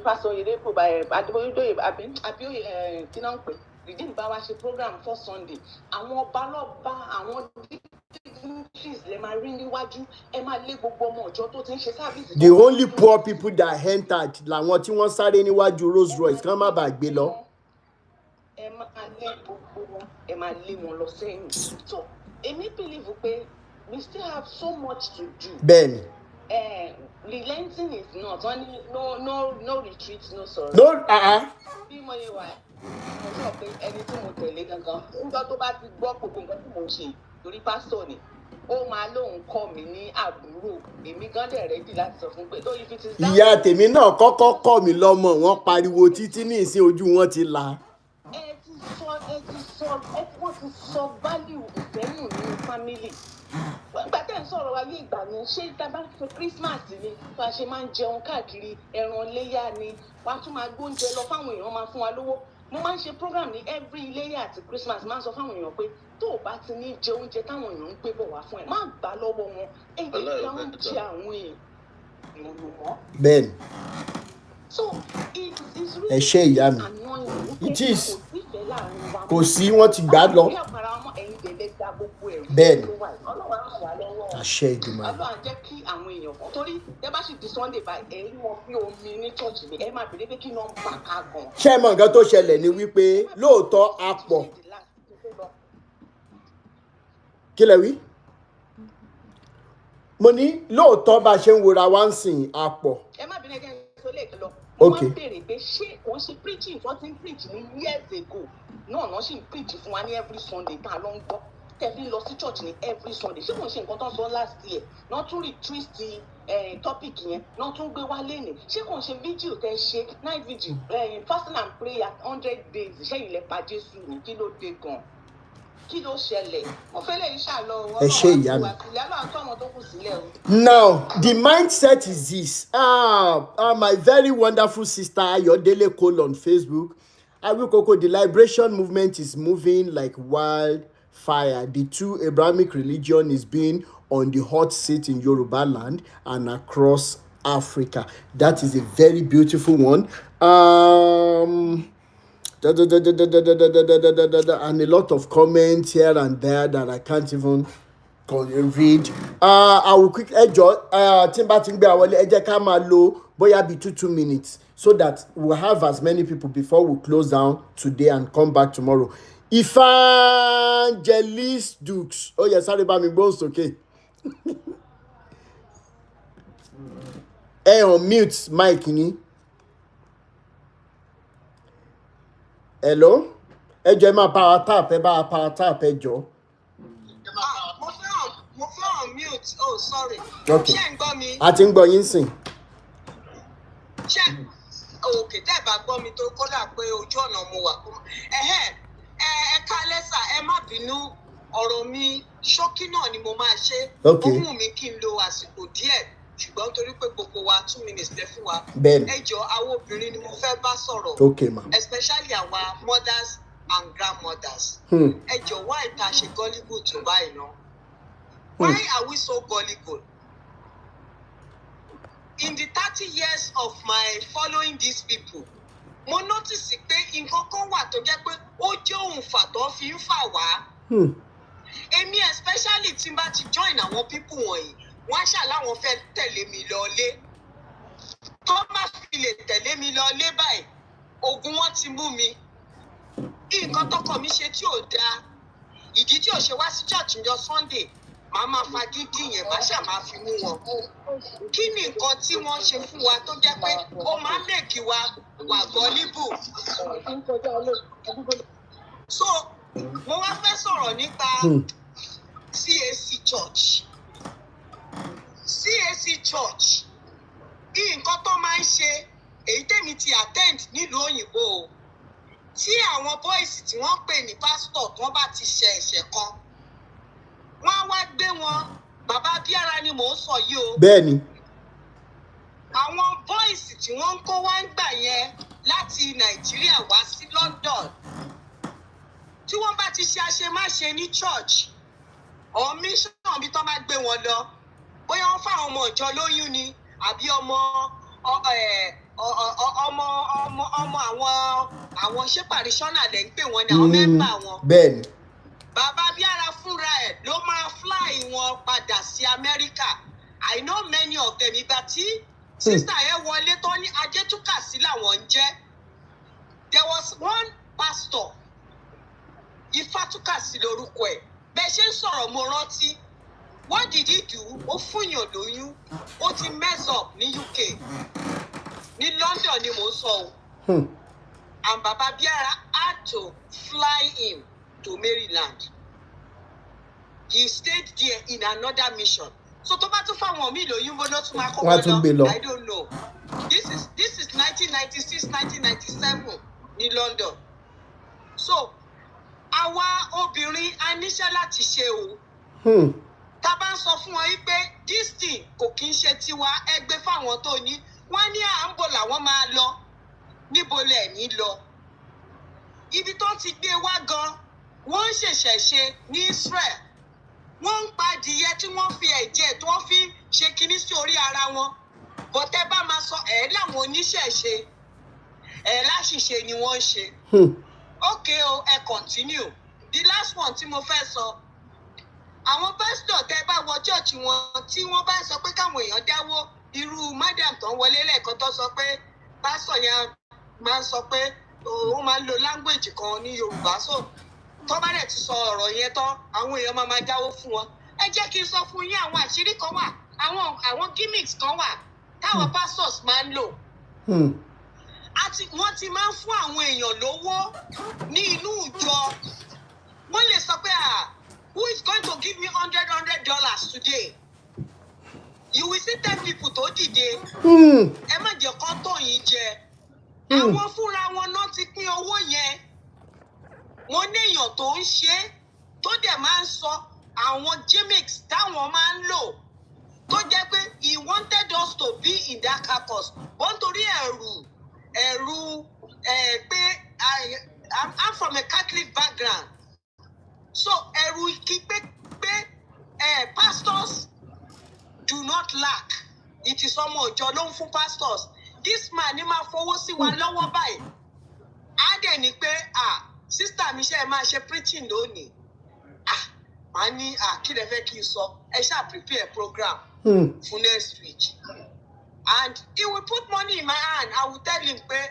[SPEAKER 10] pásọ Oyedepo adébóyúdóyè àbíòye kí náà ń pè redeem bá wá ṣe program for Sunday àwọn ọba lọ́ba àwọn dignitaries lè máa rí níwájú ẹ máa lé gbogbo ọmọ ọjọ́ tó ti ń ṣe sábìsì.
[SPEAKER 1] the only poor people that entered làwọn tí wọ́n sáré níwájú Rolls Royce kán má bàa gbé lọ.
[SPEAKER 10] ẹ máa lé gbogbo wọn ẹ máa lé wọn lọ sẹ́yìn so èmi believe pé we still have so much to do.
[SPEAKER 1] bẹ́ẹ̀ni.
[SPEAKER 10] Relenting is not only no retreat no sorrow.
[SPEAKER 1] no
[SPEAKER 10] bí mo yẹ wá mo sọ pé ẹni tí mo tẹ̀lé gangan nígbà tó bá ti gbọ́ gbogbo nǹkan tí mo ṣe torí pásítọ̀ ni ó máa lóun kọ́ mi ní àbúrò èmi gan dẹ̀ rẹ́dì láti sọ fún pé lóyún fi ti.
[SPEAKER 1] ìyá tèmi náà kọ́kọ́ kọ́ mi lọ́mọ wọ́n pariwo títí ní ìsín ojú wọn ti là.
[SPEAKER 10] wọ́n ti sọ value ìfẹ́yìn nínú family. Ìgbà tẹ́ ń sọ̀rọ̀ wáyé ìgbà yẹn ṣé dábàá fún Christmas ni bá a ṣe máa ń jẹun káàkiri ẹran iléyà ni wàá tún máa gbóúnjẹ lọ fáwọn èèyàn máa fún wa lówó mo máa ń ṣe program ní every iléyà àti Christmas máa ń sọ fáwọn èèyàn pé tó o bá ti ní jẹ oúnjẹ táwọn èèyàn ń gbé bọ̀ wá fún ẹ má gbà lọ́wọ́ wọn èyí ká oúnjẹ àwọn èèyàn lò wọ́n.
[SPEAKER 1] bẹ́ẹ̀ni.
[SPEAKER 10] so it is really
[SPEAKER 1] ẹ ṣe ìyá mi it is kò sí wọ́n ti gbà lọ. bẹ́ẹ̀ni àṣẹ ìdùnnú.
[SPEAKER 10] Ọlọ́run jẹ́ kí àwọn èèyàn kan torí ẹ bá sì di Sunday báyìí ẹ rí wọn fi omi ní church mi ẹ máa bèrè pé kí náà ń bá ká gan.
[SPEAKER 1] ṣé mọ nǹkan tó ṣẹlẹ̀ ni wípé lóòótọ́ a pọ̀ kí lẹ wí mo ní lóòótọ́ bá a ṣe ń wòra wá ń sìn a pọ̀.
[SPEAKER 10] ẹ má bínú ẹgbẹ́ ìṣó lè lọ mo máa ń bèrè pé ṣé kò ń ṣe preaching wọ́n ti ń preach ní years ago náà sì ń preach fún wa ní every Sunday tá a lọ ń gbọ́ tẹ̀bí lọ sí church ní every Sunday ṣé kò ń ṣe nǹkan tó ń sọ last year náà tún retwist topic yẹn náà tún gbé wá lẹ́nìí ṣé kò ń ṣe vigil tẹ́ ṣe night vigil fasting and prayer 100 days ṣẹ́yìn lẹ́pa Jésù ní kí ló dé gan kí ló ṣẹlẹ̀ mo fẹ́ lè ṣàlọ́
[SPEAKER 1] ẹ ṣe ìyá mi.
[SPEAKER 10] Now
[SPEAKER 1] the mindset is this my very wonderful sister Ayodele Cole on Facebook Awikoko, the liberation movement is moving like wildfire. The two Abrahamic religion is being on the hot seat in Yoruba land and across Africa. That is a very beautiful one. And a lot of comments here and there that I can't even read. I will quick timba eje ká máa lò bóyá bí 2 minutes so that we'll have as many people before we close down today and come back tomorrow. Evangelist Dukes. Oh yes, sorry about me bones, okay. On mute mic ni. Hello? Ẹ jọ̀ọ́ máa power tap, ẹ bá power tap ẹ jọ̀ọ́.
[SPEAKER 7] Mo fẹ́ on mute. Oh, sorry.
[SPEAKER 1] Okay.
[SPEAKER 7] Ṣé ń gbọ́ mi?
[SPEAKER 1] A ti ń gbọ́ yín sìn.
[SPEAKER 7] Ṣé òkè tẹ́ ẹ bá gbọ́ mi tó kódà pé ojú ọ̀nà mo wà kó ẹ ká lẹ́sà ẹ má bínú ọ̀rọ̀ mi ṣókí náà ni mo máa ṣe.
[SPEAKER 1] Okay.
[SPEAKER 7] Ó wù mí kí n lo àsìkò díẹ̀ ṣùgbọ́n torí pé gbogbo wa 2 minutes lẹ fún wa.
[SPEAKER 1] Bẹ́ẹ̀ni.
[SPEAKER 7] Ẹ jọ̀ọ́ àwọn obìnrin ni mo fẹ́ bá sọ̀rọ̀.
[SPEAKER 1] Okay ma.
[SPEAKER 7] Especially our mothers and grandmothers. Ẹ jọ̀ọ́ why ta ṣe gullible tó báyìí náà? Why are we so gullible? In the 30 years of my following these people,
[SPEAKER 10] mo notice pé nǹkan kan wà tó jẹ́ pé ó jẹ́ ohun fà tó fi ń fà wá. Èmi especially tí n bá ti join àwọn people wọ̀nyí, wọ́n á ṣàláwọn fẹ́ tẹ̀lé mi lọlé. Tó má fi lè tẹ̀lé mi lọlé báyìí, ogun wọn ti mú mi. Nǹkan tọkọ mi ṣe tí ò dáa, ìdí tí ò ṣe wá sí church ní Sunday, màá máa fagídí yẹn, màá ṣáà máa fi mú wọn. Kí ni nǹkan tí wọ́n ṣe fún wa tó jẹ́ pé ó máa ń mèkì wa wà gullible? So, mo wá fẹ́ sọ̀rọ̀ nípa CAC Church. CAC Church, nǹkan tó máa ń ṣe, èyí tèmi ti attend nílùú òyìnbó, tí àwọn boys tí wọ́n pè ní pastor tí wọ́n bá ti ṣe ẹ̀ṣẹ̀ kan, wọ́n á wá gbé wọn, bàbá Bíára ni mò ń sọ yìí o.
[SPEAKER 1] Bẹ́ẹ̀ni.
[SPEAKER 10] Àwọn boys tí wọ́n ń kó wá ń gbà yẹn láti Nàìjíríà wá sí London, tí wọ́n bá ti ṣe àṣemáṣe ní church, or mission bí tó máa gbé wọn lọ, bóyá wọ́n fáwọn ọmọ ìjọ lóyún ni, àbí ọmọ àwọn ṣé parishioner lẹ́ ń pè wọ́n ní àwọn mẹ́mbà wọn.
[SPEAKER 1] Bẹ́ẹ̀ni.
[SPEAKER 10] Bàbá Bíára fúnra ẹ̀ ló máa fly wọn padà sí America. I know many of them. Ìgbà tí sister yẹn wọlé tó ní Ajétúkàsí làwọn ń jẹ́. There was one pastor, Ifátúkàsí lórúkọ ẹ̀. Bẹ́ẹ̀ ṣe ń sọ̀rọ̀ mo rántí. What did he do? Ó fúnyàn lóyún. Ó ti mess up ní UK. Ní London ni mò ń sọ o. And Baba Bíára had to fly him to Maryland. He stayed there in another mission. So tó bá tún fáwọn míì lóyún bó ló tún máa kó wọn lọ. I don't know. This is 1996, 1997 ní London. So àwa obìnrin a níṣẹ́ láti ṣe o. Tá bá ń sọ fún wọn wípé this thing kò kí ń ṣe tiwa, ẹgbẹ́ fáwọn tó ní, wọ́n ní à ń bọ̀ làwọn máa lọ. Níbo lẹ̀ ní lọ? Ibi tó ti gbé wá gan, wọ́n ń ṣẹ̀ṣẹ̀ ṣe ní Israel. Wọ́n ń pa adìyẹ tí wọ́n fi ẹ̀jẹ̀ tí wọ́n fi ṣe kinní sí orí ara wọn. Bọ̀tẹ́ bá máa sọ láwọn oníṣẹ̀ṣe, láṣìṣe ni wọ́n ń ṣe. Okay o, ẹ continue. The last one tí mo fẹ́ sọ. Àwọn pásítọ̀ tẹ́ bá wọ church wọn tí wọ́n bá sọ pé káwọn èèyàn dáwó, irú madam tó ń wọlé lẹ́ẹ̀kan tó sọ pé pásítọ̀ yẹn máa ń sọ pé òun máa ń lo language kan ní Yorùbá, so tó bá dẹ̀ ti sọ ọ̀rọ̀ yẹn tán, àwọn èèyàn máa dáwó fún wọn. Ẹ jẹ́ kí n sọ fún yín, àwọn àṣírí kan wà, àwọn gimmicks kan wà táwọn pastors máa ń lò. Wọ́n ti máa ń fún àwọn èèyàn lówó ní inú ìjọ. Wọ́n lè sọ pé who is going to give me $100 today? You will see 10 people tó dìde. Ẹ má jẹ́ kán tó yín jẹ. Àwọn fúnra wọn náà ti pín owó yẹn. Mo ní èèyàn tó ń ṣe tó dẹ̀ máa ń sọ àwọn gimmicks táwọn máa ń lò tó jẹ́ pé he wanted us to be in that caucus. Wọ́n torí ẹ̀rù pé I'm from a Catholic background. So ẹ̀rù kí pé pastors do not lack. It is ọmọ ìjọ ló ń fún pastors. This man ni máa fowó sí wa lọ́wọ́ báyìí. Á dẹ̀ ní pé sister mi ṣe ẹ máa ṣe preaching lónìí. Màá ní kí lẹ fẹ́ kí n sọ, ẹ ṣáà prepare program for next week. And he will put money in my hand. I will tell him pé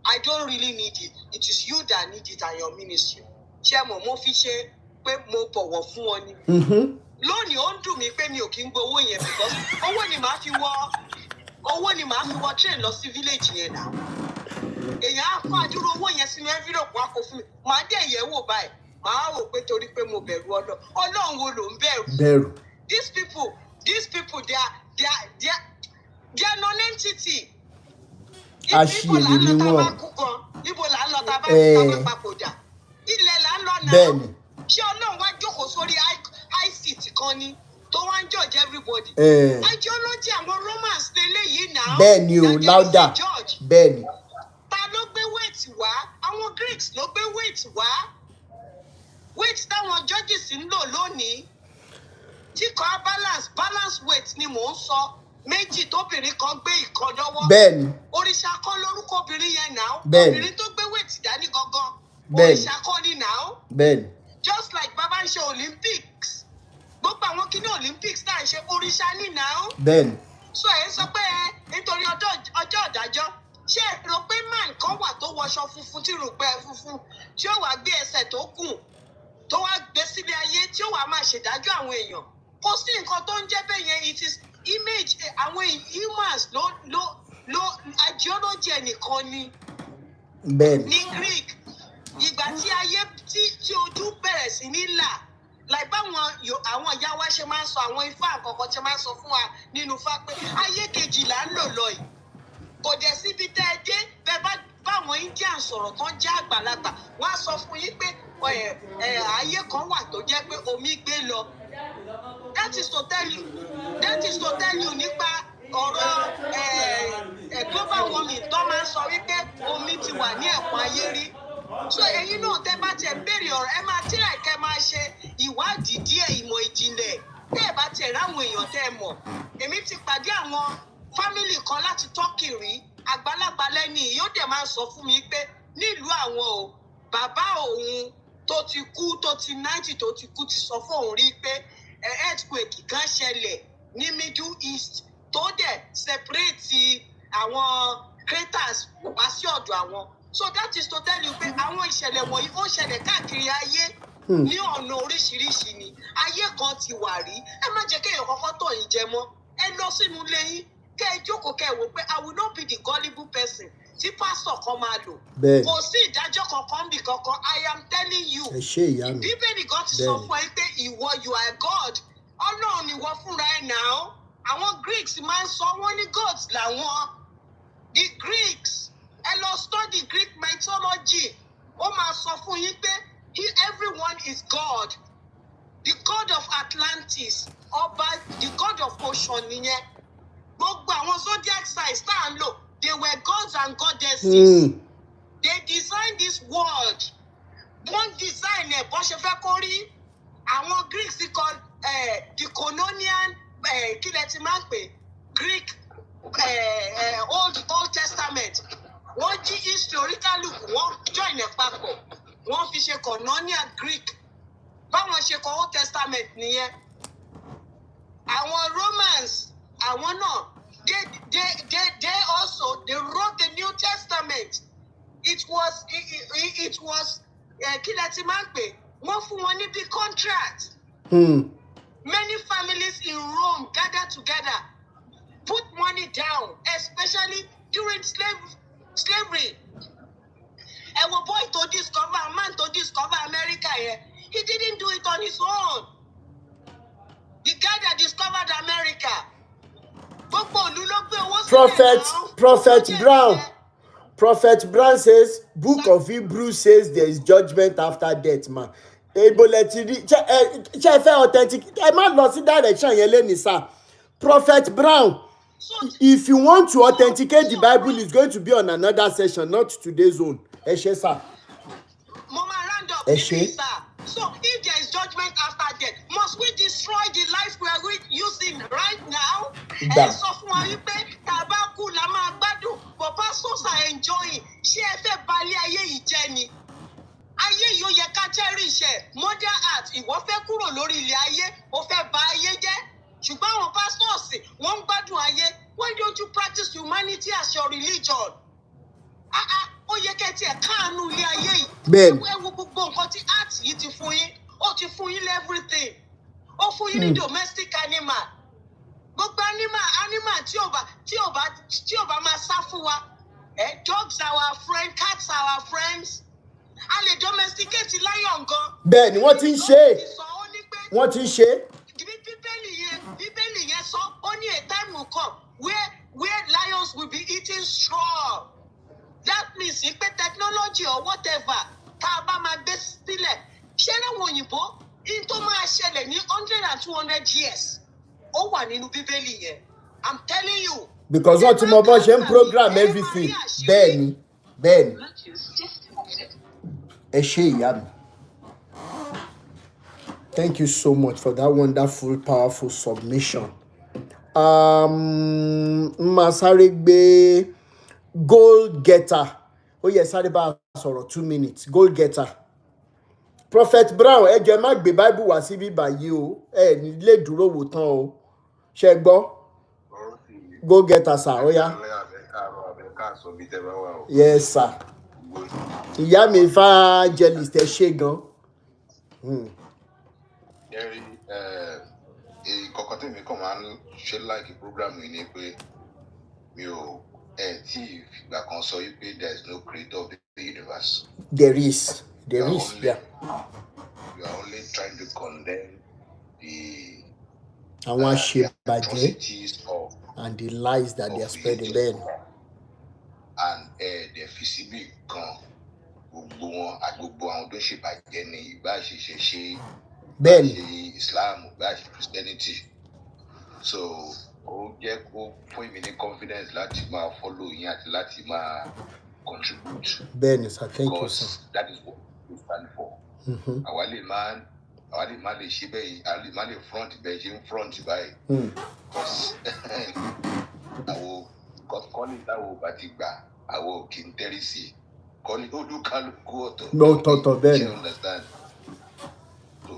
[SPEAKER 10] I don't really need it. It is you that need it and your ministry. Ṣé mo fi ṣe pé mo bọ̀wọ̀ fún wọn ni. Lónìí ó ń dùn mí pé mi ò kí ń gbowó yẹn because owó ni màá fi wọ train lọ sí village yẹn náà. Èèyàn á kó àdúró owó yẹn sínú envelope wá kó fún mi. Màá dẹ̀ yẹ̀ wò báyìí. Màá wò pé torí pé mo bẹ̀rù Ọlọ́run wo ló ń bẹ̀rù. These people they are non-entity. Ibo là ń lọ tá a bá kú gan. Ibo là ń lọ tá a bá papòdà. Ilẹ̀ là ń lọ náà. Ṣé Ọlọ́run wá jókòó sórí high seat kan ni tó wá ń judge everybody? Ideology àwọn Romans lélẹ̀ yìí náà.
[SPEAKER 1] Bẹ́ẹ̀ni o, louder. Bẹ́ẹ̀ni.
[SPEAKER 10] Ta ló gbé weight wá? Àwọn Greeks ló gbé weight wá. Weight táwọn judges ń lò lónìí. Tí kò balance weight ni mò ń sọ. méjì tóbìnrin kan gbé ìkan lọ́wọ́.
[SPEAKER 1] Bẹ́ẹ̀ni.
[SPEAKER 10] Òrìṣà kọ́ lórúkọ obìnrin yẹn náà.
[SPEAKER 1] Bẹ́ẹ̀ni.
[SPEAKER 10] Obìnrin tó gbé wéètì dání gangan.
[SPEAKER 1] Bẹ́ẹ̀ni.
[SPEAKER 10] Òrìṣà kọ́ ni náà.
[SPEAKER 1] Bẹ́ẹ̀ni.
[SPEAKER 10] Just like bàbá ń ṣe Olympics. Gbogbo àwọn kíní Olympics náà ń ṣe òrìṣà ní náà.
[SPEAKER 1] Bẹ́ẹ̀ni.
[SPEAKER 10] So ẹ sọ pé nítorí ọjọ́ ìdájọ́ ṣé ẹ rò pé man kan wà tó wọṣọ funfun tí rògbẹ́ funfun tí ó wàá gbé ẹsẹ̀ tó gùn tó wàá gbé sílé ayé tí ó wàá máa ṣèdájọ́ àwọn èèyàn kò sí nǹkan tó ń jẹ́ bẹ́ẹ̀ yẹn it is image àwọn humans ló ideology ẹnìkan ni.
[SPEAKER 1] Bẹ́ẹ̀ni.
[SPEAKER 10] Ní Greek ìgbà tí ayé tí ojú bẹ̀rẹ̀ sí ní là like báwọn àwọn ìyá wa ṣe máa ń sọ àwọn ifá àkọ́kọ́ ṣe máa ń sọ fún wa nínú ifá pé ayé kejì là ń lò lọ yìí kò dẹ̀ síbi tẹ́ ẹ dé bẹ́ẹ̀ bá báwọn Indian sọ̀rọ̀ tán jẹ́ àgbàlagbà wọ́n á sọ fún yín pé ayé kan wà tó jẹ́ pé omi gbé lọ that is to tell you nípa ọ̀rọ̀ global warming tó máa ń sọ wípé omi ti wà ní ẹ̀kún ayé rí. So ẹ̀yin náà tẹ́ bá tiẹ̀ béèrè ọ̀rọ̀ ẹ máa tíra kẹ́ máa ṣe ìwádìí díẹ̀ ìmọ̀ ìjìnlẹ̀ tẹ́ ẹ bá tiẹ̀ ráwọn èèyàn tẹ́ ẹ mọ̀. Èmi ti pàdé àwọn fámìlì kan láti Turkey rí àgbàlagbà lẹ́ni yóò dẹ̀ máa sọ fún mi pé nílùú àwọn o bàbá òun tó ti kú tó ti 90 tó ti kú ti sọ fún òun rí pé earthquake kan ṣẹlẹ̀ ní Middle East tó dẹ̀ separate àwọn craters wá sí ọ̀dọ̀ àwọn. So that is to tell you pé àwọn ìṣẹ̀lẹ̀ wọ̀nyí ó ṣẹlẹ̀ káàkiri ayé ní ọ̀nà oríṣiríṣi ni ayé kan ti wà rí ẹ má jẹ́ kéèyàn kọ́kọ́ tọ̀ yín jẹ mọ́ ẹ lọ sínú ilé yín kẹ́ ẹ jókòó kẹ́ ẹ wò pé I will not be the gullible person tí pásítọ̀ kan máa lò kò sí ìdájọ́ kankan bí kankan I am telling you bíbélì kan ti sọ fún ẹ pé ìwọ you are God Ọlọ́run ìwọ fúnra ẹ̀ náà àwọn Greeks máa ń sọ wọ́n ní gods làwọn the Greeks ẹ lọ study Greek mythology ó máa sọ fún yín pé everyone is God the God of Atlantis ọba the God of ocean nìyẹn gbogbo àwọn zodiac signs tá à ń lò they were gods and goddesses they designed this world wọ́n design ẹ̀ bó ṣe fẹ́ kó rí àwọn Greeks kọ the colonial kílẹ̀ tí máa ń pè Greek Old Testament wọ́n jí historical look wọ́n join ẹ̀ papọ̀ wọ́n fi ṣe colonial Greek báwọn ṣe kọ Old Testament nìyẹn àwọn Romans àwọn náà they also they wrote the New Testament it was kílẹ̀ tí máa ń pè wọ́n fún wọn ní big contract. Many families in Rome gathered together, put money down, especially during slavery. And a boy to discover, a man to discover America here, he didn't do it on his own. The guy that discovered America.
[SPEAKER 1] Prophet Brown says, Book of Hebrews says there is judgment after death, man. Authentic. I might not see direction. Sir. Prophet Brown, if you want to authenticate the Bible, it's going to be on another session, not today's own. Sir.
[SPEAKER 10] So if there is judgment after death, must we destroy the life we are using right now? And so for you pay tabaku lama gbadu, but pastors are enjoying. Ṣé ẹ fẹ́ balẹ̀ ayé yìí jẹ́ ni? Ayé yìí ó yẹ ká cherish ẹ̀. Modern art, ìwọ fẹ́ kúrò lórí ilẹ̀ ayé, ó fẹ́ bà ayé jẹ́. Ṣùgbọ́n àwọn pastors wọ́n ń gbádùn ayé. Why don't you practice humanity as your religion? Ó yẹ kẹ́ tiẹ̀ káàánú ilé ayé yìí. Ẹ wo gbogbo nǹkan tí art yìí ti fún yín. Ó ti fún yín everything. Ó fún yín ní domestic animal. Gbogbo animal tí ò bá máa sá fún wa. Dogs are our friend, cats are our friends. A lè domesticate lion gan.
[SPEAKER 1] Bẹ́ẹ̀ni wọ́n ti ń ṣe é. Wọ́n ti ń ṣe é.
[SPEAKER 10] Bíbélì yẹn sọ ó ní a time will come where lions will be eating straw. That means pé technology or whatever tá a bá máa gbé sílẹ̀ ṣé láwọn òyìnbó in tó máa ṣẹlẹ̀ ní 100 and 200 years ó wà nínú Bíbélì yẹn. I'm telling you.
[SPEAKER 1] Because wọ́n ti mọ bọ́ ṣe ń program everything. Bẹ́ẹ̀ni. Ẹ ṣé ìyá mi. Thank you so much for that wonderful, powerful submission. máa sáré gbé goal getter. Ó yẹ sáré bá a sọ̀rọ̀ 2 minutes. Goal getter. Prophet Brown, ẹ jẹ́ má gbé Bible wá síbí báyìí o. Ẹ ní lè dúró wò tán o. Ṣé gbọ́? Goal getter sir, ó yá. Yes sir. Ìyá mi evangelist ẹ ṣé gan.
[SPEAKER 11] Ìkọ̀kọ̀ tí mi kàn máa ń ṣe like program yìí ni pé mi ò tí ìgbà kan sọ wípé there is no creator of the universe.
[SPEAKER 1] There is, yeah.
[SPEAKER 11] You are only trying to condemn the
[SPEAKER 1] atrocities of and the lies that they are spreading then.
[SPEAKER 11] And the physical kan gbogbo wọn agbogbo àwọn tó ṣe bàjẹ́ ní ìbá ṣe bẹ́ẹ̀ni Islam ìbá ṣe Christianity. So ó jẹ́ kó fún mi ní confidence láti máa follow yín àti láti máa contribute.
[SPEAKER 1] Bẹ́ẹ̀ni sir, thank you sir.
[SPEAKER 11] Because that is what we stand for. Àwa lè má lè ṣe bẹ́ẹ̀ àwa má lè front bẹ́ẹ̀ ṣe ń front báyìí. Because àwọn kọ́ni táwọn bá ti gbà àwọn kì í tẹ́rí sí i. Kọ́ni olúkálùkù
[SPEAKER 1] ọ̀tọ̀ọ̀tọ̀ bẹ́ẹ̀ni.
[SPEAKER 11] You understand? So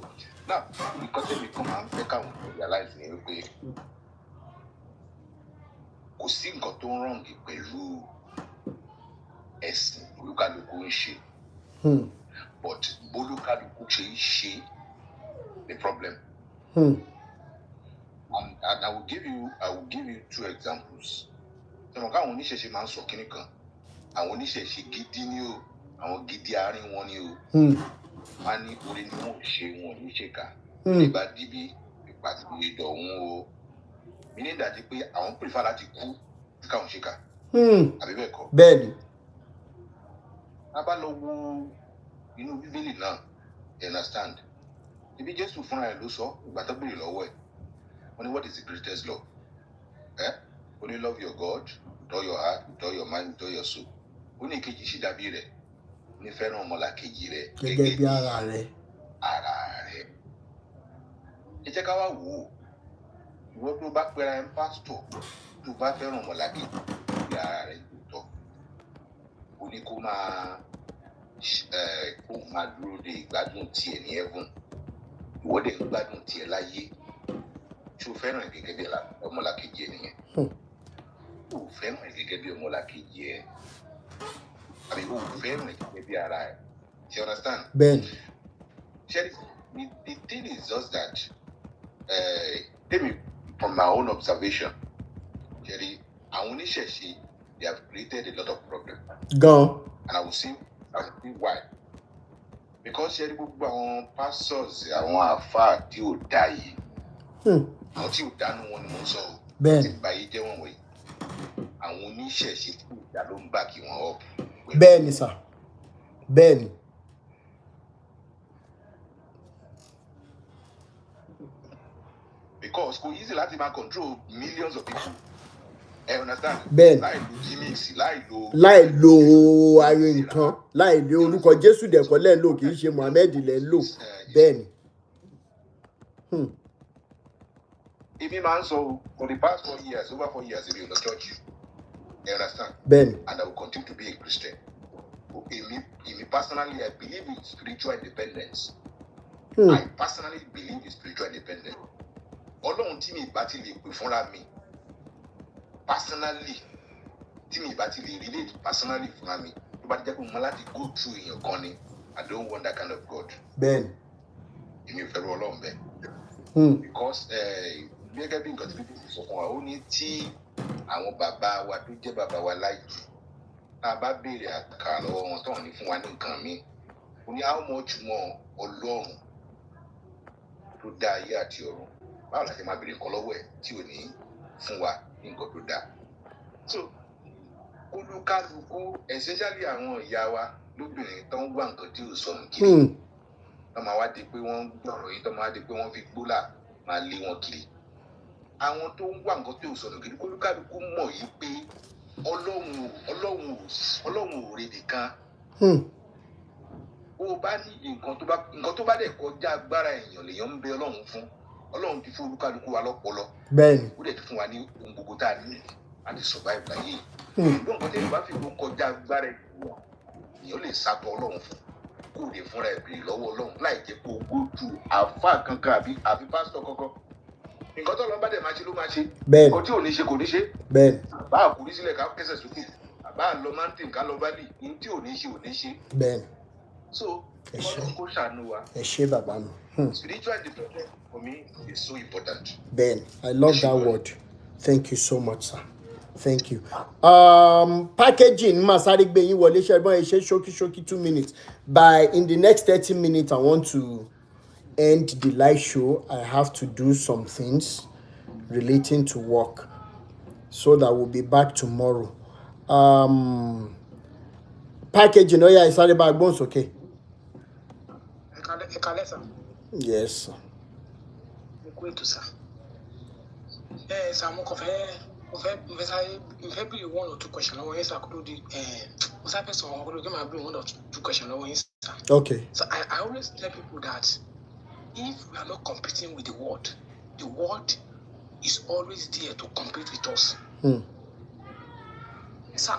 [SPEAKER 11] now nǹkan tẹ́lẹ̀ kan máa ń fẹ́ káwọn realize ni wípé kò sí nǹkan tó ń wrong pẹ̀lú ẹ̀sìn olúkálùkù ń ṣe. But olúkálùkù ṣe ń ṣe the problem. And I will give you 2 examples. Ṣé káwọn oníṣẹ̀ṣe máa ń sọ kínní kan? Àwọn oníṣẹ̀ṣe gidi ni o, àwọn gidi àárín wọn ni o. Wọ́n á ní orí ni wọ́n ṣe wọn ní ṣèkà. Ìbá díbí ìpàdé ìdọ̀hún o. Mi ní ìdájí pé àwọn prefer láti kú kí káwọn ṣèkà. Àbí bẹ́ẹ̀ kọ́?
[SPEAKER 1] Bẹ́ẹ̀ni.
[SPEAKER 11] A bá lọ wo inú Bíbélì náà, you understand? Ibi Jésù fúnra ẹ̀ ló sọ ìgbà tó béèrè lọ́wọ́ ẹ̀. Wọ́n ní what is the greatest law? Only love your God with all your heart, with all your mind, with all your soul. Ó ní ìkejì sì dàbí rẹ̀. Ní fẹ́ràn ọmọlàkejì rẹ̀
[SPEAKER 1] gẹ́gẹ́ bí ara rẹ̀.
[SPEAKER 11] Ẹ jẹ́ ká wá wò ó. Ìwọ tó bá pera ẹ̀ ń pásítọ̀ tó bá fẹ́ràn ọmọlàkejì bí ara rẹ̀ tó tọ́. Ó ní kó máa dúró de ìgbádùn tiẹ̀ ní heaven. Ìwọ dẹ̀ ń gbádùn tiẹ̀ láyé. Ṣé o fẹ́ràn gẹ́gẹ́ bí ọmọlàkejì ẹ̀ nìyẹn? O fẹ́ràn gẹ́gẹ́ bí ọmọlàkejì ẹ̀. Àbí o fẹ́ràn gẹ́gẹ́ bí ara ẹ̀. You understand?
[SPEAKER 1] Bẹ́ẹ̀ni.
[SPEAKER 11] The thing is just that from my own observation, àwọn oníṣẹ̀ṣe they have created a lot of problems.
[SPEAKER 1] Gan.
[SPEAKER 11] And I will see why. Because gbogbo àwọn pastors àwọn àfáà tí ò dá yìí. Àwọn tí ò dánú wọn ni mo sọ o.
[SPEAKER 1] Bẹ́ẹ̀ni.
[SPEAKER 11] Tí báyìí jẹ́ wọ̀n wọ̀nyí. Àwọn oníṣẹ̀ṣe tí ò dá ló ń bà kí wọ́n up.
[SPEAKER 1] Bẹ́ẹ̀ni sà. Bẹ́ẹ̀ni.
[SPEAKER 11] Because kò easy láti máa control millions of people. I understand?
[SPEAKER 1] Bẹ́ẹ̀ni.
[SPEAKER 11] Láì lo gimmicks, láì
[SPEAKER 1] lo ayé nǹkan, láì lo orúkọ Jésù dẹ̀kọ́ lẹ́ ń lò kì í ṣe Muhammed lẹ́ ń lò. Bẹ́ẹ̀ni.
[SPEAKER 11] Èmi máa ń sọ for the past 4 years, over 4 years, èmi ò lọ church. You understand?
[SPEAKER 1] Bẹ́ẹ̀ni.
[SPEAKER 11] And I will continue to be a Christian. Èmi personally, I believe in spiritual independence. I personally believe in spiritual independence. Ọlọ́run tí mi bá ti lè pè fúnra mi personally, tí mi bá ti lè relate personally fúnra mi, tó bá ti jẹ́ pé mo láti go through èèyàn kan ni, I don't want that kind of God.
[SPEAKER 1] Bẹ́ẹ̀ni.
[SPEAKER 11] Èmi ò fẹ́ rú Ọlọ́run bẹ́ẹ̀. Because gẹ́gẹ́ bí nǹkan tí bíbélì sọ fún wa, ó ní tí àwọn bàbá wa tó jẹ́ bàbá wa láì jù, tá a bá béèrè àkàrà lọ́wọ́ wọn tó ní fún wa ní nǹkan mi, ó ní how much more Ọlọ́run tó dá ayé àti ọ̀run, báwo la ṣe máa béèrè nǹkan lọ́wọ́ ẹ̀ tí ò ní fún wa ní nǹkan tó dáa. So olúkálùkù especially àwọn ìyá wa lóbìnrin tó ń wá nǹkan tí ò sọnù kiri, tó máa wá di pé wọ́n ń gbọ̀rọ̀ yìí, tó máa di pé wọ́n fi gbólà máa lé wọn kiri. Àwọn tó ń wá nǹkan tí ò sọnù kiri, olúkálùkù mọ̀ yìí pé Ọlọ́run ò rí nìkan. Bó o bá ní nǹkan tó bá dẹ̀ kọjá agbára èèyàn lèèyàn ń bẹ Ọlọ́run fún. Ọlọ́run ti fún olúkálùkù wa lọ́pọlọ.
[SPEAKER 1] Bẹ́ẹ̀ni.
[SPEAKER 11] Ó dẹ̀ ti fún wa ní ohun gbogbo tá a ní àti survive láyé. Ìgbọ́n nǹkan tí èèyàn bá fi ló kọjá agbára ìwọ̀n, èèyàn lè sátọ̀ Ọlọ́run fún. Kó lè fúnra ẹ̀ bèrè lọ́wọ́ Ọlọ́run láì jẹ́ pé o gbójú àáfàá kankan àbí pásítọ̀ kankan. Nǹkan tó lọ bá dẹ̀ máa ṣe ló máa ṣe.
[SPEAKER 1] Bẹ́ẹ̀ni.
[SPEAKER 11] Nǹkan tí ò ní ṣe kò ní ṣe.
[SPEAKER 1] Bẹ́ẹ̀ni.
[SPEAKER 11] Àbá àkúrí sílẹ̀ ká kẹsẹ̀ sókè. Àbá lọ mountain ká lọ valley. Ní tí ò ní ṣe ò ní ṣe.
[SPEAKER 1] Bẹ́ẹ̀ni.
[SPEAKER 11] So, Ọlọ́run kó ṣàánú wa.
[SPEAKER 1] Ẹ ṣé bàbá mi.
[SPEAKER 11] Spiritual development for me is so important.
[SPEAKER 1] Ben, I love that word. Thank you so much, sir. Thank you. Packaging, masari gbe yin wọlé ṣe bon ṣe ṣókí 2 minutes. In the next 30 minutes, I want to end the live show. I have to do some things relating to work, so that we'll be back tomorrow. Packaging, oh yeah, sorry bag bones, okay. Yes, sir.
[SPEAKER 5] Sir, I'm very one or two questions. I could do one or two questions.
[SPEAKER 1] Okay.
[SPEAKER 5] So I always tell people that if we are not competing with the world is always there to compete with us. Sir,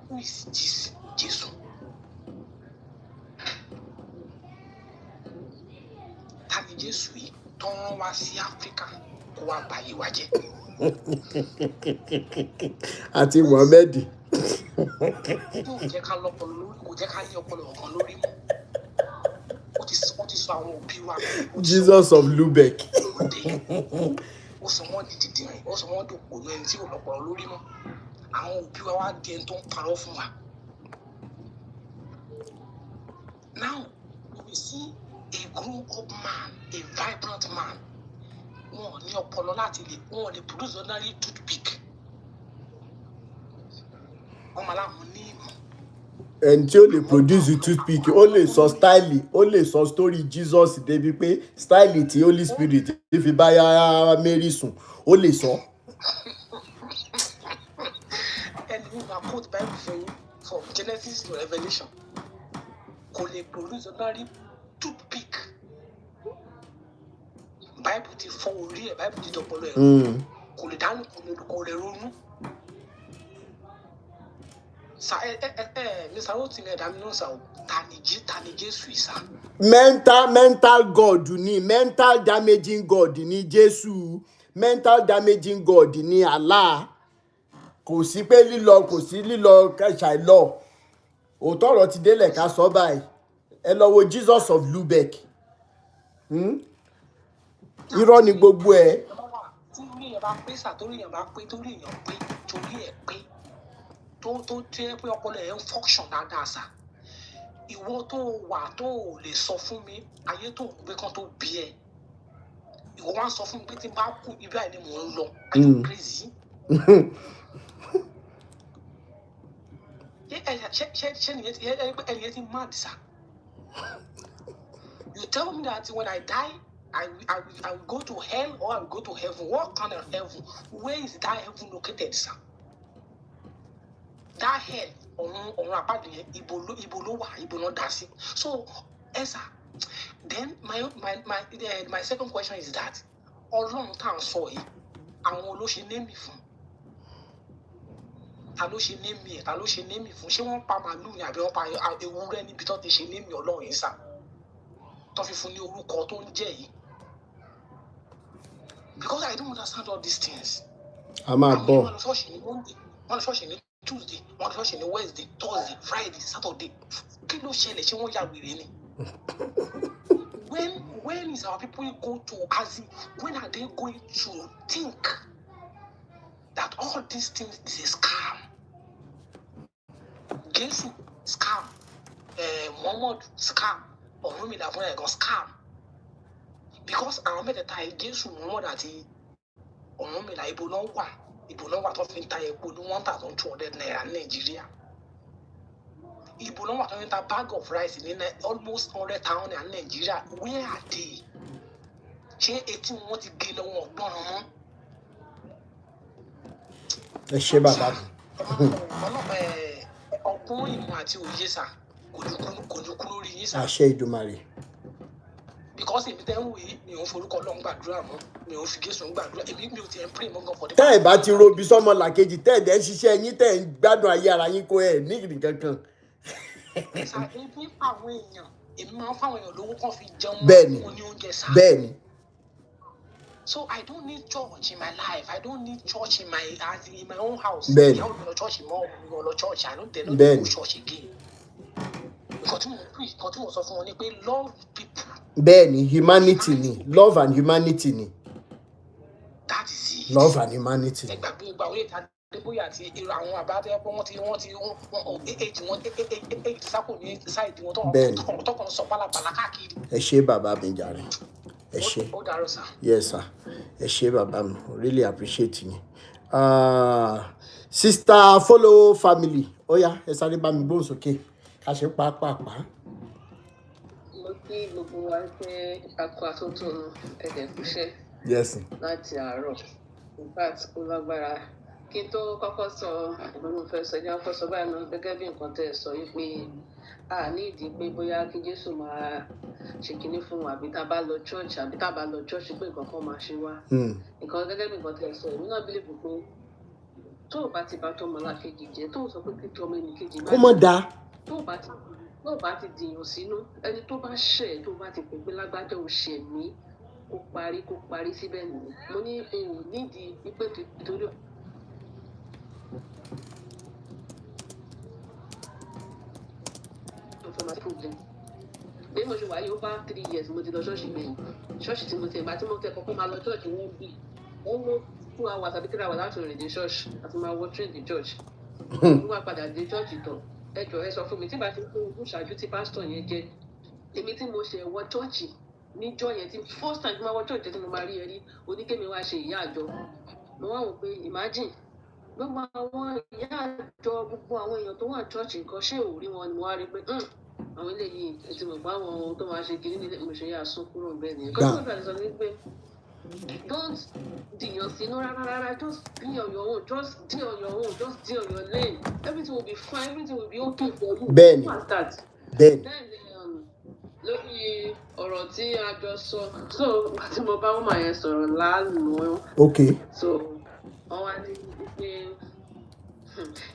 [SPEAKER 5] who is this Jesus? Tani Jésù yìí tó ń wá sí Áfíríkà kó wá báyé wa jẹ́.
[SPEAKER 1] Àti Mohammed.
[SPEAKER 5] Yóò jẹ́ ká lọ́pọlọ lórí, kò jẹ́ ká ní ọpọlọ ọ̀kan lórí mọ́. Ó ti sọ àwọn òbí wa.
[SPEAKER 1] Jesus of Lubeck.
[SPEAKER 5] Ó sọ wọ́n di dìdìrín, ó sọ wọ́n dòpò ní ẹni tí ò lọ́pọlọ lórí mọ́. Àwọn òbí wa wá di ẹni tó ń parọ́ fún wa. Now, we see a grown-up man, a vibrant man. Wọ́n ní ọpọlọ láti lè wọ́n lè produce ordinary toothpick. Wọ́n máa láwọn ní ìmọ̀.
[SPEAKER 1] Ẹni tí ó lè produce the toothpick, ó lè sọ style, ó lè sọ story Jesus débi pé style tí Holy Spirit ti fi bá Mary sùn, ó lè sọ.
[SPEAKER 5] Ẹni who na quote Bible for you from Genesis to Revelation kò lè produce ordinary toothpick. Bible ti fọ orí ẹ̀, Bible ti dọ̀pọ̀lọ́ ẹ̀. Kò lè dánù, kò lè ronú. Sa Mr. Rotimi ẹ̀dá mi náà sà ó, tani Jésù yìí sà.
[SPEAKER 1] Mental God ni, mental damaging God ni Jésù. Mental damaging God ni Allah. Kò sí pé lílọ ṣàìlọ. Òótọ́ ọ̀rọ̀ ti délẹ̀ ká sọ báyìí. Ẹ lọ wo Jesus of Lubeck. Irọ́ ni gbogbo ẹ̀.
[SPEAKER 5] Tí orí èèyàn bá pé sà, torí èèyàn bá pé, torí èèyàn pé, torí ẹ̀ pé, tó jẹ́ pé ọpọlọ ẹ̀ ń function dáadáa sà. Ìwọ tó wà tó lè sọ fún mi, ayé tó ń gbé kan tó bí ẹ. Ìwọ wá sọ fún mi pé tí n bá kú ibi àìní mò ń lọ. Are you crazy? Ṣé ẹni ti mad sà? You tell me that when I die, I will go to hell or I will go to heaven. What kind of heaven? Where is that heaven located, sir? That hell, on apart ibo ló wà, ibo ló dá sí. So, sir, then my second question is that Ọlọ́run tá à ń sọ yìí, àwọn ló ṣe némi fún. Ta ló ṣe némi ẹ̀? Ta ló ṣe némi fún? Ṣé wọ́n pa màálù ni àbí wọ́n pa ewúrẹ́ níbi tó ti ṣe némi Ọlọ́run yìí sà? Tó fi fún ní orúkọ tó ń jẹ́ yìí. Because I don't understand all these things.
[SPEAKER 1] A máa bọ̀.
[SPEAKER 5] Wọ́n lọ ṣọ́ọ̀ṣì ní Monday, wọ́n lọ ṣọ́ọ̀ṣì ní Tuesday, wọ́n lọ ṣọ́ọ̀ṣì ní Wednesday, Thursday, Friday, Saturday. Kí ló ṣẹlẹ̀? Ṣé wọ́n ya wèrè ni? When is our people go to Azi? When are they going to think that all these things is a scam? Jesus scam, Muhammad scam, Orunmila fúnra ẹ̀ gan scam. Because àwọn mẹ́tẹ̀ẹ̀ta ẹ̀ Jésù Muhammad àti Orunmila ibo náà wà tó fi ń ta epo ní 1,200 naira ní Nàìjíríà. Ibo náà wà tó fi ń ta bag of rice ní almost 100,000 naira ní Nàìjíríà. Where are they? Ṣé etí wọn ti gé lọ́wọ́ ọgbọ́n wọn?
[SPEAKER 1] Ẹ ṣé bàbá.
[SPEAKER 5] Ọgbọ́n ìmọ̀ àti òye sà kò ní kú lórí yín sà.
[SPEAKER 1] Àṣẹ Ìdùmarè.
[SPEAKER 5] because èmi tẹ́ ń wò yìí mi ò ń forúkọ Ọlọ́run gbàdúrà mọ́ mi ò ń fi Jésù gbàdúrà èmi mi ò tiẹ̀ ń pray mọ́ gan for the.
[SPEAKER 1] tẹ́ ẹ̀ bá ti robi sọ́mọ làkejì tẹ́ ẹ̀ dẹ́ ṣiṣẹ́ yín tẹ́ ẹ̀ ń gbádùn ayé ara yín kó ẹ̀ ní ìrìn kankan.
[SPEAKER 5] èmi àwọn èèyàn èmi máa ń fáwọn èèyàn lówó kan fi jẹun
[SPEAKER 1] bẹ́ẹ̀ni
[SPEAKER 5] wọn ní oúnjẹ sáà.
[SPEAKER 1] bẹ́ẹ̀ni.
[SPEAKER 5] So I don't need church in my life. I don't need church in my own house.
[SPEAKER 1] Bẹ́ẹ̀ni.
[SPEAKER 5] I don't go to church in my own church. I don't tell them
[SPEAKER 1] Bẹ́ẹ̀ni.
[SPEAKER 5] to go church again. Nǹkan tí mo sọ fún wọn ni pé love people.
[SPEAKER 1] Bẹ́ẹ̀ni, humanity ni, love and humanity ni.
[SPEAKER 5] That is it.
[SPEAKER 1] Love and humanity.
[SPEAKER 5] Ẹ gbàgbé gba orí ìta Adébóyè àti irú àwọn àbájá pé wọ́n èjì sápò ní sáìdì wọn tọkàn sọ pálapàla káàkiri.
[SPEAKER 1] Ẹ ṣé bàbá mi jàre. Ẹ ṣé.
[SPEAKER 5] Ó dàrú sir.
[SPEAKER 1] Yes sir. Ẹ ṣé bàbá mi. Really appreciate yín. Sister follow family. Ó yá, ẹ sáré bá mi gbóhùn sókè. Ká ṣe pàápàá.
[SPEAKER 7] Mo kí gbogbo wa pé akọ àtúntò ẹ̀dẹ̀ kúṣẹ́.
[SPEAKER 1] Yes.
[SPEAKER 7] Láti àárọ̀. In fact, ó lágbára. Kí n tó kọ́kọ́ sọ ìgbóhùn fẹ́ sọ ní akọ́ sọ báyìí náà gẹ́gẹ́ bí nǹkan tẹ́ ẹ sọ yìí pé a ní ìdí pé bóyá kí Jésù máa ṣe kinní fún wa àbí tá a bá lọ church àbí tá a bá lọ church pé nǹkan kan máa ṣe wá. Nǹkan gẹ́gẹ́ bí nǹkan tẹ́ ẹ sọ èmi náà bílíìfù pé tó o bá ti bá tọmọ lákejì jẹ tó o sọ pé kí tọmọ ẹnì kejì
[SPEAKER 1] Kó mọ̀ dá.
[SPEAKER 7] tó o bá ti dìyàn sínú ẹni tó bá ṣẹ̀ tó o bá ti pè pé lágbájá ò ṣẹ̀ mí kó parí síbẹ̀ nìyẹn mo ní o ò nídìí wípé nítorí bí mo ṣe wà yìí over 3 years mo ti lọ ṣọ́ọ̀ṣì gbẹ̀yìn ṣọ́ọ̀ṣì tí mo ti ẹ̀gbà tí mo tẹ kọ́kọ́ máa lọ ṣọ́ọ̀ṣì wọ́n bí wọ́n mú 2 hours àbí 3 hours láti rìn dé ṣọ́ọ̀ṣì àti máa wọ train dé church wọ́n wá padà dé ṣọ́ọ̀ṣì tán ẹ jọ̀ọ́ ẹ sọ fún mi tí bá ti fún ogún ṣáájú tí pásítọ̀ yẹn jẹ́ èmi tí mo ṣe wọ ṣọ́ọ̀ṣì níjọ́ yẹn tí first time tí mo wọ ṣọ́ọ̀ṣì tí mo máa rí ẹ rí oníkémi wá ṣe ìyá àjọ mo wá wò pé imagine gbogbo àwọn ìyá àjọ gbogbo àwọn èèyàn tó wà ṣọ́ọ̀ṣì nǹkan ṣé ò rí wọn ni mo wá rí pé àwọn eléyìí ti mọ̀ pé àwọn tó máa ṣe kiri nílé mo ṣe yà sún kúrò bẹ́ẹ̀ nìyẹn kọ́ńtà ìgbà sọ ní pé don't dìyàn sínú rárá just be on your own just dey on your own just dey on your lane everything will be fine everything will be okay for you.
[SPEAKER 1] Bẹ́ẹ̀ni
[SPEAKER 7] bẹ́ẹ̀ni lórí ọ̀rọ̀ tí a jọ sọ so àti mo bá wọn máa yẹn sọ̀rọ̀ lánàá.
[SPEAKER 1] Okay.
[SPEAKER 7] So wọ́n wá ní pé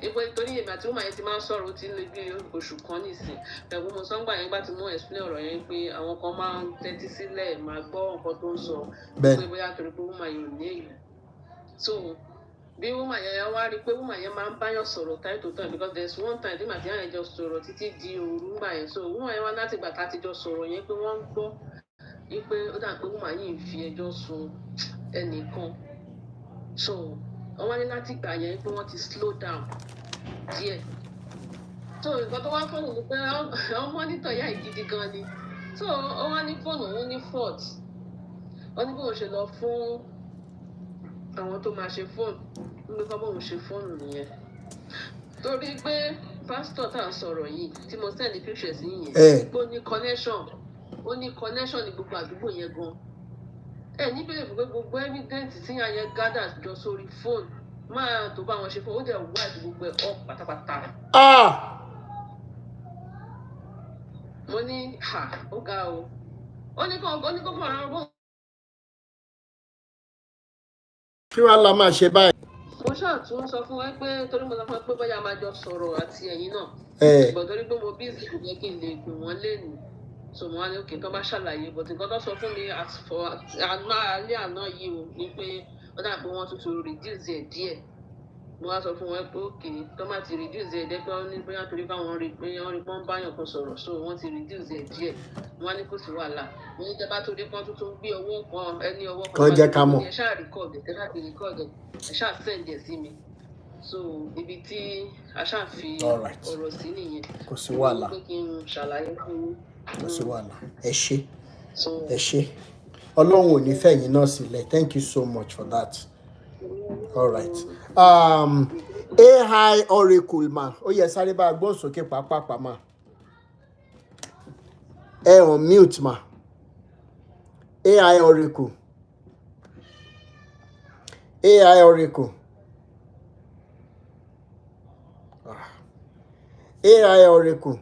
[SPEAKER 7] ìpè torí èmi àti woman yẹn ti máa ń sọ̀rọ̀ tí lè bí oṣù kan nìsín ẹ̀gbọ́n mo sọ́ngbà yẹn gbà tí mo explain ọ̀rọ̀ yẹn pé àwọn kan máa ń tẹ́tí sílẹ̀ máa gbọ́ nǹkan tó ń sọ pé bóyá torí pé woman yẹn ò ní èyí so bí woman yẹn wá rí pé woman yẹn máa ń báyọ̀ sọ̀rọ̀ time to time because there is one time tí màtí yẹn jọ sọ̀rọ̀ títí di òru ńgbà yẹn so woman yẹn wá láti gbà tá ti jọ sọ̀rọ̀ yẹn pé wọ́n ń gbọ́ wípé ó dà pé woman yìí ń fi ẹjọ́ sun ẹnìkan so wọ́n wá ní láti gbà yẹn pé wọ́n ti slow down díẹ̀ so nǹkan tó wá fóònù ni pé àwọn mọ́nítọ̀ yá ìgidi gan ni so wọ́n wá ní fóònù òun ní fault wọ́n ní bí wọ́n ṣe lọ fún àwọn tó máa ṣe fóònù níbi kọ́ bóun ṣe fóònù nìyẹn torí pé pásítọ̀ tá à ń sọ̀rọ̀ yìí tí mo send pictures yìí yẹn ó ní connection ní gbogbo àdúgbò yẹn gan níbẹ̀rẹ̀ fún pé gbogbo evidence tí yàn yẹn gather jọ sórí fóònù máa tó bá wọn ṣe fún ó dẹ̀ wáìdì gbogbo ẹ̀ ọ́ pátápátá. mo ní ó ga o ó ní kó fún ọ̀rọ̀ ọgbọ́n.
[SPEAKER 1] Kí wàá la máa ṣe báyìí?
[SPEAKER 7] mo ṣàtún sọ fún ẹ pé torí mo sọ fún ẹ pé bóyá máa jọ sọ̀rọ̀ àti ẹ̀yin náà ṣùgbọ́n torí pé mo busy kò yẹ kí n lè gbìn wọ́n lẹ́nu so mo wá ní òkè tó bá ṣàlàyé but nǹkan tó sọ fún mi alẹ́ àná yìí o ni pé ó dà pé wọ́n tuntun reduce ẹ̀ díẹ̀ mo wá sọ fún wọn pé òkè tó má ti reduce ẹ̀ díẹ̀ pé wọ́n ní bóyá torí káwọn rí pé wọ́n rí pọ́n báyàn kan sọ̀rọ̀ so wọ́n ti reduce ẹ̀ díẹ̀ mo wá ní kò sí wàhálà mo ní tẹ́bá torí kan tuntun gbé owó kan ẹni owó
[SPEAKER 1] kan jẹ́ ká mọ̀
[SPEAKER 7] ẹ ṣáà record ẹ̀ tẹ́bá ti record ẹ̀ ẹ ṣáà send ẹ̀ sí mi so ibi tí a ṣáà fi ọ̀rọ̀ sí nìyẹn
[SPEAKER 1] kò sí wàhálà
[SPEAKER 7] pé kí n ṣàlàyé fún yín.
[SPEAKER 1] Kò sí wàhálà ẹ ṣé Ọlọ́run ò ní fẹ̀yìn náà sílẹ̀ thank you so much for that. All right. AI Oracle ma ó yẹ sáré bá gbọ́n sókè pàápàá ma ẹ on mute ma AI Oracle AI Oracle AI Oracle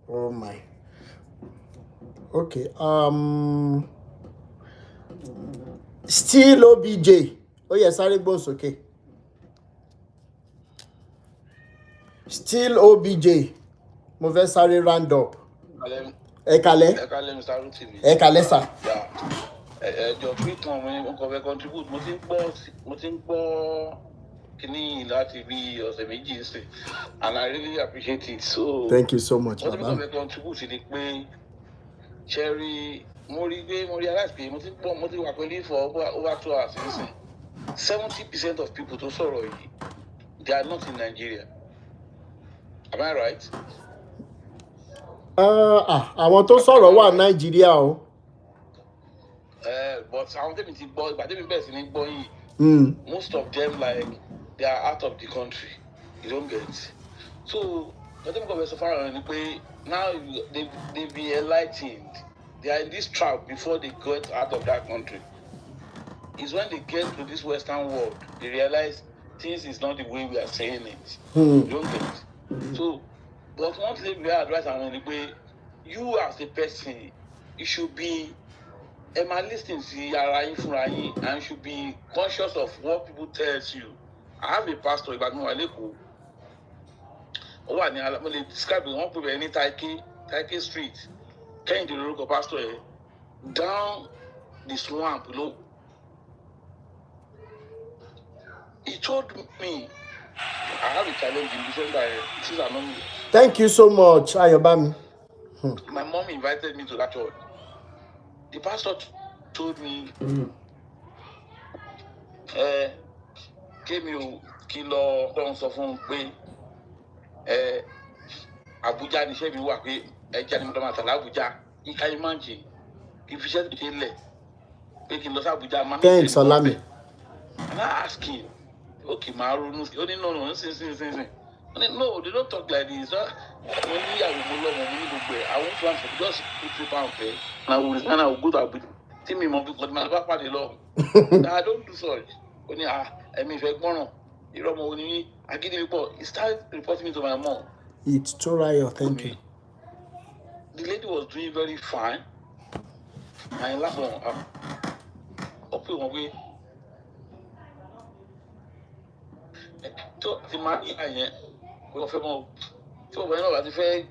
[SPEAKER 1] oh my Okay. Still OBJ. Oh yes, sorry, boss. Okay. Still OBJ. Mo fẹ́ sáré round up. Ẹ kálẹ́.
[SPEAKER 12] Mr. Rotimi.
[SPEAKER 1] Ẹ kálẹ́ sir.
[SPEAKER 12] Ẹjọ́ quick one mo kàn fẹ́ contribute mo ti ń gbọ́ kíní láti bí ọ̀sẹ̀ méjì sí and I really appreciate it. So
[SPEAKER 1] thank you so much.
[SPEAKER 12] Mo ti kàn fẹ́ contribute ni pé Sherry mo realize pé mo ti wà pẹ̀lú for over 2 hours nísìn. 70% of people tó sọ̀rọ̀ yìí they are not in Nigeria. Am I right?
[SPEAKER 1] Àwọn tó sọ̀rọ̀ wà Nàìjíríà o.
[SPEAKER 12] But àwọn tẹ́mi ti gbọ́ ìgbà tẹ́mi bẹ̀rẹ̀ sí ní gbọ́ yìí. Most of them like they are out of the country. You don't get. So what tẹ́mi kọ́ bẹ̀ sọ fara rẹ̀ ni pé now they be enlightened. They are in this trap before they get out of that country. It's when they get to this Western world they realize things is not the way we are saying it. You don't get. So, but one thing we advise on the way, you as a person, you should be listening to and should be conscious of what people tell you. I have a pastor, but no, I describe it. One people any Taiki Street, came to the local pastor down the swamp below. He told me, I have a challenge in December.
[SPEAKER 1] Thank you so much, Ayobami.
[SPEAKER 12] My mom invited me to that church. The pastor told me, kilo don't suffer pain. Abuja ni shebi wa pe jani mo ma tala Abuja. You can imagine if you said to le pe kin lo sa Abuja ma.
[SPEAKER 1] Thanks, Salami.
[SPEAKER 12] And I asked him, okay, Maru, only no, no, they don't talk like this. Only I want to just put £2 pay. Now will go to Abuja. See me, mom, because my papa the law. I don't do such. Only I mean, if I give the report. He started reporting me to my mom.
[SPEAKER 1] It's Torayo, thank you.
[SPEAKER 12] The lady was doing very fine. And last one, up one way. So the man here, we offer more. So when I was fair,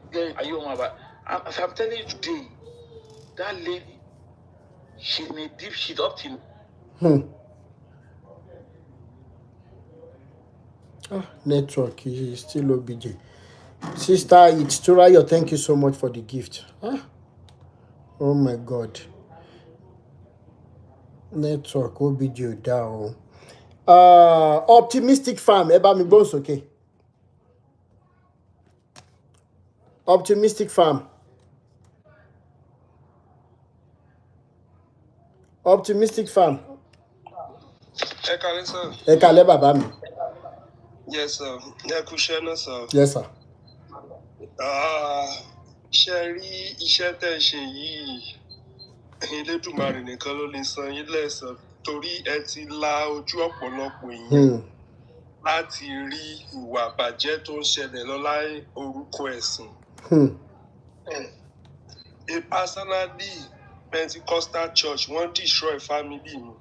[SPEAKER 12] as I'm telling you today, that lady, she's in a deep shit up till.
[SPEAKER 1] Network is still OBJ. Sister, it's Turayo. Thank you so much for the gift. Oh my God. Network OBJ down. Optimistic farm. Eba mi bones, okay. Optimistic farm. Optimistic farm.
[SPEAKER 13] Ekale, sir.
[SPEAKER 1] Ekale, baba mi.
[SPEAKER 13] Yes, sir. Ekushena, sir.
[SPEAKER 1] Yes, sir.
[SPEAKER 13] Ṣé rí iṣẹ́ tẹ́ ṣe yìí, Elédùmarè nìkan ló lè san yín lẹ́san torí ẹ ti la ojú ọ̀pọ̀lọpọ̀ èèyàn láti rí ìwà àbàjẹ́ tó ń ṣẹlẹ̀ lọ láì orúkọ ẹ̀sìn. Personally, Pentecostal church wọ́n destroy family mi.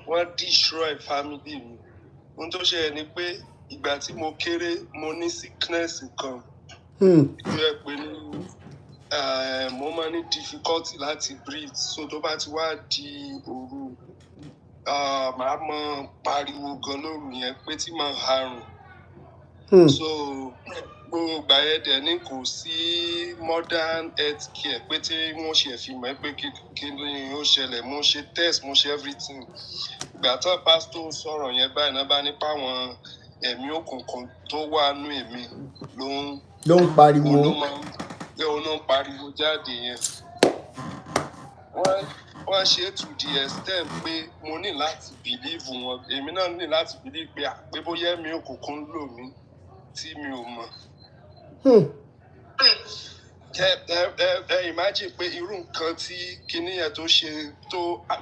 [SPEAKER 13] Wọ́n destroy family mi. Ohun tó ṣẹlẹ̀ ni pé ìgbà tí mo kéré mo ní sickness kan. Yẹ pé mo máa ní difficulty láti breathe, so tó bá ti wá di òru màá mọ pariwo gan lóru yẹn pé tí màá harùn. So gbogbo ìgbà yẹn dẹ̀ ní kò sí modern health care pé tí wọ́n ṣe fi mọ̀ pé kí ni ó ṣẹlẹ̀, mo ṣe test, mo ṣe everything. Ìgbà tán pastor sọ̀rọ̀ yẹn báyìí náà bá nípa àwọn ẹ̀mí òkùnkùn tó wà nú èmi
[SPEAKER 1] ló ń pariwo.
[SPEAKER 13] Ló ń pariwo jáde yẹn. Wọ́n ṣe to the extent pé mo ní láti believe wọn. Èmi náà ní láti believe pé bóyá ẹ̀mí òkùnkùn ń lò mí tí mi ò mọ̀. Imagine pé irú nǹkan tí kinní yẹn tó ṣe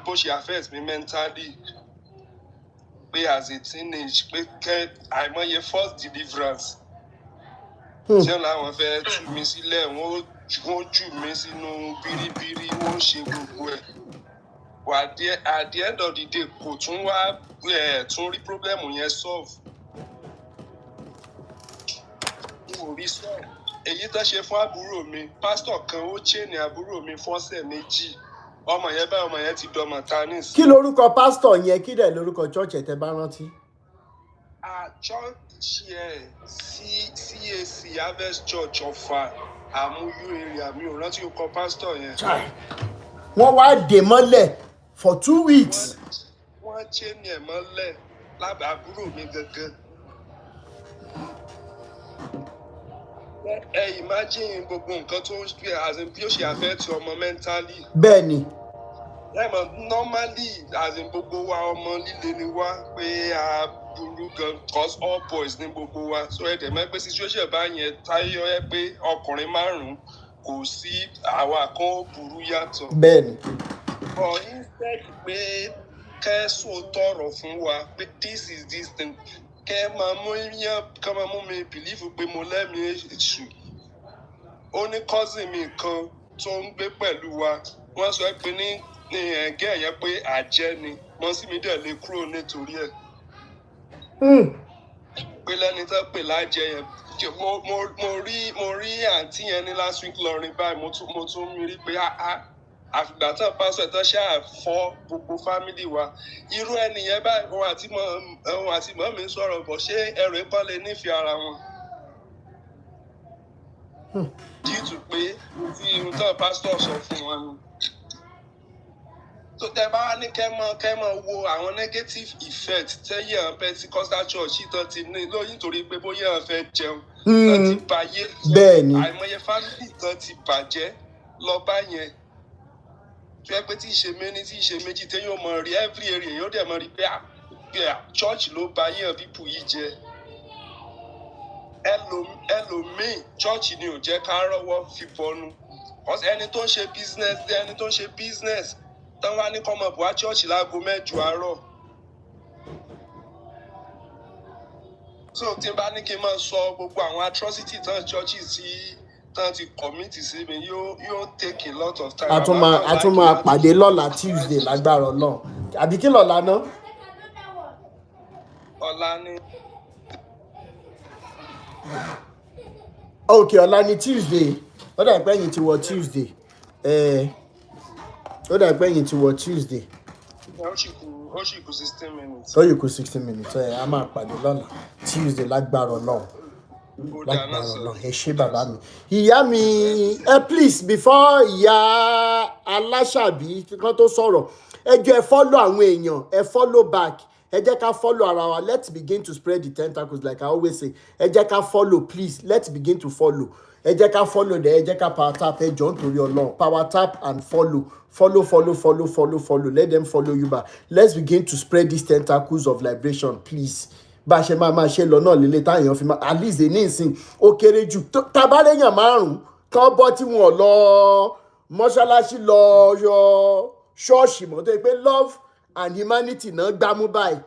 [SPEAKER 13] bó ṣe affect me mentally. Pé as a teenage pé àìmọye first deliverance. Tí wọ́n láwọn fẹ́ tú mi sílẹ̀, wọ́n jù mí sínú bíríbírí wọ́n ṣe gbogbo ẹ̀. At the end of the day kò tún wá tún rí problem yẹn solve. Mo rí solve. Èyí tó ṣe fún àbúrò mi pásítọ̀ kan ó chain àbúrò mi fọ́sẹ̀ méjì ọmọ yẹn ti dọmọ tanis.
[SPEAKER 1] Kí lorúkọ pásítọ̀ yẹn kí dẹ̀ lorúkọ church ẹ̀ tẹ́ bá rántí?
[SPEAKER 13] Church yẹn CAC Harvest Church Ọ̀fà Àmúyú area mi ò rántí orúkọ pásítọ̀ yẹn.
[SPEAKER 1] Wọ́n wá dè mọ́lẹ̀ for 2 weeks.
[SPEAKER 13] Wọ́n chain ẹ̀ mọ́lẹ̀ lábẹ́ àbúrò mi gangan. Imagine gbogbo nǹkan tó ń ṣe bí ó ṣe affect ọmọ mentally.
[SPEAKER 1] Bẹ́ẹ̀ni.
[SPEAKER 13] Normally gbogbo wa ọmọ líle ni wá pé a burú gan cause all boys ní gbogbo wa so ẹ̀dẹ̀ mọ́ pé situation bá yẹn táyọ̀ ẹ pé ọkùnrin 5 kò sí àwa kan burú yàtọ̀.
[SPEAKER 1] Bẹ́ẹ̀ni.
[SPEAKER 13] But instead pé kẹ́sùn tọrọ fún wa pé this is this thing kẹ́ máa mú mi believe pé mo lẹ́mìí èṣù. Ó ní cousin mi kan tó ń gbé pẹ̀lú wa wọ́n sọ pé ní ẹ̀gẹ́ yẹn pé àjẹ́ ni wọ́n sì mí dẹ̀ lè kúrò nítorí ẹ̀. Pé lẹ́ni tó pè lájẹ yẹn mo rí àǹtí yẹn ní last week lọ́rin báyìí mo tún rí pé àfìgbà tán pásọ̀ tán ṣáà fọ́ gbogbo fámìlì wa irú ẹnìyẹn báyìí òun àti mọ́ mi sọ̀rọ̀ bọ̀ ṣé ẹrù ipá lè nífẹ̀ẹ́ ara wọn. Due to pé tí irun tán pásítọ̀ sọ fún wọn ni. So tẹ́ bá ní kẹ́ mọ̀ wo àwọn negative effect tẹ́yẹ̀ Pentecostal church tán ti ní lóyún torí pé bóyá fẹ́ jẹun tán ti bàyé àìmọye family tán ti bàjẹ́ lọ bá yẹn. Tó yẹ pé tí ìṣe méjì téyàn mọ̀ rí every area yóò dẹ̀ mọ̀ rí pé church ló bàyé people yìí jẹ́. Ẹlòmíì church ni ò jẹ́ ká rọ́wọ́ fi bọnu. Ẹni tó ń ṣe business tán wá ní kọ́mọ bùhá church láago 8 àárọ̀. So tí n bá ní kí n máa sọ gbogbo àwọn atrocity tán churches tí tán ti commit sí mi yóò take a lot of time.
[SPEAKER 1] A tún máa pàdé lọ́la Tuesday lágbára Ọlọ́run. Àbí kí lọ́la ná?
[SPEAKER 13] Ọ̀la ni.
[SPEAKER 1] Okay, ọ̀la ni Tuesday. Ó dà pé ẹ̀yin ti wọ Tuesday. Ó dà pé ẹ̀yin ti wọ Tuesday.
[SPEAKER 13] Ó sì kù 16 minutes.
[SPEAKER 1] Ó yìí kù 16 minutes. A máa pàdé lọ́la Tuesday lágbára Ọlọ́run. Lágbára Ọlọ́run. Ẹ ṣé bàbá mi. Ìyá mi please before ìyá Aláṣàbí kan tó sọ̀rọ̀ ẹ jọ̀ọ́ ẹ follow àwọn èèyàn ẹ follow back. Ẹ jẹ́ ká follow ara wa. Let's begin to spread the tentacles like I always say. Ẹ jẹ́ ká follow please. Let's begin to follow. Ẹ jẹ́ ká follow there. Ẹ jẹ́ ká power tap. Ẹ jọ̀ọ́ nítorí Ọlọ́run. Power tap and follow. Follow. Let them follow you back. Let's begin to spread these tentacles of liberation please. Bá a ṣe máa ṣe lọ náà lélẹ̀ táyàn fi máa at least ní ìsìn ó kéré jù tabaléyàn 5 kan bọ́ tí wọ́n lọ mọ́ṣáláṣí lọ yọ ṣọ́ọ̀ṣì mọ́ tó yẹ pé love and humanity náà gbámú báyìí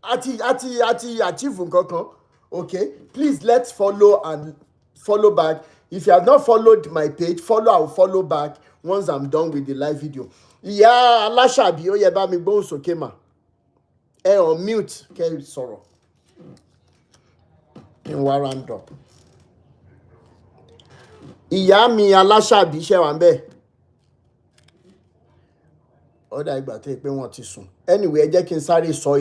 [SPEAKER 1] àti achieve nǹkan kan. Okay, please let's follow and follow back. If you have not followed my page, follow. I will follow back once I'm done with the live video. Ìyá Aláṣàbí ó yẹ bá mi gbóhùn sókè mà. Ẹ on mute kẹ́ sọ̀rọ̀. Kí n wá round up. Ìyá mi Aláṣàbí ṣe wà ńbẹ̀. Ó dà ìgbà tó pé wọ́n ti sùn. Anyway, ẹ jẹ́ kí n sáré sọ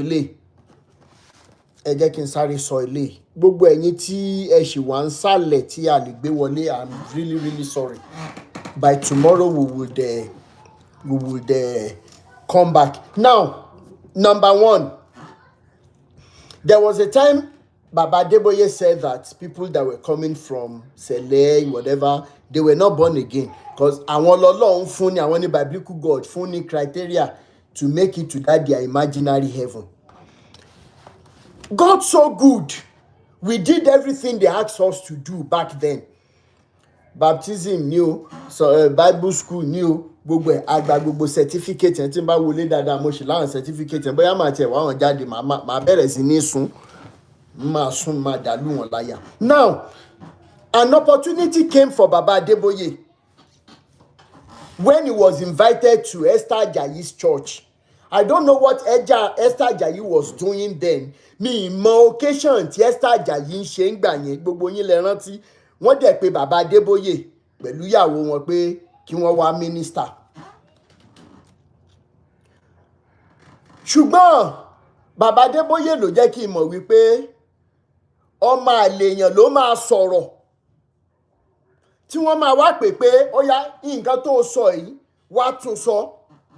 [SPEAKER 1] ilé. Gbogbo ẹ̀yin tí ẹ ṣì wà ń sàlẹ̀ tí a lè gbé wọlé, I'm really sorry. By tomorrow we would come back. Now, number 1, there was a time Baba Adeboye said that people that were coming from Sele, whatever, they were not born again. Because àwọn Ọlọ́run fún ni àwọn ní biblical God fún ni criteria to make it to that their imaginary heaven. God so good. We did everything they asked us to do back then. Baptism new, so Bible school new, gbogbo àgbà gbogbo certificate yẹn tí n bá wọlé dáadáa mo ṣì láwọn certificate yẹn bóyá màá tiẹ̀ wá wọn jáde màá bẹ̀rẹ̀ sí ní sùn máa dàlú wọn láyà. Now, an opportunity came for Baba Adeboye when he was invited to Esther Ajayi's church. I don't know what Esther Ajayi was doing then. Mi mọ occasion tí Esther Ajayi ń ṣe ń gbà yẹn, gbogbo yín lẹ rántí. Wọ́n dẹ̀ pé bàbá Adébóyè pẹ̀lú ìyàwó wọn pé kí wọ́n wá minister. Ṣùgbọ́n bàbá Adébóyè ló jẹ́ kí n mọ̀ wípé ọmọ àlèyàn ló máa sọ̀rọ̀ tí wọ́n máa wá pè pé ó yá nǹkan tó sọ yìí wá tún sọ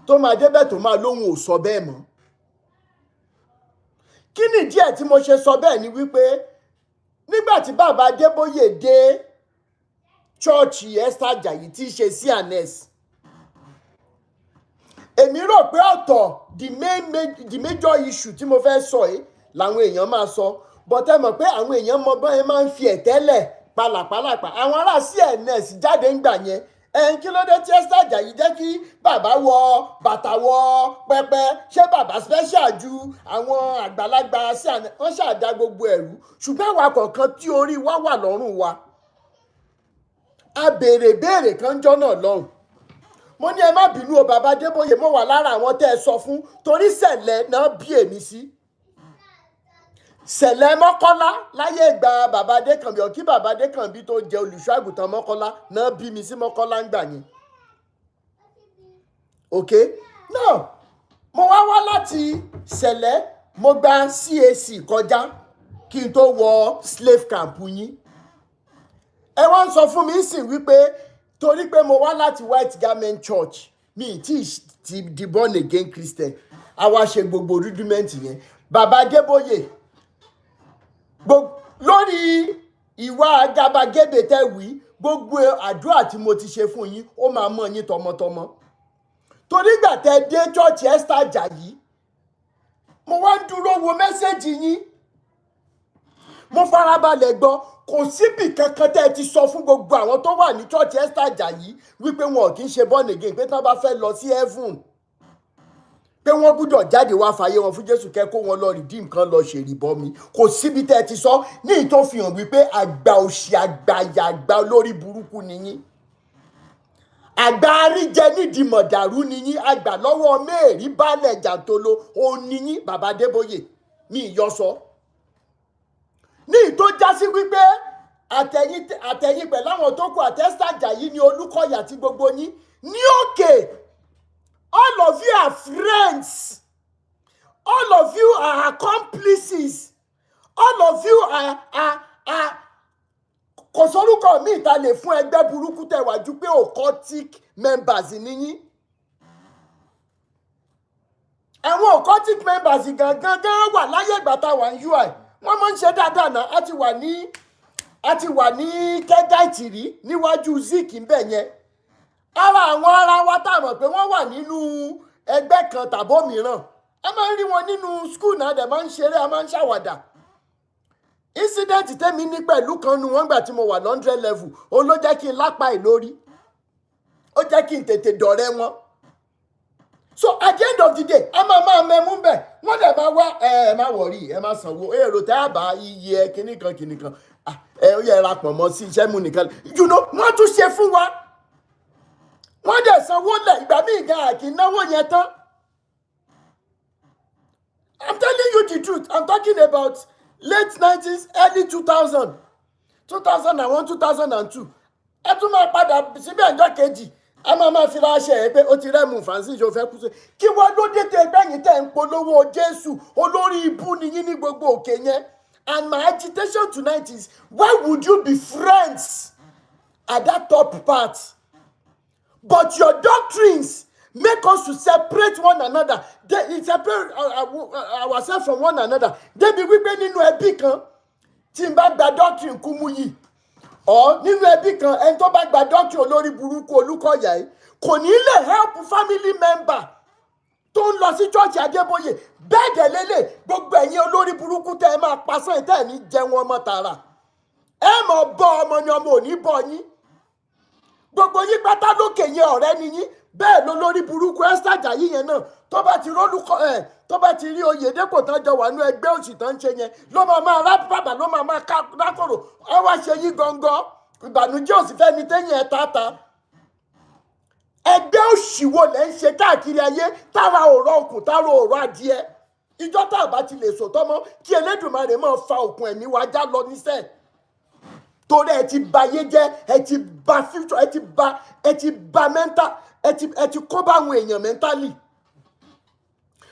[SPEAKER 1] tó máa débẹ̀ tó máa lóhùn ò sọ bẹ́ẹ̀ mọ́. Kí ni díẹ̀ tí mo ṣe sọ bẹ́ẹ̀ ni wípé nígbà tí bàbá Adébóyè dé chọ́ọ̀chì Esther Ajayi tí í ṣe CNS, èmi rò pé ọ̀tọ̀ the major issue tí mo fẹ́ sọ yìí làwọn èèyàn máa sọ, but ẹ mọ̀ pé àwọn èèyàn mọ bọ́n ẹ máa ń fi ẹ̀tẹ́lẹ̀ pàlàpàlàpà. Àwọn ará CNS jáde ń gbà yẹn kí ló dé tí Esther Ajayi jẹ́ kí bàbá wọ bàtà wọ pẹpẹ, ṣé bàbá special ju àwọn àgbàlagbà CNS? Wọ́n ṣàdá gbogbo ẹ̀rú. Ṣùgbọ́n àwa kọ̀ọ̀kan tí orí wa wà lọ́rùn wa, a béèrè kan jọ́ náà lọ́hùn. Mo ní ẹ má bínú o bàbá Adébóyè, mo wà lára àwọn tẹ́ ẹ sọ fún torí ṣẹlẹ̀ náà bí èmi sí. Ṣẹlẹ̀ Mọ́kọ́lá láyé ìgbà bàbá Adékànbí, ọ̀kí bàbá Adékànbí tó jẹ́ olùṣọ́ àgùntàn Mọ́kọ́lá náà bí mi sí Mọ́kọ́lá ń gbà yẹn. Ok, now mo wá láti Ṣẹlẹ̀, mo gba CAC kọjá kí n tó wọ slave camp yín. Ẹ wá ń sọ fún mi sìn wípé torí pé mo wá láti White Garment Church mi tí di born again Christian, a wá ṣe gbogbo rudiment yẹn. Bàbá Adébóyè lórí ìwà àgàbàgebè tẹ́wì, gbogbo àdúrà tí mo ti ṣe fún yín ó máa mọ yín tọmọtọmọ. Torí gbà tẹ́ dé church Esther Ajayi, mo wá ń dúró wo mẹ́sẹ̀gì yín, mo farabalẹ̀ gbọ́. Kò síbì kankan tẹ́ ẹ ti sọ fún gbogbo àwọn tó wà ní church Esther Ajayi wípé wọn kì í ṣe born again, pé tí wọ́n bá fẹ́ lọ sí heaven pé wọ́n gbúdọ̀ jáde wá fàyè wọn fún Jésù kẹ́kọ̀ọ́ wọn lọ redeem kan lọ ṣèrìbọmi. Kò síbi tẹ́ ẹ ti sọ ní ìtò fi hàn wípé àgbà òṣì àgbàyà àgbà olórí burúkú ni yín. Àgbà àríjẹ nídìí mọ̀dàrú ni yín. Àgbà lọ́wọ́ mẹ́ẹ̀rí baálẹ̀ jàntolo ó ní yín bàbá Adébóyè, mi ìyọsọ. Ní ìtò jásí wípé àtẹ̀yìn pẹ̀lú àwọn tó kù àti Esther Ajayi ní Olúkọ̀yà tí gbogbo yín ní òkè. All of you are friends. All of you are accomplices. All of you are kò sórúkọ mi ìta lè fún ẹgbẹ́ burúkú tẹ̀wájú pé occultic members ni yín. Àwọn occultic members gangan wà láyé ìgbà tá a wà ní UI. Wọ́n máa ń ṣe dáadáa náà. A ti wà ní kẹ́gáìtì rí níwájú Zik ń bẹ̀ yẹn. Ara wa tá a mọ̀ pé wọ́n wà nínú ẹgbẹ́ kan tàbó mìíràn. A máa ń rí wọn nínú school náà, dẹ̀ máa ń ṣeré, a máa ń ṣàwàdà. Incident tẹ́mi ní pẹ̀lú kan nu wọ́n gbà tí mo wà 100 level, òun ló jẹ́ kí n lápá ìlórí. Ó jẹ́ kí n tètè dọ̀rẹ́ wọn. So at the end of the day, a máa mẹ́mú bẹ̀. Wọ́n dẹ̀ máa wá ẹ má wọ̀rí, ẹ má sanwó. Èrò tẹ́ àbá iye kìnnìkan. Ó yẹ ra pọ̀ mọ́ sí iṣẹ́ mú nìkan. You know, wọ́n tún ṣe fún wa. Wọ́n dẹ̀ sanwó lẹ̀ ìgbà míì gan àkì náwó yẹn tán. I'm telling you the truth. I'm talking about late 90s, early 2000, 2001, 2002. Ẹ tún máa padà síbẹ̀ ọjọ́ kejì. A máa fi ra aṣẹ ẹ pé ó ti rẹ́mu Francis ó fẹ́ kú sí. Kí wọ́n ló dé tẹ gbẹ̀yìn tẹ̀ ń polówó Jésù olórí ibú ni yín ní gbogbo òkè yẹn. And my agitation tonight is, why would you be friends at that top part? But your doctrines make us to separate one another. They separate ourselves from one another. Débi wípé nínú ẹbí kan tí n bá gba doctrine Kúmúyì, or nínú ẹbí kan ẹni tó bá gba doctrine olórí burúkú Olúkọ̀yà yìí kò ní lè help family member tó ń lọ sí church Adébóyè. Bẹ́ẹ̀ dẹ̀ lélẹ̀ gbogbo ẹ̀yin olórí burúkú tẹ́ ẹ máa pasán tẹ́ ẹ ní jẹun ọmọ tààrà. Ẹ mọ̀ bọ́ ọmọ ni ọmọ ò ní bọ́ yín. Gbogbo yín pátá lókè yẹn ọ̀rẹ́ ni yín. Bẹ́ẹ̀ ló lórí burúkú Esther Ajayi yẹn náà tó bá ti rí Oyèdépò tán jọ wà ní ẹgbẹ́ òsì tán ń ṣe yẹn ló máa rá bàbà ló máa rákòrò. Ẹ wá ṣe yín gangan ìbànújẹ́ òsì fẹ́ ni téyìn ẹ̀ tààtà. ẹgbẹ́ òṣìwò lẹ́ ń ṣe káàkiri ayé tára ọ̀rọ̀ ọkùn tára ọ̀rọ̀ adìẹ ìjọ tá a bá ti lè sòtọ́ mọ́ kí Elédùmarè máa fa òkun ẹ̀mí wa já lọ níṣẹ́ torí ẹ ti ba ayé jẹ́ ẹ ti ba future ẹ ti ba mental ẹ ti kó bá àwọn èèyàn mentally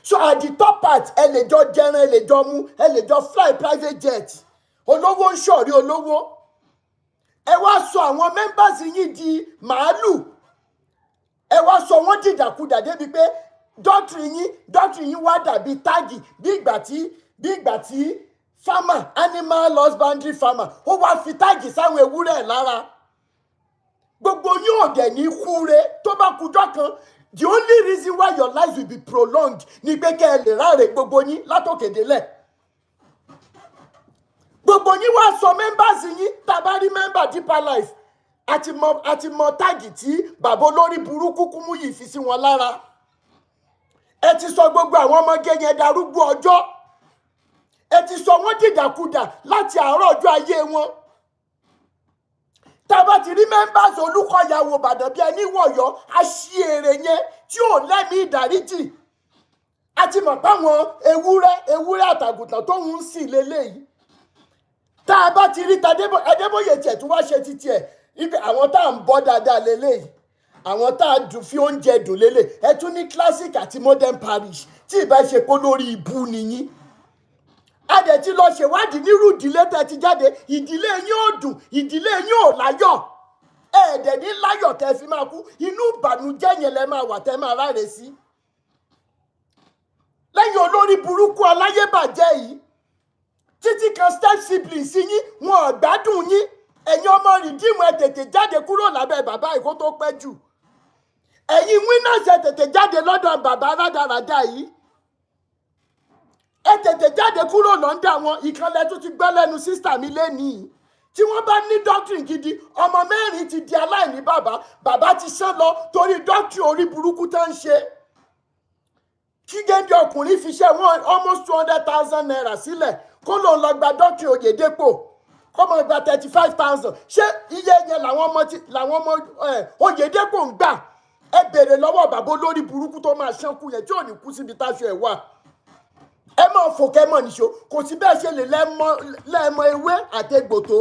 [SPEAKER 1] so at the top part ẹ lè jọ jẹran ẹ lè jọ mú ẹ lè jọ fly private jet olówó ń ṣọ̀rí olówó ẹ wá sọ àwọn members yín di màálù ẹ wá sọ wọ́n dìdàkudà débi pé doctrine yín wá dàbí táàgì bí ìgbà tí farmer animal husbandry farmer ó wá fi táàgì sáwọn ewúrẹ́ lára gbogbo yín ò dẹ̀ ní kúre tó bá kújọ́ kan the only reason why your life will be prolonged ni pé kẹ́ ẹ lè ráre gbogbo yín látòkèdélẹ̀ gbogbo yín wá sọ members yín tàbá rí member Deeper Life àti mọ táàgì tí bàbá olórí burúkú kúmú yìí fi sí wọn lára ẹ ti sọ gbogbo àwọn ọmọge yẹn darúgbó ọjọ́ ẹ ti sọ wọ́n dìdàkudà láti àárọ̀ ọjọ́ ayé wọn tàbá ti rí members Olúkọ̀yàwó Ìbàdàn bí ẹni wọ̀yọ́ aṣíèrè yẹn tí ò lẹ́mìí ìdáríjì àti mọ̀ páwọn ewúrẹ́ àtàgùntàn tó ń sìn lélẹ́yìí tá a bá ti rí Adébóyè tiẹ̀ tún wá ṣe títí ẹ̀ ibi àwọn tá à ń bọ́ dáadáa lélẹ́yìí àwọn tá a dùn fi oúnjẹ dùn lélẹ̀ ẹ tún ní classic àti modern parish tí ìbá ṣe pé lórí ìbú nìyí a dẹ̀ ti lọ ṣèwádìí nírú ìdílé tẹ́ ti jáde ìdílé yín ò dùn ìdílé yín ò láyọ̀ ẹ̀ẹ́dẹ̀ ní láyọ̀ tẹ́ fi máa kú inú ìbànújẹ́ yẹn lẹ máa wà tẹ́ máa ráre sí lẹ́yìn olórí burúkú aláyébàjẹ́ yìí títí kan step siblings yín wọn ò gbádùn yín ẹ̀yin ọmọ rìdíìmù ẹ tètè jáde kúrò lábẹ́ bàbá ìkó tó pẹ́ jù ẹ̀yin winners ẹ tètè jáde lọ́dọ̀ bàbá rádaràda yìí ẹ tètè jáde kúrò lọ́ndà wọn ìkànnì tó ti gbọ́ lẹ́nu sísítà mi lẹ́nìí tí wọ́n bá ní doctrine gidi ọmọ mẹ́rin ti di aláìní bàbá ti sán lọ torí doctrine orí burúkú tó ń ṣe kí géńdé ọkùnrin fi ṣe wọn almost 200,000 naira sílẹ̀ kó lòun lọ gba doctrine Oyèdépò kó mọ̀ gba 35,000 ṣé iye yẹn làwọn ọmọ Oyèdépò ń gbà ẹ béèrè lọ́wọ́ bàbá olórí burúkú tó máa ṣánkú yẹn tí ò ní kú síbi táṣọ ẹ̀ wà ẹ máa fòkẹ́ mọ̀ níṣó kò sí bẹ́ẹ̀ ṣe lè lẹ́ẹ̀mọ ewé àtẹgbò tó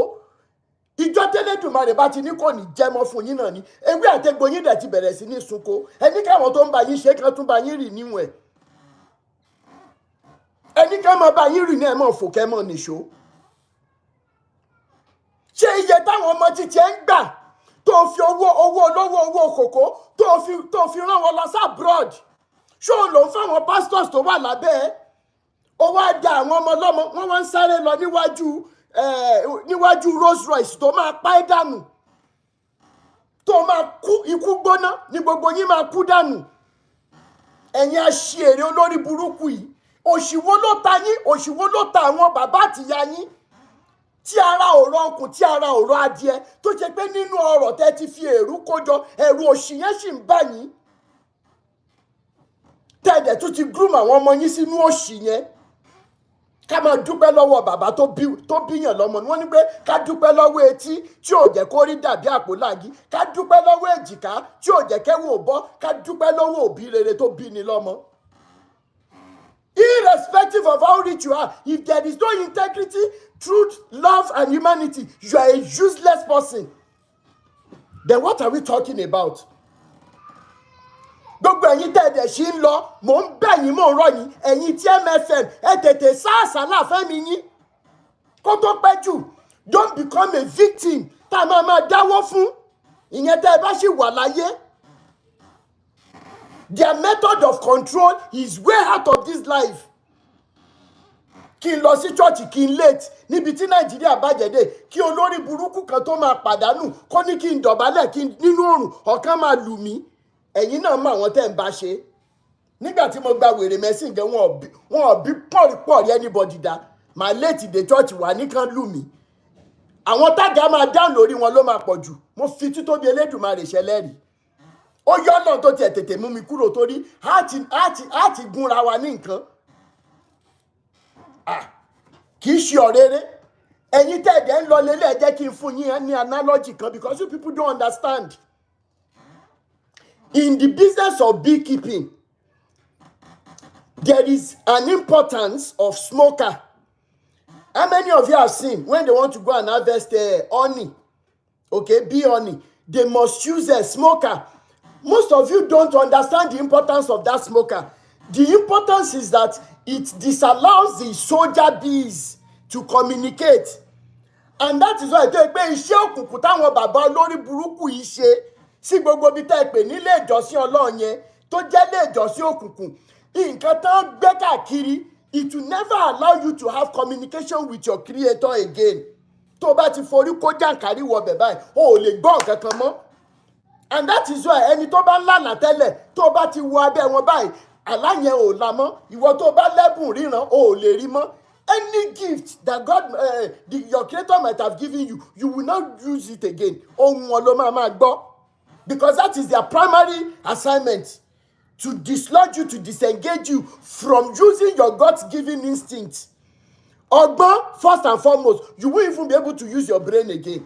[SPEAKER 1] ìjọ tẹ́lẹ̀dùmarè bá ti ní kò ní jẹ́mọ́ fún yín náà ni ewé àtẹgbò yín dẹ̀ ti bẹ̀rẹ̀ sí ní sunko ẹni káwọn tó ń bá yín ṣe kan tún bá yín rì níwọ̀n ẹ̀ ẹni ká máa bá yín rì ní ẹ̀ máa fòkẹ́ mọ̀ níṣó ṣé iye táwọn ọmọ títí ẹ ń gbà tó fi owó olówó owó kòkó tó fi rán wọn lọ sí abroad ṣé òun ló ń fáwọn pastors tó wà lábẹ́ ẹ ó wá da àwọn ọmọ ọlọ́mọ wọ́n wá ń sáré lọ níwájú Rolls Royce tó máa pa ẹ́ dànù tó máa kú ikú gbóná ní gbogbo yín máa kú dànù ẹ̀yin aṣièrè olórí burúkú yìí òṣìwò ló ta yín òṣìwò ló ta àwọn bàbá àtìyá yín tí ara ọ̀rọ̀ ọkùn tí ara ọ̀rọ̀ adìẹ tó ṣe pé nínú ọ̀rọ̀ tẹ́ ti fi èrú kójọ ẹ̀rù òṣì yẹn sì ń bà yín tẹ́ẹ̀dẹ̀ tún ti groom àwọn ọmọ yín sínú òṣì yẹn ká máa dúpẹ́ lọ́wọ́ bàbá tó bíyàn lọ́mọ ni wọ́n ní pé ká dúpẹ́ lọ́wọ́ etí tí ò jẹ́ kó rí dàbí àpò láàgì ká dúpẹ́ lọ́wọ́ èjìká tí ò jẹ́ kẹ́wò bọ́ ká dúpẹ́ lọ́wọ́ òbí rere tó bí ni lọ́mọ. Irrespective of how rich you are, if there is no integrity, truth, love, and humanity, you are a useless person. Then what are we talking about? Gbogbo ẹ̀yin tẹ́ẹ̀dẹ̀ ṣì ń lọ mò ń bẹ̀ yín mò ń rọ̀ yín ẹ̀yin tí MFM ẹ tètè sáàsálà fẹ́mi yín kó tó pẹ́ jù don't become a victim tá a máa dáwọ́ fún ìyẹn tẹ́ ẹ bá ṣì wà láyé. Their method of control is way out of this life. Kí n lọ sí church kí n late níbi tí Nàìjíríà bàjẹ́ dé kí olórí burúkú kan tó máa pàdánù kó ní kí n dọ̀bálẹ̀ kí n nínú oòrùn ọ̀kan máa lù mí. Ẹ̀yin náà mọ àwọn tẹ́ ń bá ṣe nígbà tí mo gba wèrè mẹ́sìn gẹ́ wọn ò bí pọ̀rí anybody dá màá léètì dé church wà nìkan lù mí àwọn tága máa dáhùn lórí wọn ló máa pọ̀ jù mo fi títóbi Elédùmarè ṣẹlẹ́rìí ó yọ náà tó tiẹ̀ tètè mú mi kúrò torí á ti gúnra wa ní nǹkan kì í ṣe ọ̀rẹ́rẹ́ ẹ̀yin tẹ̀dẹ̀ ń lọ lélẹ̀ jẹ́ kí n fún yín ní analogy kan because you people don't understand. In the business of beekeeping, there is an importance of smoker. How many of you have seen when they want to go and harvest honey, okay, bee honey, they must use a smoker. Most of you don't understand the importance of that smoker. The importance is that it disallows the soldier bees to communicate. And that is why I tell you pé iṣẹ́ òkùnkùn táwọn bàbá olórí burúkú yìí ṣe sí gbogbo bí tẹ́ ẹ pè nílé ìjọsìn Ọlọ́run yẹn tó jẹ́ ilé ìjọsìn òkùnkùn, nǹkan tán gbé káàkiri, it will never allow you to have communication with your creator again. Tó bá ti forí kó jàǹkárí wọ bẹ̀ báyìí, o ò lè gbọ́ nǹkan kan mọ́. And that is why ẹni tó bá ń lànà tẹ́lẹ̀ tó bá ti wọ abẹ́ wọn báyìí, àlá yẹn ò la mọ́. Ìwọ tó bá lẹ́bùn ríran, o ò lè rí mọ́. Any gift that God, your creator might have given you, you will not use it again. Ohun wọn ló máa gbọ́. Because that is their primary assignment. To dislodge you, to disengage you from using your God-given instincts. Ọgbọ́n, first and foremost, you won't even be able to use your brain again.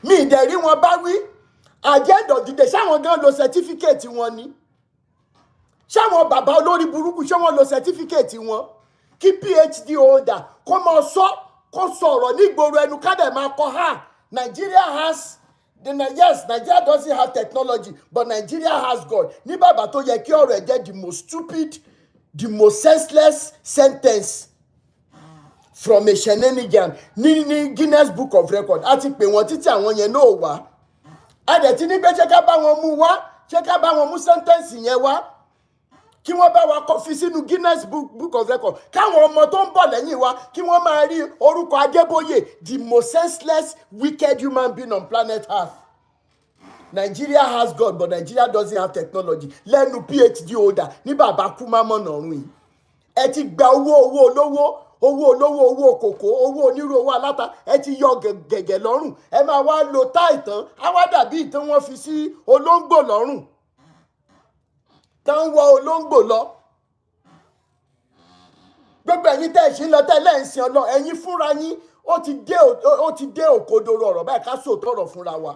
[SPEAKER 1] Mi ìdẹ̀rí wọn bá wí, at the end of the day, ṣáwọn gan lo certificate wọn ni? Ṣáwọn bàbá olórí burúkú ṣé wọ́n lo certificate wọn? Kí PhD holder kó máa kó sọ̀rọ̀ nígboro ẹnu ká dẹ̀ máa kọ ha. Nigeria has, yes, Nigeria doesn't have technology, but Nigeria has God. Ní bàbá tó yẹ kí ọ̀rọ̀ ẹ̀ jẹ́ the most stupid, the most senseless sentence from a shenanigan ní Guinness Book of Record. A ti pè wọ́n títí àwọn yẹn náà wá. A dẹ̀ ti ní pé ṣé ká bá wọn mú wá, ṣé ká bá wọn mú sentence yẹn wá. Kí wọ́n bá wa kọ fi sínú Guinness Book of Record. Káwọn ọmọ tó ń bọ̀ lẹ́yìn wa kí wọ́n máa rí orúkọ Adébóyè, the most senseless, wicked human being on planet Earth. Nigeria has God, but Nigeria doesn't have technology. Lẹ́nu PhD holder ní bàbá kú má mọ̀nà ọ̀run yìí. Ẹ ti gba owó olówó, owó kòkó, owó onírú, owó aláta, ẹ ti yọ gẹ̀gẹ̀ lọ́rùn. Ẹ máa wá lo tá ìtàn, á wá dàbí ìtàn wọn fi sí olóńgbò lọ́rùn. Tán wọ olóńgbò lọ. Gbogbo ẹ̀yin tẹ́ ẹ̀ ṣe ń lọ tẹ́lẹ̀ ń sin Ọlọ́run, ẹ̀yin fúnra yín ó ti dé òkodoro ọ̀rọ̀ báyìí ká sòótọ́ ọ̀rọ̀ fúnra wa.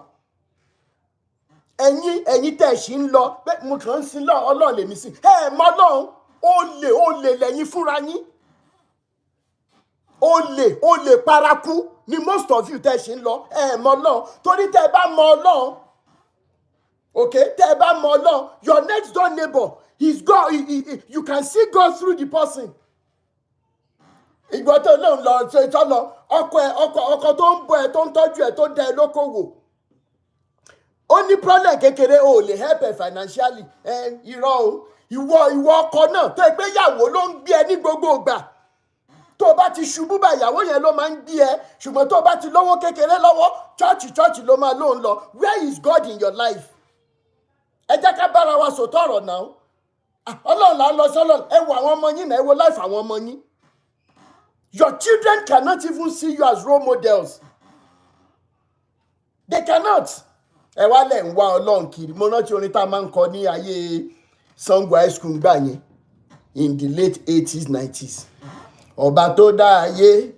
[SPEAKER 1] Ẹ̀yin tẹ́ ẹ̀ ṣe ń lọ pé mo kàn ń sin Ọlọ́run lèmi sí. Ẹ mọ Ọlọ́run, olè lẹ́yìn fúnra yín. Olè paraku ni most of you tẹ́ ẹ̀ ṣe ń lọ. Ẹ mọ Ọlọ́run torí tẹ́ ẹ bá mọ Ọlọ́run. Okay, tẹ́ ẹ bá mọ Ọlọ́run, your next door neighbor, he's God. You can see God through the person. Ìgbà tó lóun lọ ṣe tó lọ, ọkọ tó ń bọ̀ ẹ́ tó ń tọ́jú ẹ̀ tó dá ẹ lókòwò. Ó ní problem kékeré, o lè help ẹ financially. Irọ́ o, ìwọ ọkọ náà tó ẹ pé ìyàwó ló ń gbé ẹ ní gbogbo ìgbà. Tó o bá ti ṣubú bá ìyàwó yẹn ló máa ń gbé ẹ, ṣùgbọ́n tó o bá ti lówó kékeré lọ́wọ́, church ló máa lóun lọ. Where is God in your life? Ẹ jẹ́ ká bára wa sòtọ́ ọ̀rọ̀ náà. Ọlọ́run là ń lọ sọ́lọ́run. Ẹ wo àwọn ọmọ yín náà, ẹ wo life àwọn ọmọ yín. Your children cannot even see you as role models. They cannot. Ẹ wá lẹ̀ ń wá Ọlọ́run kiri. Mo rántí orin tá a máa ń kọ ní ayé Sango High School gbà yẹn in the late 80s, 90s. Ọba tó dá ayé,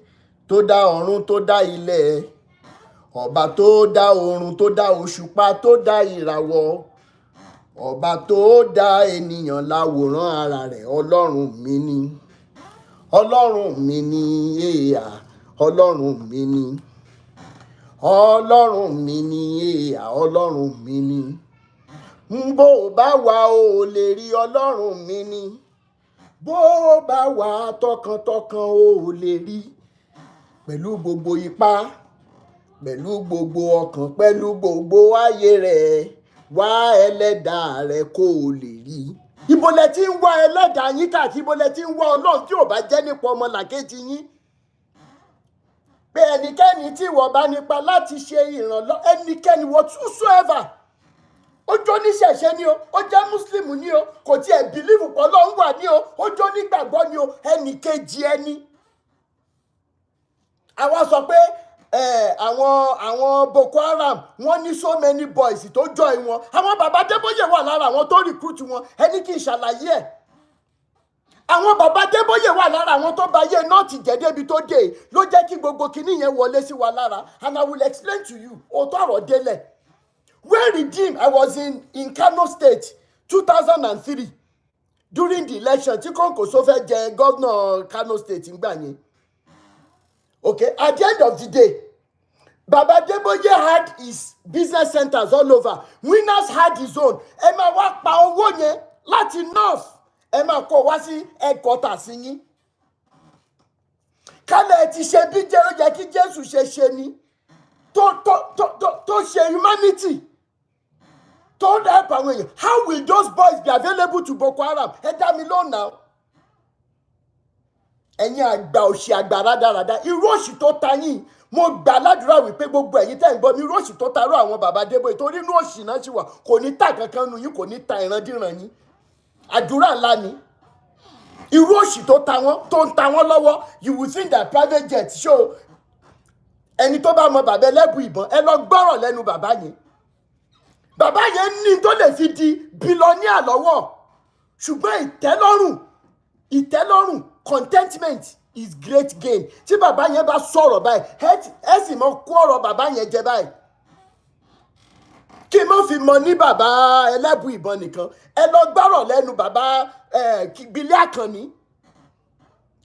[SPEAKER 1] tó dá ọ̀run, tó dá ilẹ̀. Ọba tó dá oòrùn, tó dá òṣùpá, tó dá ìràwọ̀. Ọba tó dá ènìyàn láwòrán ara rẹ̀, Ọlọ́run mi ni. Ọlọ́run mi ni èèyà, Ọlọ́run mi ni. Ọlọ́run mi ni èèyà, Ọlọ́run mi ni. Bó bá wà ó lè rí, Ọlọ́run mi ni. Bó bá wà tọkàntọkàn ó lè rí. Pẹ̀lú gbogbo ipá, pẹ̀lú gbogbo ọkàn, pẹ̀lú gbogbo ayé rẹ̀, wá ẹlẹ́dàá rẹ̀ kó o lè rí. Ibo lẹ ti ń wá ẹlẹ́dàá yín káàkiri, ibo lẹ ti ń wá Ọlọ́run tí ò bá jẹ́ nípa ọmọlàkejì yín. Pé ẹnikẹ́ni tí ìwọ bá nípa láti ṣe ìrànlọ́, ẹnikẹ́ni whatsoever, ó jó oníṣẹ̀ṣe ni o, ó jẹ́ Muslim ni o, kò tiẹ̀ bìlíìfù pé Ọlọ́run wà ní o, ó jó onígbàgbọ́ ni o, ẹnìkejì ẹni. Àwa sọ pé àwọn Boko Haram wọ́n ní so many boys tó join wọn. Àwọn bàbá Adébóyè wà lára àwọn tó recruit wọn. Ẹni kì í ṣàlàyé ẹ̀. Àwọn bàbá Adébóyè wà lára àwọn tó bá yé nọ́ọ̀tì jẹ́ débi tó dé ló jẹ́ kí gbogbo kinní yẹn wọlé sí wa lára. And I will explain to you, òótọ́ ọ̀rọ̀ délẹ̀. When redeemed, I was in Kano State, 2003, during the election. Tí Kòńkòsó fẹ́ jẹ governor Kano State ńgbà yẹn. Okay, at the end of the day, Baba Deboye had his business centers all over. Winners had his own. Ẹ máa wá pa owó yẹn láti north. Ẹ máa kó wá sí headquarters yín. Kálẹ̀ ti ṣe bí jẹ́ ó yẹ kí Jésù ṣe ni. Tó ṣe humanity. Tó help àwọn èèyàn. How will those boys be available to Boko Haram? Ẹ dá mi lóhùn now. Ẹ̀yin àgbà òṣì àgbà rádaràda. Irú òṣì tó ta yín. Mo gbà ládùúrà wípé gbogbo ẹ̀yin tẹ́ ń gbọ́ mi irú òṣì tó tarú àwọn bàbá Débóyè torí inú òṣì náà ṣì wà kò ní ta kankan nu yín kò ní ta ìrandíran yín àdúrà ńlá ni irú òṣì tó ń ta wọ́n lọ́wọ́ you will think that private jet show ẹni tó bá mọ bàbá ẹlẹ́bù ìbọn ẹ lọ gbọ́rọ̀ lẹ́nu bàbá yẹn ní tó lè fi di bílọ́níà lọ́wọ́ ṣùgbọ́n ìtẹ́lọ́rùn contentment is great gain. Tí bàbá yẹn bá sọ̀rọ̀ báyìí, ẹ sì mọ kó ọ̀rọ̀ bàbá yẹn jẹ báyìí. Kí mo fi mọ ní bàbá ẹlẹ́bù ìbọn nìkan. Ẹ lọ gbọ́rọ̀ lẹ́nu bàbá Bílé Àkànní.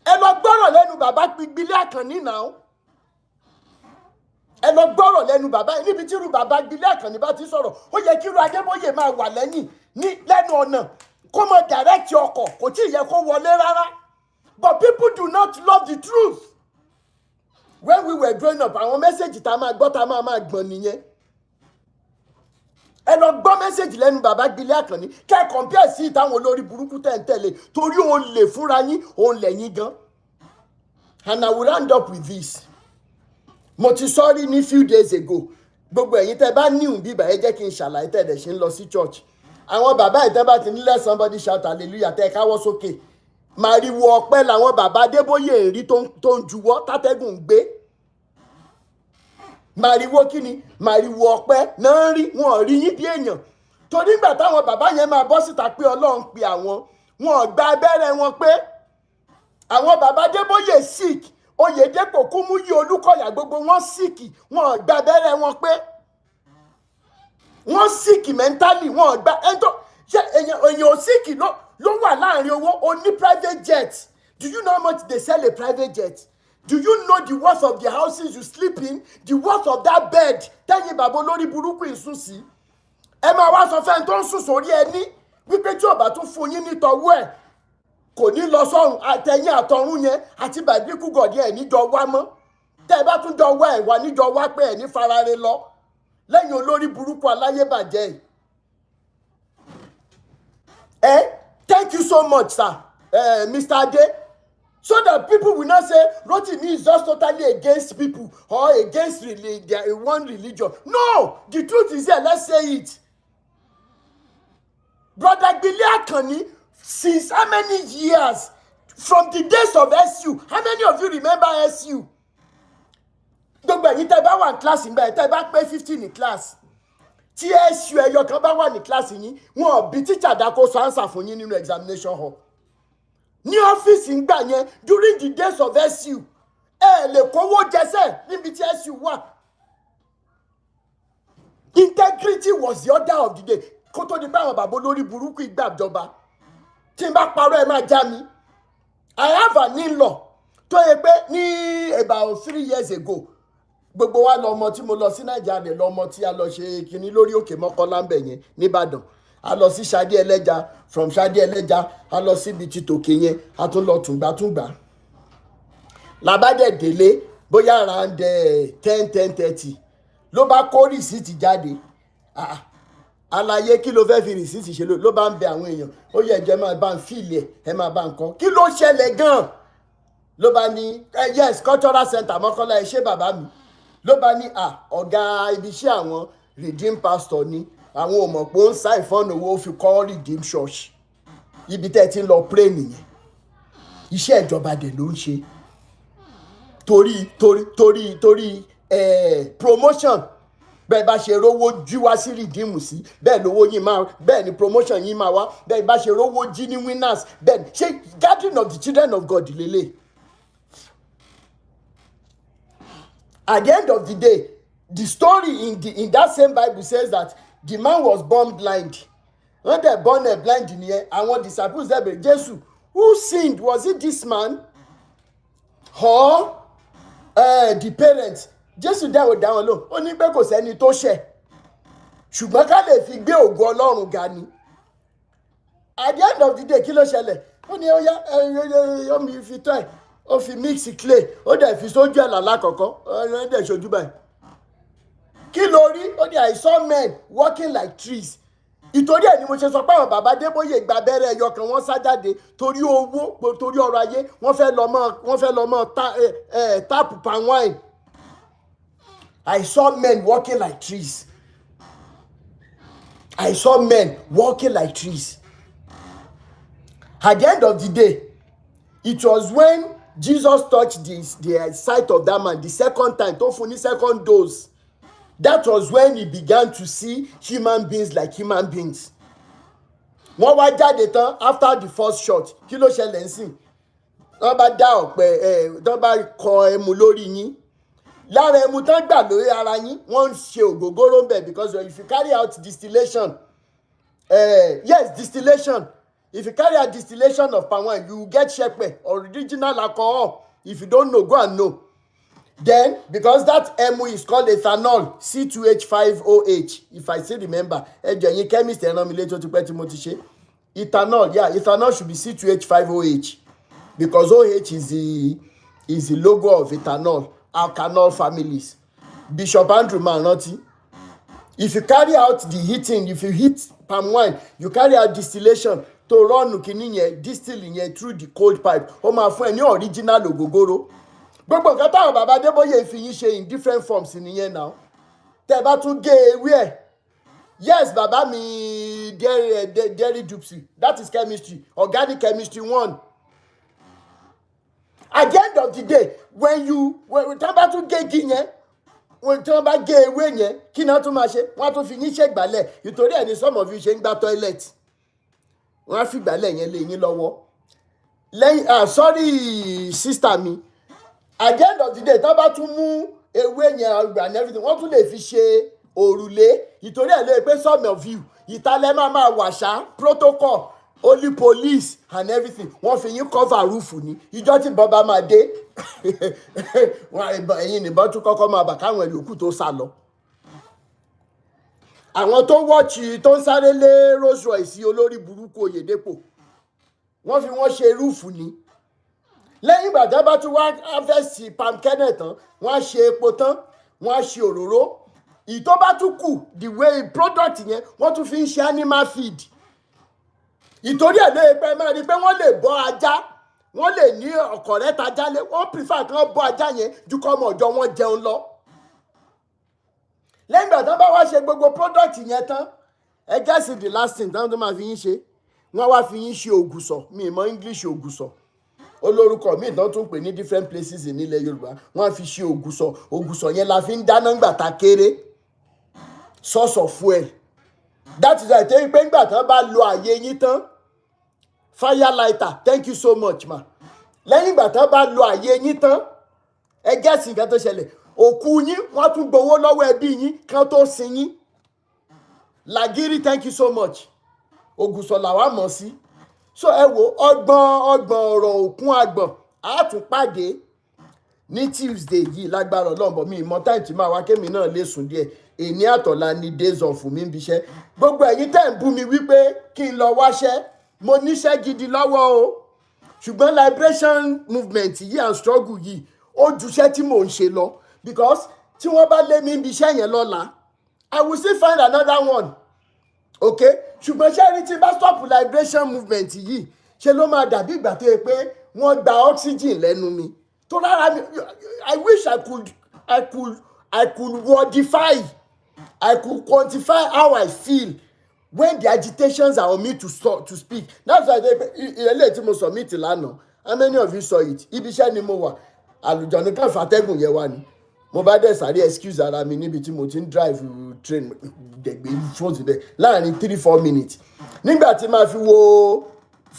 [SPEAKER 1] Ẹ lọ gbọ́rọ̀ lẹ́nu bàbá Bílé Àkànní náà. Ẹ lọ gbọ́rọ̀ lẹ́nu bàbá yẹn níbi tí irú bàbá Bílé Àkànní bá ti sọ̀rọ̀. Ó yẹ kí irú Adébóyè máa wà lẹ́yìn lẹ́nu ọ̀nà kó mọ direct ọkọ̀ kò tí ì yẹ kó wọlé rárá. But people do not love the truth. When we were growing up, àwọn mẹ́sẹ̀gì tá a máa gbọ́ tá a máa gbọ̀n nìyẹn. Ẹ lọ gbọ́ mẹ́sẹ̀gì lẹ́nu bàbá Bílé Àkànní. Kẹ́ ẹ compare sí ìtàwọn olórí burúkú tẹ̀ ń tẹ̀lé torí òun lè fúnra yín òun lẹ̀yìn gan. And I will round up with this. Mo ti sọ́rí ní few days ago. Gbogbo ẹ̀yin tẹ́ bá níhùn bíbà ẹ jẹ́ kí n ṣàlàyé tẹ́ ẹ̀ ṣe ń lọ sí church. Àwọn bàbá ìtẹ́ bá ti ní let somebody shout hallelujah tẹ́ ẹ káwọ́ sókè. Màrìwò ọpẹ́ làwọn bàbá Adébóyè rí tó ń juwọ́ tátẹ́gùn gbé. Màrìwò kíni? Màrìwò ọpẹ́ náà rí wọn rí yín bí èèyàn. Torí ìgbà táwọn bàbá yẹn máa bọ́ síta pé Ọlọ́run pe àwọn wọn gba abẹ́rẹ́ wọn pé àwọn bàbá Adébóyè sick Oyèdépò Kúmúyì Olúkọ̀yà gbogbo wọn sick wọn gba abẹ́rẹ́ wọn pé wọ́n sick mentally wọn gba èèyàn ò sick ló wà láàrin owó o ní private jet. Do you know how much they sell a private jet? Do you know the worth of the houses you sleep in? The worth of that bed tẹ́yìn bàbá olórí burúkú ìsún sí. Ẹ máa wá sọ fẹ́ni tó ń sùn sórí ẹní wípé tí ò bá tún fún yín nítọwọ́ ẹ̀ kò ní lọ sọ́run àtẹ̀yìn àtọ̀run yẹn àti bàbíkú gọ̀dí ẹ̀ níjọ wá mọ́. Tẹ́ ẹ bá tún jọ wá ẹ̀ wá níjọ wá pé ẹ̀ ní farare lọ lẹ́yìn olórí burúkú aláyébàjẹ́ yìí. Thank you so much, sir, Mr. Ade. So that people will not say Rotimi is just totally against people or against one religion. No, the truth is here. Let's say it. Brother Bílé Àkànní, since how many years? From the days of SU. How many of you remember SU? Gbogbo ẹ̀yin tẹ́ bá wà ní class nígbà yẹn tẹ́ bá pé 15 ní class. Tí SU ẹyọ kan bá wà ní class yín, wọn bí teacher dákó sọ answer fún yín nínú examination hall. Ní ọ́fíìsì ń gbà yẹn during the days of SU ẹ lè kówó jẹsẹ̀ níbi tí SU wà. Integrity was the order of the day. Kó tó di pé àwọn bàbá olórí burúkú ìgbàjọba tí n bá parọ́ ẹ máa já mi. I have an in-law tó yẹ pé ní about 3 years ago gbogbo wa lọmọ tí mo lọ sí Nàìjíríà rẹ̀ lọmọ tí a lọ ṣe kinní lórí òkè Mọ́kọ́lá ń bẹ̀ yẹn nìbàdàn. A lọ sí Ṣadé Ẹlẹ́ja, from Ṣadé Ẹlẹ́ja a lọ síbi tí tòkè yẹn a tún lọ tùngbàtùngbà. Làbádẹ́ délé bóyá around 10:30 ló bá kó rìsíìtì jáde. Àlàyé kí ló fẹ́ fi rìsíìtì ṣe ló bá ń bẹ àwọn èèyàn ó yẹ ẹjọ́ máa bá ń fìlì ẹ máa bá ń kọ́ kí ló ṣẹlẹ̀ gan-an ló bá ní yes cultural center Mọ́kọ́lá ẹ ṣé bàbá mi ló bá ní ọ̀gá ibi iṣẹ́ àwọn redeem pastor ni àwọn ò mọ̀ pé ó ń sá ìfọ́nà owó fi kọ́ redeem church ibi tẹ́ ẹ ti ń lọ pray nìyẹn iṣẹ́ ìjọba dẹ̀ ló ń ṣe torí promotion bẹ́ẹ̀ bá ṣe rówó jí wá sí redeem sí bẹ́ẹ̀ lówó yín máa bẹ́ẹ̀ ni promotion yín máa wá bẹ́ẹ̀ bá ṣe rówó jí ní winners bẹ́ẹ̀ ṣe gathering of the children of God lélẹ̀. At the end of the day, the story in that same Bible says that The man was born blind. When they born a blind in here, and one disciples there be Jesus. Who sinned? Was it this man or the parents? Jesus there with down low. Ó ní pé kò sẹ́ni tó ṣẹ̀. Ṣùgbọ́n ká lè fi gbé ògo Ọlọ́run ga ni. At the end of the day, kí ló ṣẹlẹ̀? Ó ní ó mi fi tọ́ ẹ̀, ó fi mix clay, ó dẹ̀ fi sójú ẹ̀ làlá kọ̀ọ̀kan, ó dẹ̀ ṣojú báyìí. Kí ló rí? Ó ní I saw men walking like trees. Ìtorí ẹ̀ ni mo ṣe sọ pé àwọn bàbá Adébóyè gba abẹ́rẹ́ ẹyọ kan wọ́n sá jáde torí owó, torí ọrọ̀ ayé, wọ́n fẹ́ lọ mọ́ tap palm wine. I saw men walking like trees. I saw men walking like trees. At the end of the day, it was when Jesus touched the sight of that man the second time, tó fún ní second dose. That was when he began to see human beings like human beings. Wọ́n wá jáde tán after the first shot. Kí ló ṣẹlẹ̀ ńsìn? Wọ́n bá dá ọ̀pẹ tán bá kọ ẹmu lórí yín. Lára ẹmu tán gbà lórí ara yín, wọ́n ń ṣe ògógóró ń bẹ̀ because if you carry out distillation, distillation. If you carry out distillation of palm wine, you will get shepe, original alcohol. If you don't know, go and know. Then, because that emu is called ethanol, C2H5OH, if I still remember. Ẹ̀yin chemist ẹ̀ràn mi létí ó ti pẹ́ tí mo ti ṣe. Ethanol should be C2H5OH because OH is the logo of ethanol, alkanol families. Bishop Andrew Manoti. If you carry out the heating, if you heat palm wine, you carry out distillation to run kini yẹn, distilling yẹn through the cold pipe. Ó máa fún ẹ ní original ògógóró. Gbogbo nǹkan táwọn bàbá Adébóyè fi yín ṣe in different forms nìyẹn now. Tẹ́ bá tún gé ewé ẹ̀. Yes, bàbá mi dairy dupsy. That is chemistry. Organic chemistry 1. At the end of the day, when tẹ́ bá tún gé igi yẹn, tí wọ́n bá gé ewé yẹn, kí náà tún máa ṣe? Wọ́n á tún fi yín ṣe ìgbálẹ̀. Ìtorí ẹ̀ ni some of you ṣe ń gbá toilet. Wọ́n á fi ìgbálẹ̀ yẹn lé yín lọ́wọ́. Sorry sister mi. At the end of the day, tí wọ́n bá tún mú ewé yẹn ọgbà and everything, wọ́n tún lè fi ṣe òrùlé. Ìtorí ẹ̀ ló yẹ pé some of you, ìtàlẹ́ máa wàṣà, protocol, only police and everything. Wọ́n fi yín cover roof ni. Ìjọ́ tí bàbá máa dé, ẹ̀yin nìbọn tún kọ́kọ́ máa bà káwọn ìyókù tó sá lọ. Àwọn tó wọ́ọ̀chì tó ń sáré lé Rolls Royce olórí burúkú Oyèdépò, wọ́n fi wọ́n ṣe roof ni. Lẹ́yìn ìgbà tí wọ́n bá tún wá harvest palm kernel tán, wọ́n á ṣe epo tán, wọ́n á ṣe òróró. Ìtó bá tún kù the way product yẹn, wọ́n tún fi ń ṣe animal feed. Ìtorí ẹ̀ ló yẹ pé máa rí pé wọ́n lè bọ́ ajá, wọ́n lè ní ọ̀kọ̀rẹ́ tajá lé, wọ́n prefer kí wọ́n bọ́ ajá yẹn ju kọ́ ọmọ ọ̀jọ́ wọn jẹun lọ. Lẹ́yìn ìgbà tí wọ́n bá wá ṣe gbogbo product yẹn tán, ẹ gẹ́sì the last thing táwọn tó máa fi yín ṣe, wọ́n wá fi yín ṣe ògùsọ̀. Mi ì mọ English ògùsọ̀. Olórúkọ mi ìtàn tún pè ní different places ní ilẹ̀ Yorùbá. Wọ́n á fi ṣe ògùsọ̀. Ògùsọ̀ yẹn la fi ń dáná ńgbà tá kéré. Source of fuel. That is why tell you pé ńgbà tán bá lo àyè yín tán. Fire lighter, thank you so much ma. Lẹ́yìn ìgbà tán bá lo àyè yín tán, ẹ gẹ́sì nǹkan tó ṣẹlẹ̀. Òkú yín, wọ́n tún gbowó lọ́wọ́ ẹbí yín kán tó sin yín. Lagiri, thank you so much. Ògùsọ̀ làwa mọ̀ sí. So ẹ wo ọgbọ̀n ọ̀rọ̀ òkun àgbọ̀n á tún pàdé ní Tuesday yìí lágbára Ọlọ́run bọ̀. Mi ìmọ̀ táì tí máa wá kémi náà lè sùn díẹ̀. Èní àtọ̀la ni days off mi ń biṣẹ́. Gbogbo ẹ̀yin tẹ́ ń bú mi wípé kí n lọ wáṣẹ́, mo níṣẹ́ gidi lọ́wọ́ o. Ṣùgbọ́n liberation movement yìí and struggle yìí ó juṣẹ́ tí mò ń ṣe lọ. Because tí wọ́n bá lé mi ń biṣẹ́ yẹn lọ́la, I will still find another one. Okay? Ṣùgbọ́n ṣé ẹni tí bá stop liberation movement yìí ṣe ló máa dàbí ìgbà tó yẹ pé wọ́n gba oxygen lẹ́nu mi. Tó lára mi, I wish I could wordify, I could quantify how I feel when the agitations are on me to speak. That's why ilé tí mo submit lánàá. How many of you saw it? Ibi iṣẹ́ ni mo wà. Àlùjọ̀nù kan fàtẹ́gùn yẹn wá ni. Mo bá dẹ̀ sáré excuse ara mi níbi tí mo ti ń drive train dẹ̀gbẹ́ fóònù bẹ́ẹ̀ láàrin 3-4 minutes. Nígbà tí màá fi wo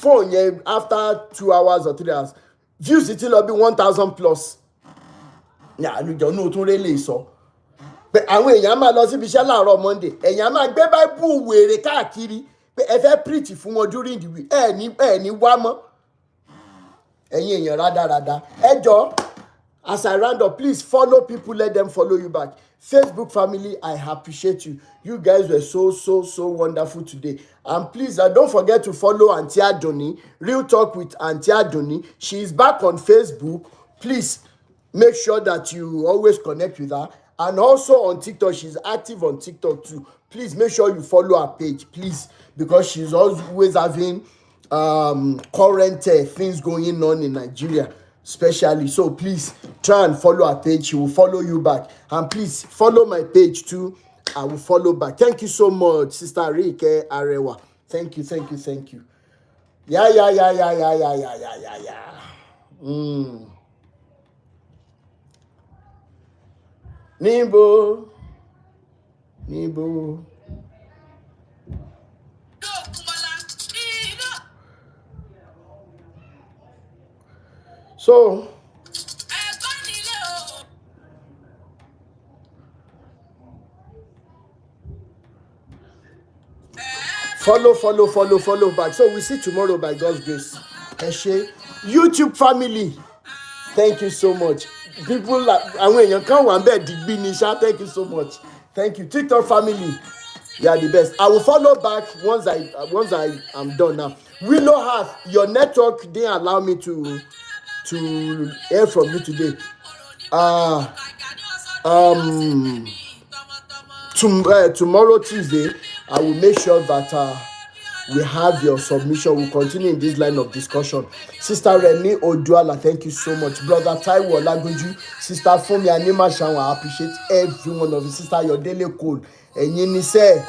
[SPEAKER 1] fóònù yẹn after 2 hours or 3 hours, views ti lọ bí 1,000 plus. Àlùjọ̀nù tún rélé sọ. pé àwọn èèyàn máa lọ síbi iṣẹ́ láàárọ̀ Monday èèyàn máa gbé Bible wèrè káàkiri pé ẹ fẹ́ preach fún wọn during the week ẹ ní wá mọ́ ẹ̀yin èèyàn rádaràda ẹ jọ̀ọ́. As I round up, please follow people, let them follow you back. Facebook family, I appreciate you. You guys were so wonderful today. And please, don't forget to follow Auntie Adoni, Real Talk with Auntie Adoni. She is back on Facebook. Please make sure that you always connect with her. And also on TikTok, she's active on TikTok too. Please make sure you follow her page, please, because she's always having current things going on in Nigeria. Especially, so please try and follow our page. She will follow you back, and please follow my page too. I will follow back. Thank you so much, Sister Rike Arewa. Thank you. Yeah. Nibo. So, follow back. So we see tomorrow by God's grace. Eshe, YouTube family, thank you so much. People like thank you so much. Thank you. TikTok family, you are the best. I will follow back once I am done now. Willow Heart, your network didn't allow me to hear from you today. Tomorrow Tuesday, I will make sure that we have your submission. We'll continue in this line of discussion. Sister Remy Oduala, thank you so much. Brother Taiwo Olagunju, Sister Fumi Anima Shawn, I appreciate every one of you. Sister Yodele Cole, Enyinise,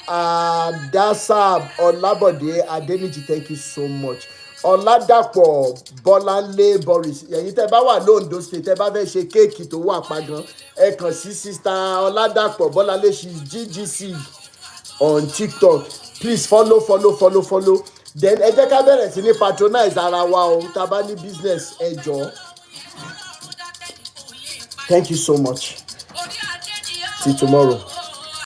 [SPEAKER 1] Adasa Olabode Adeniji, thank you so much. Oladapo Bolanle Boris, ẹ̀yin tẹ́ bá wà l'Ondo State, tẹ́ bá fẹ́ ṣe kéèkì tó wà pa gan, ẹ kàn sí Sister Oladapo Bolanle, she's GGC on TikTok. Please follow. Then ẹ jẹ́ ká bẹ̀rẹ̀ sí ní patronize ara wa o, tá bá ní business ẹ jọ̀ọ́. Thank you so much. See you tomorrow.